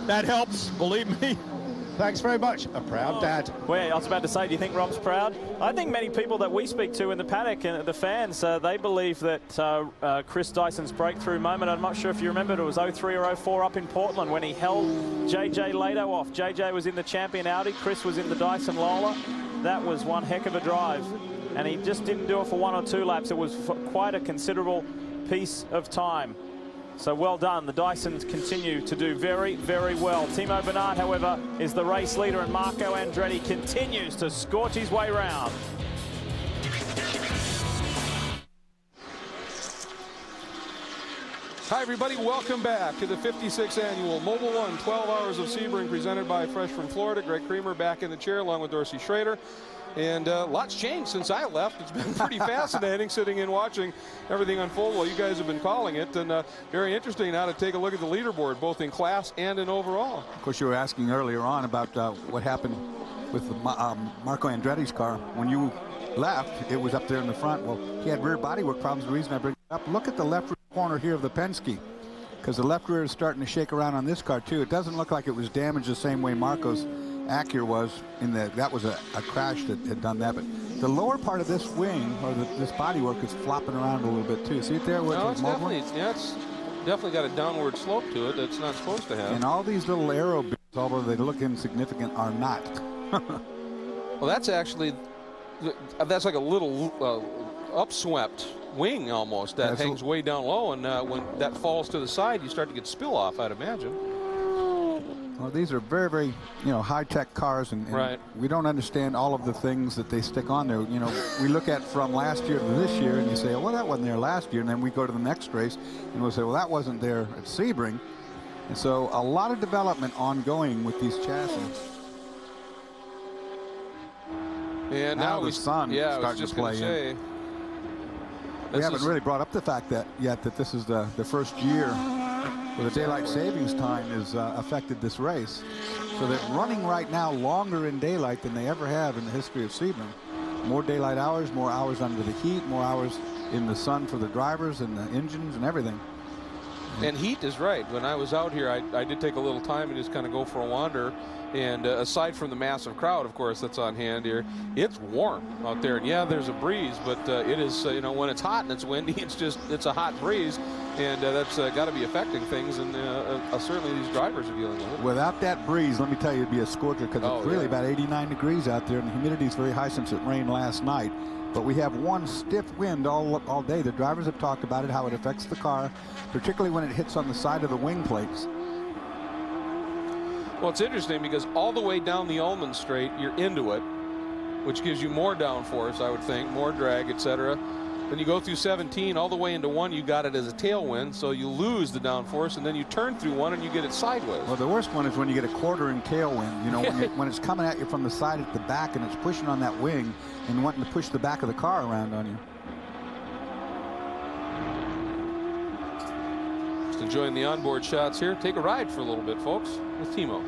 That helps, believe me. Thanks very much. A proud dad. Well, I was about to say, do you think Rob's proud? I think many people that we speak to in the paddock and the fans, they believe that Chris Dyson's breakthrough moment, I'm not sure if you remember, it was 03 or 04 up in Portland when he held JJ Lato off. JJ was in the champion Audi, Chris was in the Dyson Lola. That was one heck of a drive. And he just didn't do it for 1 or 2 laps. It was for quite a considerable piece of time. So well done. The Dysons continue to do very, very well. Timo Bernard, however, is the race leader, and Marco Andretti continues to scorch his way round. Hi, everybody. Welcome back to the 56th annual Mobil 1 12 Hours of Sebring, presented by Fresh from Florida. Greg Creamer back in the chair along with Dorsey Schrader. And lots changed since I left. It's been pretty fascinating sitting and watching everything unfold while you guys have been calling it. And very interesting now to take a look at the leaderboard, both in class and in overall. Of course, you were asking earlier on about what happened with Marco Andretti's car. When you left, it was up there in the front. Well, he had rear bodywork problems. The reason I bring it up, look at the left rear corner here of the Penske. because the left rear is starting to shake around on this car too. It doesn't look like it was damaged the same way Marco's Acura was in that was a crash that had done that. But the lower part of this wing, or this bodywork, is flopping around a little bit too. See it there? No, it's definitely, it's definitely got a downward slope to it that's not supposed to have. And all these little arrow bits, although they look insignificant, are not. Well, that's actually, that's like a little upswept wing almost that hangs way down low, and when that falls to the side, you start to get spill off, I'd imagine. Well, these are very, very, high-tech cars, and we don't understand all of the things that they stick on there. We look at from last year to this year, and you say, well, that wasn't there last year, and then we go to the next race, and we'll say, well, that wasn't there at Sebring. And so a lot of development ongoing with these chassis. And now the sun starting to play in. We haven't really brought up the fact that this is the first year where the daylight savings time is affected this race. So they're running right now longer in daylight than they ever have in the history of Sebring. More daylight hours, more hours under the heat, more hours in the sun for the drivers and the engines and everything. And heat is right. When I was out here, I did take a little time and just kind of go for a wander. And aside from the massive crowd, of course, that's on hand here, it's warm out there. And yeah, there's a breeze, but it is, when it's hot and it's windy, it's a hot breeze. And that's got to be affecting things. And certainly these drivers are dealing with it. Without that breeze, let me tell you, it'd be a scorcher, because it's really about 89 degrees out there, and the humidity is very high since it rained last night. But we have one stiff wind all day. The drivers have talked about it, how it affects the car, particularly when it hits on the side of the wing plates. Well, it's interesting because all the way down the Ullman Straight, you're into it, which gives you more downforce, I would think, more drag, etc. Then you go through 17, all the way into 1, you got it as a tailwind, so you lose the downforce, and then you turn through 1 and you get it sideways. Well, the worst one is when you get a quartering tailwind, when it's coming at you from the side at the back and it's pushing on that wing and wanting to push the back of the car around on you. Just enjoying the onboard shots here. Take a ride for a little bit, folks, with Timo.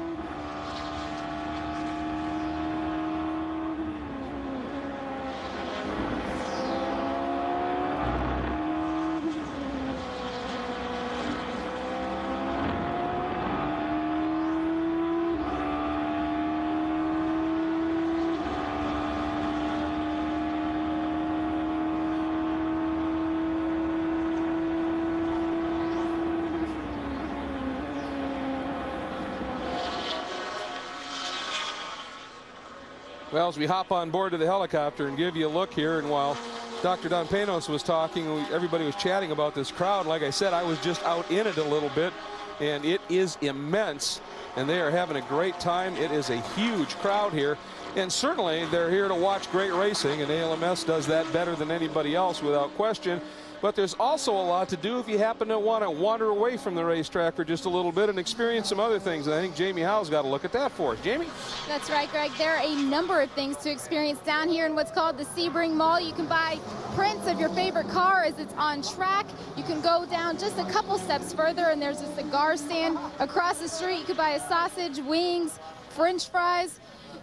Well, as we hop on board to the helicopter and give you a look here, and while Dr. Don Panos was talking, everybody was chatting about this crowd. Like I said, I was just out in it a little bit, and it is immense, and they are having a great time. It is a huge crowd here, and certainly they're here to watch great racing, and ALMS does that better than anybody else without question. But there's also a lot to do if you happen to want to wander away from the racetrack for just a little bit and experience some other things. And I think Jamie Howe's got to look at that for us. Jamie? That's right, Greg. There are a number of things to experience down here in what's called the Sebring Mall. You can buy prints of your favorite car as it's on track. You can go down just a couple steps further, and there's a cigar stand across the street. You could buy a sausage, wings, French fries.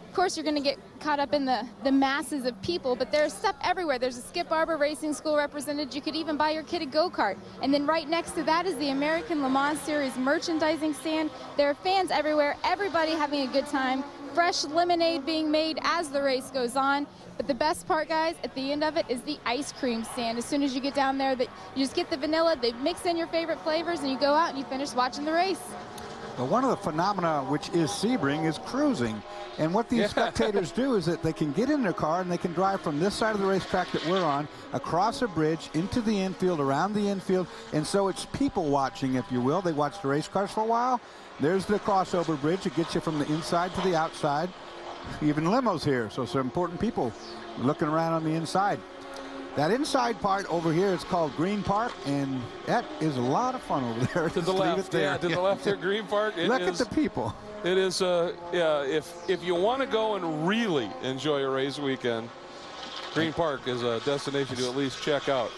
Of course, you're going to get caught up in the masses of people, but there's stuff everywhere. There's a Skip Barber Racing School represented. You could even buy your kid a go-kart. And then right next to that is the American Le Mans Series merchandising stand. There are fans everywhere, everybody having a good time. Fresh lemonade being made as the race goes on. But the best part, guys, at the end of it is the ice cream stand. As soon as you get down there, you just get the vanilla, they mix in your favorite flavors, and you go out and you finish watching the race. Well, one of the phenomena which is Sebring is cruising. And what these spectators do is that they can get in their car and they can drive from this side of the racetrack that we're on, across a bridge, into the infield, around the infield. And so it's people watching, if you will. They watch the race cars for a while. There's the crossover bridge. It gets you from the inside to the outside. Even limos here, so some important people looking around on the inside. That inside part over here is called Green Park, and that is a lot of fun over there. To the left, yeah, to the left here, Green Park. Look at the people. It is, yeah, if you want to go and really enjoy a race weekend, Green Park is a destination to at least check out.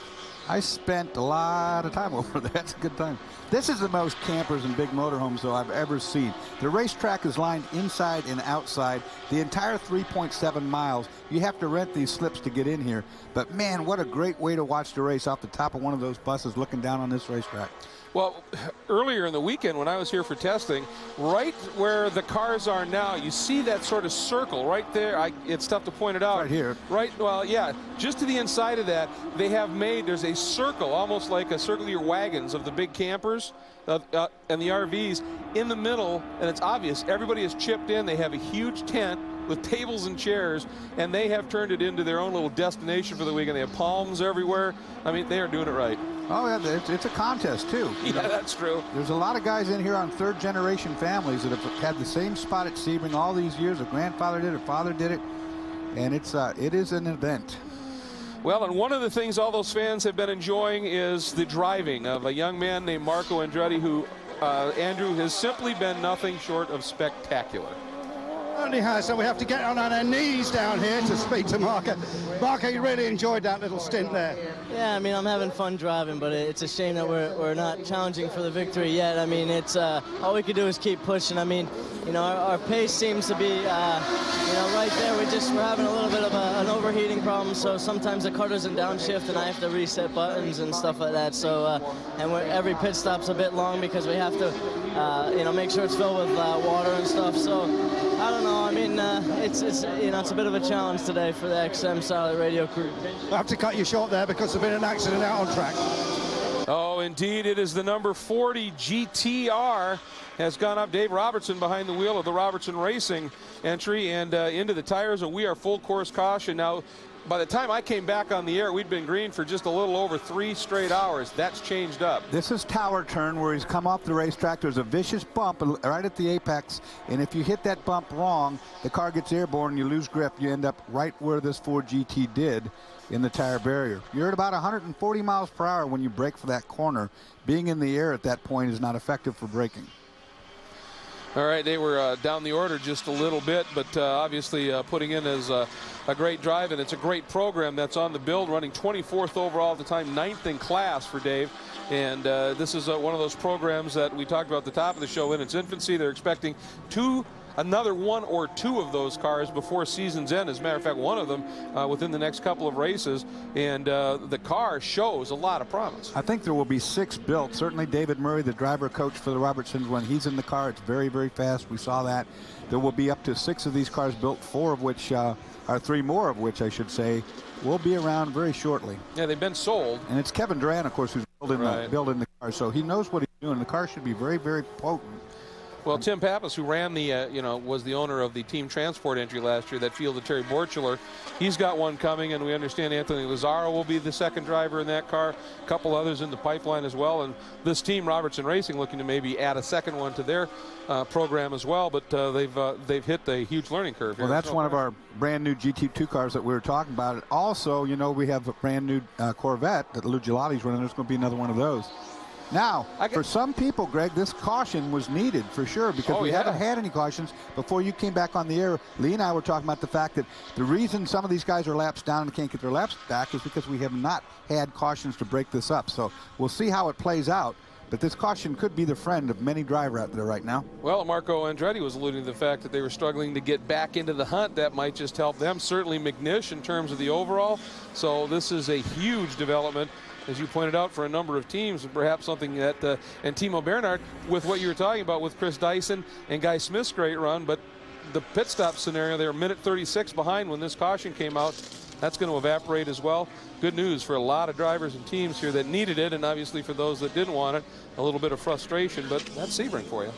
I spent a lot of time over there. That's a good time. This is the most campers and big motorhomes, though, I've ever seen. The racetrack is lined inside and outside. The entire 3.7 miles. You have to rent these slips to get in here. But, man, what a great way to watch the race off the top of one of those buses looking down on this racetrack. Well, earlier in the weekend when I was here for testing, right where the cars are now, you see that sort of circle right there. It's tough to point it out. Right here. Right, well, yeah, just to the inside of that, they have made, there's a circle, almost like a circle of your wagons of the big campers and the RVs in the middle, and it's obvious. Everybody is chipped in. They have a huge tent with tables and chairs, and they have turned it into their own little destination for the weekend. They have palms everywhere. I mean, they are doing it right. Oh, yeah, it's a contest, too. Yeah, that's true. There's a lot of guys in here on third-generation families that have had the same spot at Sebring all these years. A grandfather did it, a father did it, and it is an event. Well, and one of the things all those fans have been enjoying is the driving of a young man named Marco Andretti, who, Andrew, has simply been nothing short of spectacular. Only has, so we have to get on our knees down here to speak to Marco. Marco, you really enjoyed that little stint there. Yeah, I mean, I'm having fun driving, but it's a shame that we're not challenging for the victory yet. I mean, it's all we can do is keep pushing. I mean, you know, our pace seems to be, you know, right there. We're having a little bit of an overheating problem, so sometimes the car doesn't downshift, and I have to reset buttons and stuff like that. So, and every pit stop's a bit long because we have to, you know, make sure it's filled with water and stuff. So, I don't know. I mean, it's you know, it's a bit of a challenge today for the XM Solid Radio crew. I have to cut you short there because there's been an accident out on track. Oh, indeed, it is the number 40 GTR has gone up. Dave Robertson behind the wheel of the Robertson Racing entry and into the tires, and we are full course caution now. By the time I came back on the air, we'd been green for just a little over 3 straight hours. That's changed up. This is Tower Turn, where he's come off the racetrack. There's a vicious bump right at the apex, and if you hit that bump wrong, the car gets airborne, you lose grip. You end up right where this Ford GT did in the tire barrier. You're at about 140 miles per hour when you brake for that corner. Being in the air at that point is not effective for braking. All right, they were down the order just a little bit, but obviously putting in as a great drive, and it's a great program that's on the build, running 24th overall at the time, 9th in class for Dave. And this is one of those programs that we talked about at the top of the show in its infancy. They're expecting another 1 or 2 of those cars before season's end. As a matter of fact, one of them within the next couple of races, and the car shows a lot of promise. I think there will be 6 built. Certainly David Murray, the driver coach for the Robertsons, when he's in the car, it's very, very fast. We saw that. There will be up to 6 of these cars built, 4 of which or 3 more of which, I should say, will be around very shortly. Yeah, they've been sold. And it's Kevin Duran, of course, who's building the car, so he knows what he's doing. The car should be very, very potent. Well, Tim Pappas, who ran the, was the owner of the team transport entry last year that fielded Terry Borchler, he's got one coming, and we understand Anthony Lazzaro will be the second driver in that car. A couple others in the pipeline as well, and this team, Robertson Racing, looking to maybe add a second one to their program as well, but they've hit a huge learning curve here. Well, that's one of our brand new GT2 cars that we were talking about. Also, you know, we have a brand new Corvette that Lou Gelati's running. There's going to be another one of those. Now, for some people, Greg, this caution was needed for sure, because we haven't had any cautions. Before you came back on the air, Lee and I were talking about the fact that the reason some of these guys are laps down and can't get their laps back is because we have not had cautions to break this up. So we'll see how it plays out. But this caution could be the friend of many drivers out there right now. Well, Marco Andretti was alluding to the fact that they were struggling to get back into the hunt. That might just help them. Certainly McNish in terms of the overall. So this is a huge development, as you pointed out, for a number of teams, and perhaps something that, and Timo Bernhard, with what you were talking about with Chris Dyson and Guy Smith's great run, but the pit stop scenario, they were minute 36 behind when this caution came out. That's going to evaporate as well. Good news for a lot of drivers and teams here that needed it, and obviously for those that didn't want it, a little bit of frustration, but that's Sebring for you.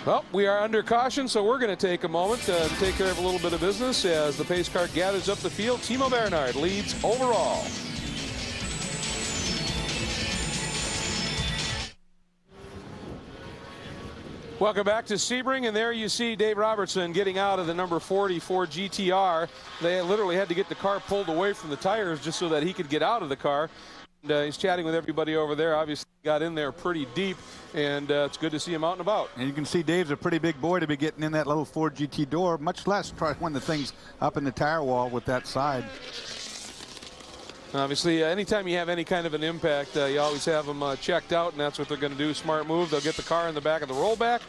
Well, we are under caution, so we're going to take a moment to take care of a little bit of business as the pace car gathers up the field. Timo Bernhard leads overall. Welcome back to Sebring, and there you see Dave Robertson getting out of the number 40 Ford GTR. They literally had to get the car pulled away from the tires just so that he could get out of the car. He's chatting with everybody over there. Obviously got in there pretty deep, and it's good to see him out and about. And you can see Dave's a pretty big boy to be getting in that little Ford GT door, much less try when the thing's up in the tire wall with that side. Obviously, anytime you have any kind of an impact, you always have them checked out, and that's what they're going to do. Smart move. They'll get the car in the back of the rollback,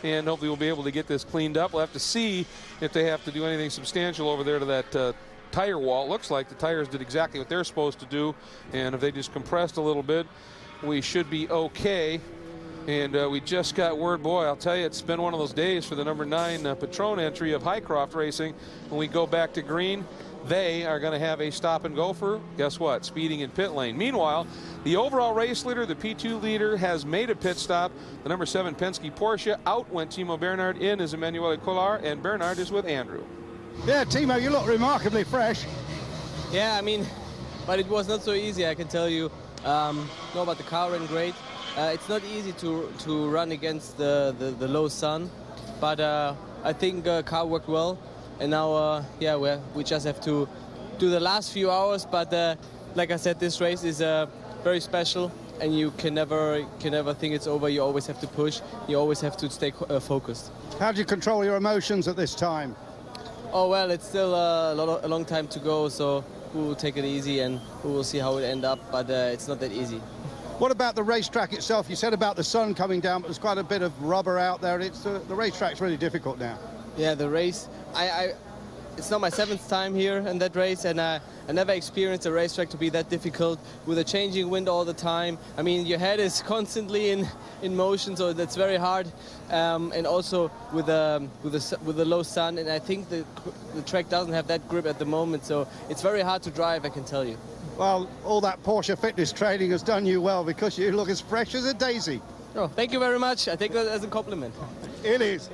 and hopefully we'll be able to get this cleaned up. We'll have to see if they have to do anything substantial over there to that tire wall. It looks like the tires did exactly what they're supposed to do, and if they just compressed a little bit, we should be okay. And we just got word, boy, I'll tell you, it's been one of those days for the number 9 Patron entry of Highcroft Racing. When we go back to green, they are going to have a stop and go for, guess what, speeding in pit lane. Meanwhile, the overall race leader, the P2 leader, has made a pit stop. The number 7 Penske Porsche. Out went Timo Bernhard, in is Emanuele Collard, and Bernhard is with Andrew. Yeah, Timo, you look remarkably fresh. Yeah, I mean, but it was not so easy, I can tell you. No, but the car ran great. It's not easy to run against the low sun, but I think the car worked well. And now, yeah, we just have to do the last few hours. But like I said, this race is very special, and you can never think it's over. You always have to push. You always have to stay focused. How do you control your emotions at this time? Oh well, it's still a long time to go, so we will take it easy and we will see how it ends up. But it's not that easy. What about the racetrack itself? You said about the sun coming down, but there's quite a bit of rubber out there. It's the racetrack's really difficult now. Yeah, the race. It's not my 7th time here in that race, and I never experienced a racetrack to be that difficult with a changing wind all the time. I mean, your head is constantly in motion, so that's very hard. And also with the low sun, and I think the track doesn't have that grip at the moment, so it's very hard to drive, I can tell you. Well, all that Porsche fitness training has done you well, because you look as fresh as a daisy. Oh, thank you very much. I take that as a compliment. It is.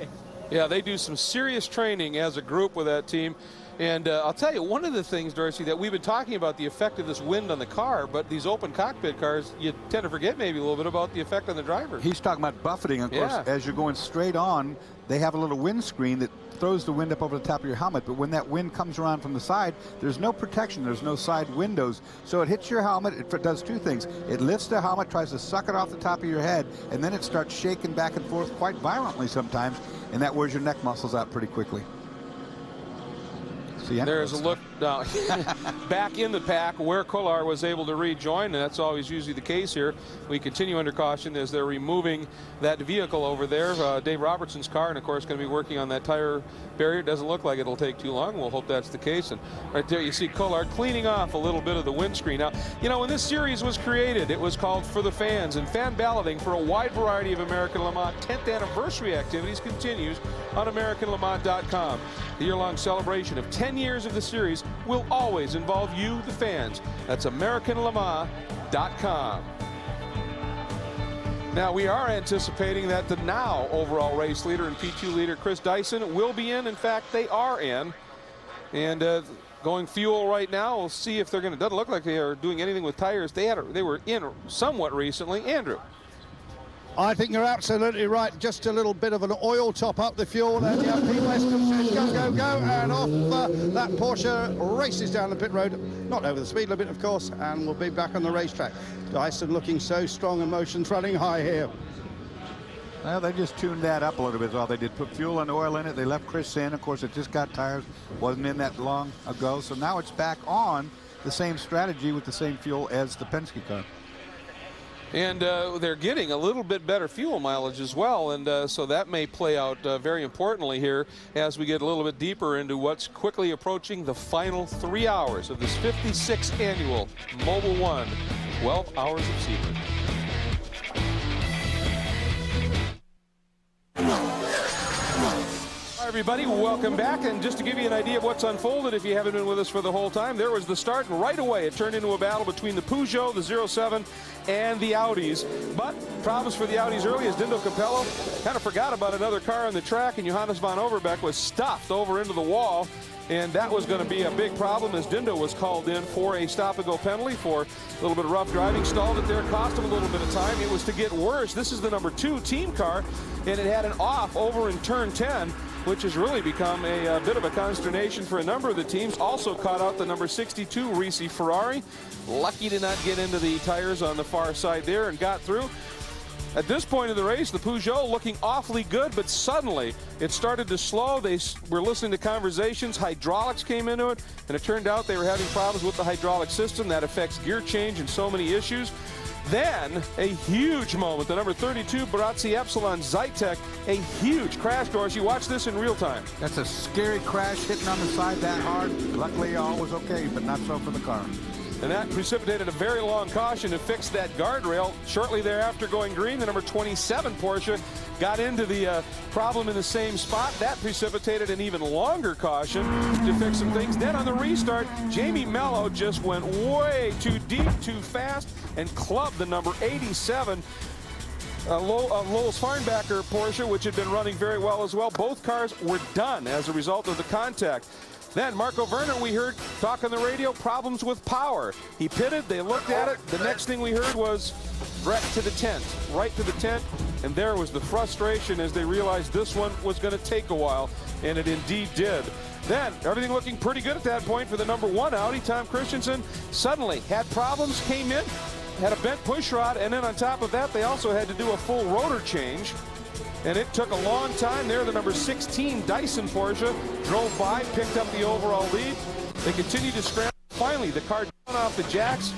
Yeah, they do some serious training as a group with that team. And I'll tell you, one of the things, Darcy, that we've been talking about the effect of this wind on the car, but these open cockpit cars, you tend to forget maybe a little bit about the effect on the driver. He's talking about buffeting. Of course, as you're going straight on, they have a little windscreen that throws the wind up over the top of your helmet. But when that wind comes around from the side, there's no protection. There's no side windows. So it hits your helmet. It does two things. It lifts the helmet, tries to suck it off the top of your head, and then it starts shaking back and forth quite violently sometimes, and that wears your neck muscles out pretty quickly. There's a look now back in the pack where Collard was able to rejoin, and that's always usually the case here. We continue under caution as they're removing that vehicle over there, Dave Robertson's car, and of course going to be working on that tire barrier. Doesn't look like it'll take too long. We'll hope that's the case. And right there you see Collard cleaning off a little bit of the windscreen. Now, you know, when this series was created, it was called For the Fans, and fan balloting for a wide variety of American Le Mans 10th anniversary activities continues on AmericanLeMans.com. The year-long celebration of 10 years of the series will always involve you, the fans. That's AmericanLeMans.com. Now, we are anticipating that the now overall race leader and P2 leader Chris Dyson will be in. In fact, they are in. And going fuel right now, we'll see if they're going to. Doesn't look like they are doing anything with tires. They were in somewhat recently. Andrew. I think you're absolutely right. Just a little bit of an oil top up the fuel. And yeah, Pete Weston says go, go, go. And off that Porsche races down the pit road. Not over the speed limit, of course. And we'll be back on the racetrack. Dyson looking so strong, emotions running high here. Well, they just tuned that up a little bit. All they did, put fuel and oil in it. They left Chris in. Of course, it just got tires. Wasn't in that long ago. So now it's back on the same strategy with the same fuel as the Penske car. And they're getting a little bit better fuel mileage as well, and so that may play out very importantly here as we get a little bit deeper into what's quickly approaching the final 3 hours of this 56th annual Mobil 1 12 Hours of Sebring. Hi everybody, welcome back, and just to give you an idea of what's unfolded if you haven't been with us for the whole time, there was the start, and right away it turned into a battle between the Peugeot, the 07, and the Audis. But problems for the Audis early as Dindo Capello kind of forgot about another car on the track, and Johannes von Overbeck was stuffed over into the wall, and that was going to be a big problem as Dindo was called in for a stop-and-go penalty for a little bit of rough driving. Stalled it there, cost him a little bit of time. It was to get worse. This is the number 2 team car, and it had an off over in turn 10. which has really become a bit of a consternation for a number of the teams. Also caught out the number 62 Risi Ferrari. Lucky to not get into the tires on the far side there and got through. At this point of the race, the Peugeot looking awfully good, but suddenly it started to slow. They were listening to conversations. Hydraulics came into it, and it turned out they were having problems with the hydraulic system. That affects gear change and so many issues. Then, a huge moment. The number 32 Barazzi Epsilon Zytek, a huge crash course. You watch this in real time. That's a scary crash, hitting on the side that hard. Luckily, all was okay, but not so for the car. And that precipitated a very long caution to fix that guardrail. Shortly thereafter, going green, the number 27 Porsche got into the problem in the same spot. That precipitated an even longer caution to fix some things. Then on the restart, Jamie Mello just went way too deep, too fast, and clubbed the number 87 Lowell Farnbacher Porsche, which had been running very well as well. Both cars were done as a result of the contact. Then Marco Werner, we heard talk on the radio, problems with power. He pitted, they looked at it. The next thing we heard was wreck to the tent, right to the tent. And there was the frustration as they realized this one was going to take a while, and it indeed did. Then everything looking pretty good at that point for the number 1 Audi, Tom Christensen. Suddenly had problems, came in, had a bent push rod, and then on top of that, they also had to do a full rotor change. And it took a long time there. The number 16 Dyson Porsche drove by, picked up the overall lead. They continued to scramble. Finally, the car down off the jacks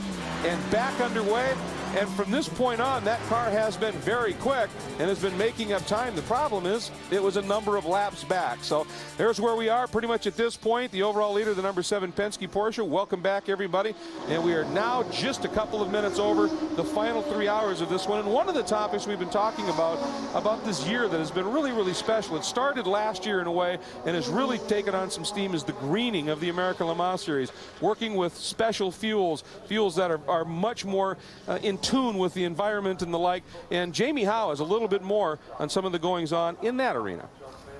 and back underway. And from this point on, that car has been very quick and has been making up time. The problem is it was a number of laps back. So there's where we are pretty much at this point. The overall leader, the number 7 Penske Porsche. Welcome back, everybody. And we are now just a couple of minutes over the final 3 hours of this one. And one of the topics we've been talking about this year that has been really, really special. It started last year in a way and has really taken on some steam is the greening of the American Le Mans Series. Working with special fuels that are much more in tune with the environment and the like. And Jamie Howe has a little bit more on some of the goings on in that arena.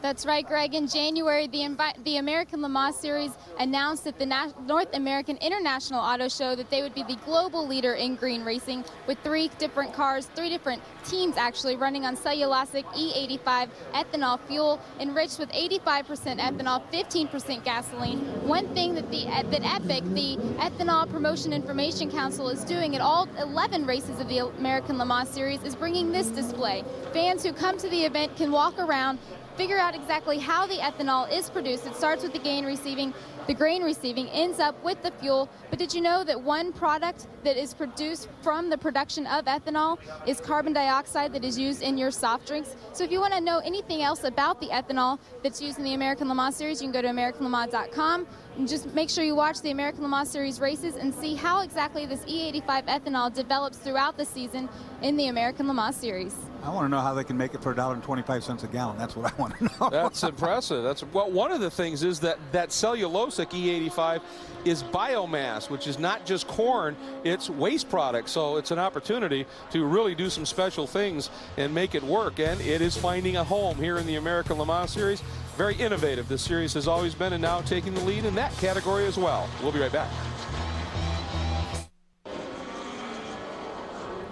That's right, Greg. In January, the American Le Mans Series announced at the North American International Auto Show that they would be the global leader in green racing with 3 different cars, 3 different teams actually running on cellulosic E85 ethanol fuel enriched with 85% ethanol, 15% gasoline. One thing that EPIC, the Ethanol Promotion Information Council, is doing at all 11 races of the American Le Mans Series is bringing this display. Fans who come to the event can walk around, figure out exactly how the ethanol is produced. It starts with the grain receiving, ends up with the fuel. But did you know that one product that is produced from the production of ethanol is carbon dioxide that is used in your soft drinks? So if you want to know anything else about the ethanol that's used in the American Le Mans Series, you can go to AmericanLeMans.com and just make sure you watch the American Le Mans Series races and see how exactly this E85 ethanol develops throughout the season in the American Le Mans Series. I want to know how they can make it for $1.25 a gallon. That's what I want to know. That's impressive. Well, one of the things is that cellulosic E85 is biomass, which is not just corn, it's waste products. So it's an opportunity to really do some special things and make it work. And it is finding a home here in the American Le Mans Series. Very innovative. This series has always been, and now taking the lead in that category as well. We'll be right back.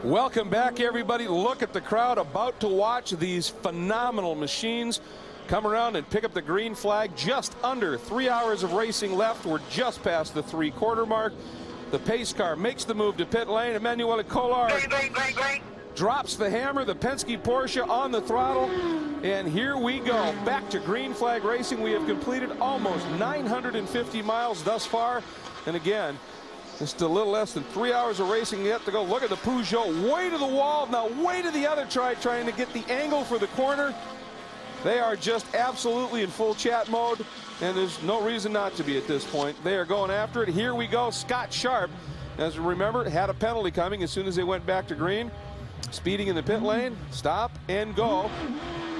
Welcome back, everybody. Look at the crowd about to watch these phenomenal machines come around and pick up the green flag. Just under 3 hours of racing left. We're just past the 3/4 mark. The pace car makes the move to pit lane. Emanuele Collard drops the hammer. The Penske Porsche on the throttle. And here we go. Back to green flag racing. We have completed almost 950 miles thus far. And again, just a little less than 3 hours of racing yet to go. Look at the Peugeot way to the wall. Now way to the other trying to get the angle for the corner. They are just absolutely in full chat mode, and there's no reason not to be at this point. They are going after it. Here we go. Scott Sharp, as you remember, had a penalty coming as soon as they went back to green. Speeding in the pit lane, stop and go.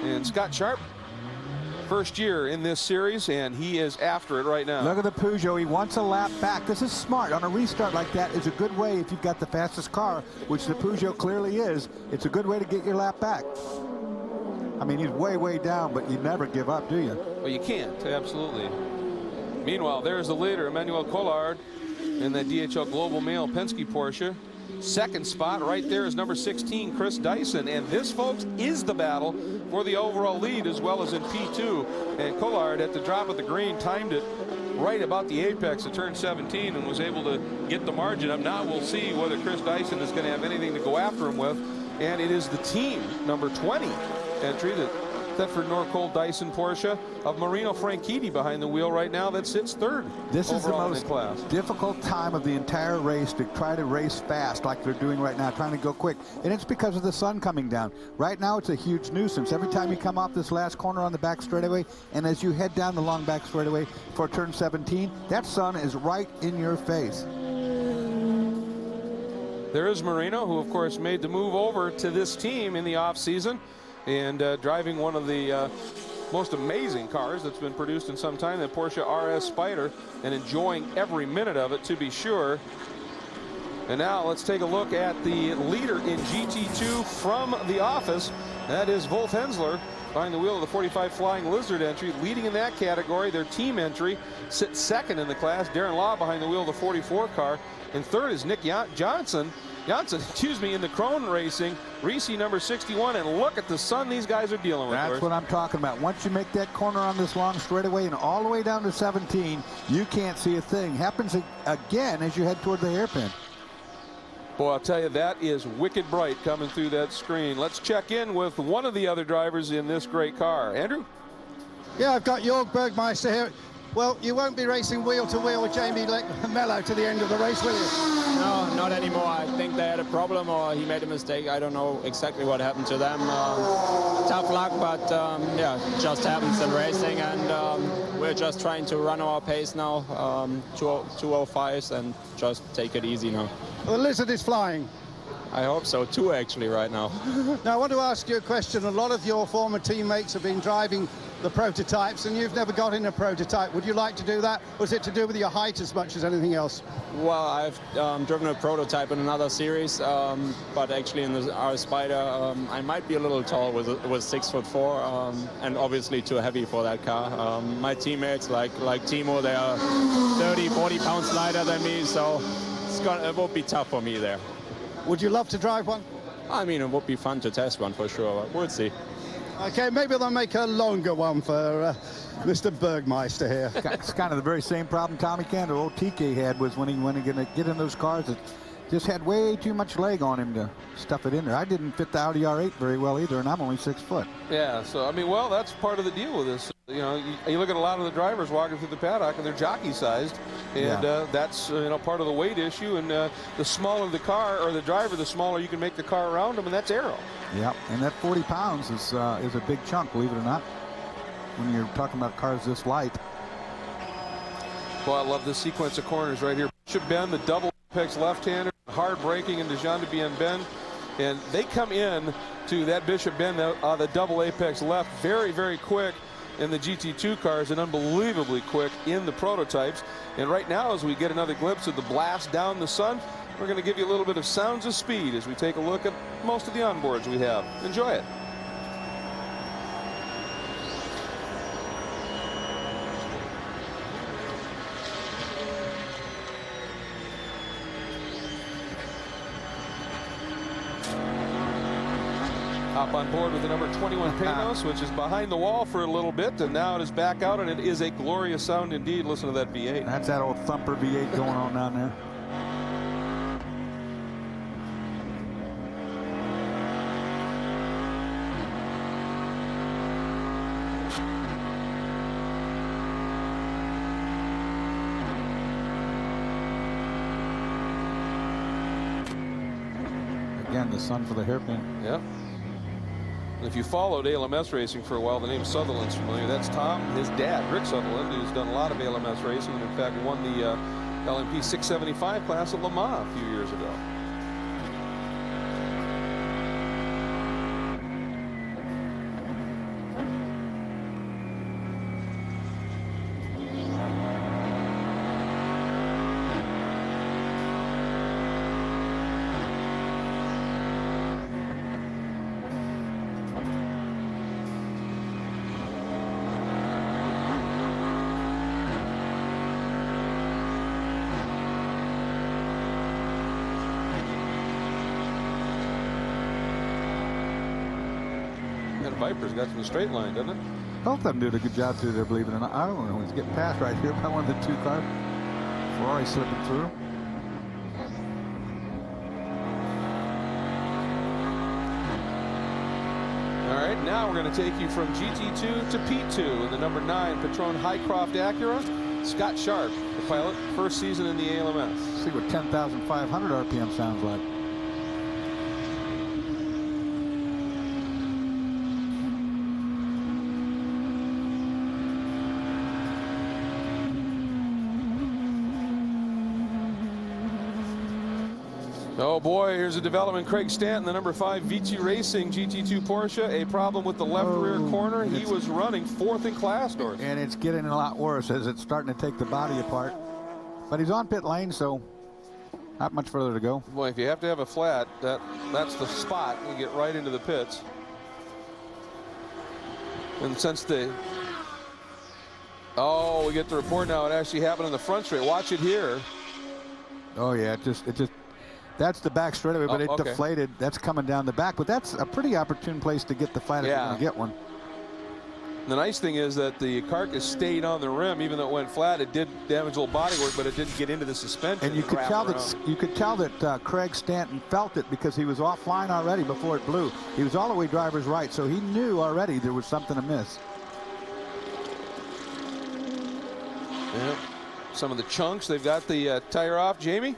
And Scott Sharp, first year in this series, and he is after it right now. Look at the Peugeot. He wants a lap back. This is smart. On a restart like that is a good way if you've got the fastest car, which the Peugeot clearly is. It's a good way to get your lap back. I mean, he's way, way down, but you never give up, do you? Well, you can't, absolutely. Meanwhile, there's the leader, Emanuele Collard, in the DHL Global Mail Penske Porsche. Second spot right there is number 16, Chris Dyson. And this, folks, is the battle for the overall lead, as well as in P2. And Collard at the drop of the green timed it right about the apex of turn 17 and was able to get the margin up. Now we'll see whether Chris Dyson is going to have anything to go after him with. And it is the team number 20 entry, that Thetford Norcold Dyson Porsche of Marino Franchitti behind the wheel right now, that sits third. This is the most class. difficult time of the entire race to try to race fast like they're doing right now, trying to go quick. And it's because of the sun coming down. Right now it's a huge nuisance. Every time you come off this last corner on the back straightaway, and as you head down the long back straightaway for turn 17, that sun is right in your face. There is Marino, who of course made the move over to this team in the off-season and driving one of the most amazing cars that's been produced in some time, the Porsche RS Spider, and enjoying every minute of it, to be sure. And now let's take a look at the leader in GT2 from the office. That is Wolf Hensler behind the wheel of the 45 Flying Lizard entry, leading in that category. Their team entry sits second in the class. Darren Law behind the wheel of the 44 car. And third is Nick Johnson, in the Krone Racing, Reese number 61. And look at the sun these guys are dealing with. That's what I'm talking about. Once you make that corner on this long straightaway and all the way down to 17, you can't see a thing. Happens again as you head toward the hairpin. Boy, I'll tell you, that is wicked bright coming through that screen. Let's check in with one of the other drivers in this great car. Andrew? Yeah, I've got Jörg Bergmeister here. Well, you won't be racing wheel to wheel with Jamie Mello to the end of the race, will you? No, not anymore. I think they had a problem or he made a mistake. I don't know exactly what happened to them. Tough luck, but yeah, it just happens in racing, and we're just trying to run our pace now, 205s, and just take it easy now. The Lizard is flying. I hope so, too, actually, right now. Now, I want to ask you a question. A lot of your former teammates have been driving the prototypes, and you've never got in a prototype. Would you like to do that? Or is it to do with your height as much as anything else? Well, I've driven a prototype in another series, but actually in the RS Spider, I might be a little tall with 6'4", and obviously too heavy for that car. My teammates, like Timo, they are 30, 40 pounds lighter than me, so it will be tough for me there. Would you love to drive one? I mean, it would be fun to test one for sure. We'll see. Okay, maybe they'll make a longer one for Mr. Bergmeister here. It's kind of the very same problem Tommy Cantor, old TK, had, was when he went to get in those cars that just had way too much leg on him to stuff it in there. I didn't fit the Audi R8 very well either, and I'm only 6 foot. Yeah, so, I mean, well, that's part of the deal with this. You know, you look at a lot of the drivers walking through the paddock, and they're jockey-sized, and that's, part of the weight issue. And the smaller the car or the driver, the smaller you can make the car around them, and that's aero. Yeah, and that 40 pounds is a big chunk, believe it or not, when you're talking about cars this light. Well, I love this sequence of corners right here. Bishop Bend, the double apex left-hander, hard braking into Jean de Bien Bend, and they come in to that Bishop Bend, the double apex left, very, very quick in the GT2 cars and unbelievably quick in the prototypes. And right now, as we get another glimpse of the blast down the sun, we're going to give you a little bit of sounds of speed as we take a look at most of the onboards we have. Enjoy it. Hop on board with the number 21 Panos, which is behind the wall for a little bit, and now it is back out, and it is a glorious sound indeed. Listen to that V8. That's that old thumper V8 going on down there. Again, the sun for the hairpin. Yep. If you followed ALMS racing for a while, the name Sutherland's familiar. That's Tom, his dad, Rick Sutherland, who's done a lot of ALMS racing and in fact won the LMP 675 class at Le Mans a few years ago. Viper's got some straight line, doesn't it? Both of them did a good job through there, believe it or not. I don't know who's getting passed right here by one of the two cars. Ferrari slipping through. All right, now we're going to take you from GT2 to P2 in the number 9 Patron Highcroft Acura. Scott Sharp, the pilot, first season in the ALMS. Let's see what 10,500 RPM sounds like. Oh boy, here's a development. Craig Stanton, the number 5 V2 Racing GT2 Porsche, a problem with the left rear corner. He was running 4th in class, Doris. And it's getting a lot worse as it's starting to take the body apart. But he's on pit lane, so not much further to go. Boy, if you have to have a flat, that's the spot. You get right into the pits. And since we get the report now, it actually happened in the front straight. Watch it here. Oh yeah, it just that's the back straightaway, but it okay. deflated. That's coming down the back, but that's a pretty opportune place to get the flat if you're going to get one. The nice thing is that the carcass stayed on the rim, even though it went flat. It did damage a little bodywork, but it didn't get into the suspension. And you could tell that Craig Stanton felt it because he was offline already before it blew. He was all the way driver's right, so he knew already there was something amiss. Yeah. Some of the chunks, they've got the tire off. Jamie?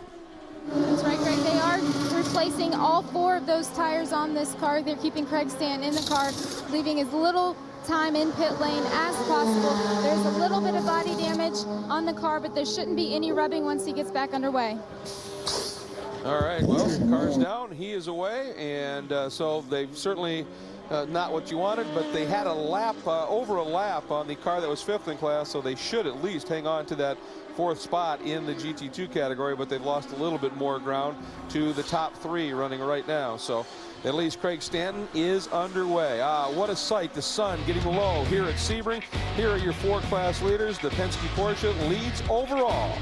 That's right, Greg. They are replacing all 4 of those tires on this car. They're keeping Craig Stanton in the car, leaving as little time in pit lane as possible. There's a little bit of body damage on the car, but there shouldn't be any rubbing once he gets back underway. All right, well, the car's down, he is away, and so they've certainly not what you wanted, but they had a lap, over a lap on the car that was 5th in class, so they should at least hang on to that 4th spot in the GT2 category, but they've lost a little bit more ground to the top 3 running right now. So at least Craig Stanton is underway. What a sight, the sun getting low here at Sebring. Here are your 4 class leaders. The Penske Porsche leads overall.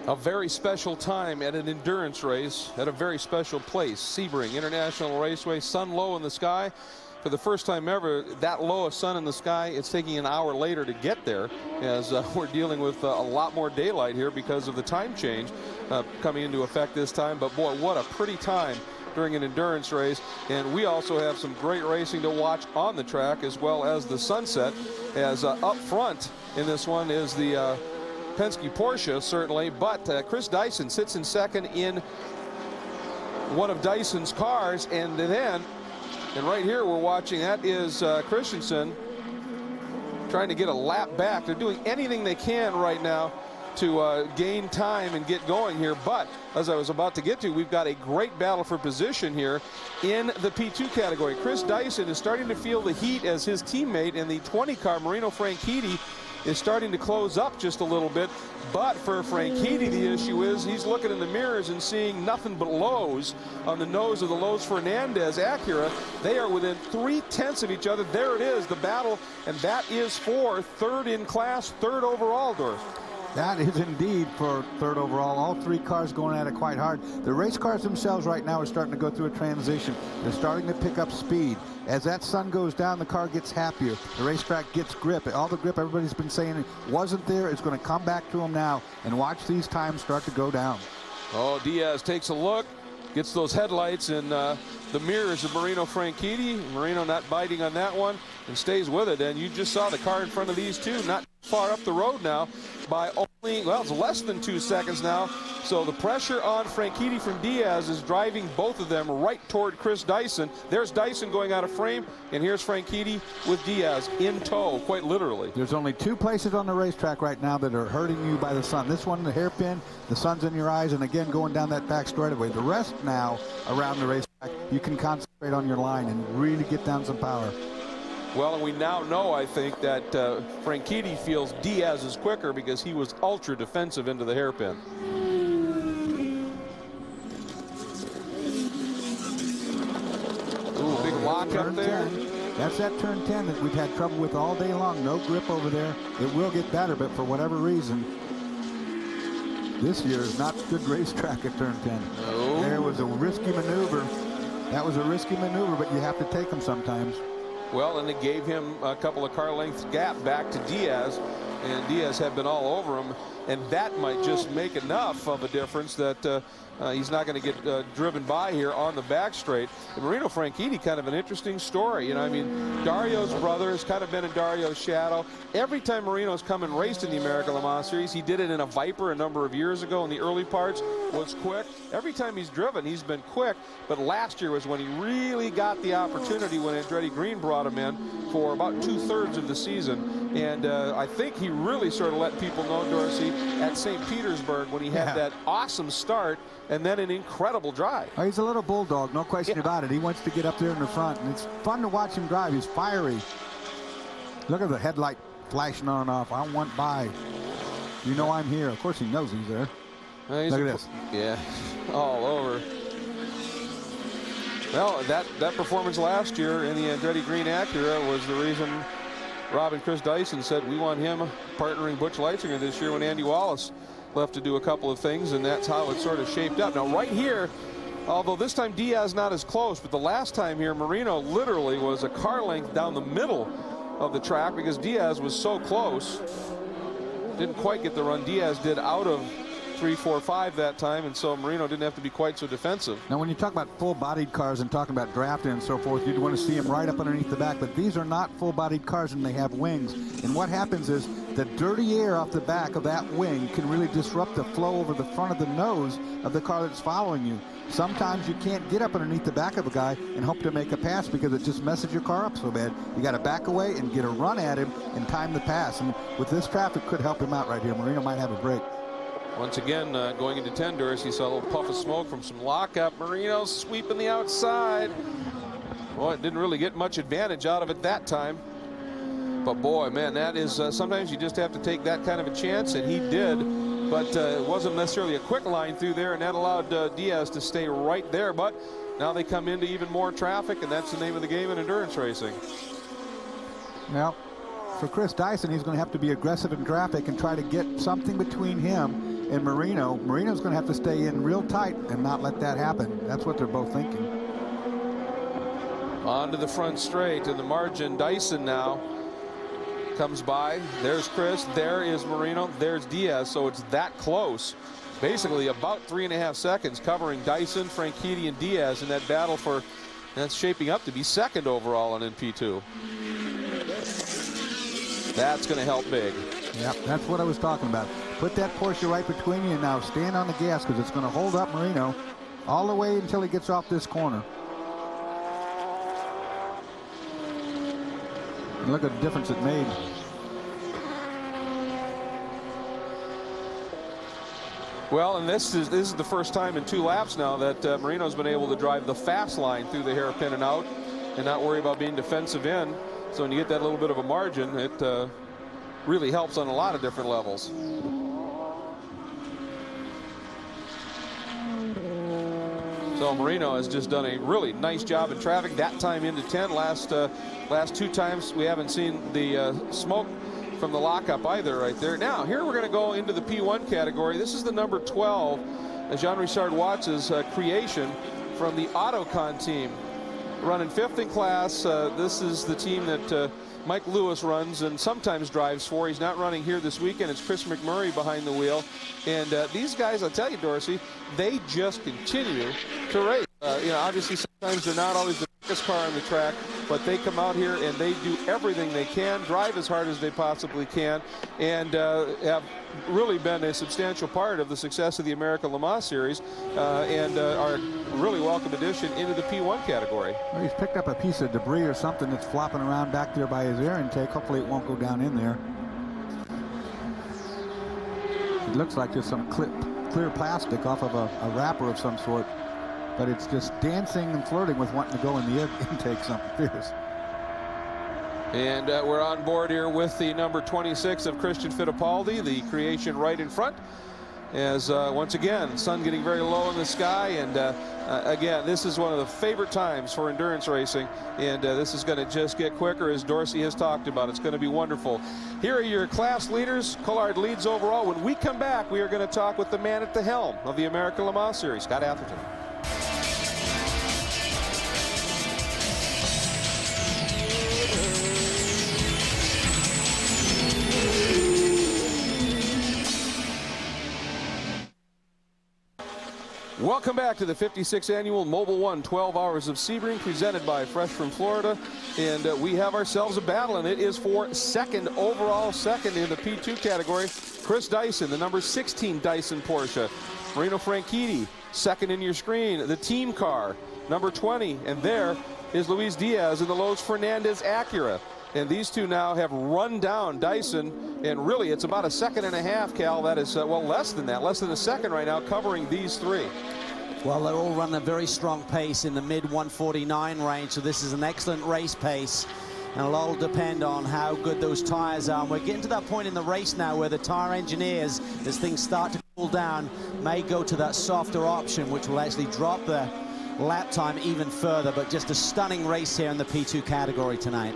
A very special time at an endurance race at a very special place. Sebring International Raceway, sun low in the sky. For the first time ever, that low a sun in the sky, it's taking an hour later to get there, as we're dealing with a lot more daylight here because of the time change coming into effect this time. But boy, what a pretty time during an endurance race. And we also have some great racing to watch on the track, as well as the sunset, as up front in this one is the Penske Porsche, certainly, but Chris Dyson sits in 2nd in one of Dyson's cars, and right here we're watching, that is Christensen trying to get a lap back. They're doing anything they can right now to gain time and get going here, but as I was about to get to, we've got a great battle for position here in the P2 category. Chris Dyson is starting to feel the heat as his teammate in the 20 car, Marino Franchitti, is starting to close up just a little bit. But for Franchitti, the issue is he's looking in the mirrors and seeing nothing but lows on the nose of the Lowe's Fernandez Acura. They are within 3/10 of each other. There it is, the battle, and that is for 3rd in class, 3rd overall, Doris. That is indeed for 3rd overall. All 3 cars going at it quite hard. The race cars themselves right now are starting to go through a transition. They're starting to pick up speed. As that sun goes down, the car gets happier. The racetrack gets grip. All the grip everybody's been saying wasn't there is going to come back to them now. And watch these times start to go down. Oh, Diaz takes a look, gets those headlights in the mirrors of Marino Franchitti. Marino not biting on that one and stays with it. And you just saw the car in front of these two, not far up the road now by only, well, it's less than 2 seconds now. So the pressure on Franchitti from Diaz is driving both of them right toward Chris Dyson. There's Dyson going out of frame, and here's Franchitti with Diaz in tow, quite literally. There's only 2 places on the racetrack right now that are hurting you by the sun. This one, the hairpin, the sun's in your eyes, and again going down that back straightaway. The rest now around the racetrack, you can concentrate on your line and really get down some power. Well, and we now know, I think, that Franchitti feels Diaz is quicker because he was ultra defensive into the hairpin. lock up there. 10. That's that turn 10 that we've had trouble with all day long. No grip over there. It will get better, but for whatever reason, this year is not a good racetrack at turn 10. No. There was a risky maneuver. That was a risky maneuver, but you have to take them sometimes. Well, and it gave him a couple of car lengths gap back to Diaz, and Diaz had been all over him, and that might just make enough of a difference that he's not going to get driven by here on the back straight. And Marino Franchitti, kind of an interesting story. You know, I mean, Dario's brother has kind of been in Dario's shadow. Every time Marino's come and raced in the American Le Mans Series, he did it in a Viper a number of years ago in the early parts, was quick. Every time he's driven, he's been quick, but last year was when he really got the opportunity when Andretti Green brought him in for about 2/3 of the season. And I think he really sort of let people know, Dorsey, at St. Petersburg when he had that awesome start and then an incredible drive. Oh, he's a little bulldog, no question about it. He wants to get up there in the front, and it's fun to watch him drive. He's fiery. Look at the headlight flashing on and off. I want by. You know I'm here. Of course he knows he's there. Look at this. Yeah, all over. Well, that performance last year in the Andretti Green Acura was the reason Rob and Chris Dyson said we want him partnering Butch Leitzinger this year when Andy Wallace left to do a couple of things, and that's how it sort of shaped up. Now, right here, although this time Diaz not as close, but the last time here, Marino literally was a car length down the middle of the track because Diaz was so close. Didn't quite get the run Diaz did out of 3, 4, 5 that time, and so Marino didn't have to be quite so defensive. Now, when you talk about full-bodied cars and talking about drafting and so forth, you'd want to see them right up underneath the back, but these are not full-bodied cars and they have wings. And what happens is the dirty air off the back of that wing can really disrupt the flow over the front of the nose of the car that's following you. Sometimes you can't get up underneath the back of a guy and hope to make a pass because it just messes your car up so bad. You got to back away and get a run at him and time the pass. And with this traffic, could help him out right here. Marino might have a break. Once again, going into 10, Doris, you saw a little puff of smoke from some lockup. Marino sweeping the outside. Boy, it didn't really get much advantage out of it that time. But boy, man, that is sometimes you just have to take that kind of a chance, and he did. But it wasn't necessarily a quick line through there, and that allowed Diaz to stay right there. But now they come into even more traffic, and that's the name of the game in endurance racing. Now, for Chris Dyson, he's going to have to be aggressive in traffic and try to get something between him and Marino. Marino's going to have to stay in real tight and not let that happen. That's what they're both thinking. On to the front straight, and the margin, Dyson now comes by. There's Chris, there is Marino, there's Diaz, so it's that close. Basically about 3.5 seconds covering Dyson, Franchitti, and Diaz in that battle for, that's shaping up to be second overall on NP2. That's going to help big. Yep, that's what I was talking about. Put that Porsche right between you and now stand on the gas because it's going to hold up Marino all the way until he gets off this corner. And look at the difference it made. Well, and this is the first time in 2 laps now that Marino's been able to drive the fast line through the hairpin and out and not worry about being defensive in. So when you get that little bit of a margin, it really helps on a lot of different levels. So Marino has just done a really nice job in traffic. That time into 10. Last 2 times we haven't seen the smoke from the lockup either right there. Now here we're going to go into the P1 category. This is the number 12, Jean-Richard Watts' creation from the Autocon team. Running 5th in class. This is the team that Mike Lewis runs and sometimes drives for. He's not running here this weekend. It's Chris McMurray behind the wheel. And these guys, I'll tell you, Dorsey, they just continue to race. You know, obviously sometimes they're not always the biggest car on the track, but they come out here and they do everything they can, drive as hard as they possibly can, and have really been a substantial part of the success of the American Le Mans Series, and are a really welcome addition into the P1 category. Well, he's picked up a piece of debris or something that's flopping around back there by his air intake. Hopefully it won't go down in there. It looks like just some clear plastic off of a wrapper of some sort, but it's just dancing and flirting with wanting to go in the air intake, something fierce. And we're on board here with the number 26 of Christian Fittipaldi, the creation right in front. as once again, sun getting very low in the sky, and again, this is one of the favorite times for endurance racing, and this is going to just get quicker, as Dorsey has talked about. It's going to be wonderful. Here are your class leaders. Collard leads overall. When we come back, we are going to talk with the man at the helm of the American Le Mans Series, Scott Atherton. Welcome back to the 56th annual Mobil 1 12 Hours of Sebring, presented by Fresh from Florida. And we have ourselves a battle, and it is for second overall, second in the P2 category. Chris Dyson, the number 16 Dyson Porsche. Marino Franchitti, second in your screen, the team car, number 20. And there is Luis Diaz in the Los Fernandez Acura. And these two now have run down Dyson, and really it's about a second and a half, Cal. That is, well, less than that, less than a second right now, covering these three. Well, they're all running a very strong pace in the mid-149 range, so this is an excellent race pace. And a lot will depend on how good those tires are. And we're getting to that point in the race now where the tire engineers, as things start to cool down, may go to that softer option, which will actually drop the lap time even further. But just a stunning race here in the P2 category tonight.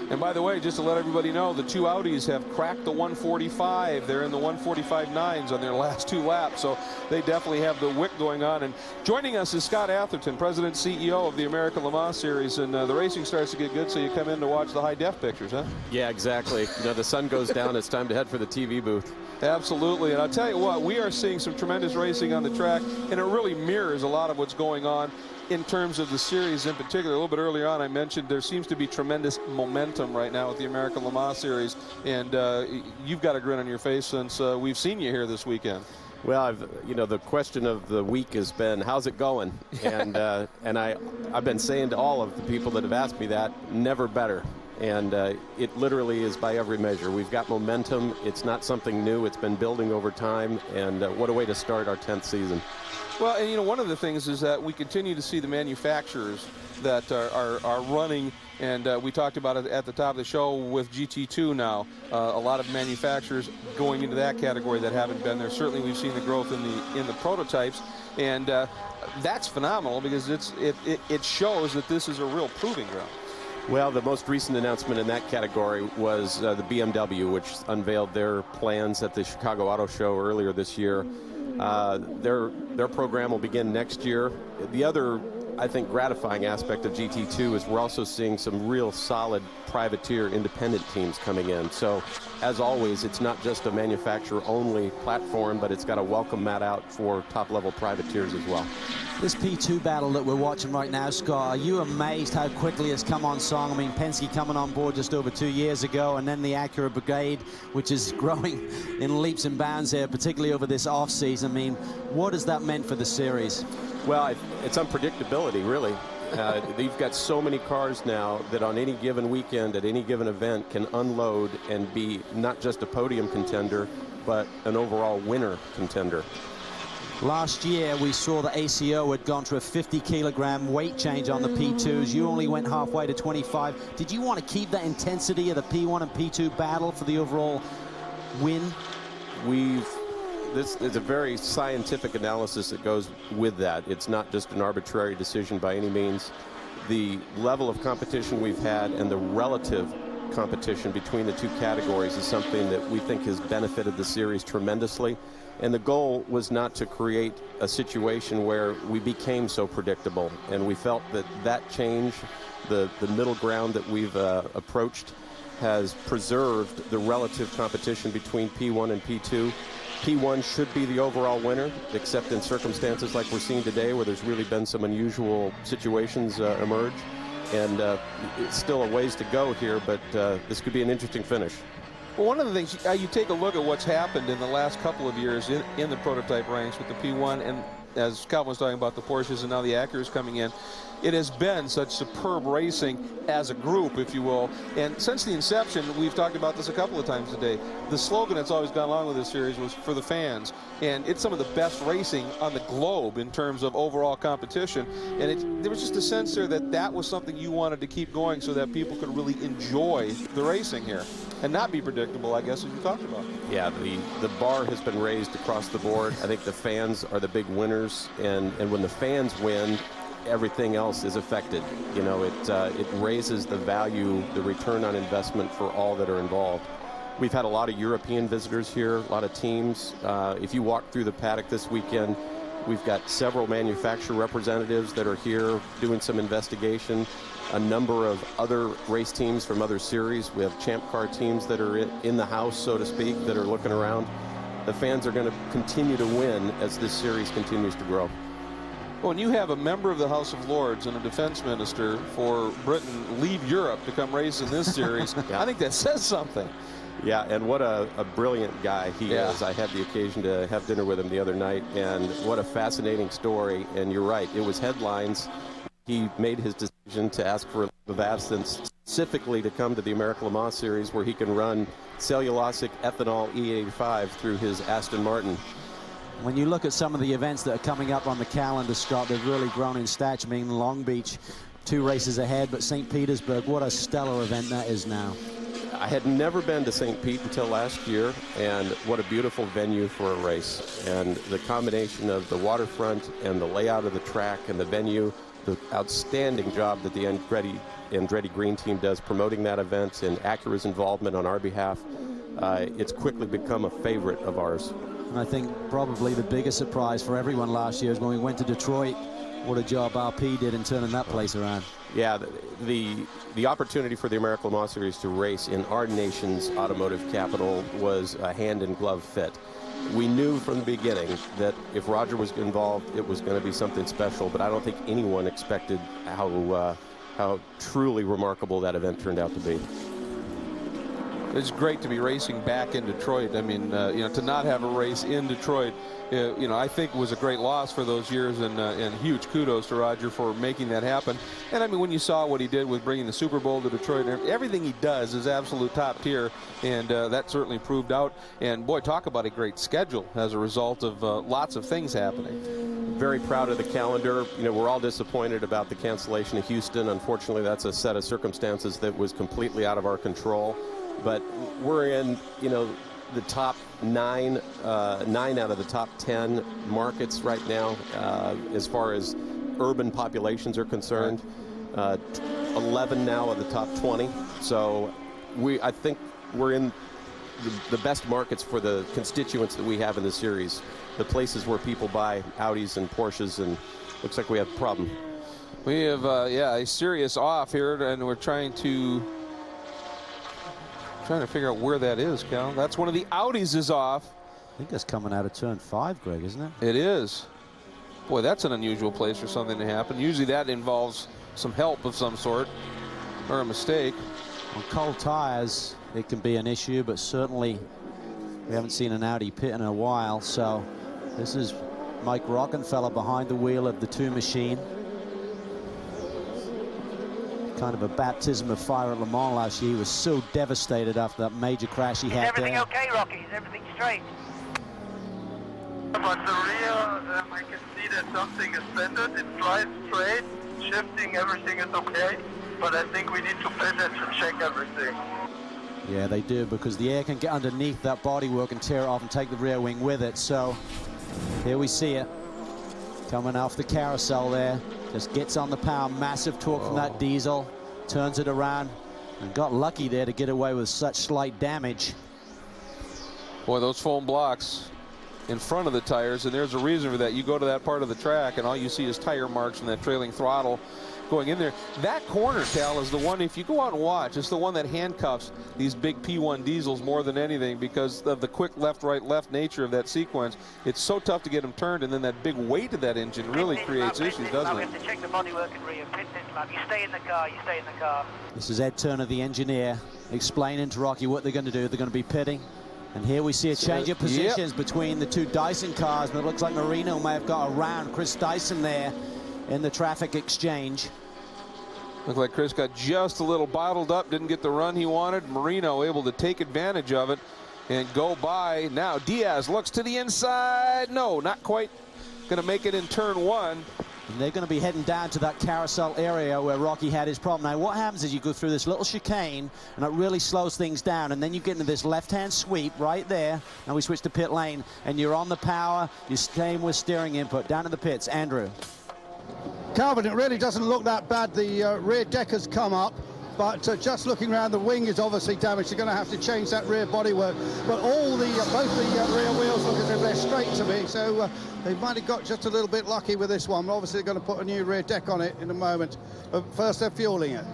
And by the way, just to let everybody know, the two Audis have cracked the 145. They're in the 145.9s on their last two laps, so they definitely have the wick going on. And joining us is Scott Atherton, President CEO of the American Le Mans Series. And the racing starts to get good, so you come in to watch the high-def pictures, huh? Yeah, exactly. You know, the sun goes down, it's time to head for the TV booth. Absolutely, and I'll tell you what, we are seeing some tremendous racing on the track, and it really mirrors a lot of what's going on in terms of the series in particular. A little bit earlier on, I mentioned there seems to be tremendous momentum right now with the American Le Mans Series, and you've got a grin on your face since we've seen you here this weekend. Well, you know, the question of the week has been, how's it going? And I've been saying to all of the people that have asked me that, never better. And it literally is by every measure. We've got momentum. It's not something new. It's been building over time. And what a way to start our 10th season. Well, and you know, one of the things is that we continue to see the manufacturers that are running, and we talked about it at the top of the show with GT2 now. A lot of manufacturers going into that category that haven't been there. Certainly we've seen the growth in the prototypes, and that's phenomenal because it shows that this is a real proving ground. Well, the most recent announcement in that category was the BMW, which unveiled their plans at the Chicago Auto Show earlier this year. Their program will begin next year. The other, I think, gratifying aspect of GT2 is we're also seeing some real solid privateer independent teams coming in. So, as always, it's not just a manufacturer-only platform, but it's got a welcome mat out for top-level privateers as well. This P2 battle that we're watching right now, Scott, are you amazed how quickly it's come on song? I mean, Penske coming on board just over 2 years ago, and then the Acura Brigade, which is growing in leaps and bounds here, particularly over this off-season. I mean, what has that meant for the series? Well, it's unpredictability, really. You've got so many cars now that on any given weekend, at any given event, can unload and be not just a podium contender, but an overall winner contender. Last year, we saw the ACO had gone to a 50-kilogram weight change on the P2s. You only went halfway to 25. Did you want to keep that intensity of the P1 and P2 battle for the overall win? This is a very scientific analysis that goes with that. It's not just an arbitrary decision by any means. The level of competition we've had and the relative competition between the two categories is something that we think has benefited the series tremendously. And the goal was not to create a situation where we became so predictable. And we felt that that change, the middle ground that we've approached, has preserved the relative competition between P1 and P2. P1 should be the overall winner, except in circumstances like we're seeing today where there's really been some unusual situations emerge. And it's still a ways to go here, but this could be an interesting finish. Well, one of the things, you take a look at what's happened in the last couple of years in the prototype ranks with the P1, and as Calvin was talking about the Porsches and now the Acuras coming in, it has been such superb racing as a group, if you will. And since the inception, we've talked about this a couple of times today, the slogan that's always gone along with this series was for the fans. And it's some of the best racing on the globe in terms of overall competition. And there was just a sense there that that was something you wanted to keep going so that people could really enjoy the racing here and not be predictable, I guess, as you talked about. Yeah, the bar has been raised across the board. I think the fans are the big winners, and when the fans win, everything else is affected. You know, it raises the value, the return on investment for all that are involved. We've had a lot of European visitors here, a lot of teams. If you walk through the paddock this weekend, we've got several manufacturer representatives that are here doing some investigation. A number of other race teams from other series. We have champ car teams that are in the house, so to speak, that are looking around. The fans are going to continue to win as this series continues to grow. Well, when you have a member of the House of Lords and a defense minister for Britain leave Europe to come race in this series, yeah. I think that says something. Yeah, and what a brilliant guy he is. I had the occasion to have dinner with him the other night, and what a fascinating story. And you're right, it was headlines. He made his decision to ask for a leave of absence specifically to come to the American Le Mans Series, where he can run cellulosic ethanol E85 through his Aston Martin. When you look at some of the events that are coming up on the calendar, Scott, they've really grown in stature. I mean, Long Beach, 2 races ahead, but St. Petersburg, what a stellar event that is now. I had never been to St. Pete until last year, and what a beautiful venue for a race. And the combination of the waterfront and the layout of the track and the venue, the outstanding job that the Andretti Green team does promoting that event and Acura's involvement on our behalf, it's quickly become a favorite of ours. And I think probably the biggest surprise for everyone last year is when we went to Detroit, what a job RP did in turning that place around. Yeah, the opportunity for the American Le Mans Series to race in our nation's automotive capital was a hand-in-glove fit. We knew from the beginning that if Roger was involved, it was going to be something special, but I don't think anyone expected how truly remarkable that event turned out to be. It's great to be racing back in Detroit. I mean, you know, to not have a race in Detroit, you know, I think was a great loss for those years, and huge kudos to Roger for making that happen. And I mean, when you saw what he did with bringing the Super Bowl to Detroit, everything he does is absolute top tier, and that certainly proved out. And boy, talk about a great schedule as a result of lots of things happening. Very proud of the calendar. You know, we're all disappointed about the cancellation of Houston. Unfortunately, that's a set of circumstances that was completely out of our control. But we're in, you know, the top 9 out of the top 10 markets right now as far as urban populations are concerned. 11 now of the top 20. So I think we're in the best markets for the constituents that we have in the series. The places where people buy Audis and Porsches, and looks like we have a problem. We have, a serious off here, and we're trying to figure out where that is, Cal. That's one of the Audis is off. I think that's coming out of turn 5, Greg, isn't it? It is. Boy, that's an unusual place for something to happen. Usually that involves some help of some sort or a mistake. On cold tires, it can be an issue, but certainly we haven't seen an Audi pit in a while. So this is Mike Rockenfeller behind the wheel of the 2 machine. Kind of a baptism of fire at Le Mans last year. He was so devastated after that major crash he had everything there. okay, Rocky? Is everything straight? But the rear, I can see that something is centered. It drives straight, shifting, everything is okay. But I think we need to pit it to check everything. Yeah, they do, because the air can get underneath that bodywork and tear it off and take the rear wing with it. So here we see it coming off the carousel there. Just gets on the power, massive torque from that diesel, turns it around, and got lucky there to get away with such slight damage. Boy, those foam blocks in front of the tires, and there's a reason for that. You go to that part of the track, and all you see is tire marks from that trailing throttle going in there. That corner, Cal, is the one, if you go out and watch, it's the one that handcuffs these big P1 diesels more than anything because of the quick left, right, left nature of that sequence. It's so tough to get them turned, and then that big weight of that engine really creates issues, doesn't it? We have to check the bodywork and rear. Pit this lap. You stay in the car. You stay in the car. This is Ed Turner, the engineer, explaining to Rocky what they're going to do. They're going to be pitting. And here we see a change of positions between the 2 Dyson cars, but it looks like Marino may have got around Chris Dyson there. in the traffic exchange. Looked like Chris got just a little bottled up, didn't get the run he wanted. Marino able to take advantage of it and go by. Now Diaz looks to the inside. No, not quite going to make it in turn one. And they're going to be heading down to that carousel area where Rocky had his problem. Now, what happens is you go through this little chicane, and it really slows things down, and then you get into this left-hand sweep right there. Now we switch to pit lane, and you're on the power. You're staying with steering input. Down to the pits. Andrew. Calvin, it really doesn't look that bad. The rear deck has come up, but just looking around, the wing is obviously damaged. They're going to have to change that rear bodywork. But all the both the rear wheels look as if they're straight to me, so they might have got just a little bit lucky with this one. Obviously, they're going to put a new rear deck on it in a moment. But first, they're fueling it.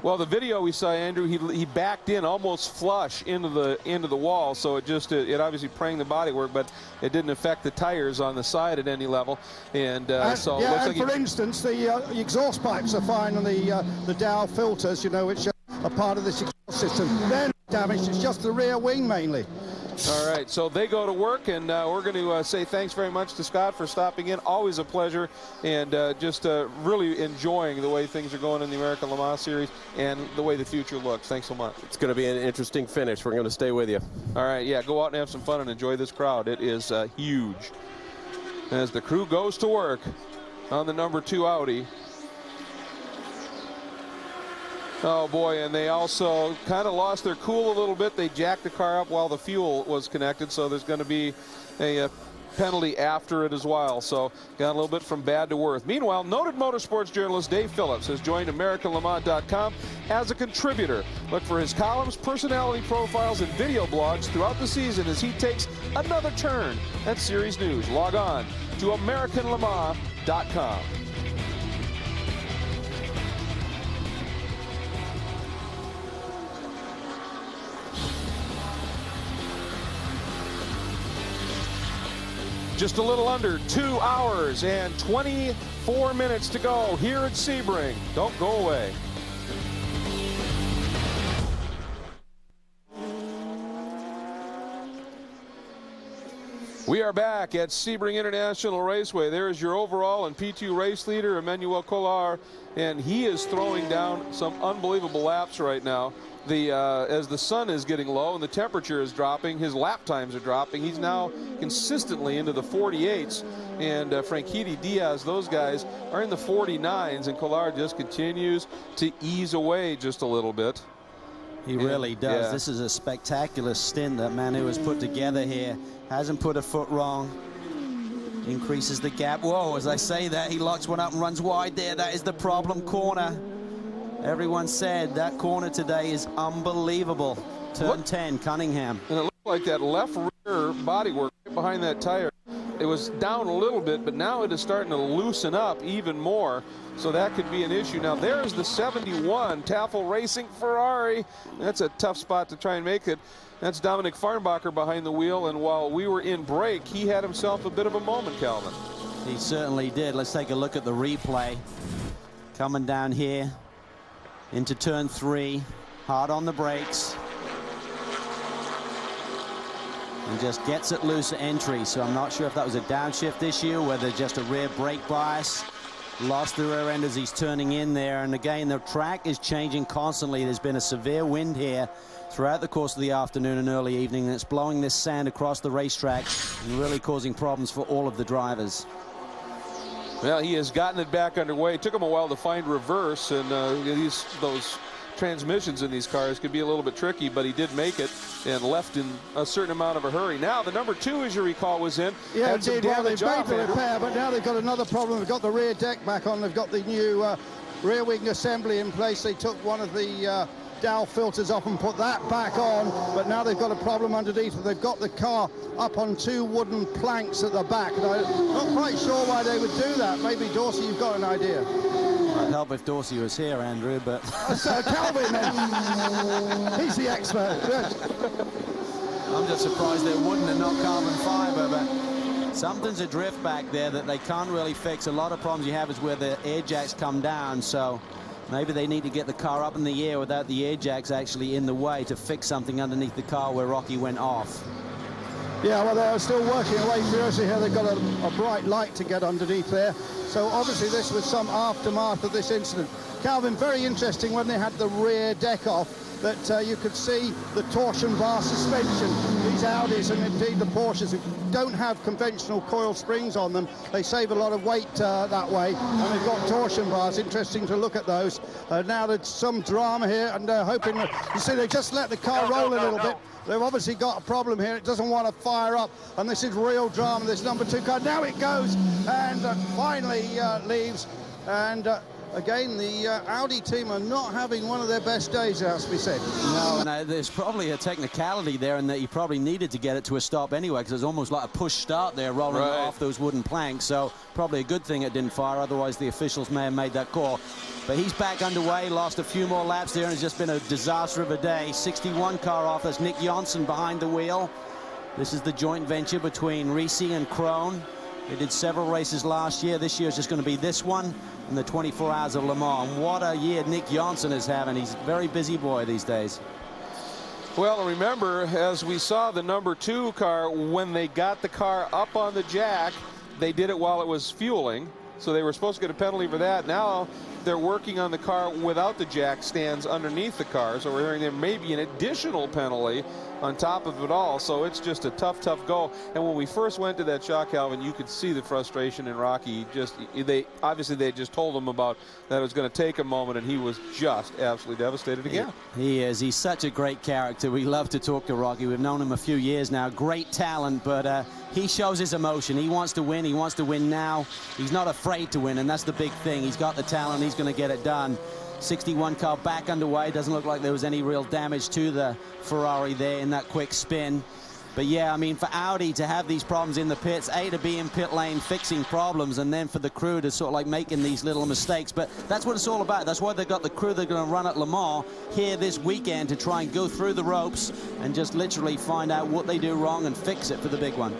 Well, the video we saw, Andrew, he backed in almost flush into the wall, so it obviously pranged the bodywork, but it didn't affect the tires on the side at any level. And so it looks like for instance, the exhaust pipes are fine on the Dow filters, you know, which are part of this exhaust system. They're not damaged. It's just the rear wing mainly. All right, so they go to work, and we're going to say thanks very much to Scott for stopping in. Always a pleasure, and just really enjoying the way things are going in the American Le Mans Series and the way the future looks. Thanks so much. It's going to be an interesting finish. We're going to stay with you. All right, yeah, go out and have some fun and enjoy this crowd. It is huge. As the crew goes to work on the number 2 Audi. Oh boy, and they also kind of lost their cool a little bit. They jacked the car up while the fuel was connected, so there's going to be a penalty after it as well. So got a little bit from bad to worse. Meanwhile, noted motorsports journalist Dave Phillips has joined AmericanLeMans.com as a contributor. Look for his columns, personality profiles, and video blogs throughout the season as he takes another turn at series news. Log on to AmericanLeMans.com. Just a little under 2 hours and 24 minutes to go here at Sebring. Don't go away. We are back at Sebring International Raceway. There is your overall and P2 race leader, Emmanuel Collard, and he is throwing down some unbelievable laps right now. As the sun is getting low and the temperature is dropping, his lap times are dropping. He's now consistently into the 48s, and Franchitti, Diaz, those guys are in the 49s, and Collard just continues to ease away just a little bit. He really does. Yeah. This is a spectacular stint that Manu has put together here. Hasn't put a foot wrong. Increases the gap. Whoa, as I say that, he locks one up and runs wide there. That is the problem corner. Everyone said that corner today is unbelievable. Turn 10, Cunningham. And it looked like that left rear bodywork right behind that tire, it was down a little bit, but now it is starting to loosen up even more. So that could be an issue. Now there's the 71 Tafel Racing Ferrari. That's a tough spot to try and make it. That's Dominic Farnbacher behind the wheel, and while we were in break, he had himself a bit of a moment, Calvin. He certainly did. Let's take a look at the replay. Coming down here into turn 3, hard on the brakes. And just gets it loose at entry, so I'm not sure if that was a downshift issue, whether just a rear brake bias. Lost the rear end as he's turning in there, and again, the track is changing constantly. There's been a severe wind here throughout the course of the afternoon and early evening, and it's blowing this sand across the racetrack and really causing problems for all of the drivers. Well, he has gotten it back underway. It took him a while to find reverse, and those transmissions in these cars could be a little bit tricky, but he did make it and left in a certain amount of a hurry. Now, the number 2, as you recall, was in. Yeah, had some indeed. Well, they've damage made the off, repair, but now they've got another problem. They've got the rear deck back on. They've got the new rear wing assembly in place. They took one of the Dow filters off and put that back on, but now they've got a problem underneath. They've got the car up on 2 wooden planks at the back, and I'm not quite sure why they would do that. Maybe, Dorsey, you've got an idea. I'd help if Dorsey was here, Andrew, but... So Calvin, then. He's the expert. I'm just surprised it wouldn't and not carbon fiber, but something's adrift back there that they can't really fix. A lot of problems you have is where the air jacks come down, so maybe they need to get the car up in the air without the air jacks actually in the way to fix something underneath the car where Rocky went off. Yeah, well, they're still working away furiously here. They've got a bright light to get underneath there. So obviously this was some aftermath of this incident. Calvin, very interesting when they had the rear deck off, that you could see the torsion bar suspension. These Audis and indeed the Porsches don't have conventional coil springs on them. They save a lot of weight that way, and they've got torsion bars. Interesting to look at those. Now there's some drama here, and they're hoping that, you see, they just let the car roll a little bit. They've obviously got a problem here. It doesn't want to fire up, and this is real drama, this number 2 car. Now it goes, and finally leaves, and again, the Audi team are not having one of their best days, it has to be said. No, and there's probably a technicality there in that he probably needed to get it to a stop anyway, because it's almost like a push start there, rolling off those wooden planks. So probably a good thing it didn't fire, otherwise the officials may have made that call. But he's back underway, lost a few more laps there, and it's just been a disaster of a day. 61 car off, that's Nick Johnson behind the wheel. This is the joint venture between Risi and Krohn. They did several races last year. This year is just going to be this one and the 24 Hours of Le Mans. What a year Nick Johnson is having. He's a very busy boy these days. Well, remember, as we saw the number 2 car, when they got the car up on the jack, they did it while it was fueling. So they were supposed to get a penalty for that. Now they're working on the car without the jack stands underneath the car. So we're hearing there may be an additional penalty on top of it all. So it's just a tough go. And when we first went to that shot, Calvin, you could see the frustration in Rocky. They just told him about that it was going to take a moment, and he was just absolutely devastated again. He is. He's such a great character. We love to talk to Rocky. We've known him a few years now. Great talent, but he shows his emotion. He wants to win. He wants to win now. He's not afraid to win, and that's the big thing. He's got the talent. He's going to get it done. 61 car back underway. Doesn't look like there was any real damage to the Ferrari there in that quick spin. But yeah, I mean, for Audi to have these problems in the pits, to be in pit lane fixing problems, and then for the crew to sort of like making these little mistakes. But that's what it's all about. That's why they've got the crew they're going to run at Le Mans here this weekend, to try and go through the ropes and just literally find out what they do wrong and fix it for the big one.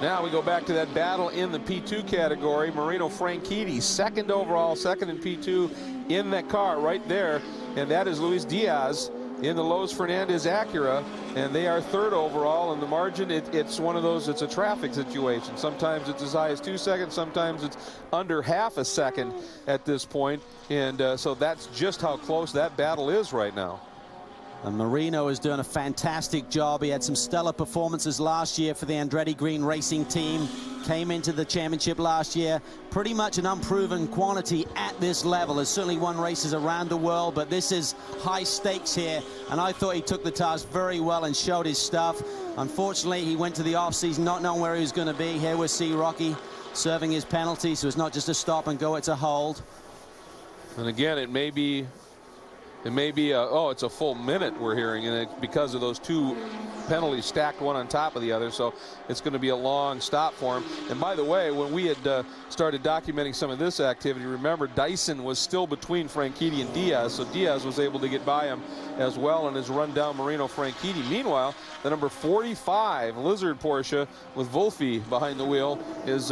Now we go back to that battle in the P2 category. Marino Franchitti, second overall, second in P2 in that car right there. And that is Luis Diaz in the Lowe's Fernandez Acura. And they are third overall. And the margin, it's one of those, it's a traffic situation. Sometimes it's as high as 2 seconds. Sometimes it's under half a second at this point. And so that's just how close that battle is right now. And Marino is doing a fantastic job. He had some stellar performances last year for the Andretti Green Racing team. Came into the championship last year, pretty much an unproven quantity at this level. Has certainly won races around the world, but this is high stakes here. And I thought he took the task very well and showed his stuff. Unfortunately, he went to the off-season not knowing where he was going to be. Here we see Rocky serving his penalty, so it's not just a stop and go, it's a hold. And again, it may be it's a full minute we're hearing, and it's because of those 2 penalties stacked one on top of the other, so it's going to be a long stop for him. And by the way, when we had started documenting some of this activity, remember Dyson was still between Franchitti and Diaz, so Diaz was able to get by him as well and has run down Marino Franchitti. Meanwhile, the number 45 Lizard Porsche with Wolfi behind the wheel is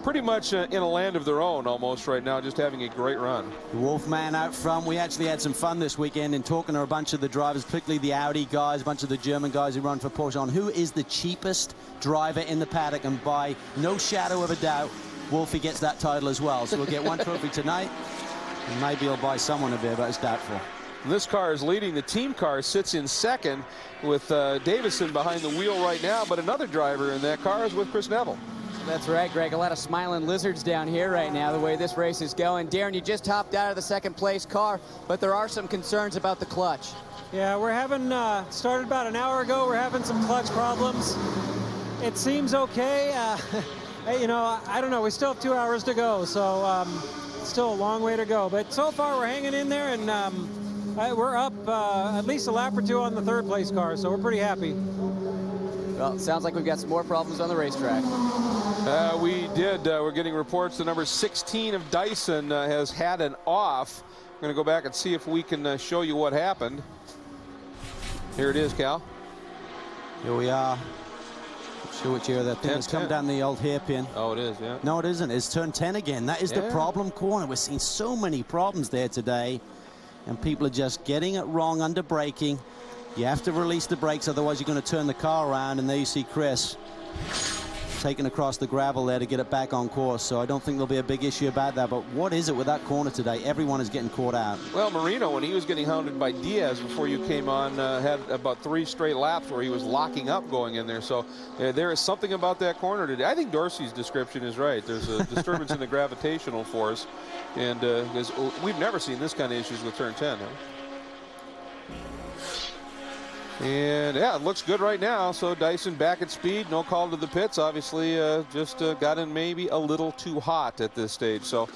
pretty much in a land of their own almost right now, just having a great run. The Wolfman out front. We actually had some fun this weekend in talking to a bunch of the drivers, particularly the Audi guys, a bunch of the German guys who run for Porsche, on who is the cheapest driver in the paddock, and by no shadow of a doubt, Wolfie gets that title as well. So we'll get one trophy tonight, and maybe he'll buy someone a beer, but it's doubtful. This car is leading. The team car sits in second with Davison behind the wheel right now, but another driver in that car is with Chris Neville. That's right, Greg. A lot of smiling lizards down here right now, the way this race is going. Darren, you just hopped out of the second place car, but there are some concerns about the clutch. Yeah, we're having, started about an hour ago, we're having some clutch problems. It seems okay. You know, I don't know, we still have 2 hours to go, so still a long way to go. But so far we're hanging in there, and we're up at least a lap or 2 on the third place car, so we're pretty happy. Well, it sounds like we've got some more problems on the racetrack. We're getting reports the number 16 of Dyson has had an off. I'm going to go back and see if we can show you what happened. Here it is, Cal. Here we are. Not sure which year that thing has come down the old hairpin. Oh, it is, yeah. No, it isn't. It's turn 10 again. That is the problem corner. We're seeing so many problems there today, and people are just getting it wrong under braking. You have to release the brakes, otherwise you're going to turn the car around, and there you see Chris taking across the gravel there to get it back on course. So I don't think there'll be a big issue about that. But what is it with that corner today? Everyone is getting caught out. Well, Marino, when he was getting hounded by Diaz before you came on, had about 3 straight laps where he was locking up going in there. So there is something about that corner today. I think Dorsey's description is right. There's a disturbance in the gravitational force. And we've never seen this kind of issues with turn 10. Huh? And yeah, it looks good right now. So Dyson back at speed, no call to the pits. Obviously just got in maybe a little too hot at this stage. So,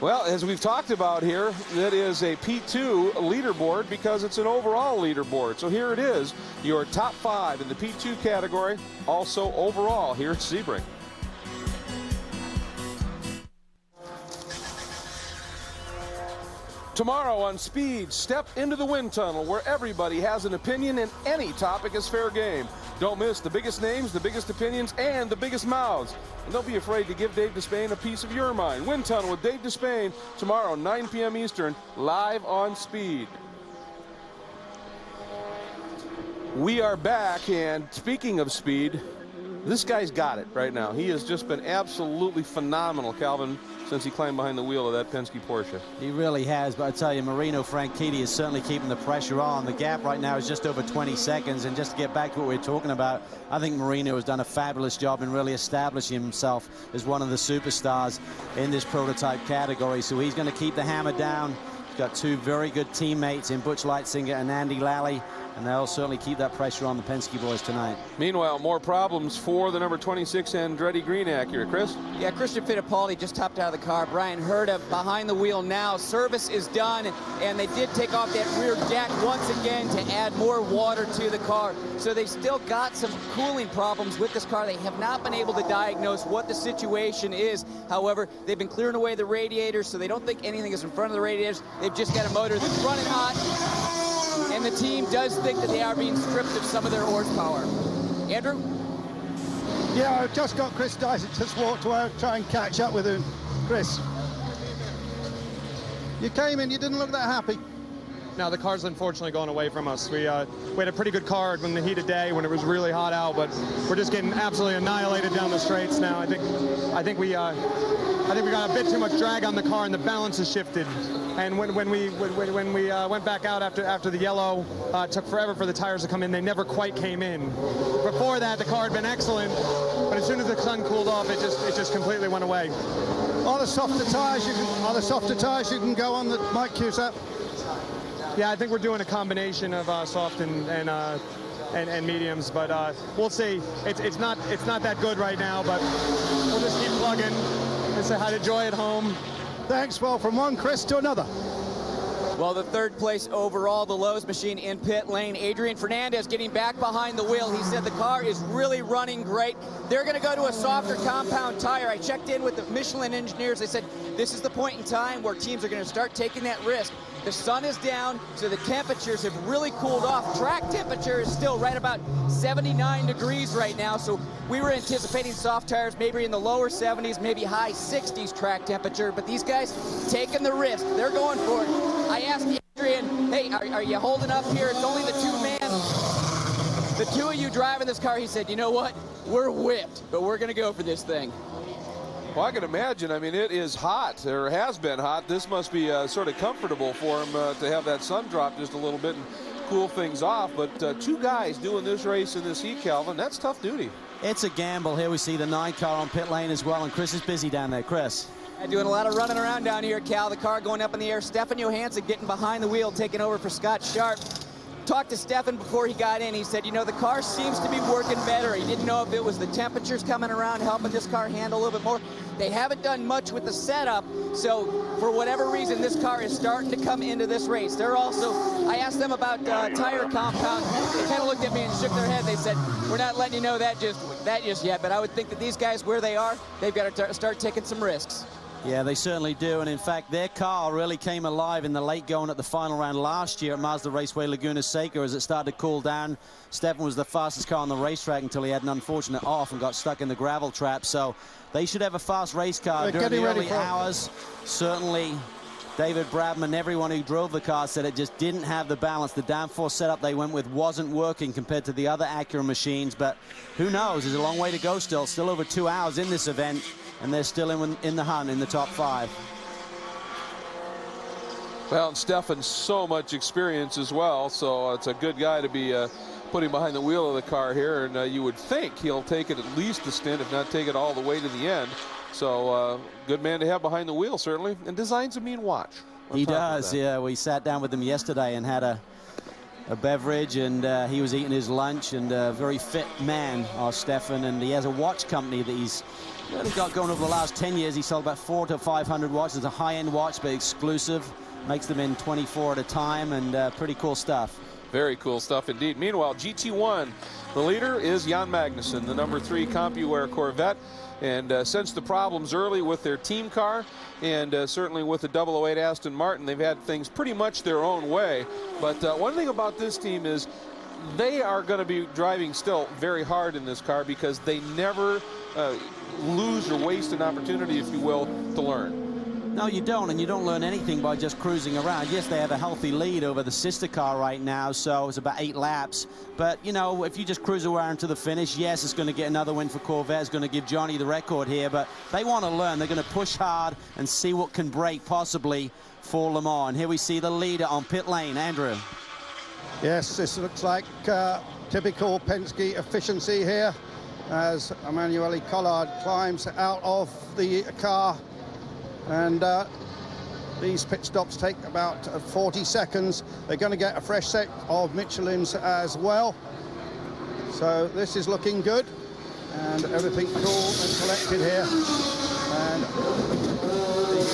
well, as we've talked about here, that is a P2 leaderboard because it's an overall leaderboard. So here it is, your top 5 in the P2 category, also overall here at Sebring. Tomorrow on Speed, step into the wind tunnel where everybody has an opinion and any topic is fair game. Don't miss the biggest names, the biggest opinions, and the biggest mouths. And don't be afraid to give Dave Despain a piece of your mind. Wind Tunnel with Dave Despain tomorrow, 9 p.m. Eastern, live on Speed. We are back, and speaking of speed, this guy's got it right now. He has just been absolutely phenomenal, Calvin, since he climbed behind the wheel of that Penske Porsche. He really has, but I tell you, Marino Franchitti is certainly keeping the pressure on. The gap right now is just over 20 seconds, and just to get back to what we were talking about, I think Marino has done a fabulous job in really establishing himself as one of the superstars in this prototype category. So he's going to keep the hammer down. He's got 2 very good teammates in Butch Leitzinger and Andy Lally, and they'll certainly keep that pressure on the Penske boys tonight. Meanwhile, more problems for the number 26 Andretti Green Acura. Chris? Yeah, Christian Fittipaldi just hopped out of the car. Brian Herta behind the wheel now. Service is done, and they did take off that rear deck once again to add more water to the car. So they've still got some cooling problems with this car. They have not been able to diagnose what the situation is. However, they've been clearing away the radiators, so they don't think anything is in front of the radiators. They've just got a motor that's running hot, and the team does think that they are being stripped of some of their horsepower. Andrew? Yeah, I've just got Chris Dyson just walked away, try and catch up with him. Chris, you came in, you didn't look that happy. No, the car's unfortunately gone away from us. We had a pretty good car in the heat of day when it was really hot out, but we're just getting absolutely annihilated down the straights now. I think we got a bit too much drag on the car, and the balance has shifted. And when we went back out after the yellow, it took forever for the tires to come in. They never quite came in. Before that, the car had been excellent, but as soon as the sun cooled off, it just completely went away. Are the softer tires you can go on that Mike Cusack? Yeah, I think we're doing a combination of soft and mediums, but we'll see. It's not that good right now, but we'll just keep plugging and say hi to Joy at home. Thanks. Well, from one Chris to another. Well, the 3rd place overall, the Lowe's machine in pit lane. Adrian Fernandez getting back behind the wheel. He said the car is really running great. They're going to go to a softer compound tire. I checked in with the Michelin engineers. They said this is the point in time where teams are going to start taking that risk. The sun is down, so the temperatures have really cooled off. Track temperature is still right about 79 degrees right now, so we were anticipating soft tires maybe in the lower 70s, maybe high 60s track temperature, but these guys taking the risk. They're going for it. I asked Adrian, hey, are you holding up here? It's only the 2-man. The 2 of you driving this car, he said, you know what? We're whipped, but we're going to go for this thing. Well, I can imagine. I mean, it is hot, or has been hot. This must be sort of comfortable for him to have that sun drop just a little bit and cool things off. But 2 guys doing this race in this heat, Calvin, that's tough duty. It's a gamble. Here we see the 9 car on pit lane as well, and Chris is busy down there. Chris? Doing a lot of running around down here, Cal. The car going up in the air. Stefan Johansson getting behind the wheel, taking over for Scott Sharp. Talked to Stefan before he got in. He said, you know, the car seems to be working better. He didn't know if it was the temperatures coming around helping this car handle a little bit more. They haven't done much with the setup, so for whatever reason, this car is starting to come into this race. They're also, I asked them about tire compound. They kind of looked at me and shook their head. They said, we're not letting you know that just yet, but I would think that these guys, where they are, they've got to start taking some risks. Yeah, they certainly do, and in fact, their car really came alive in the late going at the final round last year at Mazda Raceway Laguna Seca as it started to cool down. Stefan was the fastest car on the racetrack until he had an unfortunate off and got stuck in the gravel trap, so they should have a fast race car during the early hours. Certainly David Bradman, everyone who drove the car said it just didn't have the balance. The downforce setup they went with wasn't working compared to the other Acura machines, but who knows? There's a long way to go still over 2 hours in this event, and they're still in the hunt in the top 5. Well, and Stefan's so much experience as well, so it's a good guy to be putting behind the wheel of the car here, and you would think he'll take it at least a stint, if not take it all the way to the end. So good man to have behind the wheel, certainly, and designs a mean watch. He does, yeah. We sat down with him yesterday and had a beverage, and he was eating his lunch, and a very fit man, our Stefan, and he has a watch company that he's really got going over the last 10 years. He sold about 400 to 500 watches. It's a high-end watch, but exclusive. Makes them in 24 at a time, and pretty cool stuff. Very cool stuff indeed. Meanwhile, GT1, the leader is Jan Magnussen, the number 3 CompuWare Corvette. And since the problems early with their team car, and certainly with the 008 Aston Martin, they've had things pretty much their own way. But one thing about this team is they are going to be driving still very hard in this car, because they never lose or waste an opportunity, if you will, to learn. No, you don't, and you don't learn anything by just cruising around. Yes, they have a healthy lead over the sister car right now, so it's about 8 laps. But, you know, if you just cruise around to the finish, yes, it's going to get another win for Corvette. It's going to give Johnny the record here, but they want to learn. They're going to push hard and see what can break, possibly, for Le Mans. And here we see the leader on pit lane, Andrew. Yes, this looks like typical Penske efficiency here, as Emanuele Collard climbs out of the car. And these pit stops take about 40 seconds. They're going to get a fresh set of Michelin's as well. So this is looking good, and everything cool and collected here. And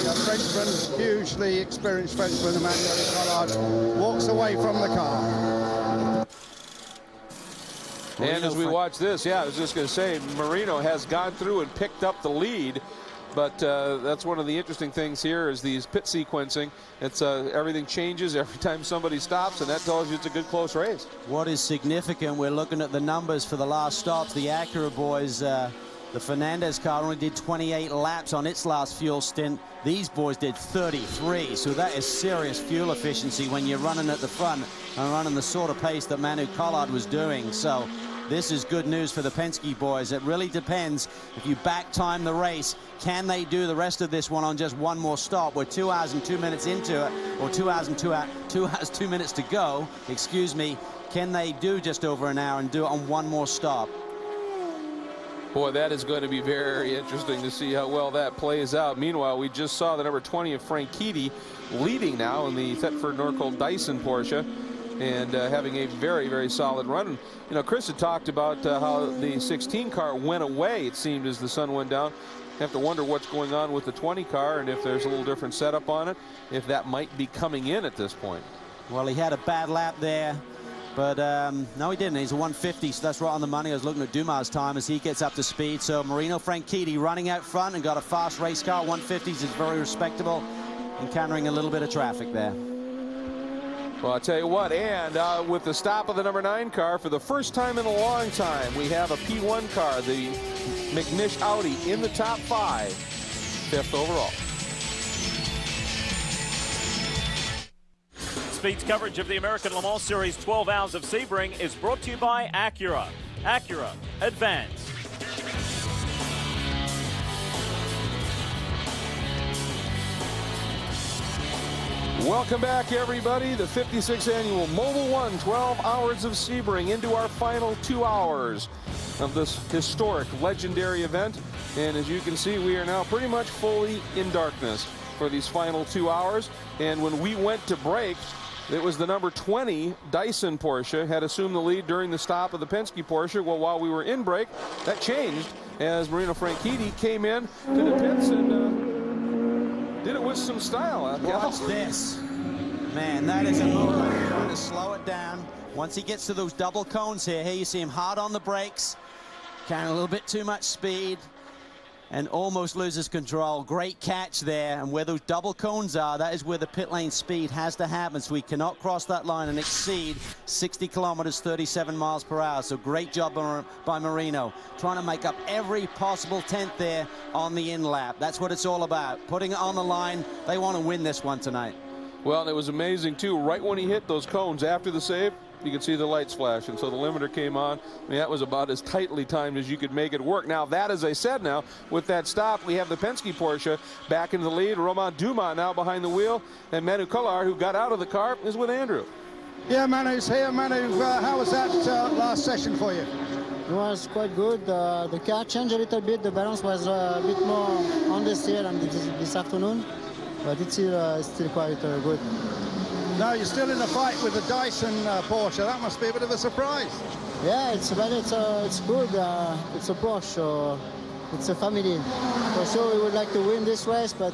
the Frenchman, hugely experienced Frenchman, Emanuele Collard, walks away from the car. And as we watch this, yeah, I was just going to say, Marino has gone through and picked up the lead. But that's one of the interesting things here is these pit sequencing. It's everything changes every time somebody stops, and that tells you it's a good close race. What is significant, we're looking at the numbers for the last stops. The Acura boys, the Fernandez car only did 28 laps on its last fuel stint. These boys did 33, so that is serious fuel efficiency when you're running at the front and running the sort of pace that Manu Collard was doing. So this is good news for the Penske boys. It really depends. If you back time the race, can they do the rest of this one on just one more stop? We're 2 hours and 2 minutes into it, or 2 hours and 2 hours 2 minutes to go, excuse me. Can they do just over an hour and do it on one more stop? Boy, that is going to be very interesting to see how well that plays out. Meanwhile, we just saw the number 20 of Franchitti leading now in the Thetford Norco Dyson Porsche, and having a very, very solid run. And, you know, Chris had talked about how the 16 car went away, it seemed, as the sun went down. Have to wonder what's going on with the 20 car, and if there's a little different setup on it, if that might be coming in at this point. Well, he had a bad lap there, but no, he didn't. He's a 150, so that's right on the money. I was looking at Dumas' time as he gets up to speed. So Marino Franchitti running out front and got a fast race car. 150s is very respectable, encountering a little bit of traffic there. Well, I'll tell you what, and with the stop of the number 9 car, for the first time in a long time, we have a P1 car, the McNish Audi, in the top 5, 5th overall. Speed's coverage of the American Le Mans Series 12 Hours of Sebring is brought to you by Acura. Acura, advance. Welcome back, everybody. The 56th annual Mobil 1 12 Hours of Sebring into our final 2 hours of this historic, legendary event. And as you can see, we are now pretty much fully in darkness for these final 2 hours. And when we went to break, it was the number 20 Dyson Porsche had assumed the lead during the stop of the Penske Porsche. Well, while we were in break, that changed as Marino Franchitti came in to the pits and did it with some style. Watch this. Man, that is a moment. He's trying to slow it down. Once he gets to those double cones here you see him hard on the brakes, carrying a little bit too much speed. and almost loses control. Great catch there, and where those double cones are, that is where the pit lane speed has to happen, so we cannot cross that line and exceed 60 kilometers, 37 miles per hour. So great job by Marino, trying to make up every possible tenth there on the in lap. That's what it's all about, putting it on the line. They want to win this one tonight. Well, it was amazing, too. Right when he hit those cones after the save, you could see the lights flash, and so the limiter came on. I mean, that was about as tightly timed as you could make it work. Now, that, as I said now, with that stop, we have the Penske Porsche back into the lead. Romain Dumas now behind the wheel, and Manu Kolar, who got out of the car, is with Andrew. Yeah, Manu's here. Manu, how was that last session for you? It was quite good. The car changed a little bit. The balance was a bit more on the steer than this afternoon, but it's still quite good. No, you're still in a fight with the Dyson Porsche. That must be a bit of a surprise. Yeah, it's good. It's a Porsche, so it's a family. For sure, we would like to win this race, but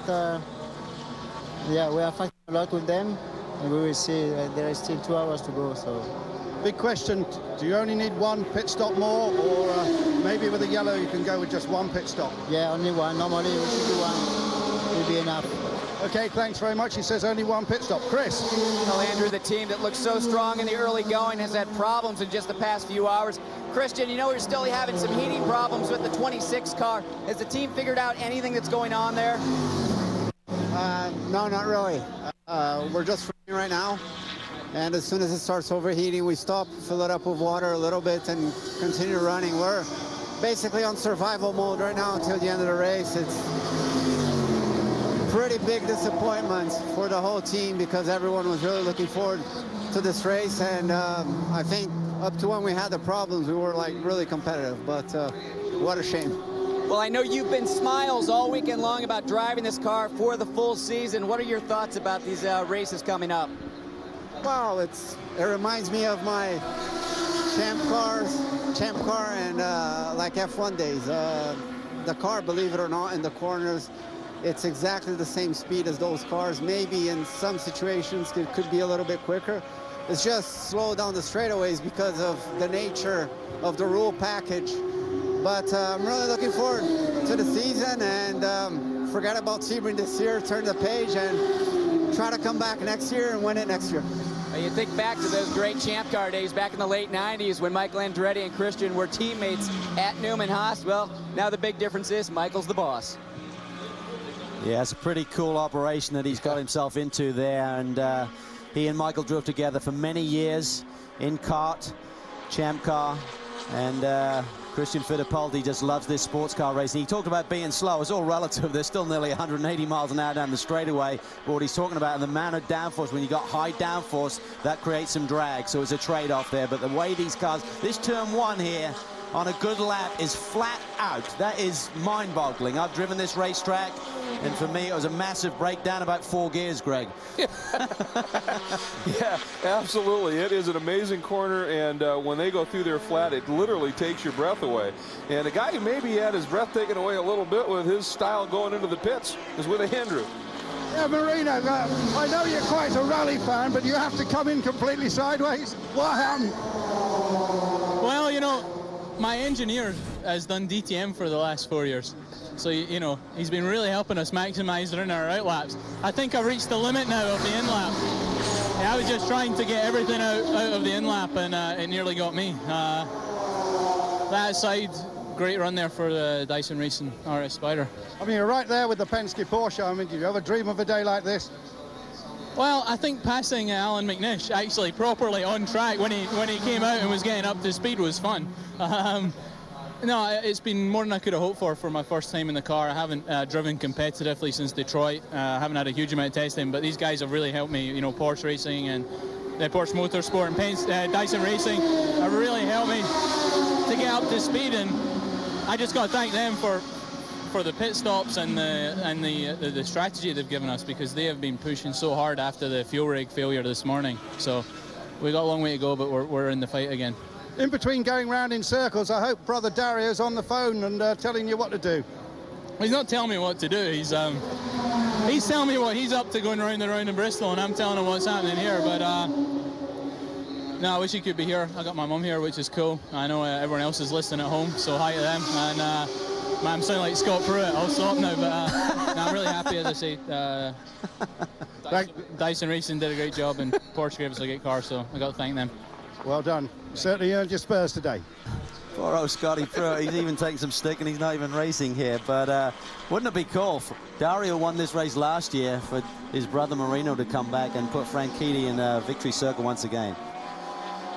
yeah, we are fighting a lot with them, and we will see. There is still 2 hours to go. So, big question: do you only need one pit stop more, or maybe with the yellow you can go with just one pit stop? Yeah, only one. Normally, we should do one. Will be enough. Okay, thanks very much. He says only one pit stop. Chris. Well, Andrew, the team that looked so strong in the early going has had problems in just the past few hours. Christian, you know we're still having some heating problems with the 26 car. Has the team figured out anything that's going on there? No, not really. We're just freezing right now. And as soon as it starts overheating, we stop, fill it up with water a little bit, and continue running. We're basically on survival mode right now until the end of the race. It's pretty big disappointment for the whole team because everyone was really looking forward to this race, and I think up to when we had the problems we were like really competitive, but what a shame. Well, I know you've been smiles all weekend long about driving this car for the full season. What are your thoughts about these races coming up? Well, it reminds me of my champ car and like F1 days. The car, believe it or not, in the corners, it's exactly the same speed as those cars. Maybe in some situations it could be a little bit quicker. It's just slow down the straightaways because of the nature of the rule package. But I'm really looking forward to the season, and forget about Sebring this year, turn the page, and try to come back next year and win it next year. You think back to those great champ car days back in the late 90s when Michael Andretti and Christian were teammates at Newman Haas. Well, now the big difference is Michael's the boss. Yeah, it's a pretty cool operation that he's got himself into there, and he and Michael drove together for many years in kart, champ car, and Christian Fittipaldi just loves this sports car racing. He talked about being slow. It's all relative. They're still nearly 180 miles an hour down the straightaway. But what he's talking about, and the amount of downforce, when you got high downforce, that creates some drag. So it's a trade-off there. But the way these cars, this turn one here, on a good lap is flat out. That is mind-boggling. I've driven this racetrack, and for me, it was a massive breakdown, about 4 gears, Greg. Yeah, absolutely. It is an amazing corner, and when they go through their flat, it literally takes your breath away. And a guy who maybe had his breath taken away a little bit with his style going into the pits is with Andrew. Yeah, Marino, I know you're quite a rally fan, but you have to come in completely sideways. What happened? Well, you know, my engineer has done DTM for the last 4 years. So, you know, he's been really helping us maximize in our out laps. I think I've reached the limit now of the in lap. Yeah, I was just trying to get everything out of the in lap, and it nearly got me. That aside, great run there for the Dyson Racing RS Spider. I mean, you're right there with the Penske Porsche. I mean, did you ever dream of a day like this? Well, I think passing Alan McNish actually properly on track when he came out and was getting up to speed was fun. No, it's been more than I could have hoped for my first time in the car. I haven't driven competitively since Detroit. I haven't had a huge amount of testing, but these guys have really helped me. You know, Porsche Racing and Porsche Motorsport and Dyson Racing have really helped me to get up to speed, and I just got to thank them for the pit stops and the strategy they've given us, because they have been pushing so hard after the fuel rig failure this morning. So we got a long way to go, but we're in the fight again. In between going round in circles, I hope Brother Dario's on the phone and telling you what to do. He's not telling me what to do. He's telling me what he's up to going round and round in Bristol, and I'm telling him what's happening here. But no, I wish he could be here. I got my mum here, which is cool. I know everyone else is listening at home, so hi to them. And I'm sounding like Scott Pruitt. I'll stop now, but no, I'm really happy, as I say. Dyson Racing did a great job, and Porsche gave us a great car, so I got to thank them. Well done. Certainly earned your spurs today. Poor old Scotty Pruitt, he's even taking some stick and he's not even racing here. But wouldn't it be cool? Dario won this race last year for his brother Marino to come back and put Franchitti in victory circle once again.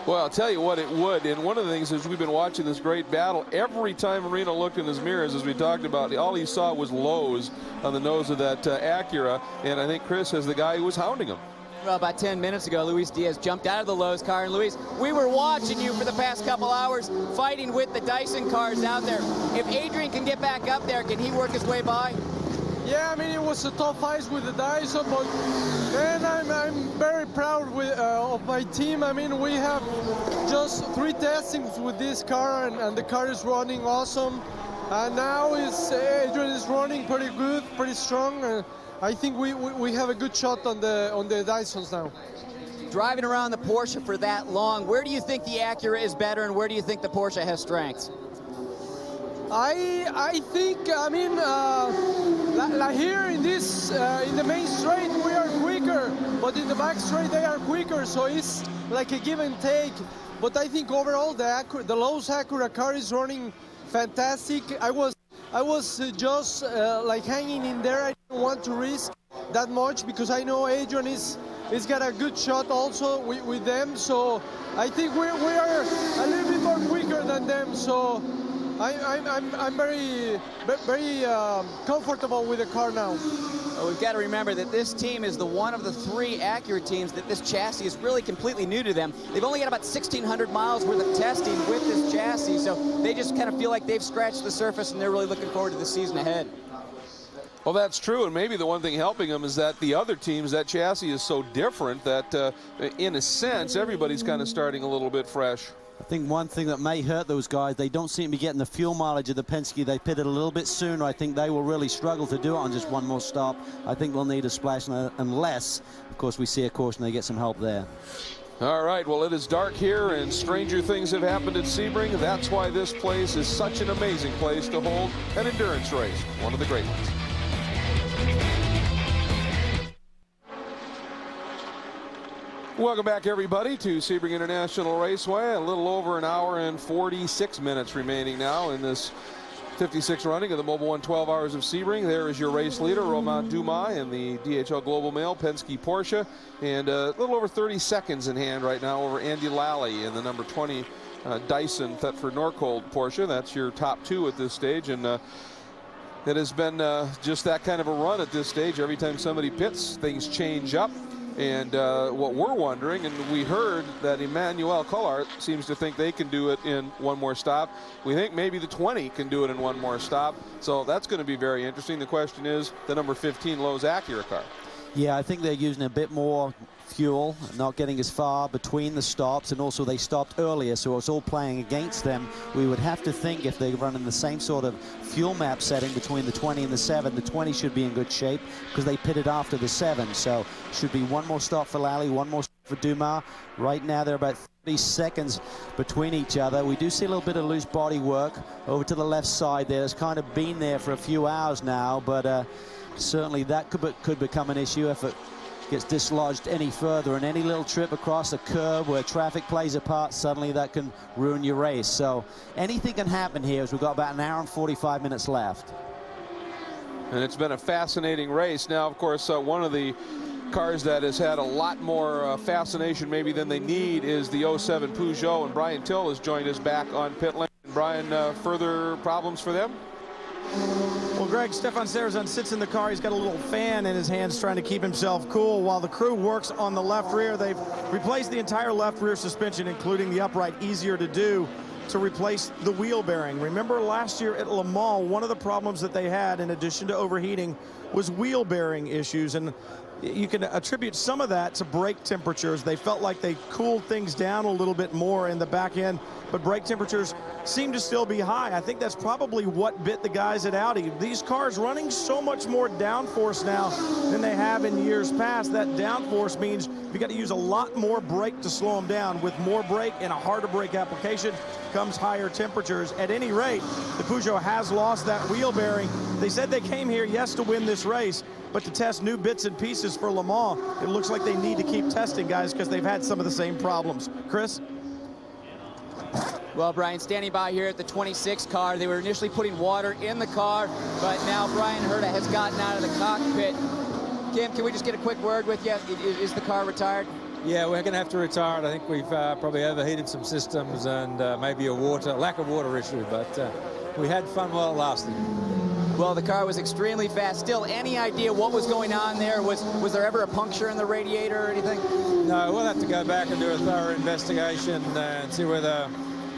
Well, I'll tell you what, it would. And one of the things is we've been watching this great battle. Every time Marino looked in his mirrors, as we talked about, all he saw was lows on the nose of that Acura. And I think Chris is the guy who was hounding him. Well, about 10 minutes ago, Luis Diaz jumped out of the Lowe's car. And Luis, we were watching you for the past couple hours fighting with the Dyson cars out there. If Adrian can get back up there, can he work his way by? Yeah, I mean, it was a tough fight with the Dyson, but man, I'm very proud of my team. I mean, we have just 3 testings with this car, and the car is running awesome. And now Adrian is running pretty good, pretty strong. I think we have a good shot on the Dysons now. Driving around the Porsche for that long, where do you think the Acura is better, and where do you think the Porsche has strengths? I think, I mean, like here in this in the main straight we are quicker, but in the back straight they are quicker, so it's like a give and take. But I think overall the Lowe's Acura car is running fantastic. I was just like hanging in there. I didn't want to risk that much because I know Adrian is got a good shot also with them. So I think we are a little bit more quicker than them. So I'm very comfortable with the car now. Well, we've got to remember that this team is one of the 3 Acura teams that this chassis is really completely new to them. They've only got about 1,600 miles worth of testing with this chassis, so they just kind of feel like they've scratched the surface, and they're really looking forward to the season ahead. Well, that's true, and maybe the one thing helping them is that the other teams, that chassis is so different that, in a sense, everybody's kind of starting a little bit fresh. I think one thing that may hurt those guys, they don't seem to be getting the fuel mileage of the Penske. They pitted a little bit sooner. I think they will really struggle to do it on just one more stop. I think we'll need a splash unless, of course, we see a caution, they get some help there. All right, well, it is dark here, and stranger things have happened at Sebring. That's why this place is such an amazing place to hold an endurance race, one of the great ones. Welcome back, everybody, to Sebring International Raceway. A little over an hour and 46 minutes remaining now in this 56 running of the Mobil 1 12 Hours of Sebring. There is your race leader, Romain Dumas, in the DHL Global Mail Penske Porsche. And a little over 30 seconds in hand right now over Andy Lally in the number 20 Dyson Thetford Norcold Porsche. That's your top 2 at this stage. And it has been just that kind of a run at this stage. Every time somebody pits, things change up. And what we're wondering, and we heard that Emmanuel Collard seems to think they can do it in one more stop. We think maybe the 20 can do it in one more stop. So that's going to be very interesting. The question is the number 15 Lowe's Acura car. Yeah, I think they're using a bit more fuel, not getting as far between the stops, and also they stopped earlier, so it's all playing against them. We would have to think if they're running the same sort of fuel map setting between the 20 and the 7, the 20 should be in good shape because they pitted after the 7. So should be one more stop for Lally, one more stop for Dumas. Right now they're about 30 seconds between each other. We do see a little bit of loose body work over to the left side there. It's kind of been there for a few hours now, but certainly that could become an issue if it gets dislodged any further, and any little trip across a curb where traffic plays a part, suddenly that can ruin your race. So anything can happen here as we've got about an hour and 45 minutes left. And it's been a fascinating race. Now, of course, one of the cars that has had a lot more fascination maybe than they need is the 07 Peugeot, and Brian Till has joined us back on pit lane. Brian, further problems for them? Well, Greg, Stefan Sarazan sits in the car. He's got a little fan in his hands trying to keep himself cool while the crew works on the left rear. They've replaced the entire left rear suspension, including the upright, easier to do, to replace the wheel bearing. Remember last year at Le Mans, one of the problems that they had, in addition to overheating, was wheel bearing issues. And you can attribute some of that to brake temperatures. They felt like they cooled things down a little bit more in the back end, but brake temperatures seem to still be high. I think that's probably what bit the guys at Audi. These cars running so much more downforce now than they have in years past. That downforce means you got to use a lot more brake to slow them down. With more brake and a harder brake application, comes higher temperatures. At any rate, the Peugeot has lost that wheel bearing. They said they came here, yes, to win this race, but to test new bits and pieces for Le Mans. It looks like they need to keep testing, guys, because they've had some of the same problems. Chris? Well, Brian, standing by here at the 26 car, they were initially putting water in the car, but now Brian Herta has gotten out of the cockpit. Kim, can we just get a quick word with you? Is the car retired? Yeah, we're going to have to retire it. I think we've probably overheated some systems and maybe a lack of water issue, but we had fun while it lasted. Well, the car was extremely fast. Still, any idea what was going on there? Was there ever a puncture in the radiator or anything? No, we'll have to go back and do a thorough investigation and see whether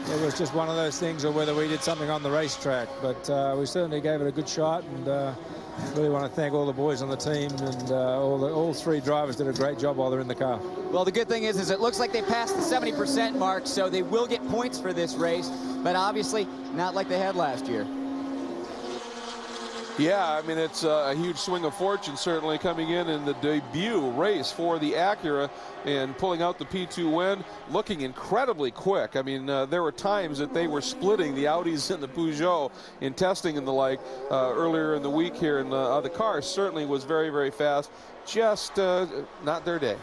it was just one of those things or whether we did something on the racetrack. But we certainly gave it a good shot, and really want to thank all the boys on the team, and all three drivers did a great job while they're in the car. Well, the good thing is it looks like they passed the 70% mark, so they will get points for this race, but obviously not like they had last year. Yeah, I mean, it's a huge swing of fortune certainly coming in the debut race for the Acura and pulling out the P2 win, looking incredibly quick. I mean, there were times that they were splitting the Audis and the Peugeot in testing and the like earlier in the week here, and the car certainly was very, very fast. Just not their day.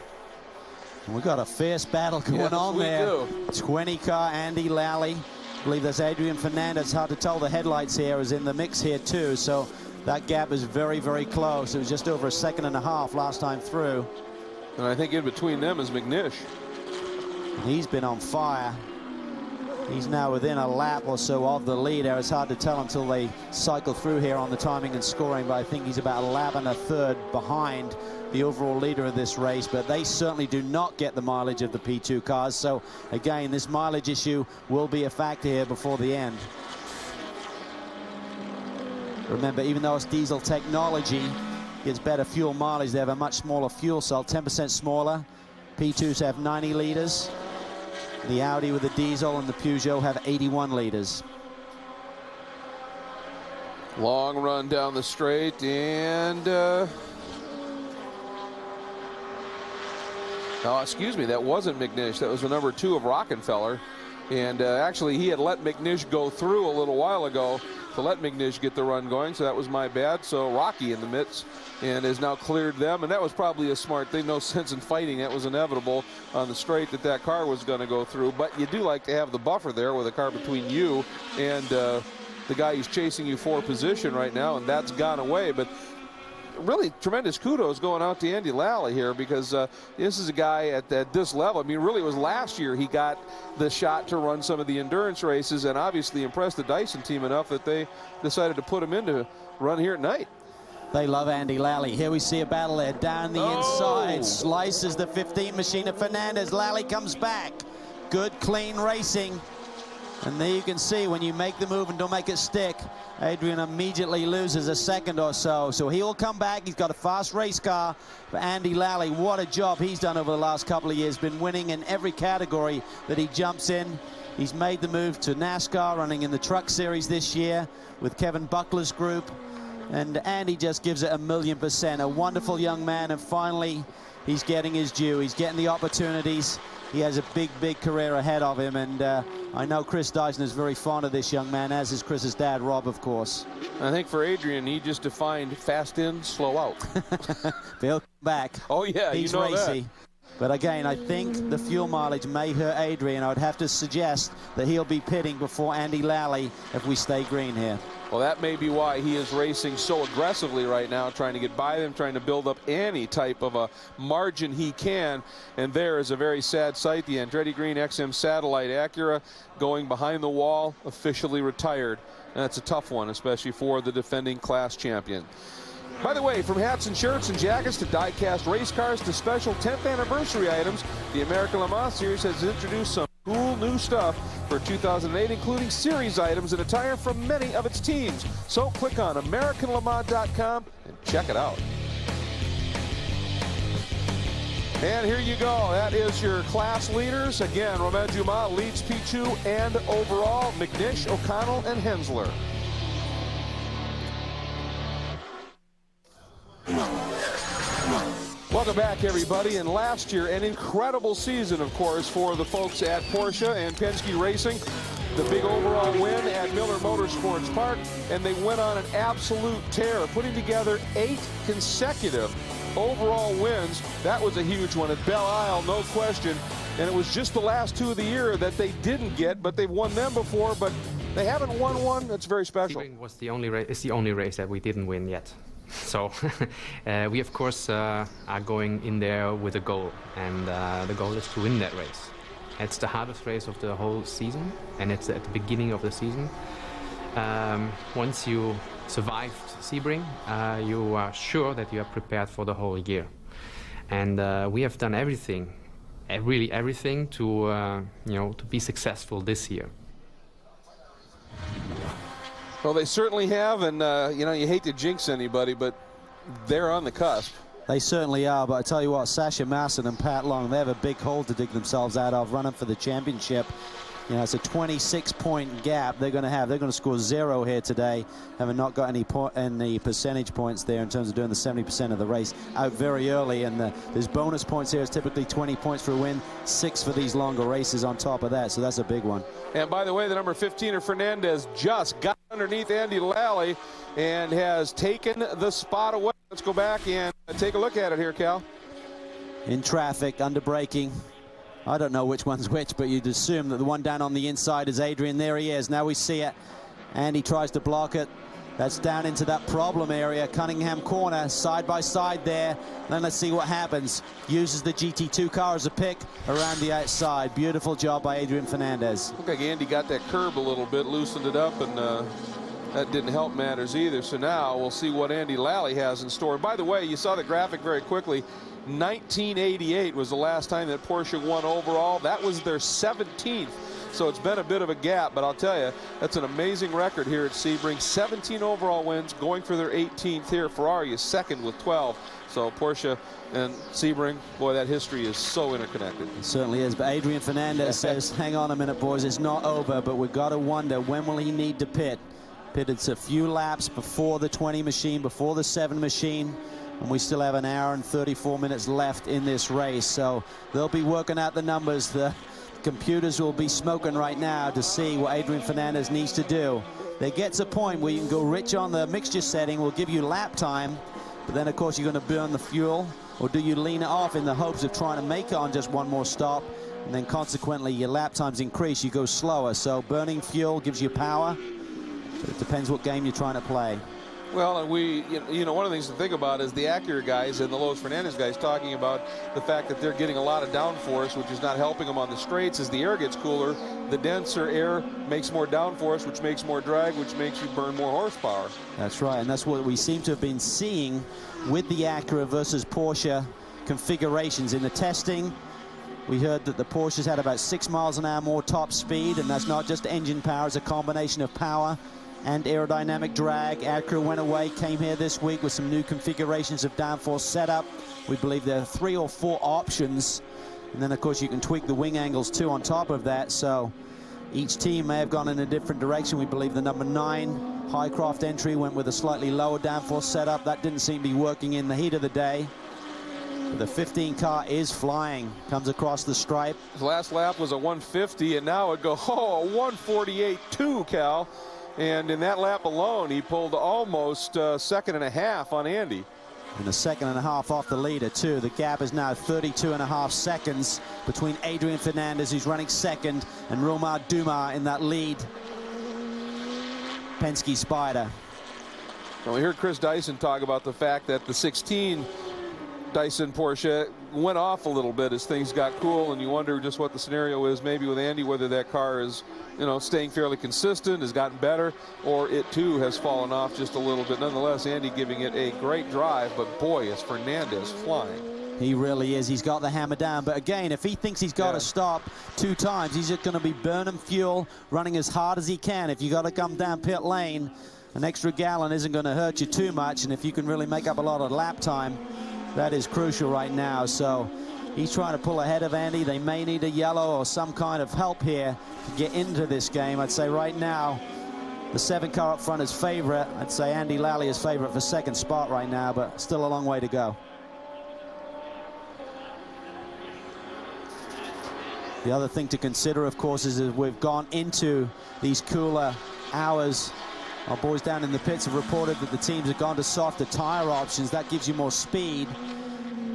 We've got a fierce battle going on there. Do. 20 car, Andy Lally. I believe that's Adrian Fernandez. Hard to tell, the headlights here is in the mix here too, so that gap is very, very close. It was just over a second and a half last time through. And I think in between them is McNish. And he's been on fire. He's now within a lap or so of the leader. It's hard to tell until they cycle through here on the timing and scoring, but I think he's about a lap and a third behind the overall leader of this race, but they certainly do not get the mileage of the P2 cars. So again, this mileage issue will be a factor here before the end. Remember, even though it's diesel technology, gets better fuel mileage, they have a much smaller fuel cell, 10% smaller. P2s have 90 liters. The Audi with the diesel and the Peugeot have 81 liters. Long run down the straight, and oh, excuse me, that wasn't McNish. That was the number 2 of Rockefeller. And actually, he had let McNish go through a little while ago to let McNish get the run going, so that was my bad. So Rocky in the midst and has now cleared them, and that was probably a smart thing. No sense in fighting. That was inevitable on the straight that car was going to go through. But you do like to have the buffer there with a car between you and the guy who's chasing you for position right now, and that's gone away. But really tremendous kudos going out to Andy Lally here, because this is a guy at this level. I mean, really, it was last year he got the shot to run some of the endurance races and obviously impressed the Dyson team enough that they decided to put him in to run here at night. They love Andy Lally. Here we see a battle there down the inside. Slices the 15 machine of Fernandez. Lally comes back. Good, clean racing. And there you can see when you make the move and don't make it stick, Adrian immediately loses a second or so. So he'll come back. He's got a fast race car. But Andy Lally, what a job he's done over the last couple of years. Been winning in every category that he jumps in. He's made the move to NASCAR, running in the Truck Series this year with Kevin Buckler's group. And Andy just gives it 1,000,000%. A wonderful young man, and finally he's getting his due. He's getting the opportunities. He has a big, big career ahead of him, and I know Chris Dyson is very fond of this young man, as is Chris's dad, Rob, of course. I think for Adrian, he just defined fast in, slow out. He'll come back. Oh, yeah, he's you know racy. that. But again, I think the fuel mileage may hurt Adrian. I would have to suggest that he'll be pitting before Andy Lally if we stay green here. Well, that may be why he is racing so aggressively right now, trying to get by them, trying to build up any type of a margin he can. And there is a very sad sight. The Andretti Green XM Satellite Acura going behind the wall, officially retired. And that's a tough one, especially for the defending class champion. By the way, from hats and shirts and jackets to die-cast race cars to special 10th anniversary items, the American Le Mans Series has introduced some cool new stuff for 2008, including series items and attire from many of its teams. So click on AmericanLeMans.com and check it out. And here you go. That is your class leaders. Again, Romain Dumas leads P2 and overall. McNish, O'Connell, and Hensler. Welcome back, everybody. And last year, an incredible season, of course, for the folks at Porsche and Penske Racing. the big overall win at Miller Motorsports Park, and they went on an absolute tear, putting together 8 consecutive overall wins. That was a huge one at Belle Isle, no question. And it was just the last 2 of the year that they didn't get, but they've won them before, but they haven't won one that's very special. Sebring was the only it's the only race that we didn't win yet. So we, of course, are going in there with a goal, and the goal is to win that race. It's the hardest race of the whole season, and it's at the beginning of the season. Once you survived Sebring, you are sure that you are prepared for the whole year. And we have done everything, really everything, to to be successful this year. Well, they certainly have, and you hate to jinx anybody, but they're on the cusp. They certainly are, but I tell you what, Sasha Masson and Pat Long, they have a big hole to dig themselves out of, running for the championship. It's a 26-point gap they're going to have. They're going to score 0 here today, having not got any percentage points there in terms of doing the 70% of the race out very early. And there's bonus points here. It's typically 20 points for a win, 6 for these longer races on top of that. So that's a big one. And by the way, the number 15 Fernandez just got underneath Andy Lally and has taken the spot away. Let's go back and take a look at it here, Cal. In traffic, under braking. I don't know which one's which, but you'd assume that the one down on the inside is Adrian. There he is. Now we see it. And he tries to block it. That's down into that problem area. Cunningham corner, side by side there. Then let's see what happens. Uses the GT2 car as a pick around the outside. Beautiful job by Adrian Fernandez. Looked like Andy got that curb a little bit, loosened it up, and that didn't help matters either. So now we'll see what Andy Lally has in store. By the way, you saw the graphic very quickly. 1988 was the last time that Porsche won overall. That was their 17th. So it's been a bit of a gap, but I'll tell you, that's an amazing record here at Sebring. 17 overall wins, going for their 18th here. Ferrari is second with 12. So Porsche and Sebring, boy, that history is so interconnected. It certainly is, but Adrian Fernandez says, hang on a minute, boys, it's not over, but we've got to wonder, when will he need to pit? Pitted a few laps before the 20 machine, before the 7 machine. And we still have an hour and 34 minutes left in this race. So they'll be working out the numbers. The computers will be smoking right now to see what Adrian Fernandez needs to do. There gets a point where you can go rich on the mixture setting, will give you lap time, but then of course you're going to burn the fuel. Or do you lean it off in the hopes of trying to make it on just one more stop, and then consequently your lap times increase, you go slower. So burning fuel gives you power, but it depends what game you're trying to play. Well, and one of the things to think about is the Acura guys and the Lowe's Fernandez guys talking about the fact that they're getting a lot of downforce, which is not helping them on the straights. As the air gets cooler, the denser air makes more downforce, which makes more drag, which makes you burn more horsepower. That's right, and that's what we seem to have been seeing with the Acura versus Porsche configurations in the testing. We heard that the Porsches had about 6 miles an hour more top speed, and that's not just engine power, it's a combination of power and aerodynamic drag. Acura went away, came here this week with some new configurations of downforce setup. We believe there are 3 or 4 options, and then of course you can tweak the wing angles too on top of that. So each team may have gone in a different direction. We believe the number 9 Highcroft entry went with a slightly lower downforce setup. That didn't seem to be working in the heat of the day. But the 15 car is flying, comes across the stripe. His last lap was a 150, and now it goes, a 148.2, Cal. And in that lap alone, he pulled almost a second and a half on Andy. And a second and a half off the leader, too. The gap is now 32.5 seconds between Adrian Fernandez, who's running second, and Romar Dumas in that lead Penske Spider. Well, we heard Chris Dyson talk about the fact that the 16 Dyson Porsche went off a little bit as things got cool, and you wonder just what the scenario is maybe with Andy, whether that car is, staying fairly consistent, has gotten better, or it too has fallen off just a little bit. Nonetheless, Andy giving it a great drive, but boy, is Fernandez flying. He really is. He's got the hammer down. But again, if he thinks he's got to stop 2 times, he's just going to be burning fuel, running as hard as he can. If you got to come down pit lane, an extra gallon isn't going to hurt you too much. And if you can really make up a lot of lap time, that is crucial right now. So he's trying to pull ahead of Andy. They may need a yellow or some kind of help here to get into this game. I'd say right now, the 7 car up front is favorite. I'd say Andy Lally is favorite for second spot right now, but still a long way to go. The other thing to consider, of course, is that we've gone into these cooler hours. Our boys down in the pits have reported that the teams have gone to softer tire options. That gives you more speed.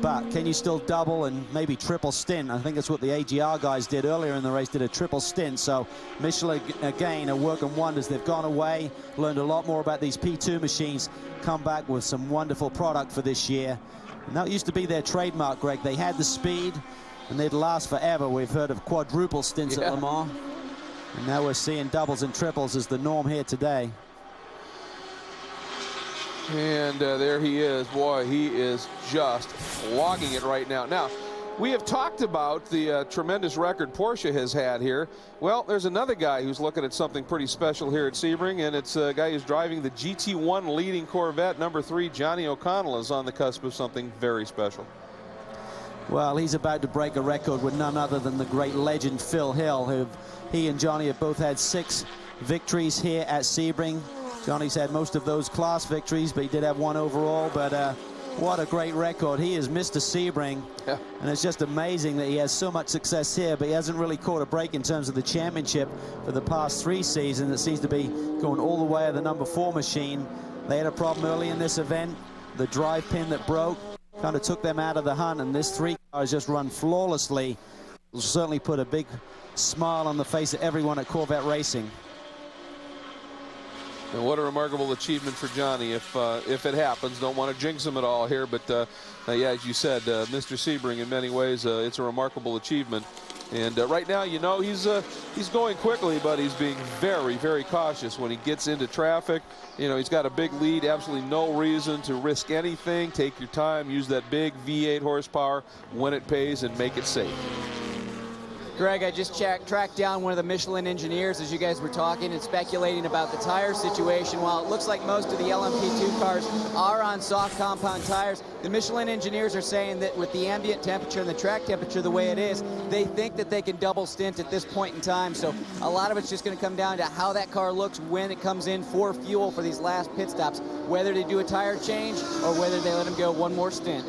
But can you still double and maybe triple stint? I think that's what the AGR guys did earlier in the race, did a triple stint. So Michelin, again, are working wonders. They've gone away, learned a lot more about these P2 machines, come back with some wonderful product for this year. And that used to be their trademark, Greg. They had the speed, and they'd last forever. We've heard of quadruple stints at Le Mans. And now we're seeing doubles and triples as the norm here today. And there he is. Boy, he is just flogging it right now. Now, we have talked about the tremendous record Porsche has had here. Well, there's another guy who's looking at something pretty special here at Sebring, and it's a guy who's driving the GT1 leading Corvette. Number 3, Johnny O'Connell, is on the cusp of something very special. Well, he's about to break a record with none other than the great legend Phil Hill, who he and Johnny have both had 6 victories here at Sebring. Johnny's had most of those class victories, but he did have 1 overall. But what a great record. He is Mr. Sebring. Yeah. And it's just amazing that he has so much success here, but he hasn't really caught a break in terms of the championship for the past 3 seasons. It seems to be going all the way of the number 4 machine. They had a problem early in this event. The drive pin that broke kind of took them out of the hunt, and this 3 car has just run flawlessly. Will certainly put a big smile on the face of everyone at Corvette Racing. And what a remarkable achievement for Johnny if it happens. Don't want to jinx him at all here, but yeah, as you said, Mr. Sebring, in many ways, it's a remarkable achievement. And right now, you know, he's going quickly, but he's being very, very cautious when he gets into traffic. You know, he's got a big lead, absolutely no reason to risk anything. Take your time, use that big V8 horsepower when it pays, and make it safe. Greg, I just tracked down one of the Michelin engineers as you guys were talking and speculating about the tire situation. While it looks like most of the LMP2 cars are on soft compound tires, the Michelin engineers are saying that with the ambient temperature and the track temperature the way it is, they think that they can double stint at this point in time. So a lot of it's just going to come down to how that car looks when it comes in for fuel for these last pit stops, whether they do a tire change or whether they let him go one more stint.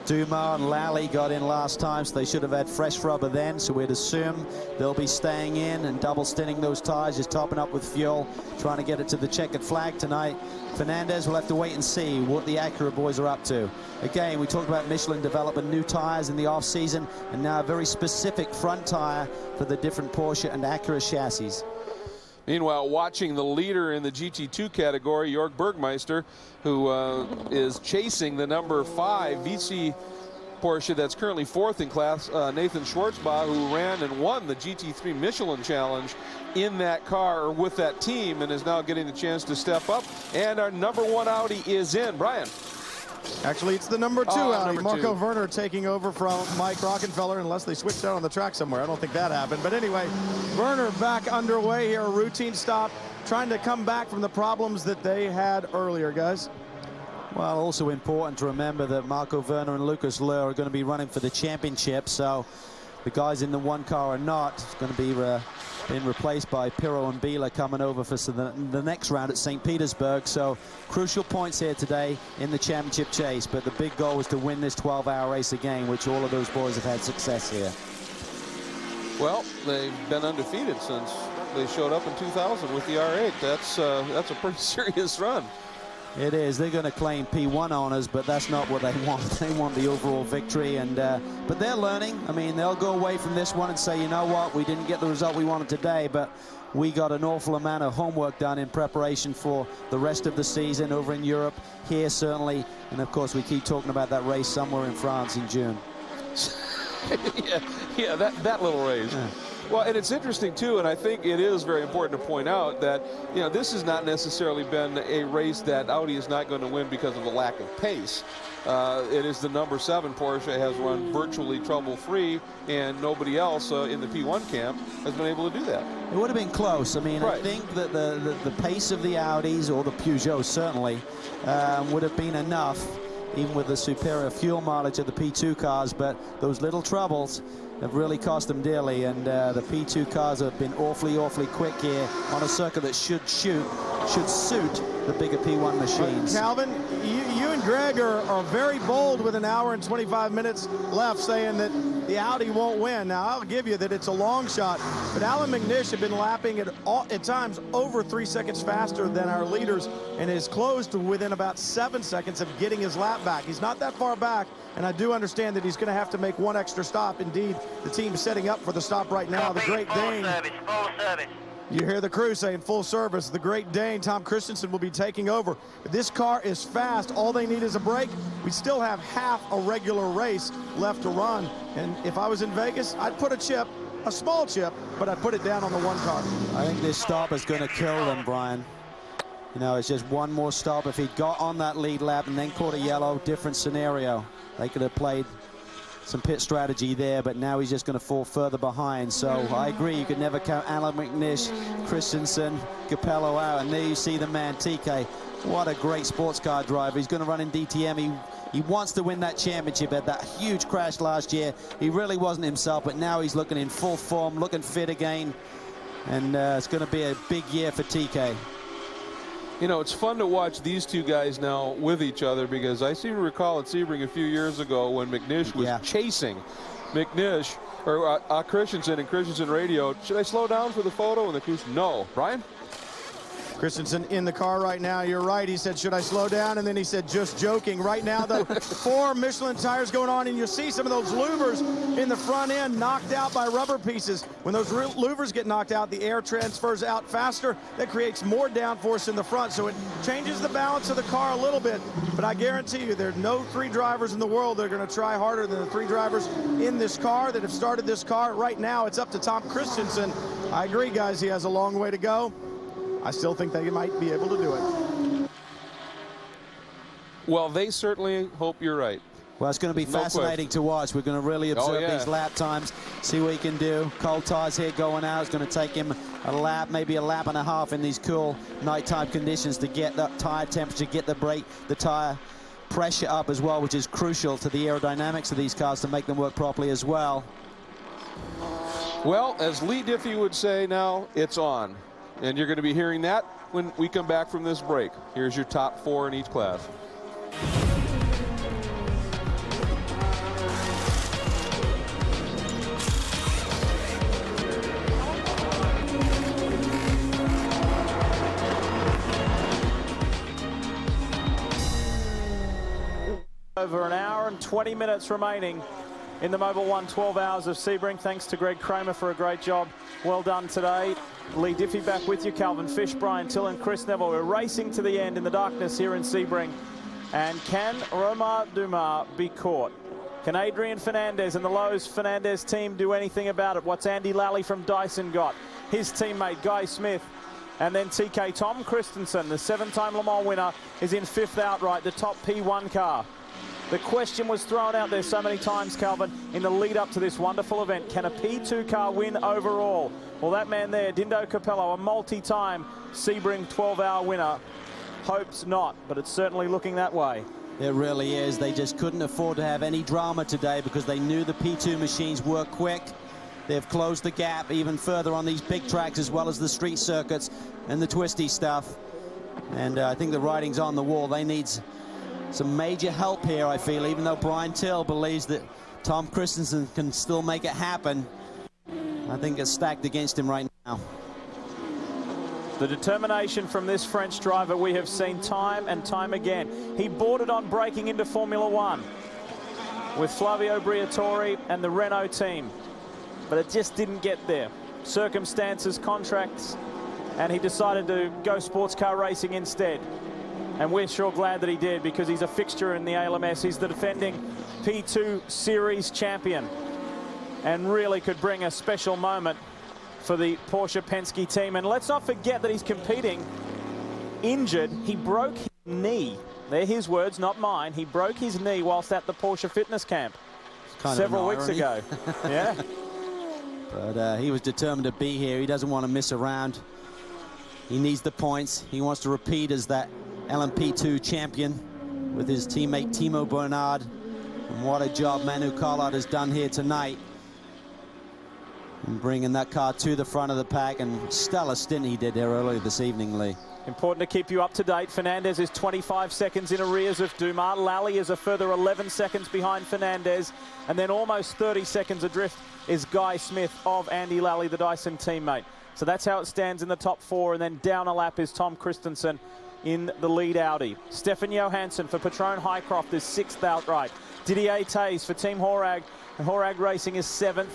Dumas and Lally got in last time, so they should have had fresh rubber then, so we'd assume they'll be staying in and double stinting those tires, just topping up with fuel, trying to get it to the checkered flag tonight. Fernandez will have to wait and see what the Acura boys are up to. Again, we talked about Michelin developing new tires in the off-season, and now a very specific front tire for the different Porsche and Acura chassis. Meanwhile, watching the leader in the GT2 category, Jörg Bergmeister, who is chasing the number 5 VC Porsche that's currently 4th in class, Nathan Schwartzbach, who ran and won the GT3 Michelin Challenge in that car or with that team, and is now getting the chance to step up. And our number 1 Audi is in. Brian. Actually, it's the number 2 Audi. Number Marco 2. Werner taking over from Mike Rockenfeller, unless they switched out on the track somewhere. I don't think that happened. But anyway, Werner back underway here, a routine stop, trying to come back from the problems that they had earlier, guys. Well, also important to remember that Marco Werner and Lucas Löhr are going to be running for the championship, so the guys in the 1 car are not. It's going to be being replaced by Pirro and Biela coming over for the next round at St. Petersburg. So crucial points here today in the championship chase, but the big goal was to win this 12-hour race again, which all of those boys have had success here. Well, they've been undefeated since they showed up in 2000 with the R8. That's a pretty serious run. It is. They're going to claim P1 honors, but that's not what they want. They want the overall victory, and but they're learning. I mean, they'll go away from this one and say, you know what, we didn't get the result we wanted today, but we got an awful amount of homework done in preparation for the rest of the season over in Europe, here certainly, and of course we keep talking about that race somewhere in France in June. yeah, that little race. Yeah. Well, and it's interesting, too, and I think it is very important to point out that, you know, this has not necessarily been a race that Audi is not going to win because of the lack of pace. It is the number 7 Porsche has run virtually trouble-free, and nobody else in the P1 camp has been able to do that. It would have been close. I mean, right. I think that the pace of the Audis, or the Peugeots certainly, would have been enough, even with the superior fuel mileage of the P2 cars, but those little troubles have really cost them dearly, and the P2 cars have been awfully quick here on a circuit that should suit the bigger P1 machines. Calvin, you and Greg are very bold with an hour and 25 minutes left, saying that the Audi won't win. Now, I'll give you that it's a long shot, but Alan McNish had been lapping at times over 3 seconds faster than our leaders and is close to within about 7 seconds of getting his lap back. He's not that far back, and I do understand that he's going to have to make one extra stop. Indeed, the team's setting up for the stop right now. The Great Dane. Full service. You hear the crew saying full service. The Great Dane, Tom Christensen, will be taking over. This car is fast. All they need is a break. We still have half a regular race left to run. And if I was in Vegas, I'd put a chip, a small chip, but I'd put it down on the one car. I think this stop is going to kill them, Brian. You know, it's just one more stop. If he'd got on that lead lap and then caught a yellow, different scenario. They could have played some pit strategy there, but now he's just going to fall further behind. So I agree, you could never count Alan McNish, Christensen, Capello out. And there you see the man, TK. What a great sports car driver. He's going to run in DTM. He wants to win that championship. At that huge crash last year, he really wasn't himself, but now he's looking in full form, looking fit again. And it's going to be a big year for TK. You know, it's fun to watch these two guys now with each other, because I seem to recall at Sebring a few years ago when McNish was chasing McNish, or Christensen, and Christensen radio, should I slow down for the photo? And the crew's, no. Brian? Christensen in the car right now. You're right. He said, should I slow down? And then he said, just joking. Right now, the 4 Michelin tires going on, and you see some of those louvers in the front end knocked out by rubber pieces. When those louvers get knocked out, the air transfers out faster. That creates more downforce in the front, so it changes the balance of the car a little bit. But I guarantee you, there are no 3 drivers in the world that are going to try harder than the 3 drivers in this car that have started this car. Right now, it's up to Tom Christensen. I agree, guys. He has a long way to go. I still think they might be able to do it. Well, they certainly hope you're right. Well, it's going to be fascinating to watch. We're going to really observe these lap times, see what he can do. Cold tires here going out. It's going to take him a lap, maybe a lap and a half in these cool nighttime conditions to get that tire temperature, get the tire pressure up as well, which is crucial to the aerodynamics of these cars to make them work properly as well. Well, as Lee Diffie would say now, it's on. And you're going to be hearing that when we come back from this break. Here's your top 4 in each class. Over an hour and 20 minutes remaining in the Mobil 1 12 hours of Sebring. Thanks to Greg Kramer for a great job. Well done today. Lee Diffie back with you. Calvin Fish, Brian Tillon, Chris Neville. We're racing to the end in the darkness here in Sebring. And can Romain Dumas be caught? Can Adrian Fernandez and the Lowe's Fernandez team do anything about it? What's Andy Lally from Dyson got? His teammate Guy Smith. And then TK Tom Christensen, the 7-time Le Mans winner, is in 5th outright, the top P1 car. The question was thrown out there so many times, Calvin, in the lead up to this wonderful event. Can a P2 car win overall? Well, that man there, Dindo Capello, a multi-time Sebring 12-hour winner, hopes not, but it's certainly looking that way. It really is. They just couldn't afford to have any drama today because they knew the P2 machines work quick. They've closed the gap even further on these big tracks as well as the street circuits and the twisty stuff. And I think the writing's on the wall. They need some major help here, I feel, even though Brian Till believes that Tom Christensen can still make it happen. I think it's stacked against him right now. The determination from this French driver we have seen time and time again. He bordered on breaking into Formula One with Flavio Briatore and the Renault team, but it just didn't get there. Circumstances, contracts, and he decided to go sports car racing instead. And we're sure glad that he did, because he's a fixture in the ALMS. He's the defending P2 Series champion and really could bring a special moment for the Porsche Penske team. And let's not forget that he's competing injured. He broke his knee. They're his words, not mine. He broke his knee whilst at the Porsche fitness camp several weeks ago. Yeah. But he was determined to be here. He doesn't want to miss around. He needs the points. He wants to repeat as that LMP2 champion with his teammate Timo Bernard. And what a job Manu Collard has done here tonight. and bringing that car to the front of the pack, and stellar stint he did there earlier this evening, Lee. Important to keep you up to date. Fernandez is 25 seconds in arrears of Dumas. Lally is a further 11 seconds behind Fernandez. And then almost 30 seconds adrift is Guy Smith of Andy Lally, the Dyson teammate. So that's how it stands in the top 4. And then down a lap is Tom Christensen in the lead Audi. Stefan Johansson for Patron Highcroft is 6th outright. Didier Tays for Team Horag. And Horag Racing is 7th.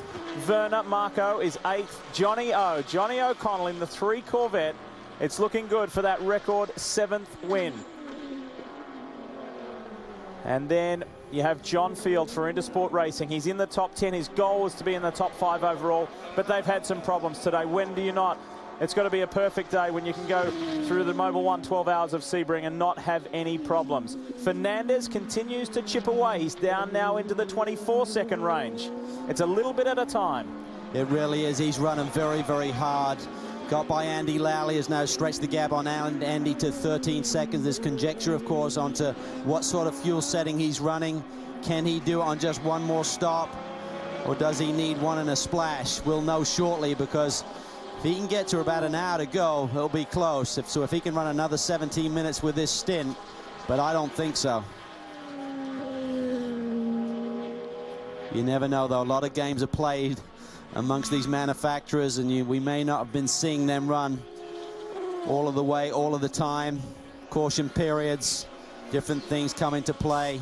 Werner Marco is 8th. Johnny O'Connell in the 3 Corvette. It's looking good for that record 7th win. And then you have John Field for Intersport Racing. He's in the top 10. His goal was to be in the top 5 overall, but they've had some problems today. When do you not? It's got to be a perfect day when you can go through the Mobil 1 12 hours of Sebring and not have any problems. Fernandez continues to chip away. He's down now into the 24-second range. It's a little bit at a time. It really is. He's running very, very hard. Got by Andy Lally, has now stretched the gap on Andy to 13 seconds. There's conjecture, of course, onto what sort of fuel setting he's running. Can he do it on just one more stop, or does he need one in a splash? We'll know shortly, because if he can get to about an hour to go, it'll be close. If he can run another 17 minutes with this stint, but I don't think so. You never know, though. A lot of games are played amongst these manufacturers, and we may not have been seeing them run all of the way, all of the time. Caution periods, different things come into play.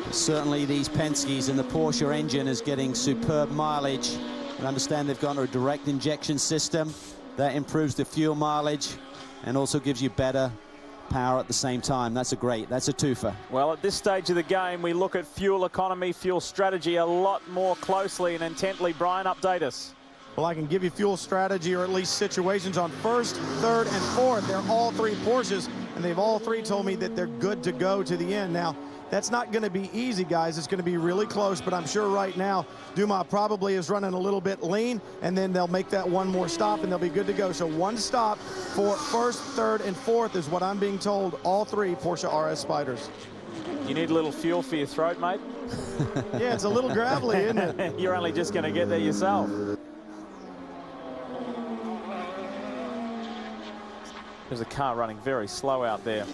But certainly these Penske's and the Porsche engine is getting superb mileage. I understand they've gone to a direct injection system. That improves the fuel mileage and also gives you better power at the same time. That's a twofer. Well, at this stage of the game, we look at fuel economy, fuel strategy a lot more closely and intently. Brian, update us. Well, I can give you fuel strategy, or at least situations on 1st, 3rd, and 4th. They're all 3 Porsches, and they've all 3 told me that they're good to go to the end. Now, that's not going to be easy, guys. It's going to be really close, but I'm sure right now Dumas probably is running a little bit lean, and then they'll make that one more stop, and they'll be good to go. So 1 stop for 1st, 3rd, and 4th is what I'm being told, all 3 Porsche RS Spiders. You need a little fuel for your throat, mate? Yeah, it's a little gravelly, isn't it? You're only just going to get there yourself. There's a car running very slow out there.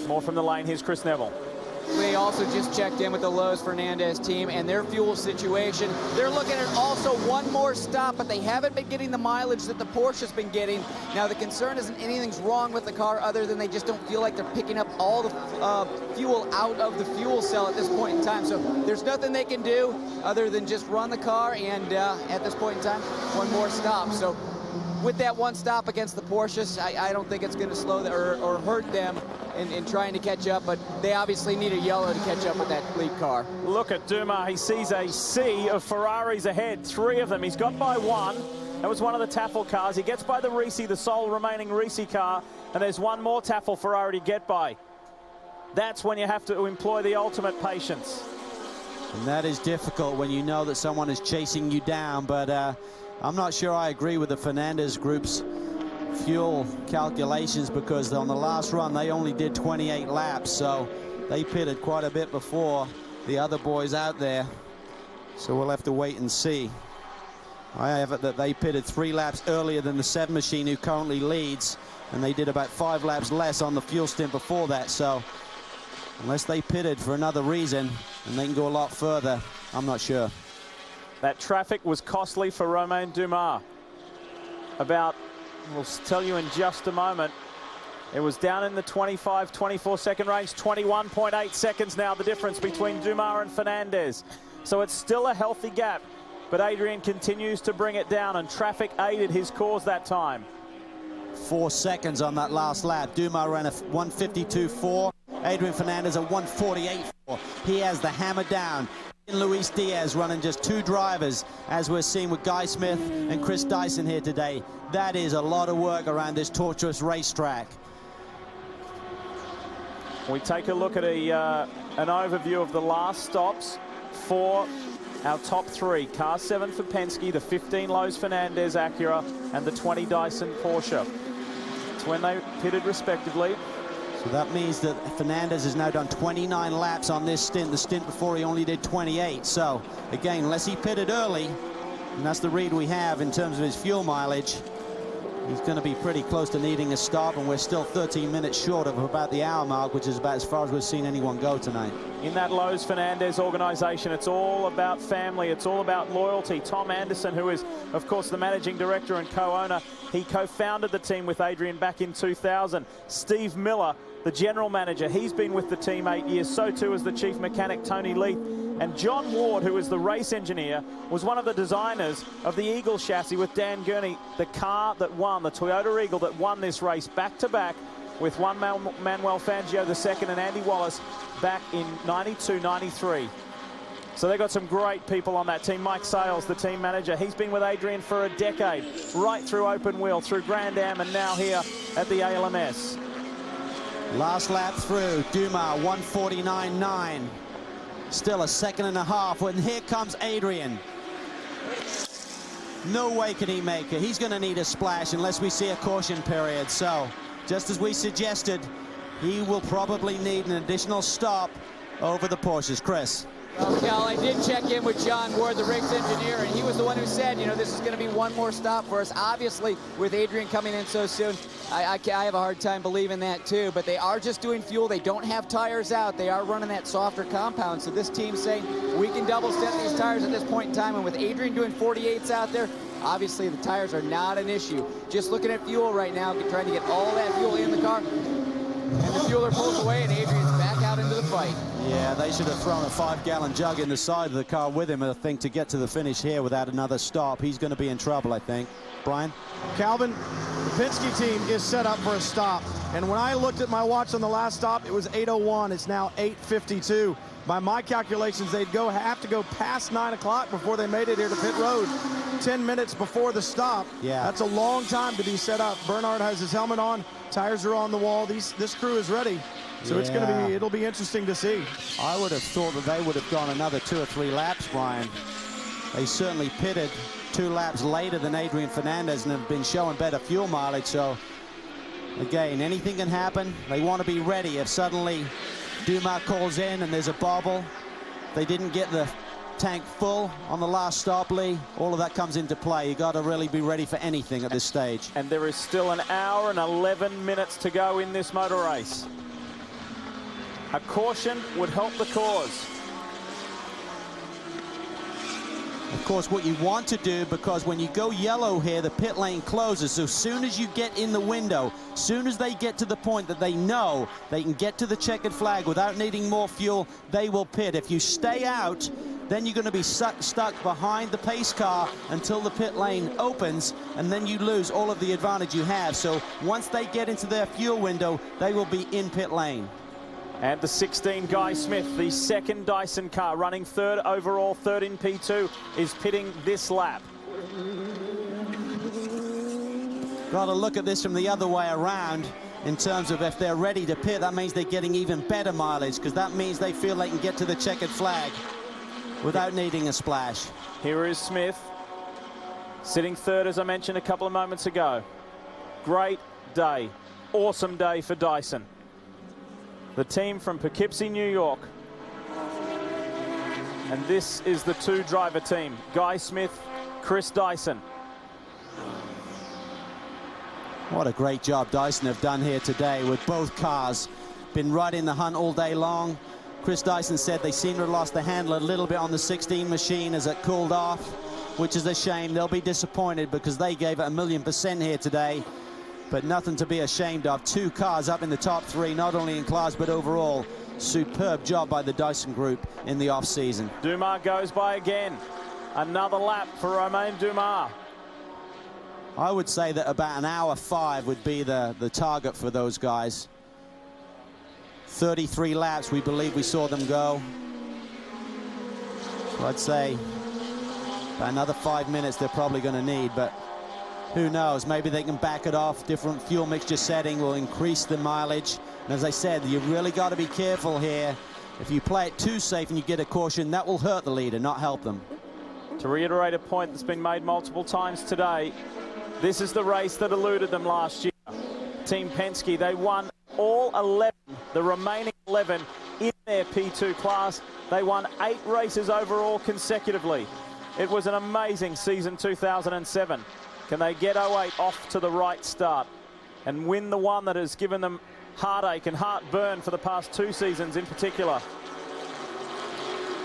More from the lane. Here's Chris Neville. They also just checked in with the Lowe's Fernandez team and their fuel situation. They're looking at also 1 more stop, but they haven't been getting the mileage that the Porsche's been getting. Now, the concern isn't anything's wrong with the car other than they just don't feel like they're picking up all the fuel out of the fuel cell at this point in time. So there's nothing they can do other than just run the car, and at this point in time, 1 more stop. So with that 1 stop against the Porsches, I don't think it's going to slow them or hurt them in trying to catch up, but they obviously need a yellow to catch up with that lead car. Look at Dumas. He sees a sea of Ferraris ahead, 3 of them. He's got by 1. That was one of the Tafel cars. He gets by the Risi, the sole remaining Risi car, and there's 1 more Tafel Ferrari to get by. That's when you have to employ the ultimate patience. And that is difficult when you know that someone is chasing you down, but I'm not sure I agree with the Fernandez group's fuel calculations, because on the last run they only did 28 laps, so they pitted quite a bit before the other boys out there. So we'll have to wait and see. I have it that they pitted 3 laps earlier than the 7 machine, who currently leads, and they did about 5 laps less on the fuel stint before that. So unless they pitted for another reason and they can go a lot further, I'm not sure. That traffic was costly for Romain Dumas. We'll tell you in just a moment. It was down in the 24 second range, 21.8 seconds now, the difference between Dumas and Fernandez. So it's still a healthy gap, but Adrian continues to bring it down, and traffic aided his cause that time. 4 seconds on that last lap. Dumas ran a 1:52.4. Adrian Fernandez a 1:48.4. He has the hammer down. Luis Diaz running just 2 drivers, as we're seeing with Guy Smith and Chris Dyson here today. That is a lot of work around this tortuous racetrack. We take a look at an overview of the last stops for our top 3. Car 7 for Penske, the 15 Lowe's Fernandez Acura, and the 20 Dyson Porsche. It's when they pitted respectively. So that means that Fernandez has now done 29 laps on this stint. The stint before he only did 28. So again, unless he pitted early, and that's the read we have in terms of his fuel mileage, he's going to be pretty close to needing a stop, and we're still 13 minutes short of about the hour mark, which is about as far as we've seen anyone go tonight. In that Lowe's Fernandez organization, it's all about family, it's all about loyalty. Tom Anderson, who is, of course, the managing director and co-owner, he co-founded the team with Adrian back in 2000. Steve Miller, the general manager, he's been with the team 8 years, so too is the chief mechanic, Tony Leith. And John Ward, who is the race engineer, was one of the designers of the Eagle chassis with Dan Gurney, the car that won, the Toyota Eagle that won this race back-to-back with one Manuel Fangio II and Andy Wallace back in 92, 93. So they've got some great people on that team. Mike Sales, the team manager, he's been with Adrian for a decade, right through open wheel, through Grand Am, and now here at the ALMS. Last lap through, Dumas 149.9. Still a second and a half, and here comes Adrian. No way can he make it. He's going to need a splash unless we see a caution period. So, just as we suggested, he will probably need an additional stop over the Porsches. Chris. Well, Cal, I did check in with John Ward, the race engineer, and he was the one who said, you know, this is going to be one more stop for us. Obviously, with Adrian coming in so soon, I have a hard time believing that too, but they are just doing fuel. They don't have tires out. They are running that softer compound, so this team's saying we can double step these tires at this point in time, and with Adrian doing 48s out there, obviously the tires are not an issue. Just looking at fuel right now, trying to get all that fuel in the car, and the fueler pulls away, and Adrian's back out into the fight. Yeah, they should have thrown a 5-gallon jug in the side of the car with him, I think, to get to the finish here without another stop. He's going to be in trouble, I think. Brian? Calvin, the Penske team is set up for a stop. And when I looked at my watch on the last stop, it was 8:01. It's now 8:52. By my calculations, they'd have to go past 9 o'clock before they made it here to pit road. 10 minutes before the stop. Yeah. That's a long time to be set up. Bernard has his helmet on. Tires are on the wall. This crew is ready. So yeah. it'll be interesting to see. I would have thought that they would have gone another 2 or 3 laps, Brian. They certainly pitted 2 laps later than Adrian Fernandez and have been showing better fuel mileage. So, again, anything can happen. They want to be ready if suddenly Dumas calls in and there's a bobble. They didn't get the tank full on the last stop, Lee. All of that comes into play. You got to really be ready for anything at this stage. And there is still an hour and 11 minutes to go in this motor race. A caution would help the cause. Of course, what you want to do, because when you go yellow here, the pit lane closes. So as soon as you get in the window, as soon as they get to the point that they know they can get to the checkered flag without needing more fuel, they will pit. If you stay out, then you're going to be stuck behind the pace car until the pit lane opens, and then you lose all of the advantage you have. So once they get into their fuel window, they will be in pit lane. And the 16, Guy Smith, the second Dyson car, running 3rd overall, 3rd in P2, is pitting this lap. Got to look at this from the other way around in terms of if they're ready to pit, that means they're getting even better mileage, because that means they feel they can get to the checkered flag without needing a splash. Here is Smith, sitting 3rd, as I mentioned a couple of moments ago. Great day, awesome day for Dyson. The team from Poughkeepsie, New York. And this is the 2-driver team, Guy Smith, Chris Dyson. What a great job Dyson have done here today with both cars. Been right in the hunt all day long. Chris Dyson said they seem to have lost the handle a little bit on the 16 machine as it cooled off, which is a shame. They'll be disappointed because they gave it 1,000,000% here today. But nothing to be ashamed of. 2 cars up in the top 3, not only in class but overall. Superb job by the Dyson Group in the off-season. Dumas goes by again. Another lap for Romain Dumas. I would say that about an hour 5 would be the target for those guys. 33 laps, we believe we saw them go. So I'd say about another 5 minutes they're probably going to need, but who knows? Maybe they can back it off. Different fuel mixture setting will increase the mileage. And as I said, you really got to be careful here. If you play it too safe and you get a caution, that will hurt the leader, not help them. To reiterate a point that's been made multiple times today, this is the race that eluded them last year. Team Penske, they won all 11, the remaining 11 in their P2 class. They won 8 races overall consecutively. It was an amazing season 2007. Can they get 08 off to the right start and win the one that has given them heartache and heartburn for the past 2 seasons in particular?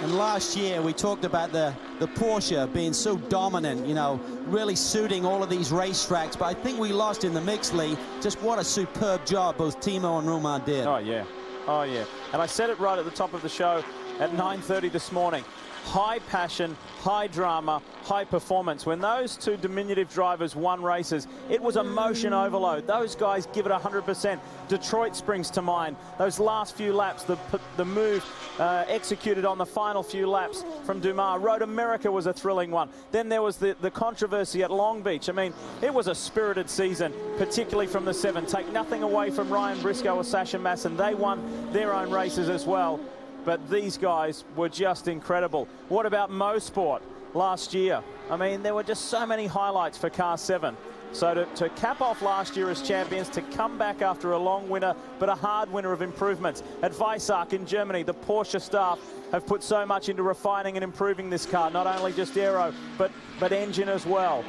And last year we talked about the Porsche being so dominant, you know, really suiting all of these racetracks. But I think we lost in the mixed league. Just what a superb job both Timo and Romain did. Oh, yeah. Oh, yeah. And I said it right at the top of the show at 9:30 this morning. High passion, high drama, high performance. When those two diminutive drivers won races, it was emotion overload. Those guys give it 100%. Detroit springs to mind. Those last few laps, the move executed on the final few laps from Dumas. Road America was a thrilling one. Then there was the controversy at Long Beach. I mean, it was a spirited season, particularly from the 7. Take nothing away from Ryan Briscoe or Sasha Masson. They won their own races as well. But these guys were just incredible. What about Mosport last year? I mean, there were just so many highlights for Car 7. So to cap off last year as champions, to come back after a long winter, but a hard winter of improvements. At Weissach in Germany, the Porsche staff have put so much into refining and improving this car, not only just aero, but engine as well.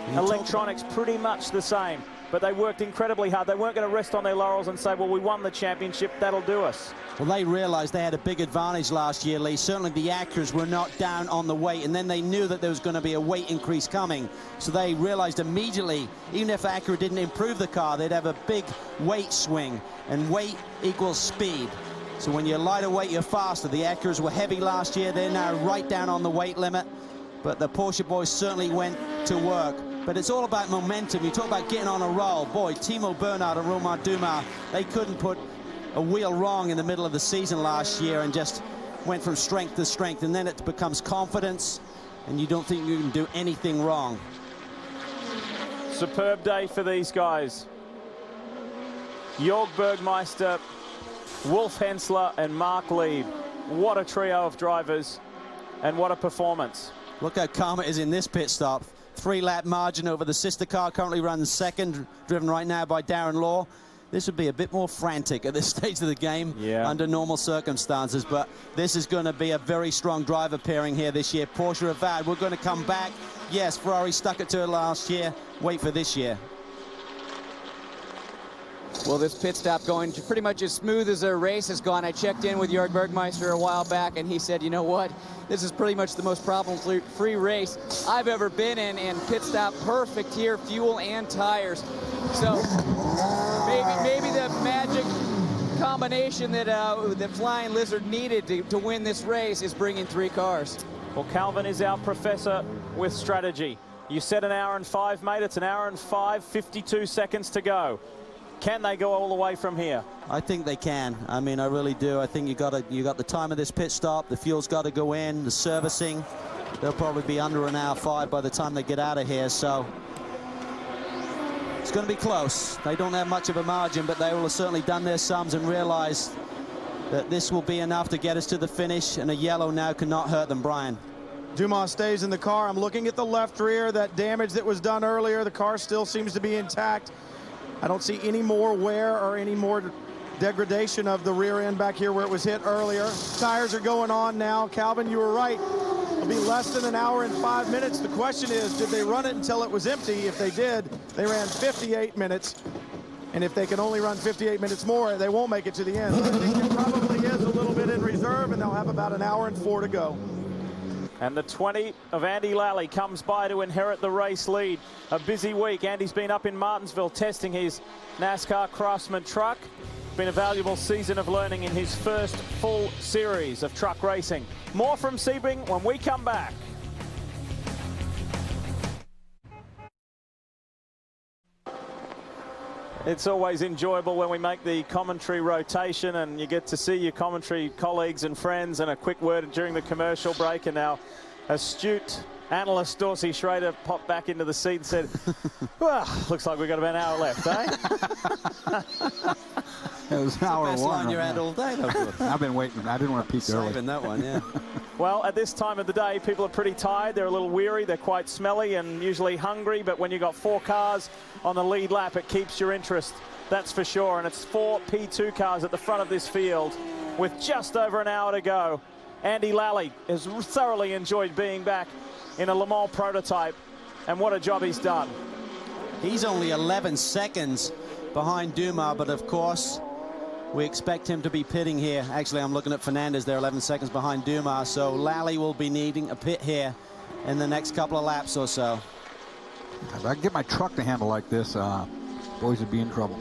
Electronics pretty much the same, but they worked incredibly hard. They weren't going to rest on their laurels and say, well, we won the championship, that'll do us. Well, they realized they had a big advantage last year, Lee. Certainly the Acuras were not down on the weight, and then they knew that there was going to be a weight increase coming. So they realized immediately, even if Acura didn't improve the car, they'd have a big weight swing, and weight equals speed. So when you're lighter weight, you're faster. The Acuras were heavy last year. They're now right down on the weight limit. But the Porsche boys certainly went to work. But it's all about momentum. You talk about getting on a roll. Boy, Timo Bernhard and Romain Dumas, they couldn't put a wheel wrong in the middle of the season last year and just went from strength to strength. And then it becomes confidence, and you don't think you can do anything wrong. Superb day for these guys. Jörg Bergmeister, Wolf Hensler, and Mark Lieb. What a trio of drivers, and what a performance. Look how calm it is in this pit stop. 3-lap margin over the sister car, currently runs second, driven right now by Darren Law. This would be a bit more frantic at this stage of the game under normal circumstances, but this is going to be a very strong driver pairing here this year. Porsche Avad, we're going to come back. Yes, Ferrari stuck it to it last year. Wait for this year. Well, this pit stop going pretty much as smooth as their race has gone. I checked in with Jörg Bergmeister a while back, and he said, you know what? This is pretty much the most problem-free race I've ever been in, and pit stop perfect here, fuel and tires. So maybe the magic combination that the Flying Lizard needed to win this race is bringing 3 cars. Well, Calvin is our professor with strategy. You said an hour and 5, mate. It's an hour and 5, 52 seconds to go. Can they go all the way from here? I think they can. I mean, I really do. I think you got the time of this pit stop. The fuel's got to go in. The servicing, they'll probably be under an hour 5 by the time they get out of here. So it's going to be close. They don't have much of a margin, but they will have certainly done their sums and realized that this will be enough to get us to the finish. And a yellow now cannot hurt them, Brian. Dumas stays in the car. I'm looking at the left rear. That damage that was done earlier, the car still seems to be intact. I don't see any more wear or any more degradation of the rear end back here where it was hit earlier. Tires are going on now. Calvin, you were right. It'll be less than an hour and 5 minutes. The question is, did they run it until it was empty? If they did, they ran 58 minutes. And if they can only run 58 minutes more, they won't make it to the end. So I think there probably is a little bit in reserve, and they'll have about an hour and 4 to go. And the 20 of Andy Lally comes by to inherit the race lead. A busy week. Andy's been up in Martinsville testing his NASCAR Craftsman truck. Been a valuable season of learning in his first full series of truck racing. More from Sebring when we come back. It's always enjoyable when we make the commentary rotation and you get to see your commentary colleagues and friends, and a quick word during the commercial break. And our astute analyst Dorsey Schrader popped back into the seat and said, well, looks like we've got about an hour left, eh? It was an hour Best one. line you had all day, though. I've been waiting. I didn't want to peek early. Saving that one, yeah. Well, Well, at this time of the day, people are pretty tired. They're a little weary. They're quite smelly and usually hungry. But when you've got 4 cars on the lead lap, it keeps your interest, that's for sure. And it's 4 P2 cars at the front of this field with just over an hour to go. Andy Lally has thoroughly enjoyed being back in a Le Mans prototype. And what a job he's done. He's only 11 seconds behind Dumas, but of course, we expect him to be pitting here. Actually, I'm looking at Fernandez there, 11 seconds behind Dumas. So Lally will be needing a pit here in the next couple of laps or so. If I can get my truck to handle like this, boys would be in trouble.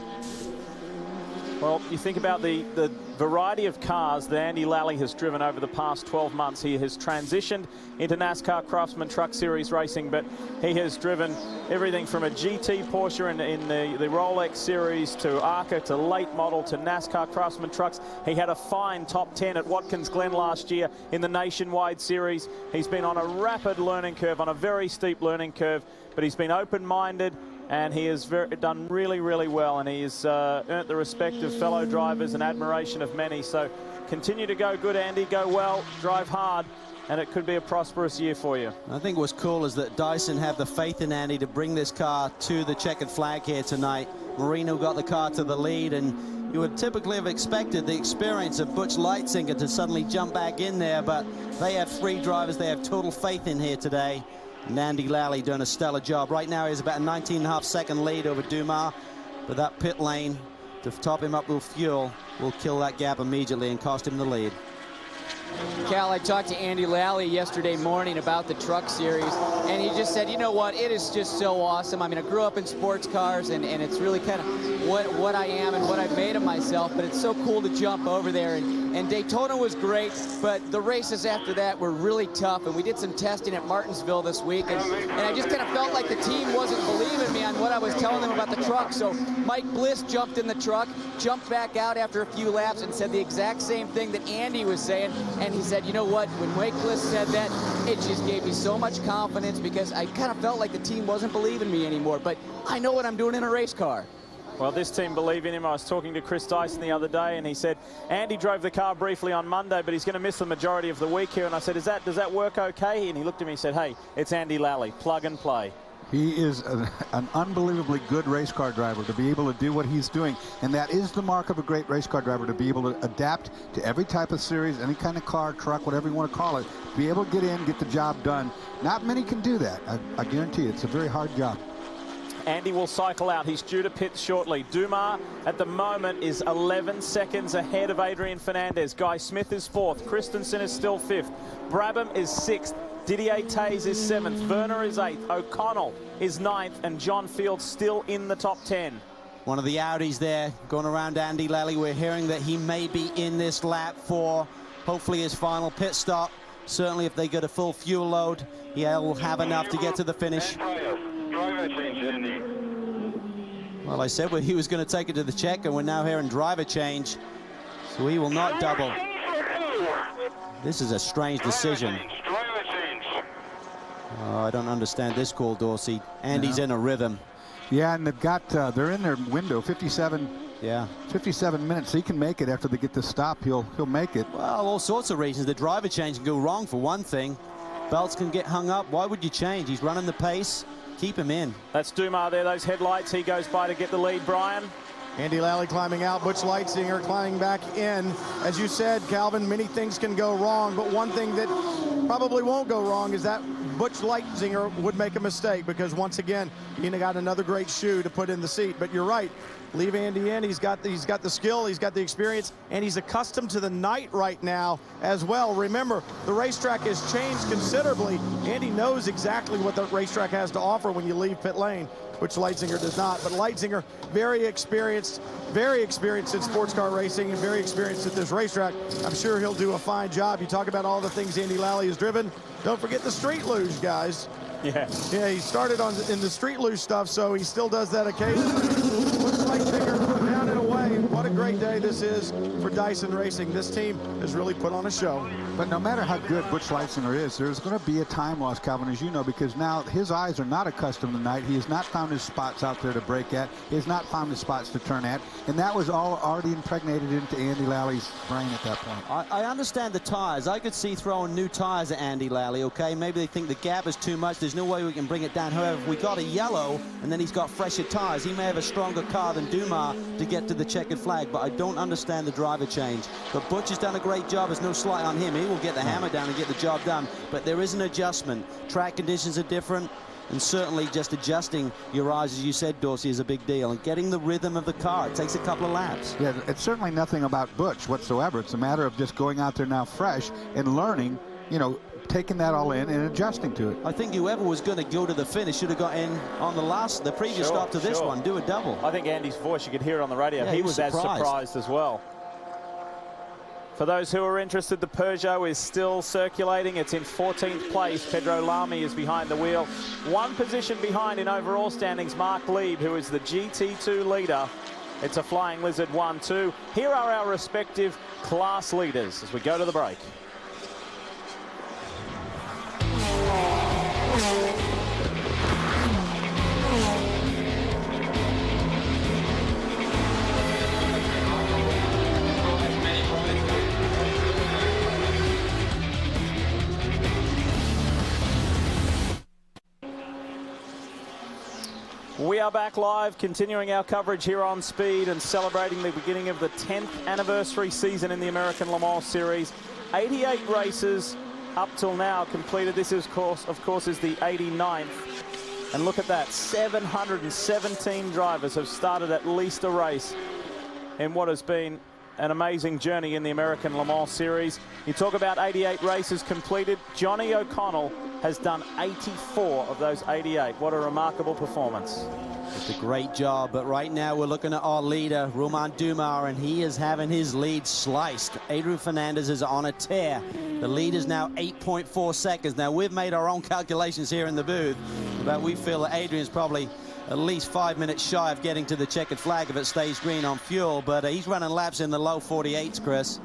Well, you think about the variety of cars that Andy Lally has driven over the past 12 months. He has transitioned into NASCAR Craftsman Truck Series racing, but he has driven everything from a GT Porsche in the Rolex Series to ARCA to late model to NASCAR Craftsman Trucks. He had a fine top 10 at Watkins Glen last year in the Nationwide Series. He's been on a rapid learning curve, on a very steep learning curve, but he's been open-minded, and he has done really, really well, and he has earned the respect of fellow drivers and admiration of many. So continue to go good, Andy. Go well, drive hard, and it could be a prosperous year for you. I think what's cool is that Dyson have the faith in Andy to bring this car to the checkered flag here tonight. Marino got the car to the lead, and you would typically have expected the experience of Butch Leitzinger to suddenly jump back in there, but they have 3 drivers they have total faith in here today. And Andy Lally doing a stellar job. Right now he's about a 19.5-second lead over Dumas, but that pit lane to top him up with fuel will kill that gap immediately and cost him the lead. Cal, I talked to Andy Lally yesterday morning about the truck series, and he just said, you know what, it is just so awesome. I mean, I grew up in sports cars, and it's really kind of what I am and what I've made of myself, but it's so cool to jump over there. And Daytona was great, but the races after that were really tough, and we did some testing at Martinsville this week, and I just kind of felt like the team wasn't believing me on what I was telling them about the truck. So Mike Bliss jumped in the truck, jumped back out after a few laps, and said the exact same thing that Andy was saying. And he said, you know what, when Mike Bliss said that, it just gave me so much confidence, because I kind of felt like the team wasn't believing me anymore. But I know what I'm doing in a race car. Well, this team believe in him. I was talking to Chris Dyson the other day, and he said Andy drove the car briefly on Monday, but he's going to miss the majority of the week here. And I said, does that work okay? And he looked at me and said, hey, it's Andy Lally, plug and play. He is an unbelievably good race car driver to be able to do what he's doing. And that is the mark of a great race car driver, to be able to adapt to every type of series, any kind of car, truck, whatever you want to call it, be able to get in, get the job done. Not many can do that. I guarantee you, it's a very hard job. Andy will cycle out. He's due to pit shortly. Dumas at the moment is 11 seconds ahead of Adrian Fernandez. Guy Smith is 4th. Christensen is still 5th. Brabham is 6th. Didier Taze is 7th. Werner is 8th. O'Connell is 9th. And John Field still in the top 10. One of the Audis there going around Andy Lally. We're hearing that he may be in this lap for hopefully his final pit stop. Certainly if they get a full fuel load, he'll have enough to get to the finish. Well, I said he was going to take it to the check, and we're now hearing driver change. So he will not double. This is a strange decision. Oh, I don't understand this call, Dorsey. Andy's in a rhythm. Yeah, and they've got, they're in their window, 57 minutes. He can make it after they get the stop. He'll make it. Well, all sorts of reasons. The driver change can go wrong for one thing. Belts can get hung up. Why would you change? He's running the pace. Keep him in. That's Dumas there, those headlights. He goes by to get the lead, Brian. Andy Lally climbing out, Butch Leitzinger climbing back in. As you said, Calvin, many things can go wrong, but one thing that probably won't go wrong is that Butch Leitzinger would make a mistake, because once again, he got another great shoe to put in the seat. But you're right. Leave Andy in. He's got the skill, he's got the experience, and he's accustomed to the night right now as well. Remember, the racetrack has changed considerably. Andy knows exactly what the racetrack has to offer when you leave pit lane, which Leitzinger does not. But Leitzinger, very experienced in sports car racing and very experienced at this racetrack. I'm sure he'll do a fine job. You talk about all the things Andy Lally has driven. Don't forget the street luge, guys. Yeah, he started in the street luge stuff, so he still does that occasionally. Looks like Leitzinger down and away. What a great day this is for Dyson Racing. This team has really put on a show. But no matter how good Butch Leisinger is, there's going to be a time loss, Calvin, as you know, because now his eyes are not accustomed tonight. He has not found his spots out there to break at. He has not found his spots to turn at. And that was all already impregnated into Andy Lally's brain at that point. I understand the tires. I could see throwing new tires at Andy Lally, okay? Maybe they think the gap is too much. There's no way we can bring it down. However, if we got a yellow and then he's got fresher tires, he may have a stronger car than Dumas to get to the checkered flag. But I don't understand the driver change. But Butch has done a great job. There's no slight on him. He will get the hammer down and get the job done. But there is an adjustment. Track conditions are different. And certainly just adjusting your eyes, as you said, Dorsey, is a big deal. And getting the rhythm of the car, it takes a couple of laps. Yeah, it's certainly nothing about Butch whatsoever. It's a matter of just going out there now fresh and learning, you know, taking that all in and adjusting to it. I think whoever was going to go to the finish should have got in on the previous stop to this one, do a double. I think Andy's voice, you could hear it on the radio. Yeah, he was as surprised as well. For those who are interested, the Peugeot is still circulating. It's in 14th place. Pedro Lamy is behind the wheel. One position behind in overall standings, Mark Lieb, who is the GT2 leader. It's a Flying Lizard 1-2. Here are our respective class leaders as we go to the break. We are back live, continuing our coverage here on Speed and celebrating the beginning of the 10th anniversary season in the American Le Mans Series. 88 races up till now completed. This is, of course, is the 89th. And look at that, 717 drivers have started at least a race in what has been an amazing journey in the American Le Mans Series. You talk about 88 races completed. Johnny O'Connell has done 84 of those 88. What a remarkable performance. It's a great job, but right now we're looking at our leader, Romain Dumas, and he is having his lead sliced. Adrian Fernandez is on a tear. The lead is now 8.4 seconds. Now, we've made our own calculations here in the booth, but we feel that Adrian's probably at least 5 minutes shy of getting to the checkered flag if it stays green on fuel, but he's running laps in the low 48s, Chris.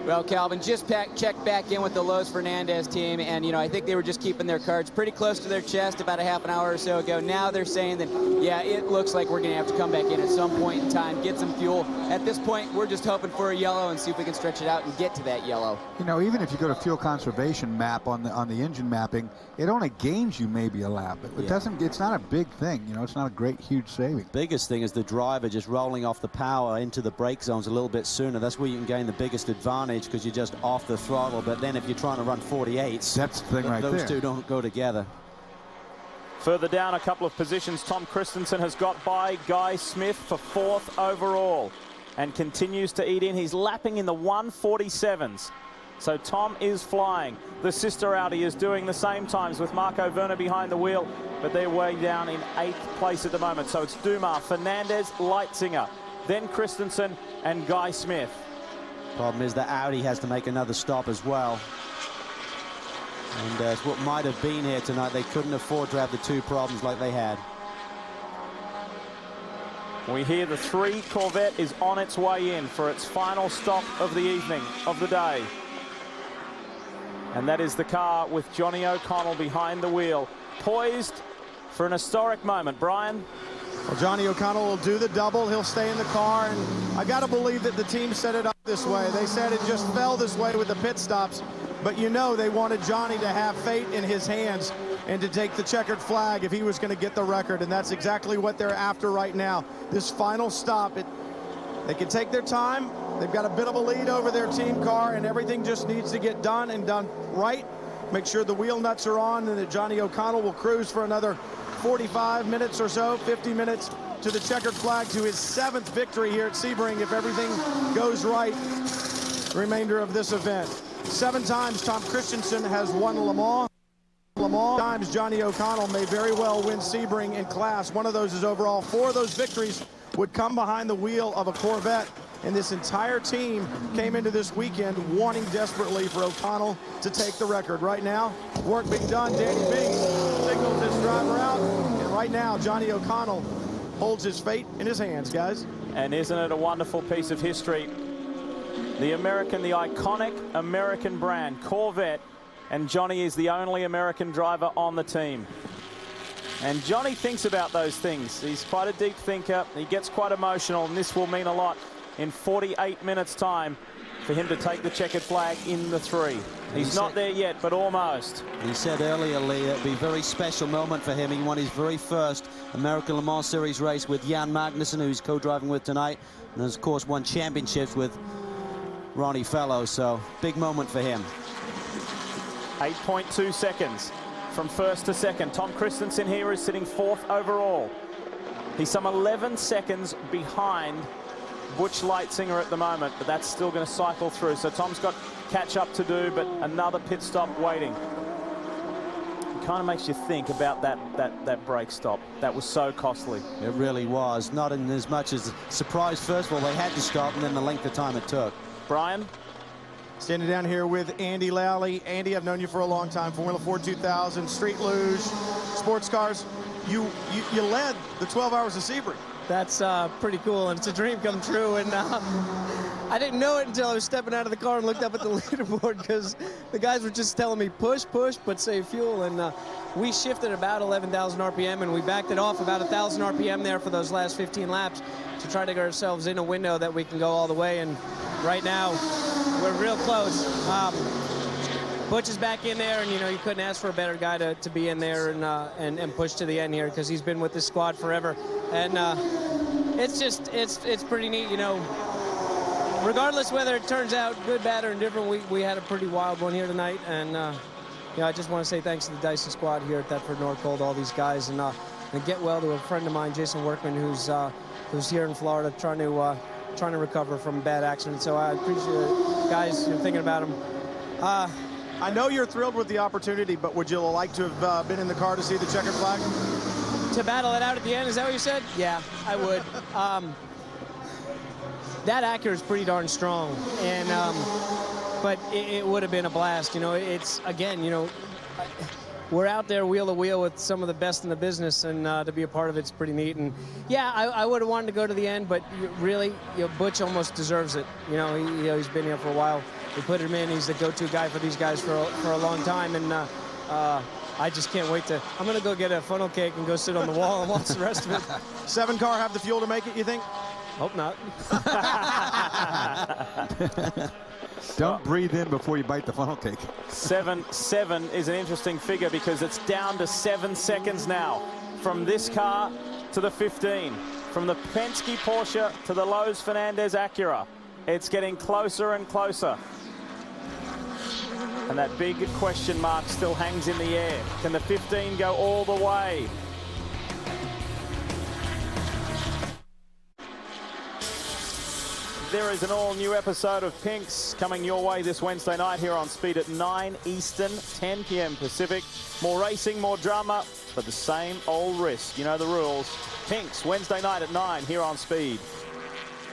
Well, Calvin, just checked back in with the Los Fernandez team, and, you know, I think they were just keeping their cards pretty close to their chest about a half an hour or so ago. Now they're saying that, yeah, it looks like we're going to have to come back in at some point in time, get some fuel. At this point, we're just hoping for a yellow and see if we can stretch it out and get to that yellow. You know, even if you go to fuel conservation map on the engine mapping, it only gains you maybe a lap. It doesn't. It's not a big thing. You know, it's not a great, huge saving. Biggest thing is the driver just rolling off the power into the brake zones a little bit sooner. That's where you can gain the biggest advantage because you're just off the throttle. But then if you're trying to run 48s, that's the thing right there. Those two don't go together. Further down a couple of positions, Tom Christensen has got by Guy Smith for 4th overall and continues to eat in. He's lapping in the 147s. So Tom is flying. The sister Audi is doing the same times with Marco Werner behind the wheel, but they're way down in 8th place at the moment. So it's Dumas, Fernandez, Leitzinger, then Christensen and Guy Smith. Problem is that Audi has to make another stop as well. And it's what might have been here tonight. They couldn't afford to have the two problems like they had. We hear the 3 Corvette is on its way in for its final stop of the evening, of the day. And that is the car with Johnny O'Connell behind the wheel, poised for an historic moment. Brian? Well, Johnny O'Connell will do the double. He'll stay in the car, and I got to believe that the team set it up this way. They said it just fell this way with the pit stops, but you know they wanted Johnny to have fate in his hands and to take the checkered flag if he was going to get the record, and that's exactly what they're after right now. This final stop, they can take their time. They've got a bit of a lead over their team car, and everything just needs to get done and done right. Make sure the wheel nuts are on, and that Johnny O'Connell will cruise for another 45 minutes or so, 50 minutes to the checkered flag, to his 7th victory here at Sebring if everything goes right the remainder of this event. 7 times Tom Christensen has won Le Mans. Times Johnny O'Connell may very well win Sebring in class. One of those is overall. 4 of those victories would come behind the wheel of a Corvette. And this entire team came into this weekend wanting desperately for O'Connell to take the record. Right now, work being done. Danny Binks signals his driver out. And right now, Johnny O'Connell holds his fate in his hands, guys. And isn't it a wonderful piece of history? The iconic American brand, Corvette, and Johnny is the only American driver on the team. And Johnny thinks about those things. He's quite a deep thinker. He gets quite emotional, and this will mean a lot in 48 minutes' time for him to take the checkered flag in the 3. He's not there yet, but almost. He said earlier, Lee, it'd be a very special moment for him. He won his very first American Le Mans Series race with Jan Magnussen, who he's co-driving with tonight, and has, of course, won championships with Ronnie Fellows, so big moment for him. 8.2 seconds from first to second. Tom Christensen here is sitting 4th overall. He's some 11 seconds behind Butch Leitzinger at the moment, but that's still going to cycle through. So Tom's got catch up to do, but another pit stop waiting. It kind of makes you think about that brake stop. That was so costly. It really was. Not in as much as surprise. First of all, they had to stop, and then the length of time it took. Brian? Standing down here with Andy Lally. Andy, I've known you for a long time. Formula 4 2000, street luge, sports cars. You led the 12 hours of Sebring. That's pretty cool, and it's a dream come true. And I didn't know it until I was stepping out of the car and looked up at the leaderboard, because the guys were just telling me push, but save fuel. And we shifted about 11,000 RPM, and we backed it off about 1,000 RPM there for those last 15 laps to try to get ourselves in a window that we can go all the way. And right now, we're real close. Butch is back in there, and you couldn't ask for a better guy to be in there and push to the end here, because he's been with this squad forever. And it's pretty neat, regardless whether it turns out good, bad, or indifferent. We had a pretty wild one here tonight, and I just want to say thanks to the Dyson squad here at Thetford Norcold, all these guys, and get well to a friend of mine, Jason Workman, who's here in Florida trying to recover from a bad accident. So I appreciate it, guys, thinking about him. I know you're thrilled with the opportunity, but would you like to have been in the car to see the checkered flag? To battle it out at the end, is that what you said? Yeah, I would. That Acura is pretty darn strong, and but it would have been a blast. It's, again, we're out there wheel to wheel with some of the best in the business, and to be a part of it's pretty neat. And yeah, I would have wanted to go to the end, but really, Butch almost deserves it. He's been here for a while. We put him in. He's the go-to guy for these guys for a long time, and I just can't wait to. I'm going to go get a funnel cake and go sit on the wall and watch the rest of it. 7 car have the fuel to make it, you think? Hope not. Don't breathe in before you bite the funnel cake. 7 is an interesting figure, because it's down to 7 seconds now from this car to the 15, from the Penske Porsche to the Lowe's Fernandez Acura. It's getting closer and closer. And that big question mark still hangs in the air. Can the 15 go all the way? There is an all-new episode of Pinks coming your way this Wednesday night here on Speed at 9 Eastern, 10 p.m. Pacific. More racing, more drama, but the same old risk. You know the rules. Pinks, Wednesday night at 9 here on Speed.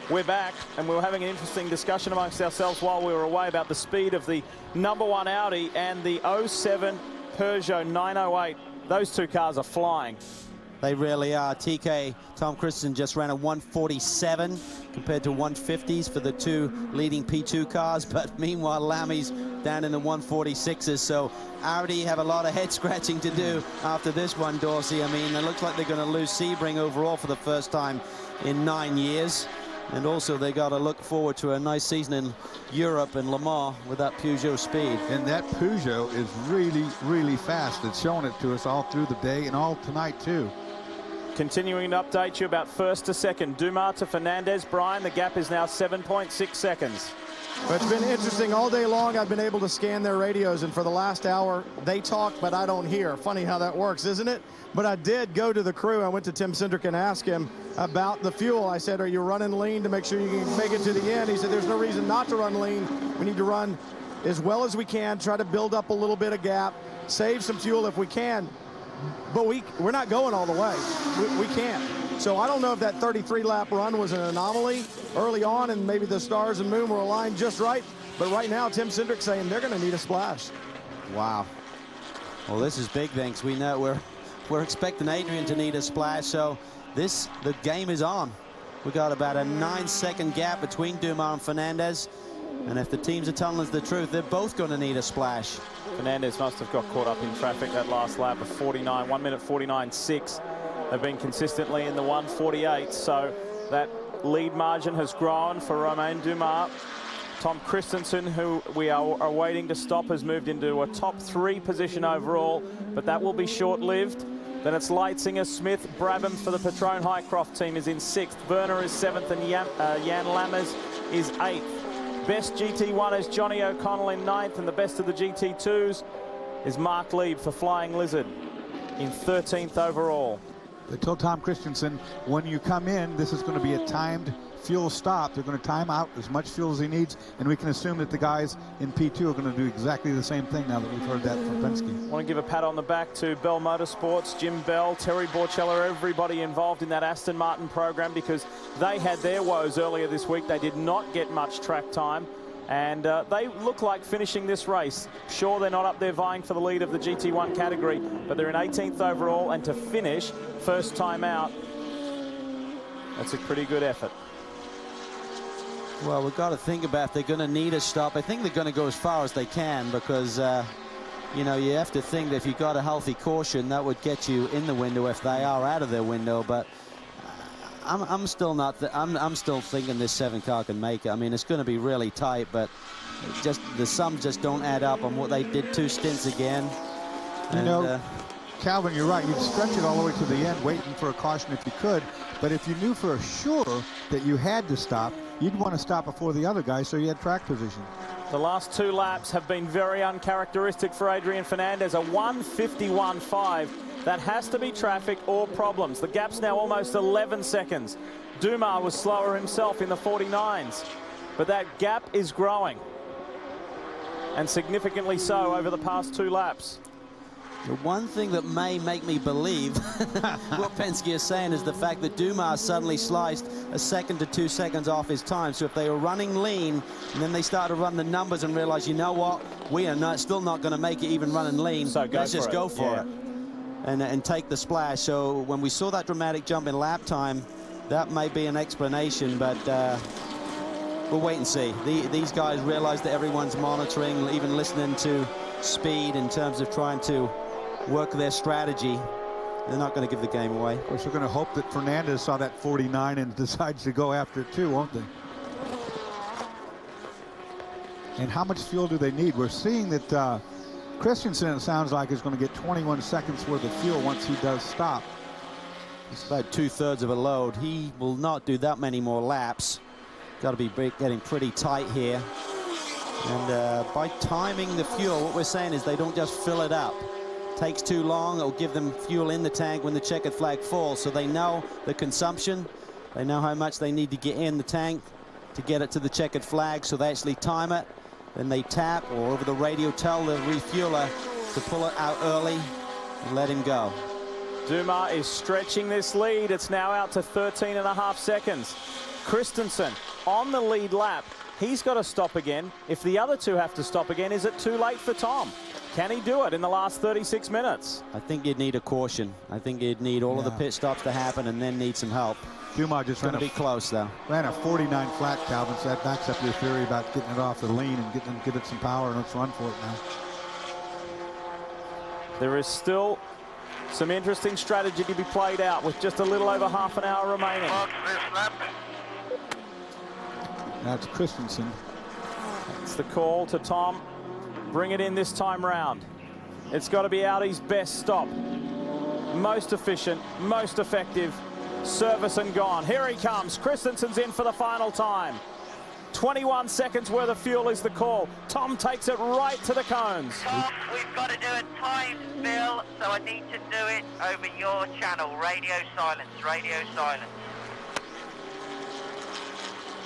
We're back, and we were having an interesting discussion amongst ourselves while we were away about the speed of the #1 Audi and the 07 Peugeot 908. Those two cars are flying. They really are. TK, Tom Christensen, just ran a 147 compared to 150s for the two leading P2 cars, but meanwhile Lammy's down in the 146s, so Audi have a lot of head scratching to do after this one, Dorsey. I mean, it looks like they're going to lose Sebring overall for the first time in 9 years. And also they got to look forward to a nice season in Europe and Le Mans with that Peugeot speed. And that Peugeot is really, really fast. It's showing it to us all through the day and all tonight too. Continuing to update you about first to second. Dumas to Fernandez. Brian, the gap is now 7.6 seconds. But it's been interesting all day long. I've been able to scan their radios, and for the last hour, they talk, but I don't hear. Funny how that works, isn't it? But I did go to the crew. I went to Tim Cindric and asked him about the fuel. I said, are you running lean to make sure you can make it to the end? He said, there's no reason not to run lean. We need to run as well as we can, try to build up a little bit of gap, save some fuel if we can. But we're not going all the way. We can't. So I don't know if that 33-lap run was an anomaly early on, and maybe the stars and moon were aligned just right. But right now, Tim Cindric saying they're going to need a splash. Wow. Well, this is big things. We know we're expecting Adrian to need a splash, so the game is on. We got about a 9-second gap between Dumas and Fernandez. And if the teams are telling us the truth, they're both going to need a splash. Fernandez must have got caught up in traffic that last lap of 49, 1 minute 49.6. They've been consistently in the 1:48, so that lead margin has grown for Romain Dumas. Tom Christensen, who we are waiting to stop, has moved into a top 3 position overall, but that will be short-lived. Then it's Leitzinger, Smith, Brabham for the Patron Highcroft team is in 6th. Werner is 7th, and Jan Lammers is 8th. Best GT1 is Johnny O'Connell in 9th, and the best of the GT2s is Mark Lieb for Flying Lizard in 13th overall. They told Tom Christensen, when you come in, this is going to be a timed fuel stop. They're going to time out as much fuel as he needs, and we can assume that the guys in P2 are going to do exactly the same thing now that we've heard that from Penske. I want to give a pat on the back to Bell Motorsports, Jim Bell, Terry Borchella, everybody involved in that Aston Martin program, because they had their woes earlier this week. They did not get much track time, and they look like finishing this race. Sure, they're not up there vying for the lead of the GT1 category, but they're in 18th overall, and to finish first time out, that's a pretty good effort. Well, we've got to think about if they're going to need a stop. I think they're going to go as far as they can, because you know, you have to think that if you've got a healthy caution, that would get you in the window if they are out of their window. But I'm still not. I'm still thinking this 7 car can make it. I mean, it's going to be really tight, but just the sums just don't add up on what they did 2 stints again. You know, Calvin, you're right. You'd stretch it all the way to the end, waiting for a caution if you could. But if you knew for sure that you had to stop, you'd want to stop before the other guy so you had track position. The last 2 laps have been very uncharacteristic for Adrian Fernandez. A 1:51.5. That has to be traffic or problems. The gap's now almost 11 seconds. Dumas was slower himself in the 49s, but that gap is growing, and significantly so over the past 2 laps. The one thing that may make me believe what Penske is saying is the fact that Dumas suddenly sliced a second to 2 seconds off his time. So if they were running lean and then they start to run the numbers and realize, you know what, we are still not going to make it even running lean. So let's just go for it and take the splash. So when we saw that dramatic jump in lap time, that may be an explanation, but we'll wait and see. These guys realize that everyone's monitoring, even listening to speed in terms of trying to work their strategy. They're not going to give the game away. Of course, we're going to hope that Fernandez saw that 49 and decides to go after it too, won't they? And how much fuel do they need? We're seeing that Christensen, it sounds like, is going to get 21 seconds worth of fuel once he does stop. It's about 2/3 of a load. He will not do that many more laps. Got to be getting pretty tight here. And by timing the fuel, what we're saying is they don't just fill it up. Takes too long, it'll give them fuel in the tank when the checkered flag falls, so they know the consumption, they know how much they need to get in the tank to get it to the checkered flag, so they actually time it, then they tap or over the radio tell the refueler to pull it out early and let him go. Dumas is stretching this lead. It's now out to 13.5 seconds. Christensen on the lead lap. He's got to stop again. If the other 2 have to stop again, is it too late for Tom? Can he do it in the last 36 minutes? I think you'd need a caution. I think you'd need all of the pit stops to happen and then need some help. Dumas just going to be close, though. Ran a 49 flat, Calvin, so that backs up your theory about getting it off the lean and give it some power, and let's run for it now. There is still some interesting strategy to be played out with just a little over half an hour remaining. That's Christensen. It's the call to Tom. Bring it in this time round. It's got to be Audi's best stop. Most efficient, most effective. Service and gone. Here he comes. Christensen's in for the final time. 21 seconds worth of fuel is the call. Tom takes it right to the cones. Tom, we've got to do a time spill, so I need to do it over your channel. Radio silence, radio silence.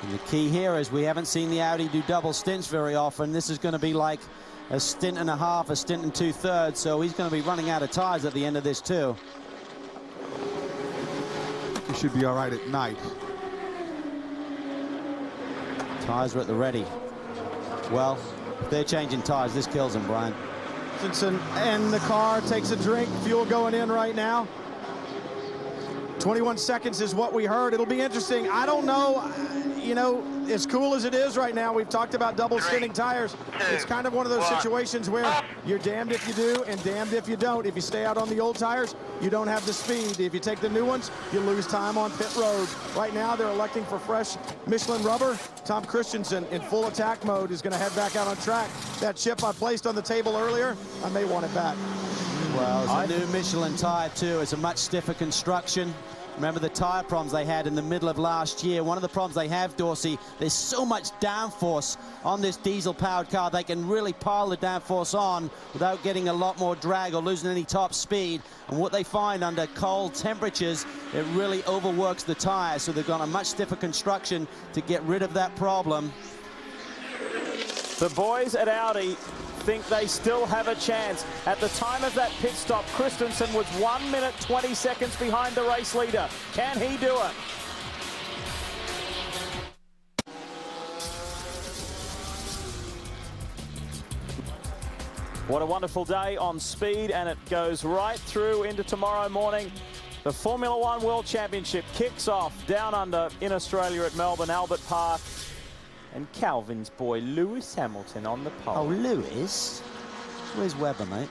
And the key here is we haven't seen the Audi do double stints very often. This is going to be like a stint and a half, a stint and 2/3, so he's going to be running out of tires at the end of this too. He should be all right at night. Tires are at the ready. Well, if they're changing tires, this kills them, Brian. Christensen in the car, takes a drink, fuel going in right now. 21 seconds is what we heard. It'll be interesting. I don't know, you know, as cool as it is right now, we've talked about double spinning tires. It's kind of one of those situations where you're damned if you do and damned if you don't. If you stay out on the old tires, you don't have the speed. If you take the new ones, you lose time on pit road. Right now, they're electing for fresh Michelin rubber. Tom Christensen in full attack mode is going to head back out on track. That chip I placed on the table earlier, I may want it back. Well, it's a new Michelin tire too. It's a much stiffer construction. Remember the tire problems they had in the middle of last year. One of the problems they have, Dorsey, there's so much downforce on this diesel-powered car. They can really pile the downforce on without getting a lot more drag or losing any top speed. And what they find under cold temperatures, it really overworks the tire. So they've got a much stiffer construction to get rid of that problem. The boys at Audi think they still have a chance. At the time of that pit stop, Christensen was 1 minute 20 seconds behind the race leader. Can he do it? What a wonderful day on speed, and it goes right through into tomorrow morning. The Formula One World Championship kicks off down under in Australia at Melbourne, Albert Park. And Calvin's boy, Lewis Hamilton, on the pole. Oh, Lewis? Where's Webber, mate?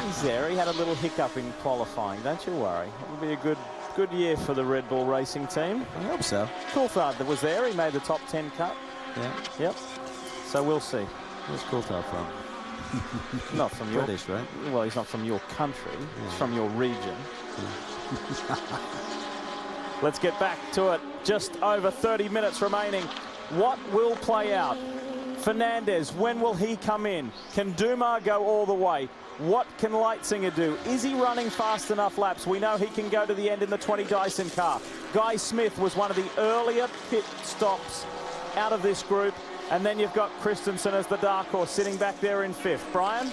He's there. He had a little hiccup in qualifying. Don't you worry. It'll be a good year for the Red Bull racing team. I hope so. Coulthard that was there. He made the top 10 cut. Yeah. Yep. So we'll see. Where's Coulthard from? Not from your... British, right? Well, he's not from your country. Yeah. He's from your region. Yeah. Let's get back to it. Just over 30 minutes remaining. What will play out? Fernandez, when will he come in? Can Dumas go all the way? What can Leitzinger do? Is he running fast enough laps? We know he can go to the end in the 20 Dyson car. Guy Smith was one of the earlier pit stops out of this group. And then you've got Christensen as the dark horse sitting back there in 5th. Brian?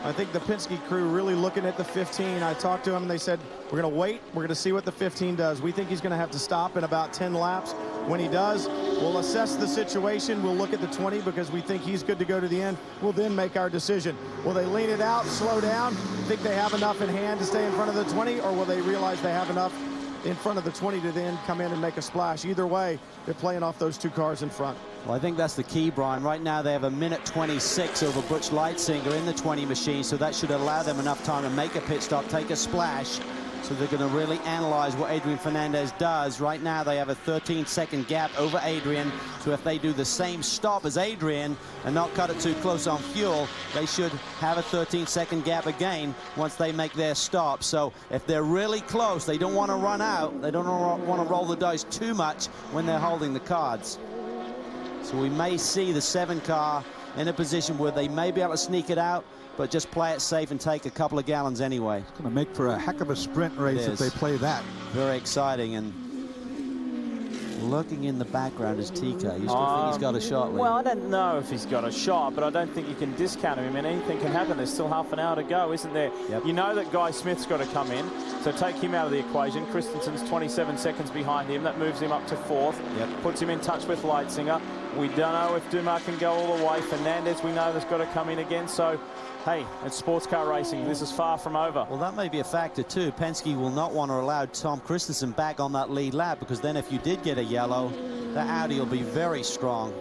I think the Penske crew really looking at the 15. I talked to them and they said, we're going to wait. We're going to see what the 15 does. We think he's going to have to stop in about 10 laps. When he does, we'll assess the situation. We'll look at the 20 because we think he's good to go to the end. We'll then make our decision. Will they lean it out, slow down, think they have enough in hand to stay in front of the 20, or will they realize they have enough in front of the 20 to then come in and make a splash? Either way, they're playing off those 2 cars in front. Well, I think that's the key, Brian. Right now, they have a minute 26 over Butch Leitzinger in the 20 machine, so that should allow them enough time to make a pit stop, take a splash. So they're going to really analyze what Adrian Fernandez does. Right now, they have a 13-second gap over Adrian. So if they do the same stop as Adrian and not cut it too close on fuel, they should have a 13-second gap again once they make their stop. So if they're really close, they don't want to run out. They don't want to roll the dice too much when they're holding the cards. So we may see the 7 car in a position where they may be able to sneak it out, but just play it safe and take a couple of gallons anyway. It's going to make for a heck of a sprint race if they play that. Very exciting. And looking in the background is TK. You still think he's got a shot, Lee? Well, I don't know if he's got a shot, but I don't think you can discount him. I mean, anything can happen. There's still half an hour to go, isn't there? Yep. You know that Guy Smith's got to come in, so take him out of the equation. Christensen's 27 seconds behind him. That moves him up to 4th. Yep. Puts him in touch with Leitzinger. We don't know if Dumas can go all the way. Fernandez, we know, has got to come in again. So, hey, it's sports car racing. This is far from over. Well, that may be a factor, too. Penske will not want to allow Tom Christensen back on that lead lap, because then if you did get a yellow, the Audi will be very strong.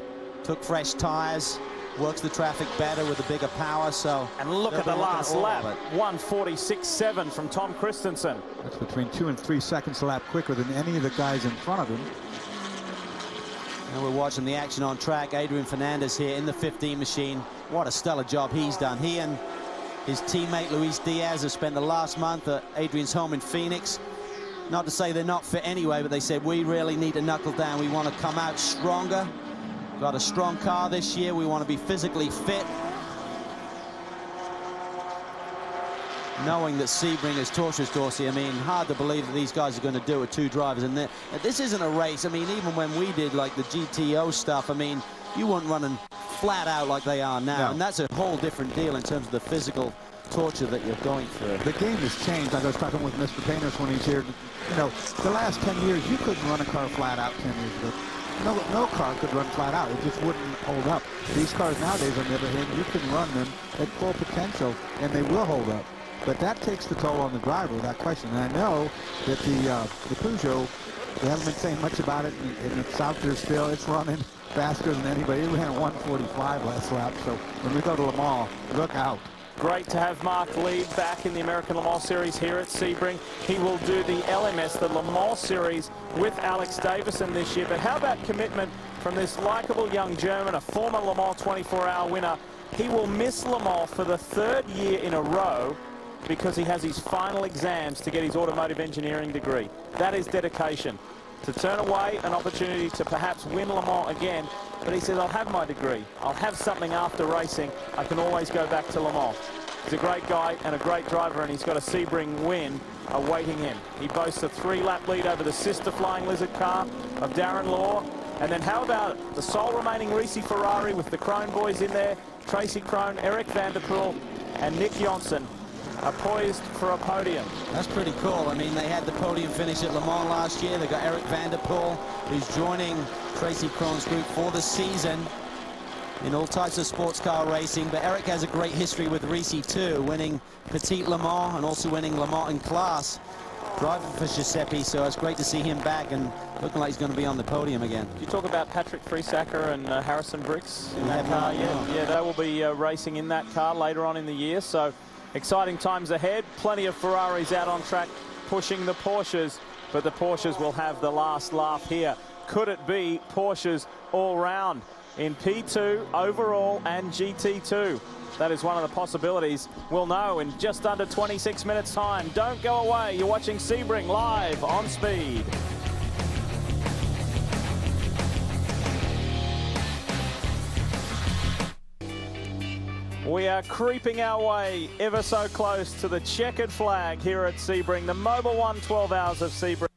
Took fresh tires, works the traffic better with a bigger power, so... And look at the last lap. 1:46.7 from Tom Christensen. That's between 2 and 3 seconds a lap quicker than any of the guys in front of him. And we're watching the action on track. Adrian Fernandez here in the 15 machine. What a stellar job he's done. He and his teammate Luis Diaz have spent the last month at Adrian's home in Phoenix. Not to say they're not fit anyway, but they said, we really need to knuckle down. We want to come out stronger. Got a strong car this year. We want to be physically fit. Knowing that Sebring is torturous, Dorsey, I mean, hard to believe that these guys are going to do it with 2 drivers. And this isn't a race. I mean, even when we did, like, the GTO stuff, I mean, you weren't running flat out like they are now. No. And that's a whole different deal in terms of the physical torture that you're going through. The game has changed. I was talking with Mr. Painters when he's here. You know, the last 10 years, you couldn't run a car flat out 10 years ago. No car could run flat out. It just wouldn't hold up. These cars nowadays, on the other hand, you can run them at full potential, and they will hold up. but that takes the toll on the driver without question. And I know that the Peugeot, they haven't been saying much about it, and it's out there still. It's running faster than anybody. It ran 1:45 last lap, so when we go to Le Mans, look out. Great to have Mark Lieb back in the American Le Mans Series here at Sebring. He will do the LMS, the Le Mans Series, with Alex Davison this year. But how about commitment from this likeable young German, a former Le Mans 24-hour winner? He will miss Le Mans for the 3rd year in a row because he has his final exams to get his automotive engineering degree. That is dedication. To turn away an opportunity to perhaps win Le Mans again, but he says, I'll have my degree. I'll have something after racing. I can always go back to Le Mans. He's a great guy and a great driver, and he's got a Sebring win awaiting him. He boasts a 3-lap lead over the sister Flying Lizard car of Darren Law. And then how about the sole remaining Ricci Ferrari with the Krohn boys in there? Tracy Krohn, Eric van der Poel, and Nick Johnson are poised for a podium. That's pretty cool. I mean, they had the podium finish at Le Mans last year. They got Eric van der Poel, who's joining Tracy Krohn's group for the season in all types of sports car racing. But Eric has a great history with Ricci too, winning Petite Le Mans and also winning Le Mans in class, driving for Giuseppe. So it's great to see him back and looking like he's going to be on the podium again. Did you talk about Patrick Friesacker and Harrison Bricks in that car? Yeah, they will be racing in that car later on in the year. So exciting times ahead. Plenty of Ferraris out on track pushing the Porsches, but the Porsches will have the last laugh here. Could it be Porsches all round in P2 overall and GT2? That is one of the possibilities. We'll know in just under 26 minutes time. Don't go away. You're watching Sebring live on Speed. We are creeping our way ever so close to the checkered flag here at Sebring. The Mobil 1 12 Hours of Sebring,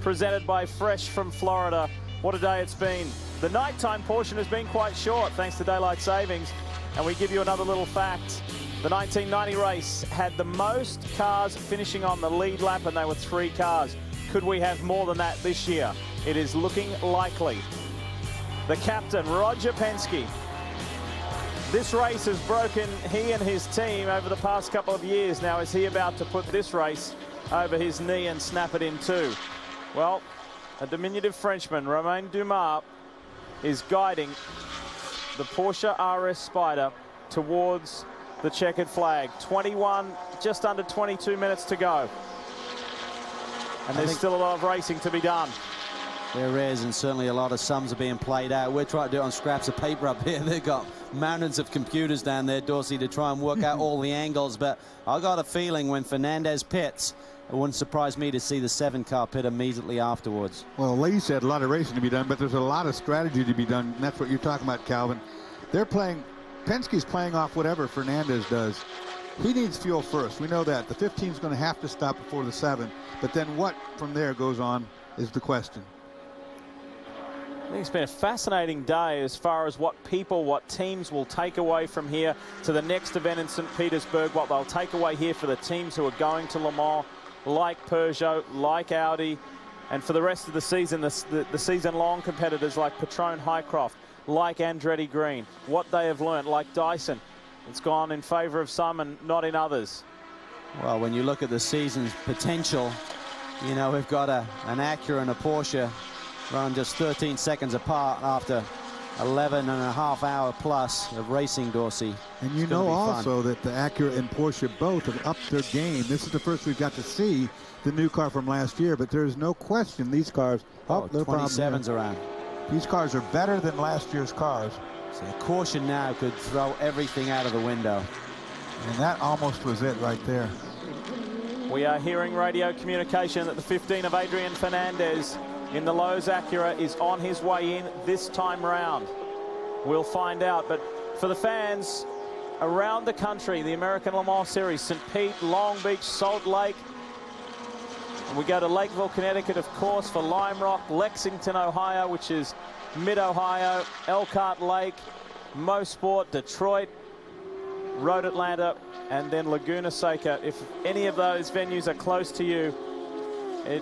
presented by Fresh from Florida. What a day it's been. The nighttime portion has been quite short thanks to daylight savings. And we give you another little fact. The 1990 race had the most cars finishing on the lead lap, and they were 3 cars. Could we have more than that this year? It is looking likely. The captain, Roger Penske. This race has broken he and his team over the past couple of years. Now, is he about to put this race over his knee and snap it in two? Well, a diminutive Frenchman, Romain Dumas, is guiding the Porsche RS Spider towards the checkered flag. 21, just under 22 minutes to go. And there's still a lot of racing to be done. There is, and certainly a lot of sums are being played out. We're trying to do it on scraps of paper up here. They've got mountains of computers down there, Dorsey, to try and work out all the angles. But I got a feeling when Fernandez pits, it wouldn't surprise me to see the 7-car pit immediately afterwards. Well, Lee said a lot of racing to be done, but there's a lot of strategy to be done, and that's what you're talking about, Calvin. They're playing, Penske's playing off whatever Fernandez does. He needs fuel first. We know that. The 15's going to have to stop before the 7, but then what from there goes on is the question. I think it's been a fascinating day as far as what people, what teams will take away from here to the next event in St. Petersburg, what they'll take away here for the teams who are going to Le Mans, like Peugeot, like Audi, and for the rest of the season, the season-long competitors like Patron Highcroft, like Andretti Green, what they have learned, like Dyson. It's gone in favour of some and not in others. Well, when you look at the season's potential, you know, we've got an Acura and a Porsche run just 13 seconds apart after 11.5-hour plus of racing, Dorsey. And you know also that the Acura and Porsche both have upped their game. This is the first we've got to see the new car from last year, but there's no question these cars, oh, 27's around. These cars are better than last year's cars. So a caution now could throw everything out of the window. And that almost was it right there. We are hearing radio communication that the 15 of Adrian Fernandez in the Lowe's Acura is on his way in this time round. We'll find out, but for the fans around the country, the American Le Mans Series, St. Pete, Long Beach, Salt Lake, and we go to Lakeville, Connecticut, of course, for Lime Rock, Lexington, Ohio, which is mid-Ohio, Elkhart Lake, Mosport, Detroit, Road Atlanta, and then Laguna Seca. If any of those venues are close to you,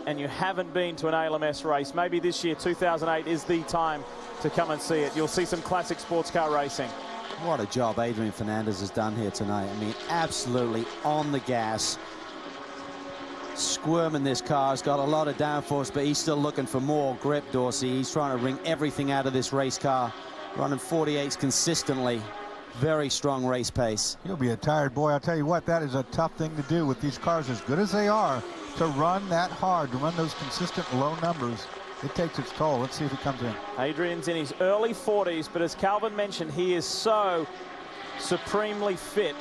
and you haven't been to an ALMS race, maybe this year, 2008, is the time to come and see it. You'll see some classic sports car racing. What a job Adrian Fernandez has done here tonight. I mean, absolutely on the gas. Squirming this car. Has got a lot of downforce, but he's still looking for more grip, Dorsey. He's trying to wring everything out of this race car. Running 48s consistently. Very strong race pace. He'll be a tired boy. I'll tell you what, that is a tough thing to do with these cars as good as they are, to run that hard, to run those consistent low numbers. It takes its toll. Let's see if he comes in. Adrian's in his early 40s, but as Calvin mentioned, he is so supremely fit.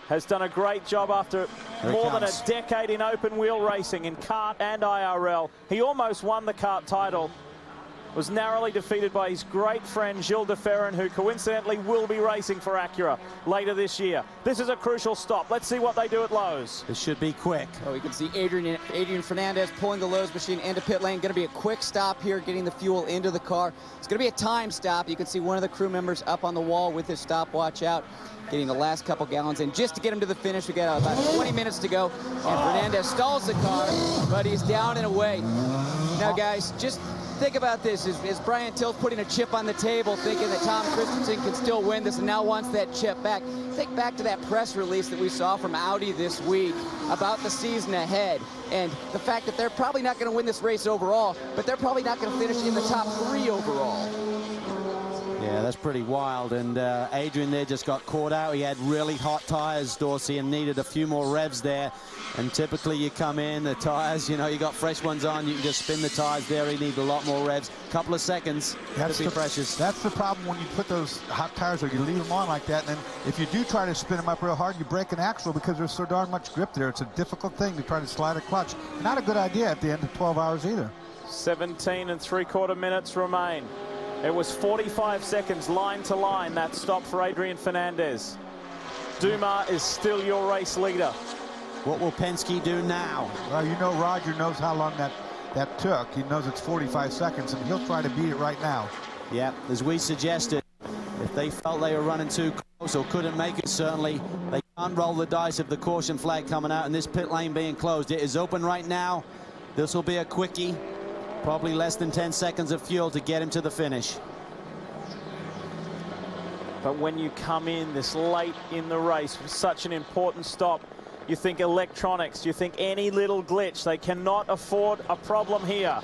Has done a great job after more than a decade in open wheel racing in kart and IRL. He almost won the kart title. Was narrowly defeated by his great friend Gilles de Ferran, who coincidentally will be racing for Acura later this year. This is a crucial stop. Let's see what they do at Lowe's. This should be quick. Oh, we can see Adrian Fernandez pulling the Lowe's machine into pit lane. Going to be a quick stop here, getting the fuel into the car. It's going to be a time stop. You can see one of the crew members up on the wall with his stopwatch out, getting the last couple gallons in just to get him to the finish. We got about 20 minutes to go, and Fernandez stalls the car, but he's down and away. Now, guys, just think about this. Is Brian Tills putting a chip on the table, thinking that Tom Christensen can still win this and now wants that chip back? Think back to that press release that we saw from Audi this week about the season ahead and the fact that they're probably not going to win this race overall, but they're probably not going to finish in the top 3 overall. Yeah, that's pretty wild. And Adrian there just got caught out. He had really hot tires, Dorsey, and needed a few more revs there. And typically you come in, the tires, you know, you got fresh ones on, you can just spin the tires there. He needs a lot more revs. Couple of seconds to be precious. That's the problem when you put those hot tires or you leave them on like that. And then if you do try to spin them up real hard, you break an axle because there's so darn much grip there. It's a difficult thing to try to slide a clutch. Not a good idea at the end of 12 hours either. 17 3/4 minutes remain. It was 45 seconds line to line, that stop for Adrian Fernandez. Dumas is still your race leader. What will Penske do now? Well, you know Roger knows how long that took. He knows it's 45 seconds, and he'll try to beat it right now. Yeah, as we suggested, if they felt they were running too close or couldn't make it, certainly they can't roll the dice of the caution flag coming out and this pit lane being closed. It is open right now. This will be a quickie. Probably less than 10 seconds of fuel to get him to the finish. But when you come in this late in the race for such an important stop, you think electronics, you think any little glitch. They cannot afford a problem here.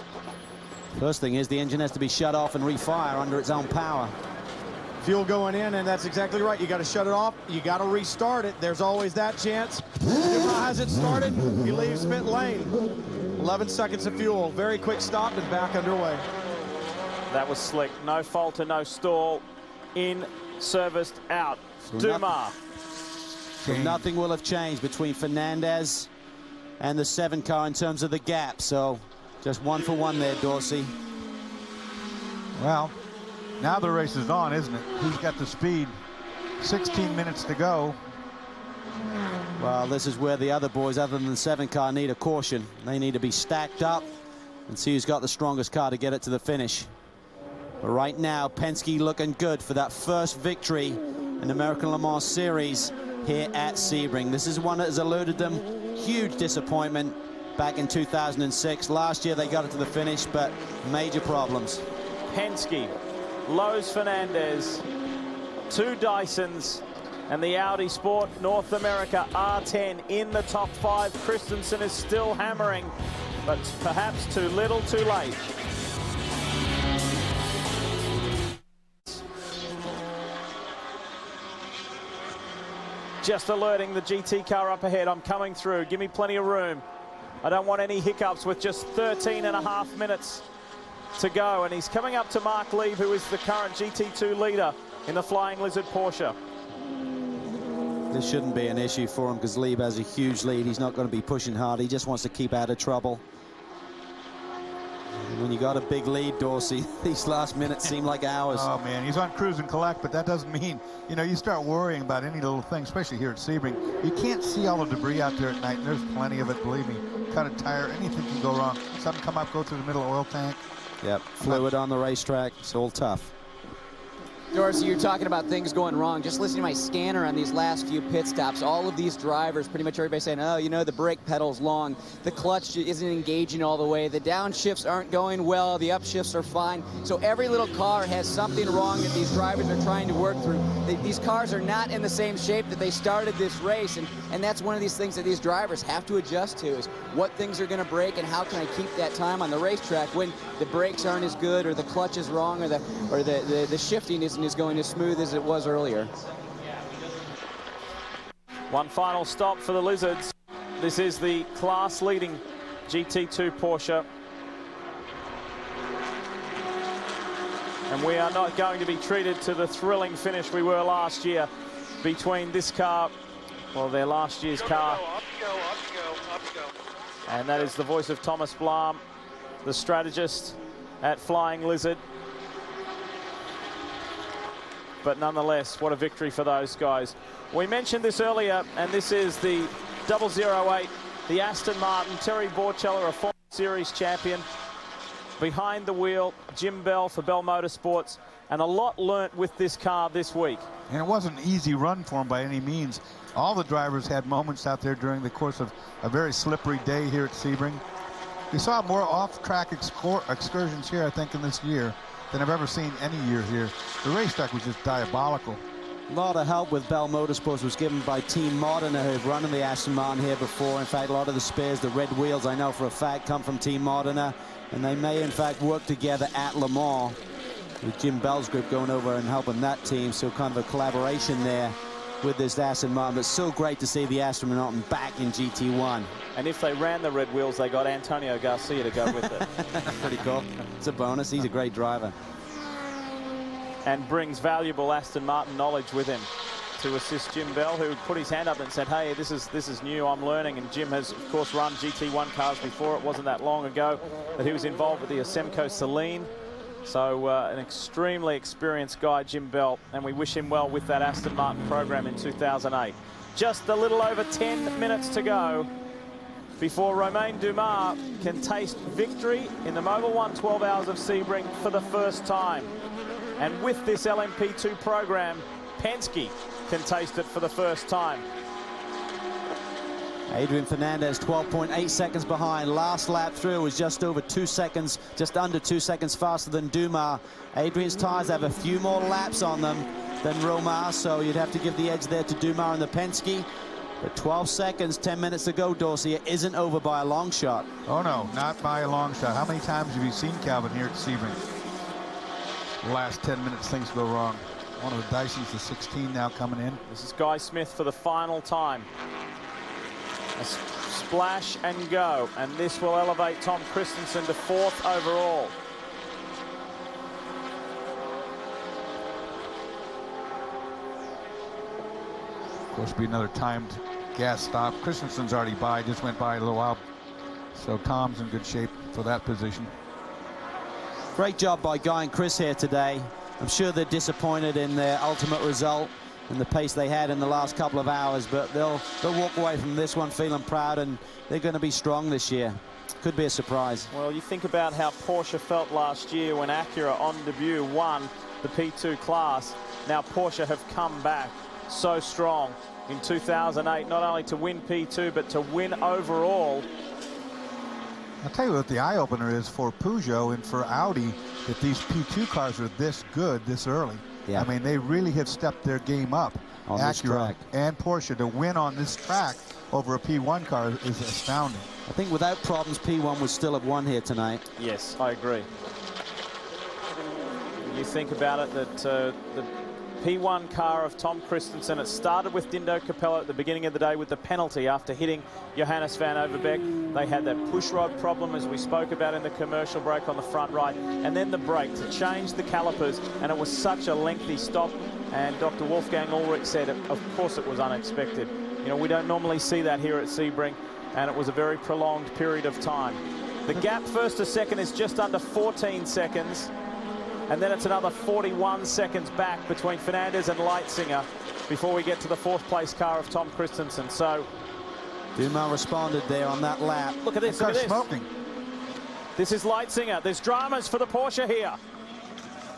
First thing is the engine has to be shut off and refire under its own power. Fuel going in, and that's exactly right. You got to shut it off. You got to restart it. There's always that chance. Dumas has it started. He leaves pit lane. 11 seconds of fuel. Very quick stop and back underway. That was slick. No falter, no stall. In, serviced, out. Dumas. So nothing will have changed between Fernandez and the 7 car in terms of the gap. So just 1 for 1 there, Dorsey. Well, now the race is on, isn't it? Who's got the speed? 16 minutes to go. Well, this is where the other boys, other than the 7 car, need a caution. They need to be stacked up and see who's got the strongest car to get it to the finish. But right now, Penske looking good for that first victory in the American Le Mans Series here at Sebring. This is one that has eluded them. Huge disappointment back in 2006. Last year they got it to the finish, but major problems. Penske, Lowe's Fernandez, 2 Dysons, and the Audi Sport North America R10 in the top 5. Christensen is still hammering, but perhaps too little too late. Just alerting the GT car up ahead. I'm coming through. Give me plenty of room. I don't want any hiccups with just 13.5 minutes to go. And he's coming up to Mark Lieb, who is the current GT2 leader in the Flying Lizard Porsche. This shouldn't be an issue for him because Lieb has a huge lead. He's not going to be pushing hard. He just wants to keep out of trouble. And when you got a big lead, Dorsey, these last minutes seem like hours. Oh, man, he's on cruise and collect, but that doesn't mean, you know, you start worrying about any little thing, especially here at Sebring. You can't see all the debris out there at night, and there's plenty of it, believe me. Cut a tire, anything can go wrong. Something come up, go through the middle oil tank. Yep, fluid on the racetrack. It's all tough. Dorsey, you're talking about things going wrong. Just listening to my scanner on these last few pit stops, all of these drivers, pretty much everybody saying, oh, you know, the brake pedal's long, the clutch isn't engaging all the way, the downshifts aren't going well, the upshifts are fine. So every little car has something wrong that these drivers are trying to work through. These cars are not in the same shape that they started this race, and that's one of these things that these drivers have to adjust to, is what things are going to break and how can I keep that time on the racetrack when the brakes aren't as good or the clutch is wrong or the shifting isn't as going as smooth as it was earlier. One final stop for the Lizards. This is the class-leading GT2 Porsche. And we are not going to be treated to the thrilling finish we were last year between this car, well, their last year's car. And that is the voice of Thomas Blum, the strategist at Flying Lizard. But nonetheless, what a victory for those guys. We mentioned this earlier, and this is the 008, the Aston Martin. Terry Borchella, a former series champion. Behind the wheel, Jim Bell for Bell Motorsports, and a lot learnt with this car this week. And it wasn't an easy run for him by any means. All the drivers had moments out there during the course of a very slippery day here at Sebring. We saw more off-track excursions here, I think, in this year than I've ever seen any year here. The racetrack was just diabolical. A lot of help with Bell Motorsports was given by Team Modena, who've run in the Aston Martin here before. In fact, a lot of the spares, the red wheels, I know for a fact, come from Team Modena. And they may, in fact, work together at Le Mans with Jim Bell's group going over and helping that team. So kind of a collaboration there with this Aston Martin. But it's so great to see the Aston Martin back in GT1. And if they ran the red wheels, they got Antonio Garcia to go with it. Pretty cool. It's a bonus. He's a great driver. And brings valuable Aston Martin knowledge with him to assist Jim Bell, who put his hand up and said, hey, this is new, I'm learning. And Jim has, of course, run GT1 cars before. It wasn't that long ago that he was involved with the Asemco Celine. So an extremely experienced guy, Jim Bell, and we wish him well with that Aston Martin program in 2008. Just a little over 10 minutes to go before Romain Dumas can taste victory in the Mobil 1 12 Hours of Sebring for the first time. And with this LMP2 program, Penske can taste it for the first time. Adrian Fernandez 12.8 seconds behind. Last lap through was just over 2 seconds, just under 2 seconds faster than Dumas. Adrian's tires have a few more laps on them than Romain, so you'd have to give the edge there to Dumas and the Penske. But 12 seconds, 10 minutes to go, Dorsey. It isn't over by a long shot. Oh, no, not by a long shot. How many times have you seen Calvin here at Sebring? The last 10 minutes, things go wrong. One of the Dysons, the 16 now coming in. This is Guy Smith for the final time. A splash and go, and this will elevate Tom Christensen to 4th overall. Of course, be another timed gas stop. Christensen's already by, just went by a little while. So Tom's in good shape for that position. Great job by Guy and Chris here today. I'm sure they're disappointed in their ultimate result and the pace they had in the last couple of hours, but they'll walk away from this one feeling proud, and they're going to be strong this year. Could be a surprise. Well, you think about how Porsche felt last year when Acura on debut won the P2 class. Now Porsche have come back so strong in 2008, not only to win P2, but to win overall. I'll tell you what the eye-opener is for Peugeot and for Audi, that these P2 cars are this good this early. Yeah. I mean, they really have stepped their game up. On this track. And Porsche to win on this track over a P1 car is astounding. I think without problems, P1 would still have won here tonight. Yes, I agree. You think about it, that the P1 car of Tom Christensen, it started with Dindo Capello at the beginning of the day with the penalty after hitting Johannes van Overbeek. They had that push rod problem, as we spoke about in the commercial break, on the front right, and then the brake to change the calipers, and it was such a lengthy stop. And Dr. Wolfgang Ulrich said, of course it was unexpected. You know, we don't normally see that here at Sebring, and it was a very prolonged period of time. The gap first to second is just under 14 seconds. And then it's another 41 seconds back between Fernandez and Leitzinger before we get to the 4th place car of Tom Christensen. So Dumas responded there on that lap. Look at this. Look at this. Smoking. This is Leitzinger. There's dramas for the Porsche here.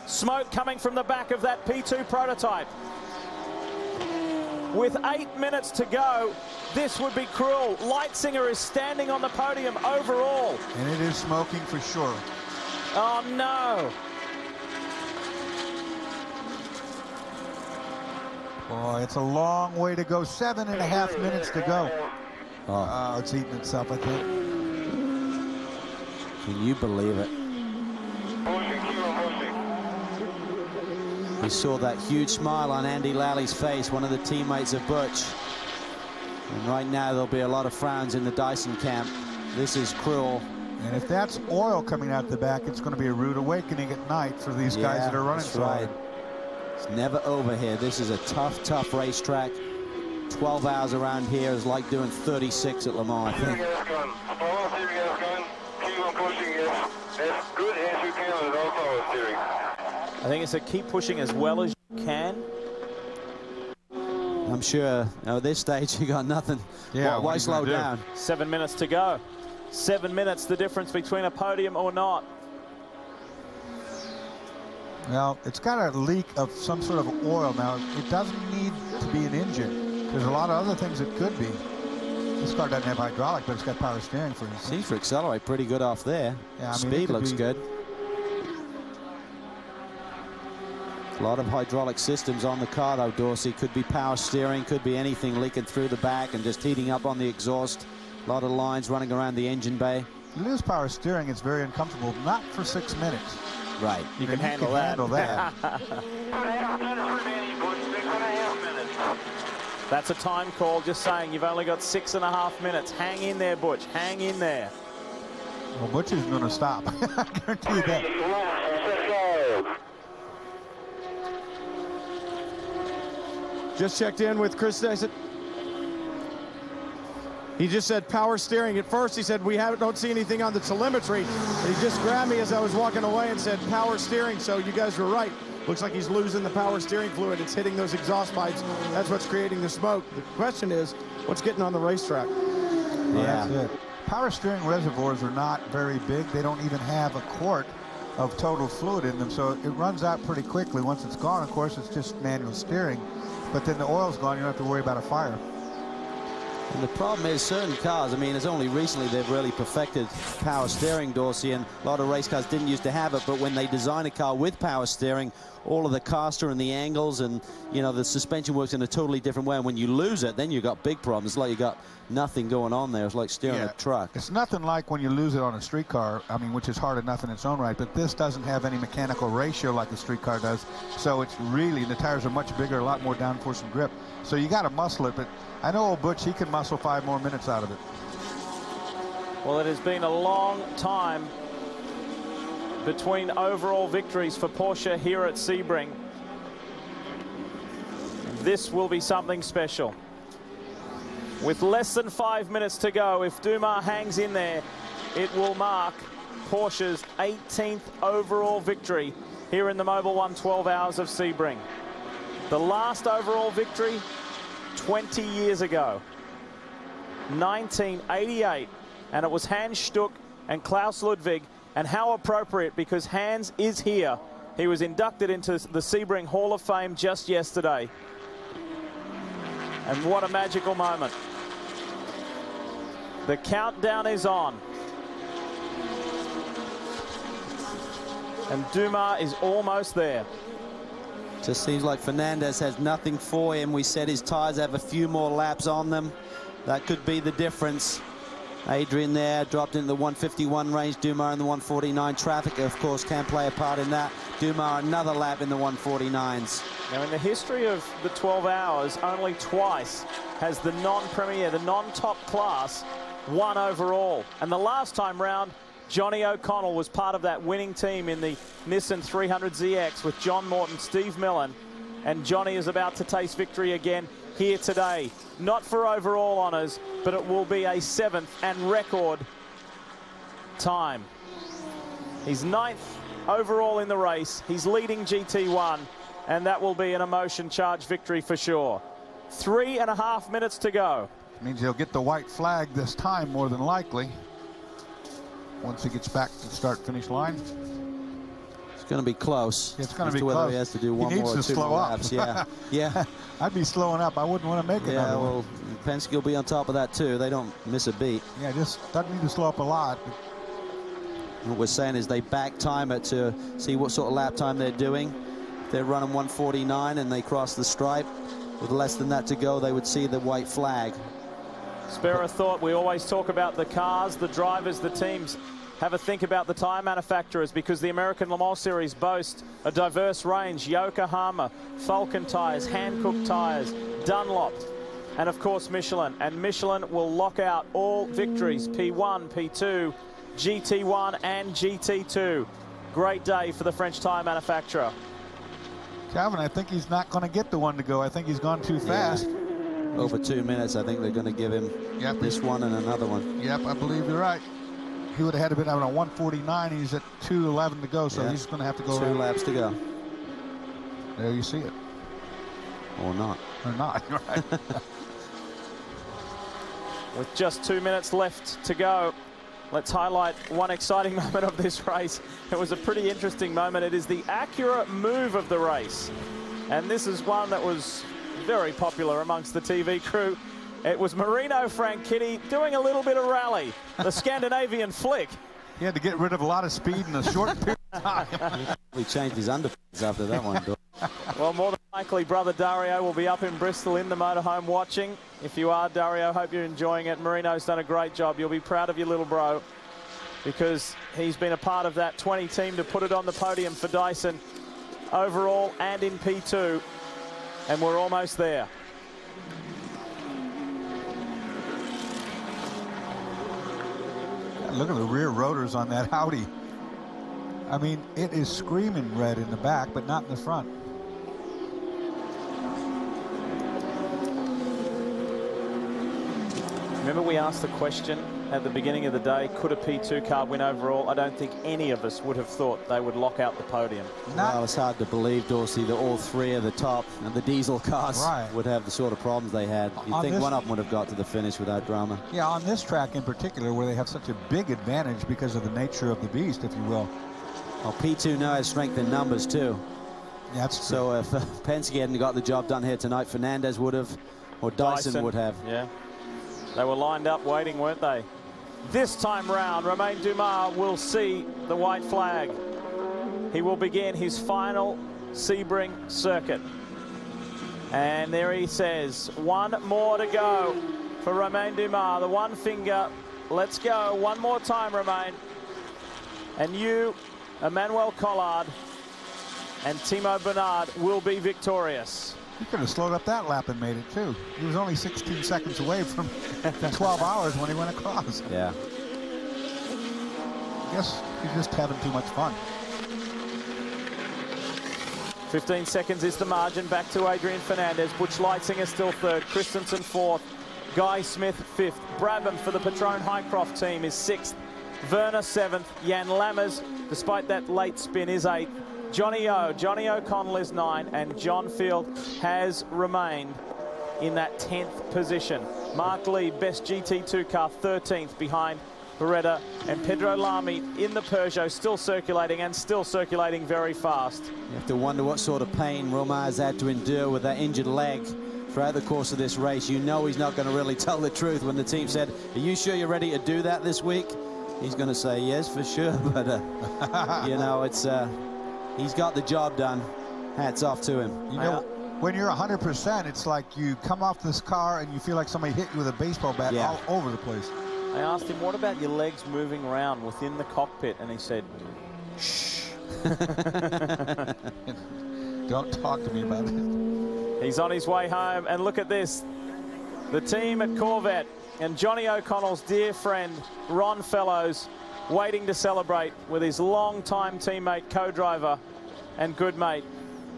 Smoke coming from the back of that P2 prototype. With 8 minutes to go, this would be cruel. Leitzinger is standing on the podium overall. And it is smoking for sure. Oh, no. Boy, it's a long way to go. 7.5 minutes to go. Oh, it's eating itself, I think. Can you believe it? We saw that huge smile on Andy Lally's face, one of the teammates of Butch. And right now there'll be a lot of frowns in the Dyson camp. This is cruel. And if that's oil coming out the back, it's going to be a rude awakening at night for these guys that are running so hard. It's never over here. This is a tough, tough racetrack. 12 hours around here is like doing 36 at Le Mans, I think. I think it's a keep pushing as well as you can. I'm sure at this stage you got nothing. Yeah, why slow down? 7 minutes to go. 7 minutes, the difference between a podium or not. Well, it's got a leak of some sort of oil. Now, it doesn't need to be an engine. There's a lot of other things it could be. This car doesn't have hydraulic, but it's got power steering, for instance. Seems to accelerate pretty good off there. Yeah, I mean, speed looks good. A lot of hydraulic systems on the car, though, Dorsey. Could be power steering, could be anything leaking through the back and just heating up on the exhaust. A lot of lines running around the engine bay. You lose power steering, it's very uncomfortable. Not for 6 minutes. Right. You can handle that. That's a time call, just saying you've only got 6.5 minutes. Hang in there, Butch. Hang in there. Well, Butch isn't going to stop. I guarantee you that. Just checked in with Chris Dyson. He just said power steering. At first he said we don't see anything on the telemetry. But he just grabbed me as I was walking away and said power steering. So you guys were right. Looks like he's losing the power steering fluid. It's hitting those exhaust pipes. That's what's creating the smoke. The question is, what's getting on the racetrack? Well, that's it. Power steering reservoirs are not very big. They don't even have a quart of total fluid in them. So it runs out pretty quickly. Once it's gone, of course, it's just manual steering. But then the oil's gone, you don't have to worry about a fire. And the problem is certain cars, I mean, it's only recently they've really perfected power steering, Dorsey, and a lot of race cars didn't used to have it, but when they design a car with power steering, all of the caster and the angles and, you know, the suspension works in a totally different way, and when you lose it, then you've got big problems. It's like you got nothing going on there. It's like steering a truck. It's nothing like when you lose it on a street car, I mean, which is hard enough in its own right, but this doesn't have any mechanical ratio like a street car does, so it's really, the tires are much bigger, a lot more downforce and grip, so you got to muscle it, but I know old Butch, he can muscle 5 more minutes out of it. Well, it has been a long time between overall victories for Porsche here at Sebring. This will be something special. With less than 5 minutes to go, if Dumas hangs in there, it will mark Porsche's 18th overall victory here in the Mobil 1 12 Hours of Sebring. The last overall victory 20 years ago, 1988, and it was Hans Stuck and Klaus Ludwig, and how appropriate because Hans is here. He was inducted into the Sebring Hall of Fame just yesterday. And what a magical moment. The countdown is on. And Dumas is almost there. Just seems like Fernandez has nothing for him. We said his tires have a few more laps on them. That could be the difference. Adrian there dropped into the 151 range. Dumas in the 149. Traffic, of course, can play a part in that. Dumas another lap in the 149s. Now, in the history of the 12 hours, only twice has the non-premier, the non-top class, won overall. And the last time round, Johnny O'Connell was part of that winning team in the Nissan 300ZX with John Morton, Steve Millen, and Johnny is about to taste victory again here today. Not for overall honours, but it will be a 7th and record time. He's 9th overall in the race. He's leading GT1, and that will be an emotion-charged victory for sure. 3.5 minutes to go. Means he'll get the white flag this time, more than likely, once he gets back to the start-finish line. It's going to be close. It's going to be whether close. he has to do one more or two more laps. Yeah, yeah. I'd be slowing up. I wouldn't want to make it. Yeah, well, Penske will be on top of that too. They don't miss a beat. Yeah, just doesn't need to slow up a lot. What we're saying is they back time it to see what sort of lap time they're doing. If they're running 1:49 and they cross the stripe with less than that to go, they would see the white flag. Spare a thought. We always talk about the cars, the drivers, the teams. Have a think about the tyre manufacturers, because the American Le Mans Series boasts a diverse range. Yokohama, Falcon tyres, Hankook tyres, Dunlop, and of course Michelin. And Michelin will lock out all victories, P1, P2, GT1 and GT2. Great day for the French tyre manufacturer. Calvin, I think he's not going to get the one to go. I think he's gone too fast. Over 2 minutes, I think they're going to give him this one and another one. Yep, I believe you're right. He would have had to been out on 1:49. He's at 2:11 to go, so he's going to have to go. 2 laps to go. There you see it. Or not. Or not, right. With just 2 minutes left to go, let's highlight one exciting moment of this race. It was a pretty interesting moment. It is the accurate move of the race. And this is one that was very popular amongst the TV crew. It was Marino Franchitti doing a little bit of rally, the Scandinavian flick. He had to get rid of a lot of speed in a short period of time. He changed his underpants after that one. Well, more than likely, brother Dario will be up in Bristol in the motorhome watching. If you are, Dario, hope you're enjoying it. Marino's done a great job. You'll be proud of your little bro, because he's been a part of that 20 team to put it on the podium for Dyson overall and in P2. And we're almost there. Look at the rear rotors on that Audi. I mean, it is screaming red in the back, but not in the front. Remember, we asked the question at the beginning of the day, could a P2 car win overall? I don't think any of us would have thought they would lock out the podium. Well, it's hard to believe, Dorsey, that all three of the top and the diesel cars would have the sort of problems they had. You'd think one of them would have got to the finish without drama. Yeah, on this track in particular, where they have such a big advantage because of the nature of the beast, if you will. Well, P2 now has strength in numbers, too. Yeah, that's true. So if Penske hadn't got the job done here tonight, Fernandez would have, or Dyson would have. Yeah. They were lined up waiting, weren't they? This time round, Romain Dumas will see the white flag. He will begin his final Sebring circuit. And there he says, one more to go for Romain Dumas. The one finger. Let's go. One more time, Romain. And you, Emmanuel Collard, and Timo Bernard will be victorious. He could have slowed up that lap and made it, too. He was only 16 seconds away from 12 hours when he went across. Yeah. I guess he's just having too much fun. 15 seconds is the margin. Back to Adrian Fernandez. Butch Leitzinger still third. Christensen fourth. Guy Smith fifth. Brabham for the Patron Highcroft team is sixth. Werner seventh. Jan Lammers, despite that late spin, is eighth. Johnny O'Connell is 9, and John Field has remained in that 10th position. Mark Lee, best GT2 car, 13th behind Beretta, and Pedro Lamy in the Peugeot, still circulating very fast. You have to wonder what sort of pain Romain has had to endure with that injured leg throughout the course of this race. You know he's not going to really tell the truth when the team said, are you sure you're ready to do that this week? He's going to say yes, for sure, but you know, it's he's got the job done. Hats off to him. You know, when you're 100%, it's like you come off this car and you feel like somebody hit you with a baseball bat all over the place. I asked him, what about your legs moving around within the cockpit? And he said, shh. Don't talk to me about it. He's on his way home, and look at this. The team at Corvette and Johnny O'Connell's dear friend, Ron Fellows, waiting to celebrate with his long-time teammate, co-driver, and good mate.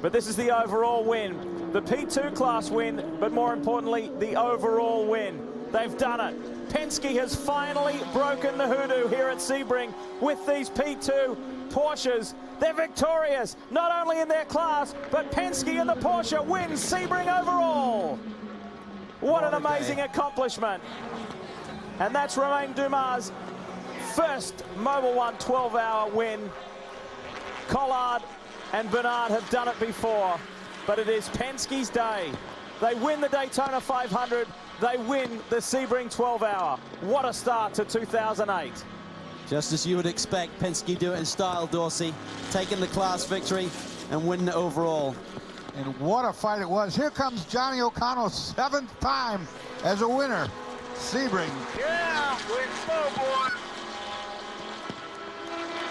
But this is the overall win. The P2 class win, but more importantly, the overall win. They've done it. Penske has finally broken the hoodoo here at Sebring with these P2 Porsches. They're victorious, not only in their class, but Penske and the Porsche wins Sebring overall. What an amazing accomplishment. And that's Romain Dumas' first Mobil 1 12-hour win. Collard and Bernard have done it before, but it is Penske's day. They win the Daytona 500. They win the Sebring 12-hour. What a start to 2008. Just as you would expect, Penske do it in style, Dorsey, taking the class victory and winning it overall. And what a fight it was. Here comes Johnny O'Connell's 7th time as a winner. Sebring. Yeah, way to go, boys.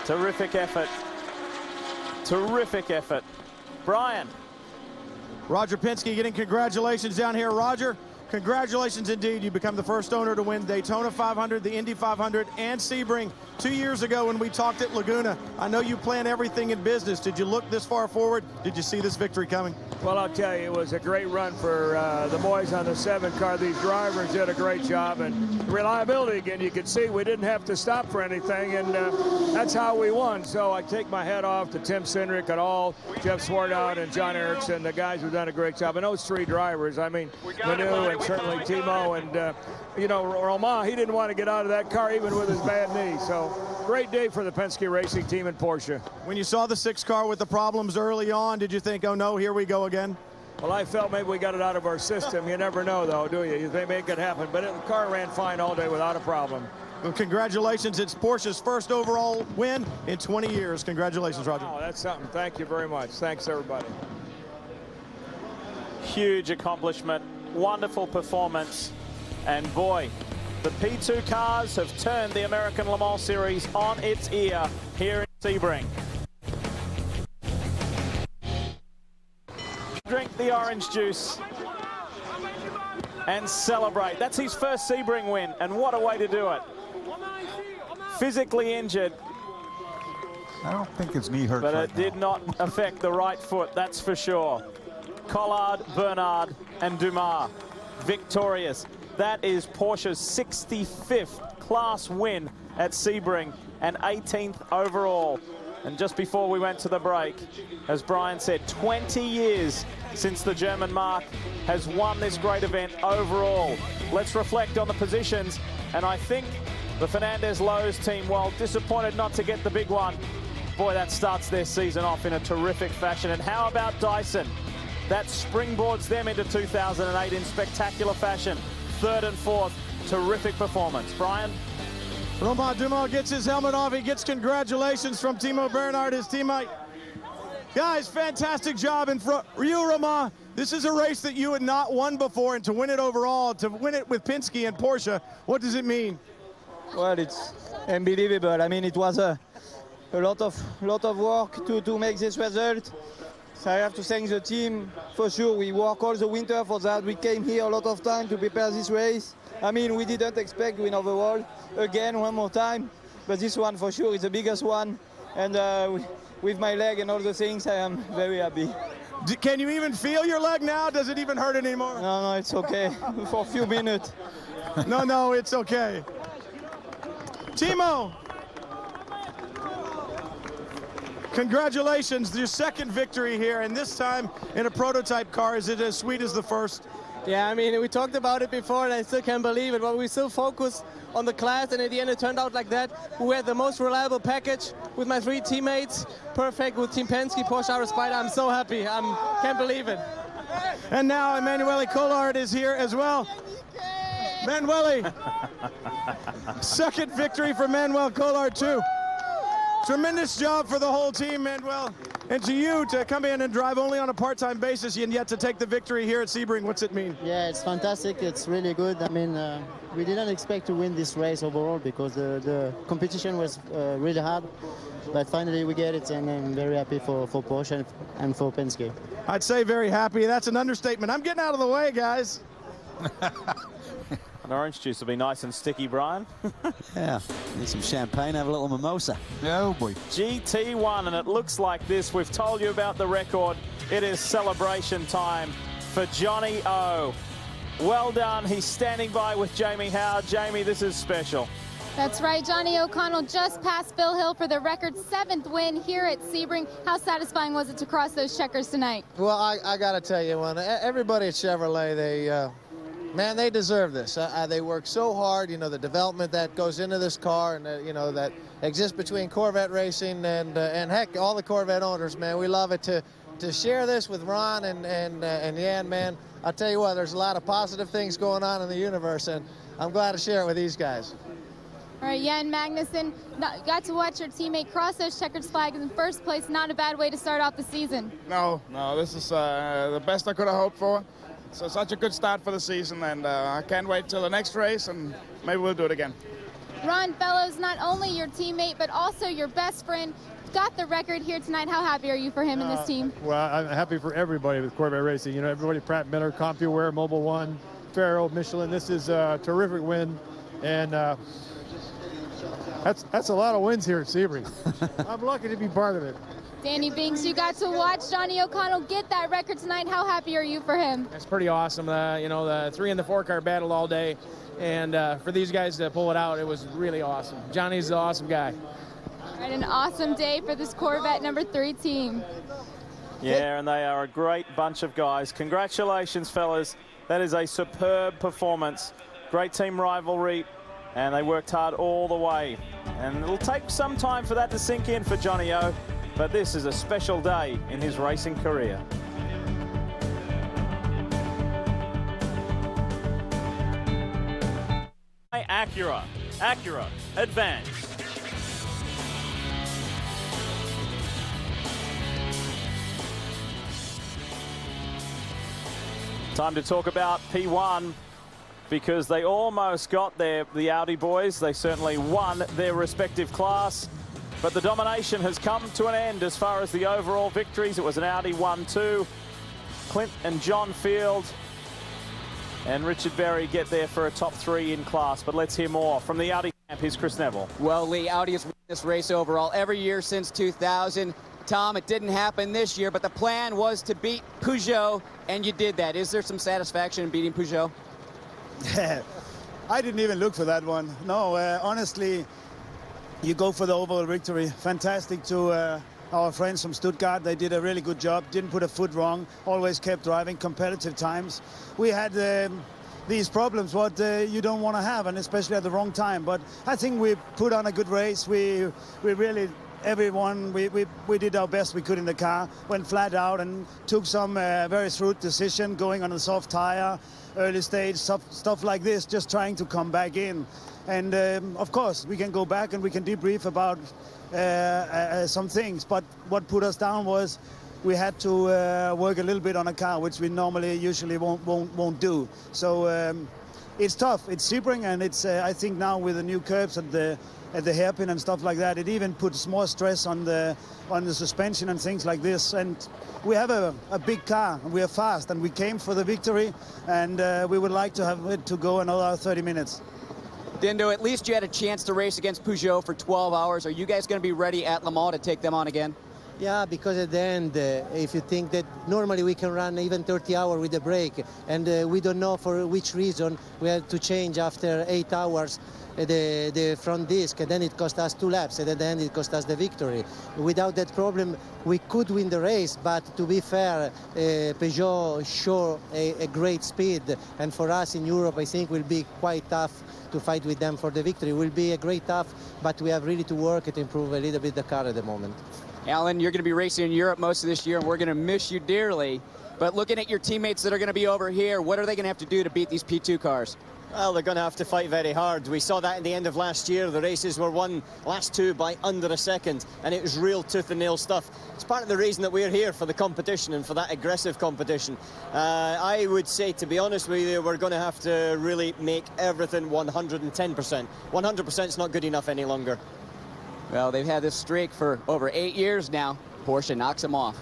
Terrific effort. Terrific effort. Brian. Roger Penske getting congratulations down here. Roger, congratulations indeed. You become the first owner to win Daytona 500, the Indy 500, and Sebring. 2 years ago when we talked at Laguna, I know you plan everything in business. Did you look this far forward? Did you see this victory coming? Well, I'll tell you, it was a great run for the boys on the 7 car. These drivers did a great job, and reliability again. You could see we didn't have to stop for anything, and that's how we won. So I take my hat off to Tim Cindric and all, Jeff Swartout and John Erickson, the guys who've done a great job. And those 3 drivers, I mean, Manu and certainly Timo, and you know, Romain, he didn't want to get out of that car even with his bad knee. So great day for the Penske Racing team and Porsche. When you saw the 6 car with the problems early on, did you think, oh no, here we go again? Well, I felt maybe we got it out of our system. You never know, though, do you? They make it happen. But the car ran fine all day without a problem. Well, congratulations. It's Porsche's first overall win in 20 years. Congratulations, Roger. Oh, that's something. Thank you very much. Thanks, everybody. Huge accomplishment. Wonderful performance. And boy, the P2 cars have turned the American Le Mans Series on its ear here in Sebring. Drink the orange juice and celebrate. That's his first Sebring win, and what a way to do it. Physically injured. I don't think his knee hurts but right it did not affect the right foot, that's for sure. Collard, Bernard, and Dumas victorious. That is Porsche's 65th class win at Sebring and 18th overall. And just before we went to the break, as Brian said, 20 years since the German Mark has won this great event overall. Let's reflect on the positions, and I think the Fernandez-Lowe's team, while disappointed not to get the big one, boy, that starts their season off in a terrific fashion. And how about Dyson? That springboards them into 2008 in spectacular fashion. 3rd and 4th, terrific performance. Brian? Romain Dumas gets his helmet off. He gets congratulations from Timo Bernhard, his teammate. Guys, fantastic job in front. You, Romain, this is a race that you had not won before, and to win it overall, to win it with Penske and Porsche, what does it mean? Well, it's unbelievable. I mean, it was a lot of work to make this result. So I have to thank the team. For sure, we work all the winter for that. We came here a lot of time to prepare this race. I mean, we didn't expect to win overall again one more time, but this one for sure is the biggest one. And with my leg and all the things, I am very happy. Can you even feel your leg now? Does it even hurt anymore? No, it's okay for a few minutes. No, it's okay. Timo, congratulations, your 2nd victory here, and this time in a prototype car. Is it as sweet as the first? Yeah, I mean, we talked about it before, and I still can't believe it, but we still focus on the class, and at the end it turned out like that. We had the most reliable package with my 3 teammates, perfect with Team Penske, Porsche, Aero Spider. I'm so happy. Can't believe it. And now Emanuele Collard is here as well. Manuele, 2nd victory for Manuel Collard too. Tremendous job for the whole team, Manuel. And to you, to come in and drive only on a part-time basis and yet to take the victory here at Sebring, what's it mean? Yeah, it's fantastic. It's really good. I mean, we didn't expect to win this race overall because the competition was really hard. But finally we get it, and I'm very happy for Porsche and for Penske. I'd say very happy. That's an understatement. I'm getting out of the way, guys. An orange juice will be nice and sticky, Brian. Yeah, need some champagne, have a little mimosa. Oh boy. GT1, and it looks like this. We've told you about the record. It is celebration time for Johnny O. Well done. He's standing by with Jamie Howard. Jamie, this is special. That's right. Johnny O'Connell just passed Phil Hill for the record 7th win here at Sebring. How satisfying was it to cross those checkers tonight? Well, I got to tell you, everybody at Chevrolet, Man, they deserve this. They work so hard. You know, the development that goes into this car, and you know, that exists between Corvette racing and heck, all the Corvette owners. Man, we love it to share this with Ron and Jan. Man, I'll tell you what, there's a lot of positive things going on in the universe, and I'm glad to share it with these guys. All right, Jan Magnussen, got to watch your teammate cross those checkered flags in first place. Not a bad way to start off the season. No, this is the best I could have hoped for. So such a good start for the season, and I can't wait till the next race, and maybe we'll do it again. Ron Fellows, not only your teammate, but also your best friend, got the record here tonight. How happy are you for him and this team? Well, I'm happy for everybody with Corvette Racing. You know, everybody, Pratt Miller, CompuWare, Mobil 1, Faro, Michelin. This is a terrific win, and that's a lot of wins here at Sebring. I'm lucky to be part of it. Danny Binks, you got to watch Johnny O'Connell get that record tonight. How happy are you for him? It's pretty awesome. You know, the 3 and the 4 car battled all day, and for these guys to pull it out, it was really awesome. Johnny's an awesome guy. All right, an awesome day for this Corvette number 3 team. Yeah, and they are a great bunch of guys. Congratulations, fellas. That is a superb performance. Great team rivalry, and they worked hard all the way. And it'll take some time for that to sink in for Johnny O, but this is a special day in his racing career. Acura, advance. Time to talk about P1, because they almost got there, the Audi boys. They certainly won their respective class, but the domination has come to an end as far as the overall victories. It was an Audi 1-2. Clint and John Field and Richard Berry get there for a top 3 in class, but let's hear more from the Audi camp. Here's Chris Neville. Well, Lee, Audi has won this race overall every year since 2000. Tom, it didn't happen this year, but the plan was to beat Peugeot, and you did that. Is there some satisfaction in beating Peugeot? I didn't even look for that one. No, honestly, you go for the overall victory. Fantastic to our friends from Stuttgart. They did a really good job, didn't put a foot wrong, always kept driving competitive times. We had these problems what you don't want to have, and especially at the wrong time. But I think we put on a good race. We really, everyone, we did our best we could in the car, went flat out and took some very shrewd decision, going on a soft tire, early stage, stuff like this, just trying to come back in. And of course, we can go back and we can debrief about some things, but what put us down was we had to work a little bit on a car, which we normally usually won't do. So it's tough. It's Sebring, and it's I think now with the new curbs at the hairpin and stuff like that, it even puts more stress on the suspension and things like this. And we have a big car, and we are fast, and we came for the victory, and we would like to have it to go another 30 minutes. Dindo, at least you had a chance to race against Peugeot for 12 hours. Are you guys going to be ready at Le Mans to take them on again? Yeah, because at the end, if you think that normally we can run even 30 hours with the brake, and we don't know for which reason we had to change after 8 hours the front disc, and then it cost us 2 laps, and at the end it cost us the victory. Without that problem, we could win the race, but to be fair, Peugeot show a great speed, and for us in Europe, I think will be quite tough to fight with them for the victory. It will be a great tough, but we have really to work to improve a little bit the car at the moment. Alan, you're going to be racing in Europe most of this year, and we're going to miss you dearly. But looking at your teammates that are going to be over here, what are they going to have to do to beat these P2 cars? Well, they're going to have to fight very hard. We saw that in the end of last year. The races were won last 2 by under a second, and it was real tooth and nail stuff. It's part of the reason that we're here for the competition and for that aggressive competition. I would say, to be honest with you, we're going to have to really make everything 110%. 100% is not good enough any longer. Well, they've had this streak for over 8 years now. Porsche knocks them off.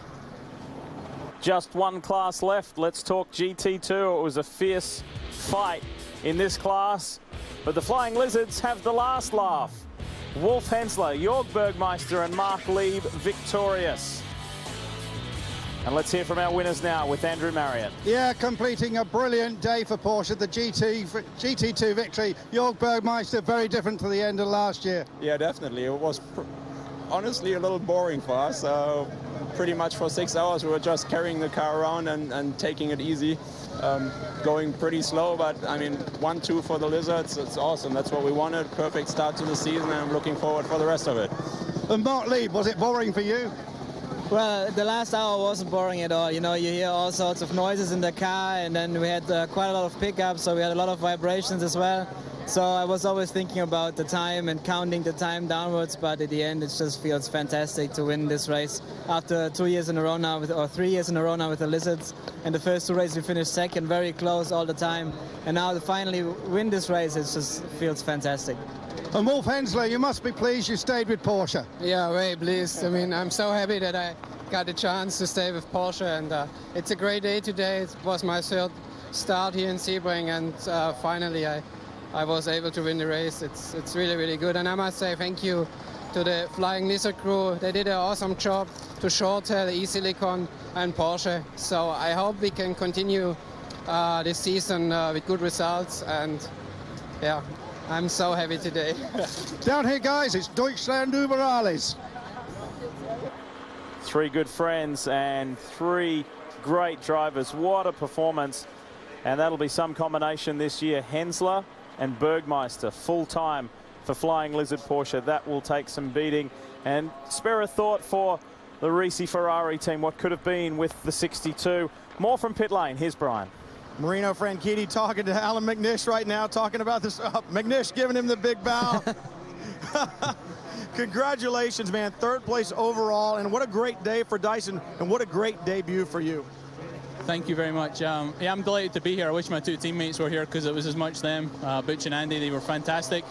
Just one class left. Let's talk GT2. It was a fierce fight in this class, but the Flying Lizards have the last laugh. Wolf Hensler, Jörg Bergmeister and Mark Lieb victorious. And let's hear from our winners now with Andrew Marriott. Yeah, completing a brilliant day for Porsche. The GT2 victory. Jörg Bergmeister, very different to the end of last year. Yeah, definitely. It was honestly a little boring for us. pretty much for 6 hours. We were just carrying the car around and taking it easy, going pretty slow. But I mean, 1-2 for the Lizards, it's awesome. That's what we wanted. Perfect start to the season, and I'm looking forward for the rest of it. And Mark Lee, was it boring for you? Well, the last hour wasn't boring at all. You know, you hear all sorts of noises in the car, and then we had quite a lot of pickups, so we had a lot of vibrations as well. So I was always thinking about the time and counting the time downwards, but at the end it just feels fantastic to win this race after 2 years in a row now, or 3 years in a row now with the Lizards. And the first two races we finished second, very close all the time. And now to finally win this race, it just feels fantastic. And Wolf Hensler, you must be pleased you stayed with Porsche. Yeah, very pleased. I mean, I'm so happy that I got the chance to stay with Porsche, and it's a great day today. It was my third start here in Sebring, and finally I was able to win the race. It's really, really good. And I must say thank you to the Flying Lizard crew. They did an awesome job to short-tail E-Silicon and Porsche. So I hope we can continue this season with good results, and yeah, I'm so happy today. Down here, guys, it's Deutschland über alles. Three good friends and three great drivers. What a performance. And that'll be some combination this year. Hensler and Bergmeister full-time for Flying Lizard Porsche. That will take some beating. And spare a thought for the Risi Ferrari team, what could have been with the 62. More from pit lane. Here's Brian. Marino Franchitti talking to Alan McNish right now, talking about this. McNish giving him the big bow. Congratulations, man. Third place overall, and what a great day for Dyson, and what a great debut for you. Thank you very much. Yeah, I'm delighted to be here. I wish my two teammates were here because it was as much them. Butch and Andy, they were fantastic.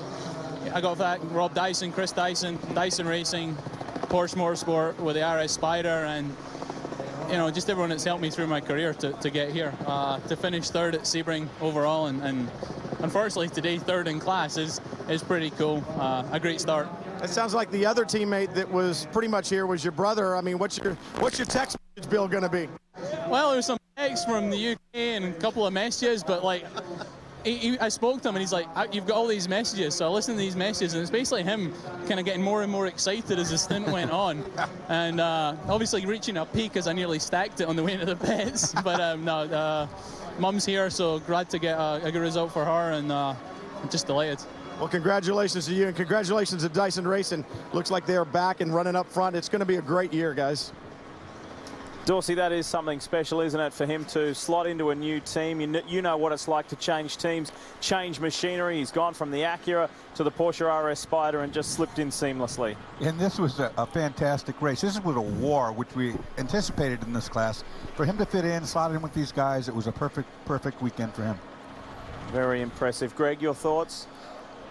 I got that. Rob Dyson, Chris Dyson, Dyson Racing, Porsche Motorsport with the RS Spider, and you know, just everyone that's helped me through my career to get here. To finish third at Sebring overall, and unfortunately today third in class is pretty cool. A great start. It sounds like the other teammate that was pretty much here was your brother. I mean, what's your text message bill going to be? Well, there's some texts from the UK and a couple of messages, but like, I spoke to him and he's like, you've got all these messages. So I listened to these messages, and it's basically him kind of getting more and more excited as the stint went on. And obviously reaching a peak as I nearly stacked it on the way into the pits. But no, Mum's here, so glad to get a good result for her, and I'm just delighted. Well, congratulations to you, and congratulations to Dyson Racing. Looks like they are back and running up front. It's going to be a great year, guys. Dorsey, that is something special, isn't it, for him to slot into a new team? You know what it's like to change teams, change machinery. He's gone from the Acura to the Porsche RS Spider and just slipped in seamlessly. And this was a fantastic race. This was a war, which we anticipated in this class. For him to fit in, slot in with these guys, it was a perfect weekend for him. Very impressive. Greg, your thoughts?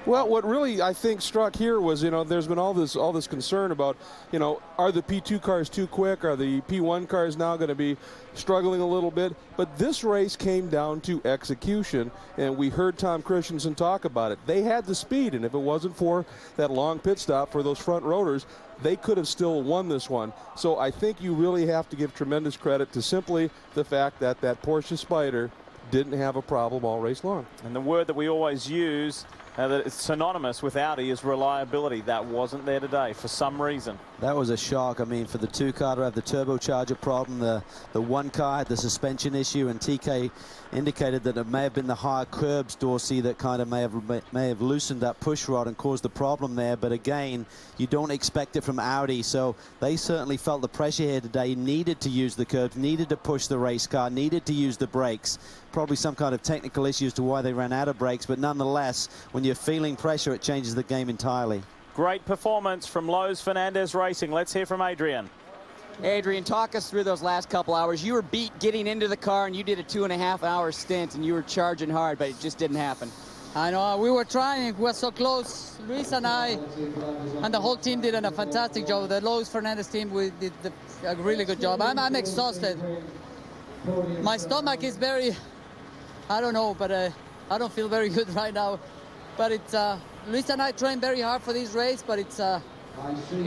Well, what really I think struck here was, you know, there's been all this concern about, you know, are the P2 cars too quick? Are the P1 cars now going to be struggling a little bit? But this race came down to execution, and we heard Tom Christensen talk about it. They had the speed, and if it wasn't for that long pit stop for those front rotors, they could have still won this one. So I think you really have to give tremendous credit to simply the fact that that Porsche Spider didn't have a problem all race long. And the word that we always use, that it's synonymous with Audi, is reliability. That wasn't there today for some reason. That was a shock. I mean, for the two car to have the turbocharger problem, the one car had the suspension issue, and TK indicated that it may have been the higher curbs, Dorsey, that kind of may have loosened that push rod and caused the problem there. But again, you don't expect it from Audi, so they certainly felt the pressure here today, needed to use the curbs, needed to push the race car, needed to use the brakes. Probably some kind of technical issue as to why they ran out of brakes, but nonetheless, when you're feeling pressure, it changes the game entirely. Great performance from Lowe's Fernandez Racing. Let's hear from Adrian. Adrian, talk us through those last couple hours. You were beat getting into the car, and you did a 2.5-hour stint, and you were charging hard, but it just didn't happen. I know, we were trying, we were so close. Luis and I and the whole team did a fantastic job. The Lowe's Fernandez team, we did a really good job. I'm exhausted. My stomach is very, I don't know, but I don't feel very good right now. But it's, Luis and I trained very hard for this race, but it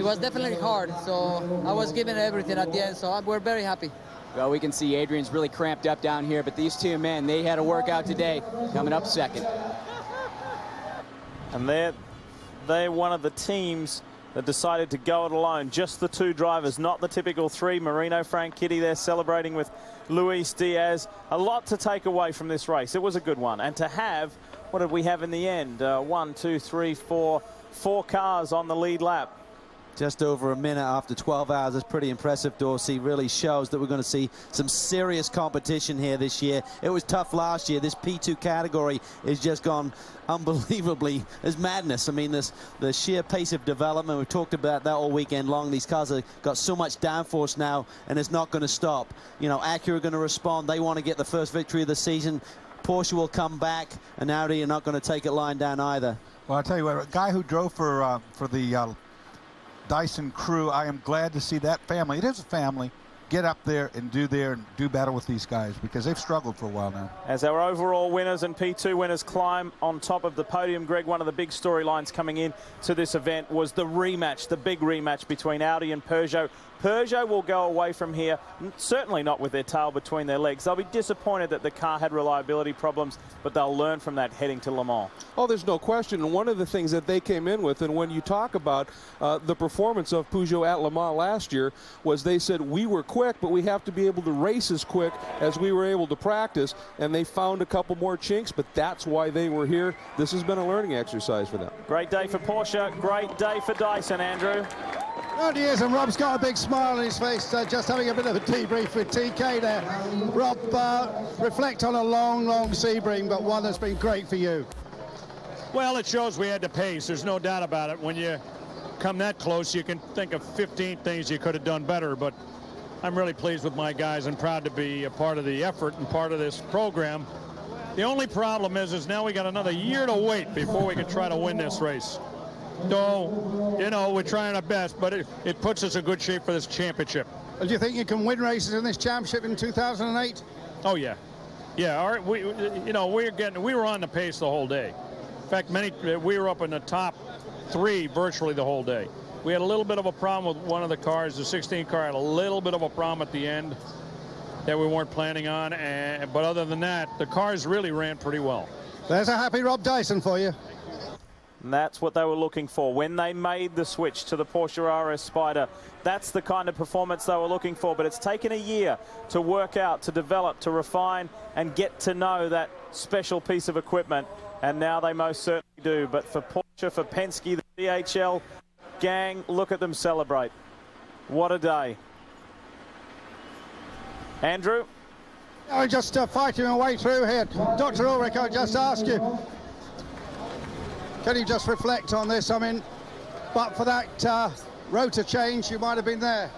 was definitely hard. So I was giving everything at the end, so we're very happy. Well, we can see Adrian's really cramped up down here, but these two men, they had a workout today, coming up second. And they're one of the teams that decided to go it alone. Just the two drivers, not the typical three. Marino Franchitti there celebrating with Luis Diaz. A lot to take away from this race. It was a good one. And to have, what did we have in the end? 1, 2, 3, 4 cars on the lead lap. Just over a minute after 12 hours. It's pretty impressive, Dorsey. Really shows that we're going to see some serious competition here this year. It was tough last year. This P2 category has just gone unbelievably. It's madness. I mean, the sheer pace of development, we've talked about that all weekend long. These cars have got so much downforce now, and it's not going to stop. You know, Acura are going to respond. They want to get the first victory of the season. Porsche will come back, and Audi are not going to take it lying down either. Well, I'll tell you what, a guy who drove for the Dyson crew, I am glad to see that family, it is a family, get up there and do battle with these guys, because they've struggled for a while now. As our overall winners and P2 winners climb on top of the podium, Greg, one of the big storylines coming in to this event was the rematch, the big rematch between Audi and Peugeot. Peugeot will go away from here, certainly not with their tail between their legs. They'll be disappointed that the car had reliability problems, but they'll learn from that heading to Le Mans. Oh, there's no question. And one of the things that they came in with, and when you talk about the performance of Peugeot at Le Mans last year, was they said we were quick, but we have to be able to race as quick as we were able to practice. And they found a couple more chinks, but that's why they were here. This has been a learning exercise for them. Great day for Porsche, great day for Dyson, Andrew. Well, he is, and Rob's got a big smile on his face, just having a bit of a debrief with TK there. Rob, reflect on a long, long Sebring, but one that's been great for you. Well, it shows we had the pace. There's no doubt about it. When you come that close, you can think of 15 things you could have done better, but I'm really pleased with my guys and proud to be a part of the effort and part of this program. The only problem is now we got another year to wait before we can try to win this race. So, you know, we're trying our best, but it puts us in good shape for this championship. Do you think you can win races in this championship in 2008? Oh, yeah. Yeah, all right. We were on the pace the whole day. In fact, we were up in the top 3 virtually the whole day. We had a little bit of a problem with one of the cars. The 16 car had a little bit of a problem at the end that we weren't planning on. But other than that, the cars really ran pretty well. There's a happy Rob Dyson for you. And that's what they were looking for when they made the switch to the Porsche RS Spyder. That's the kind of performance they were looking for, but it's taken a year to work out, to develop, to refine, and get to know that special piece of equipment, and now they most certainly do. But for Porsche, for Penske, the DHL gang, look at them celebrate. What a day. Andrew? I'm just fighting my way through here. Dr. Ulrich, I'll just ask you, can you just reflect on this? I mean, but for that rotor change, you might have been there.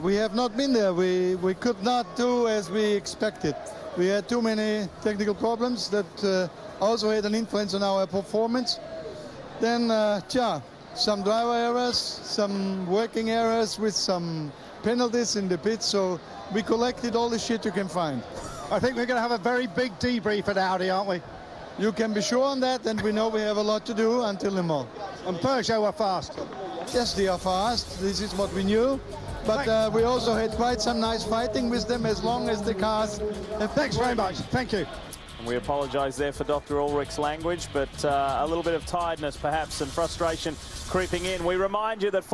We have not been there. We could not do as we expected. We had too many technical problems that also had an influence on our performance. Then, some driver errors, some working errors with some penalties in the pits. So we collected all the shit you can find. I think we're going to have a very big debrief at Audi, aren't we? You can be sure on that, and we know we have a lot to do until Le Mans. And Peugeot are fast. Yes, they are fast. This is what we knew. But we also had quite some nice fighting with them as long as the cars... Thanks very much. Thank you. And we apologise there for Dr. Ulrich's language, but a little bit of tiredness perhaps and frustration creeping in. We remind you that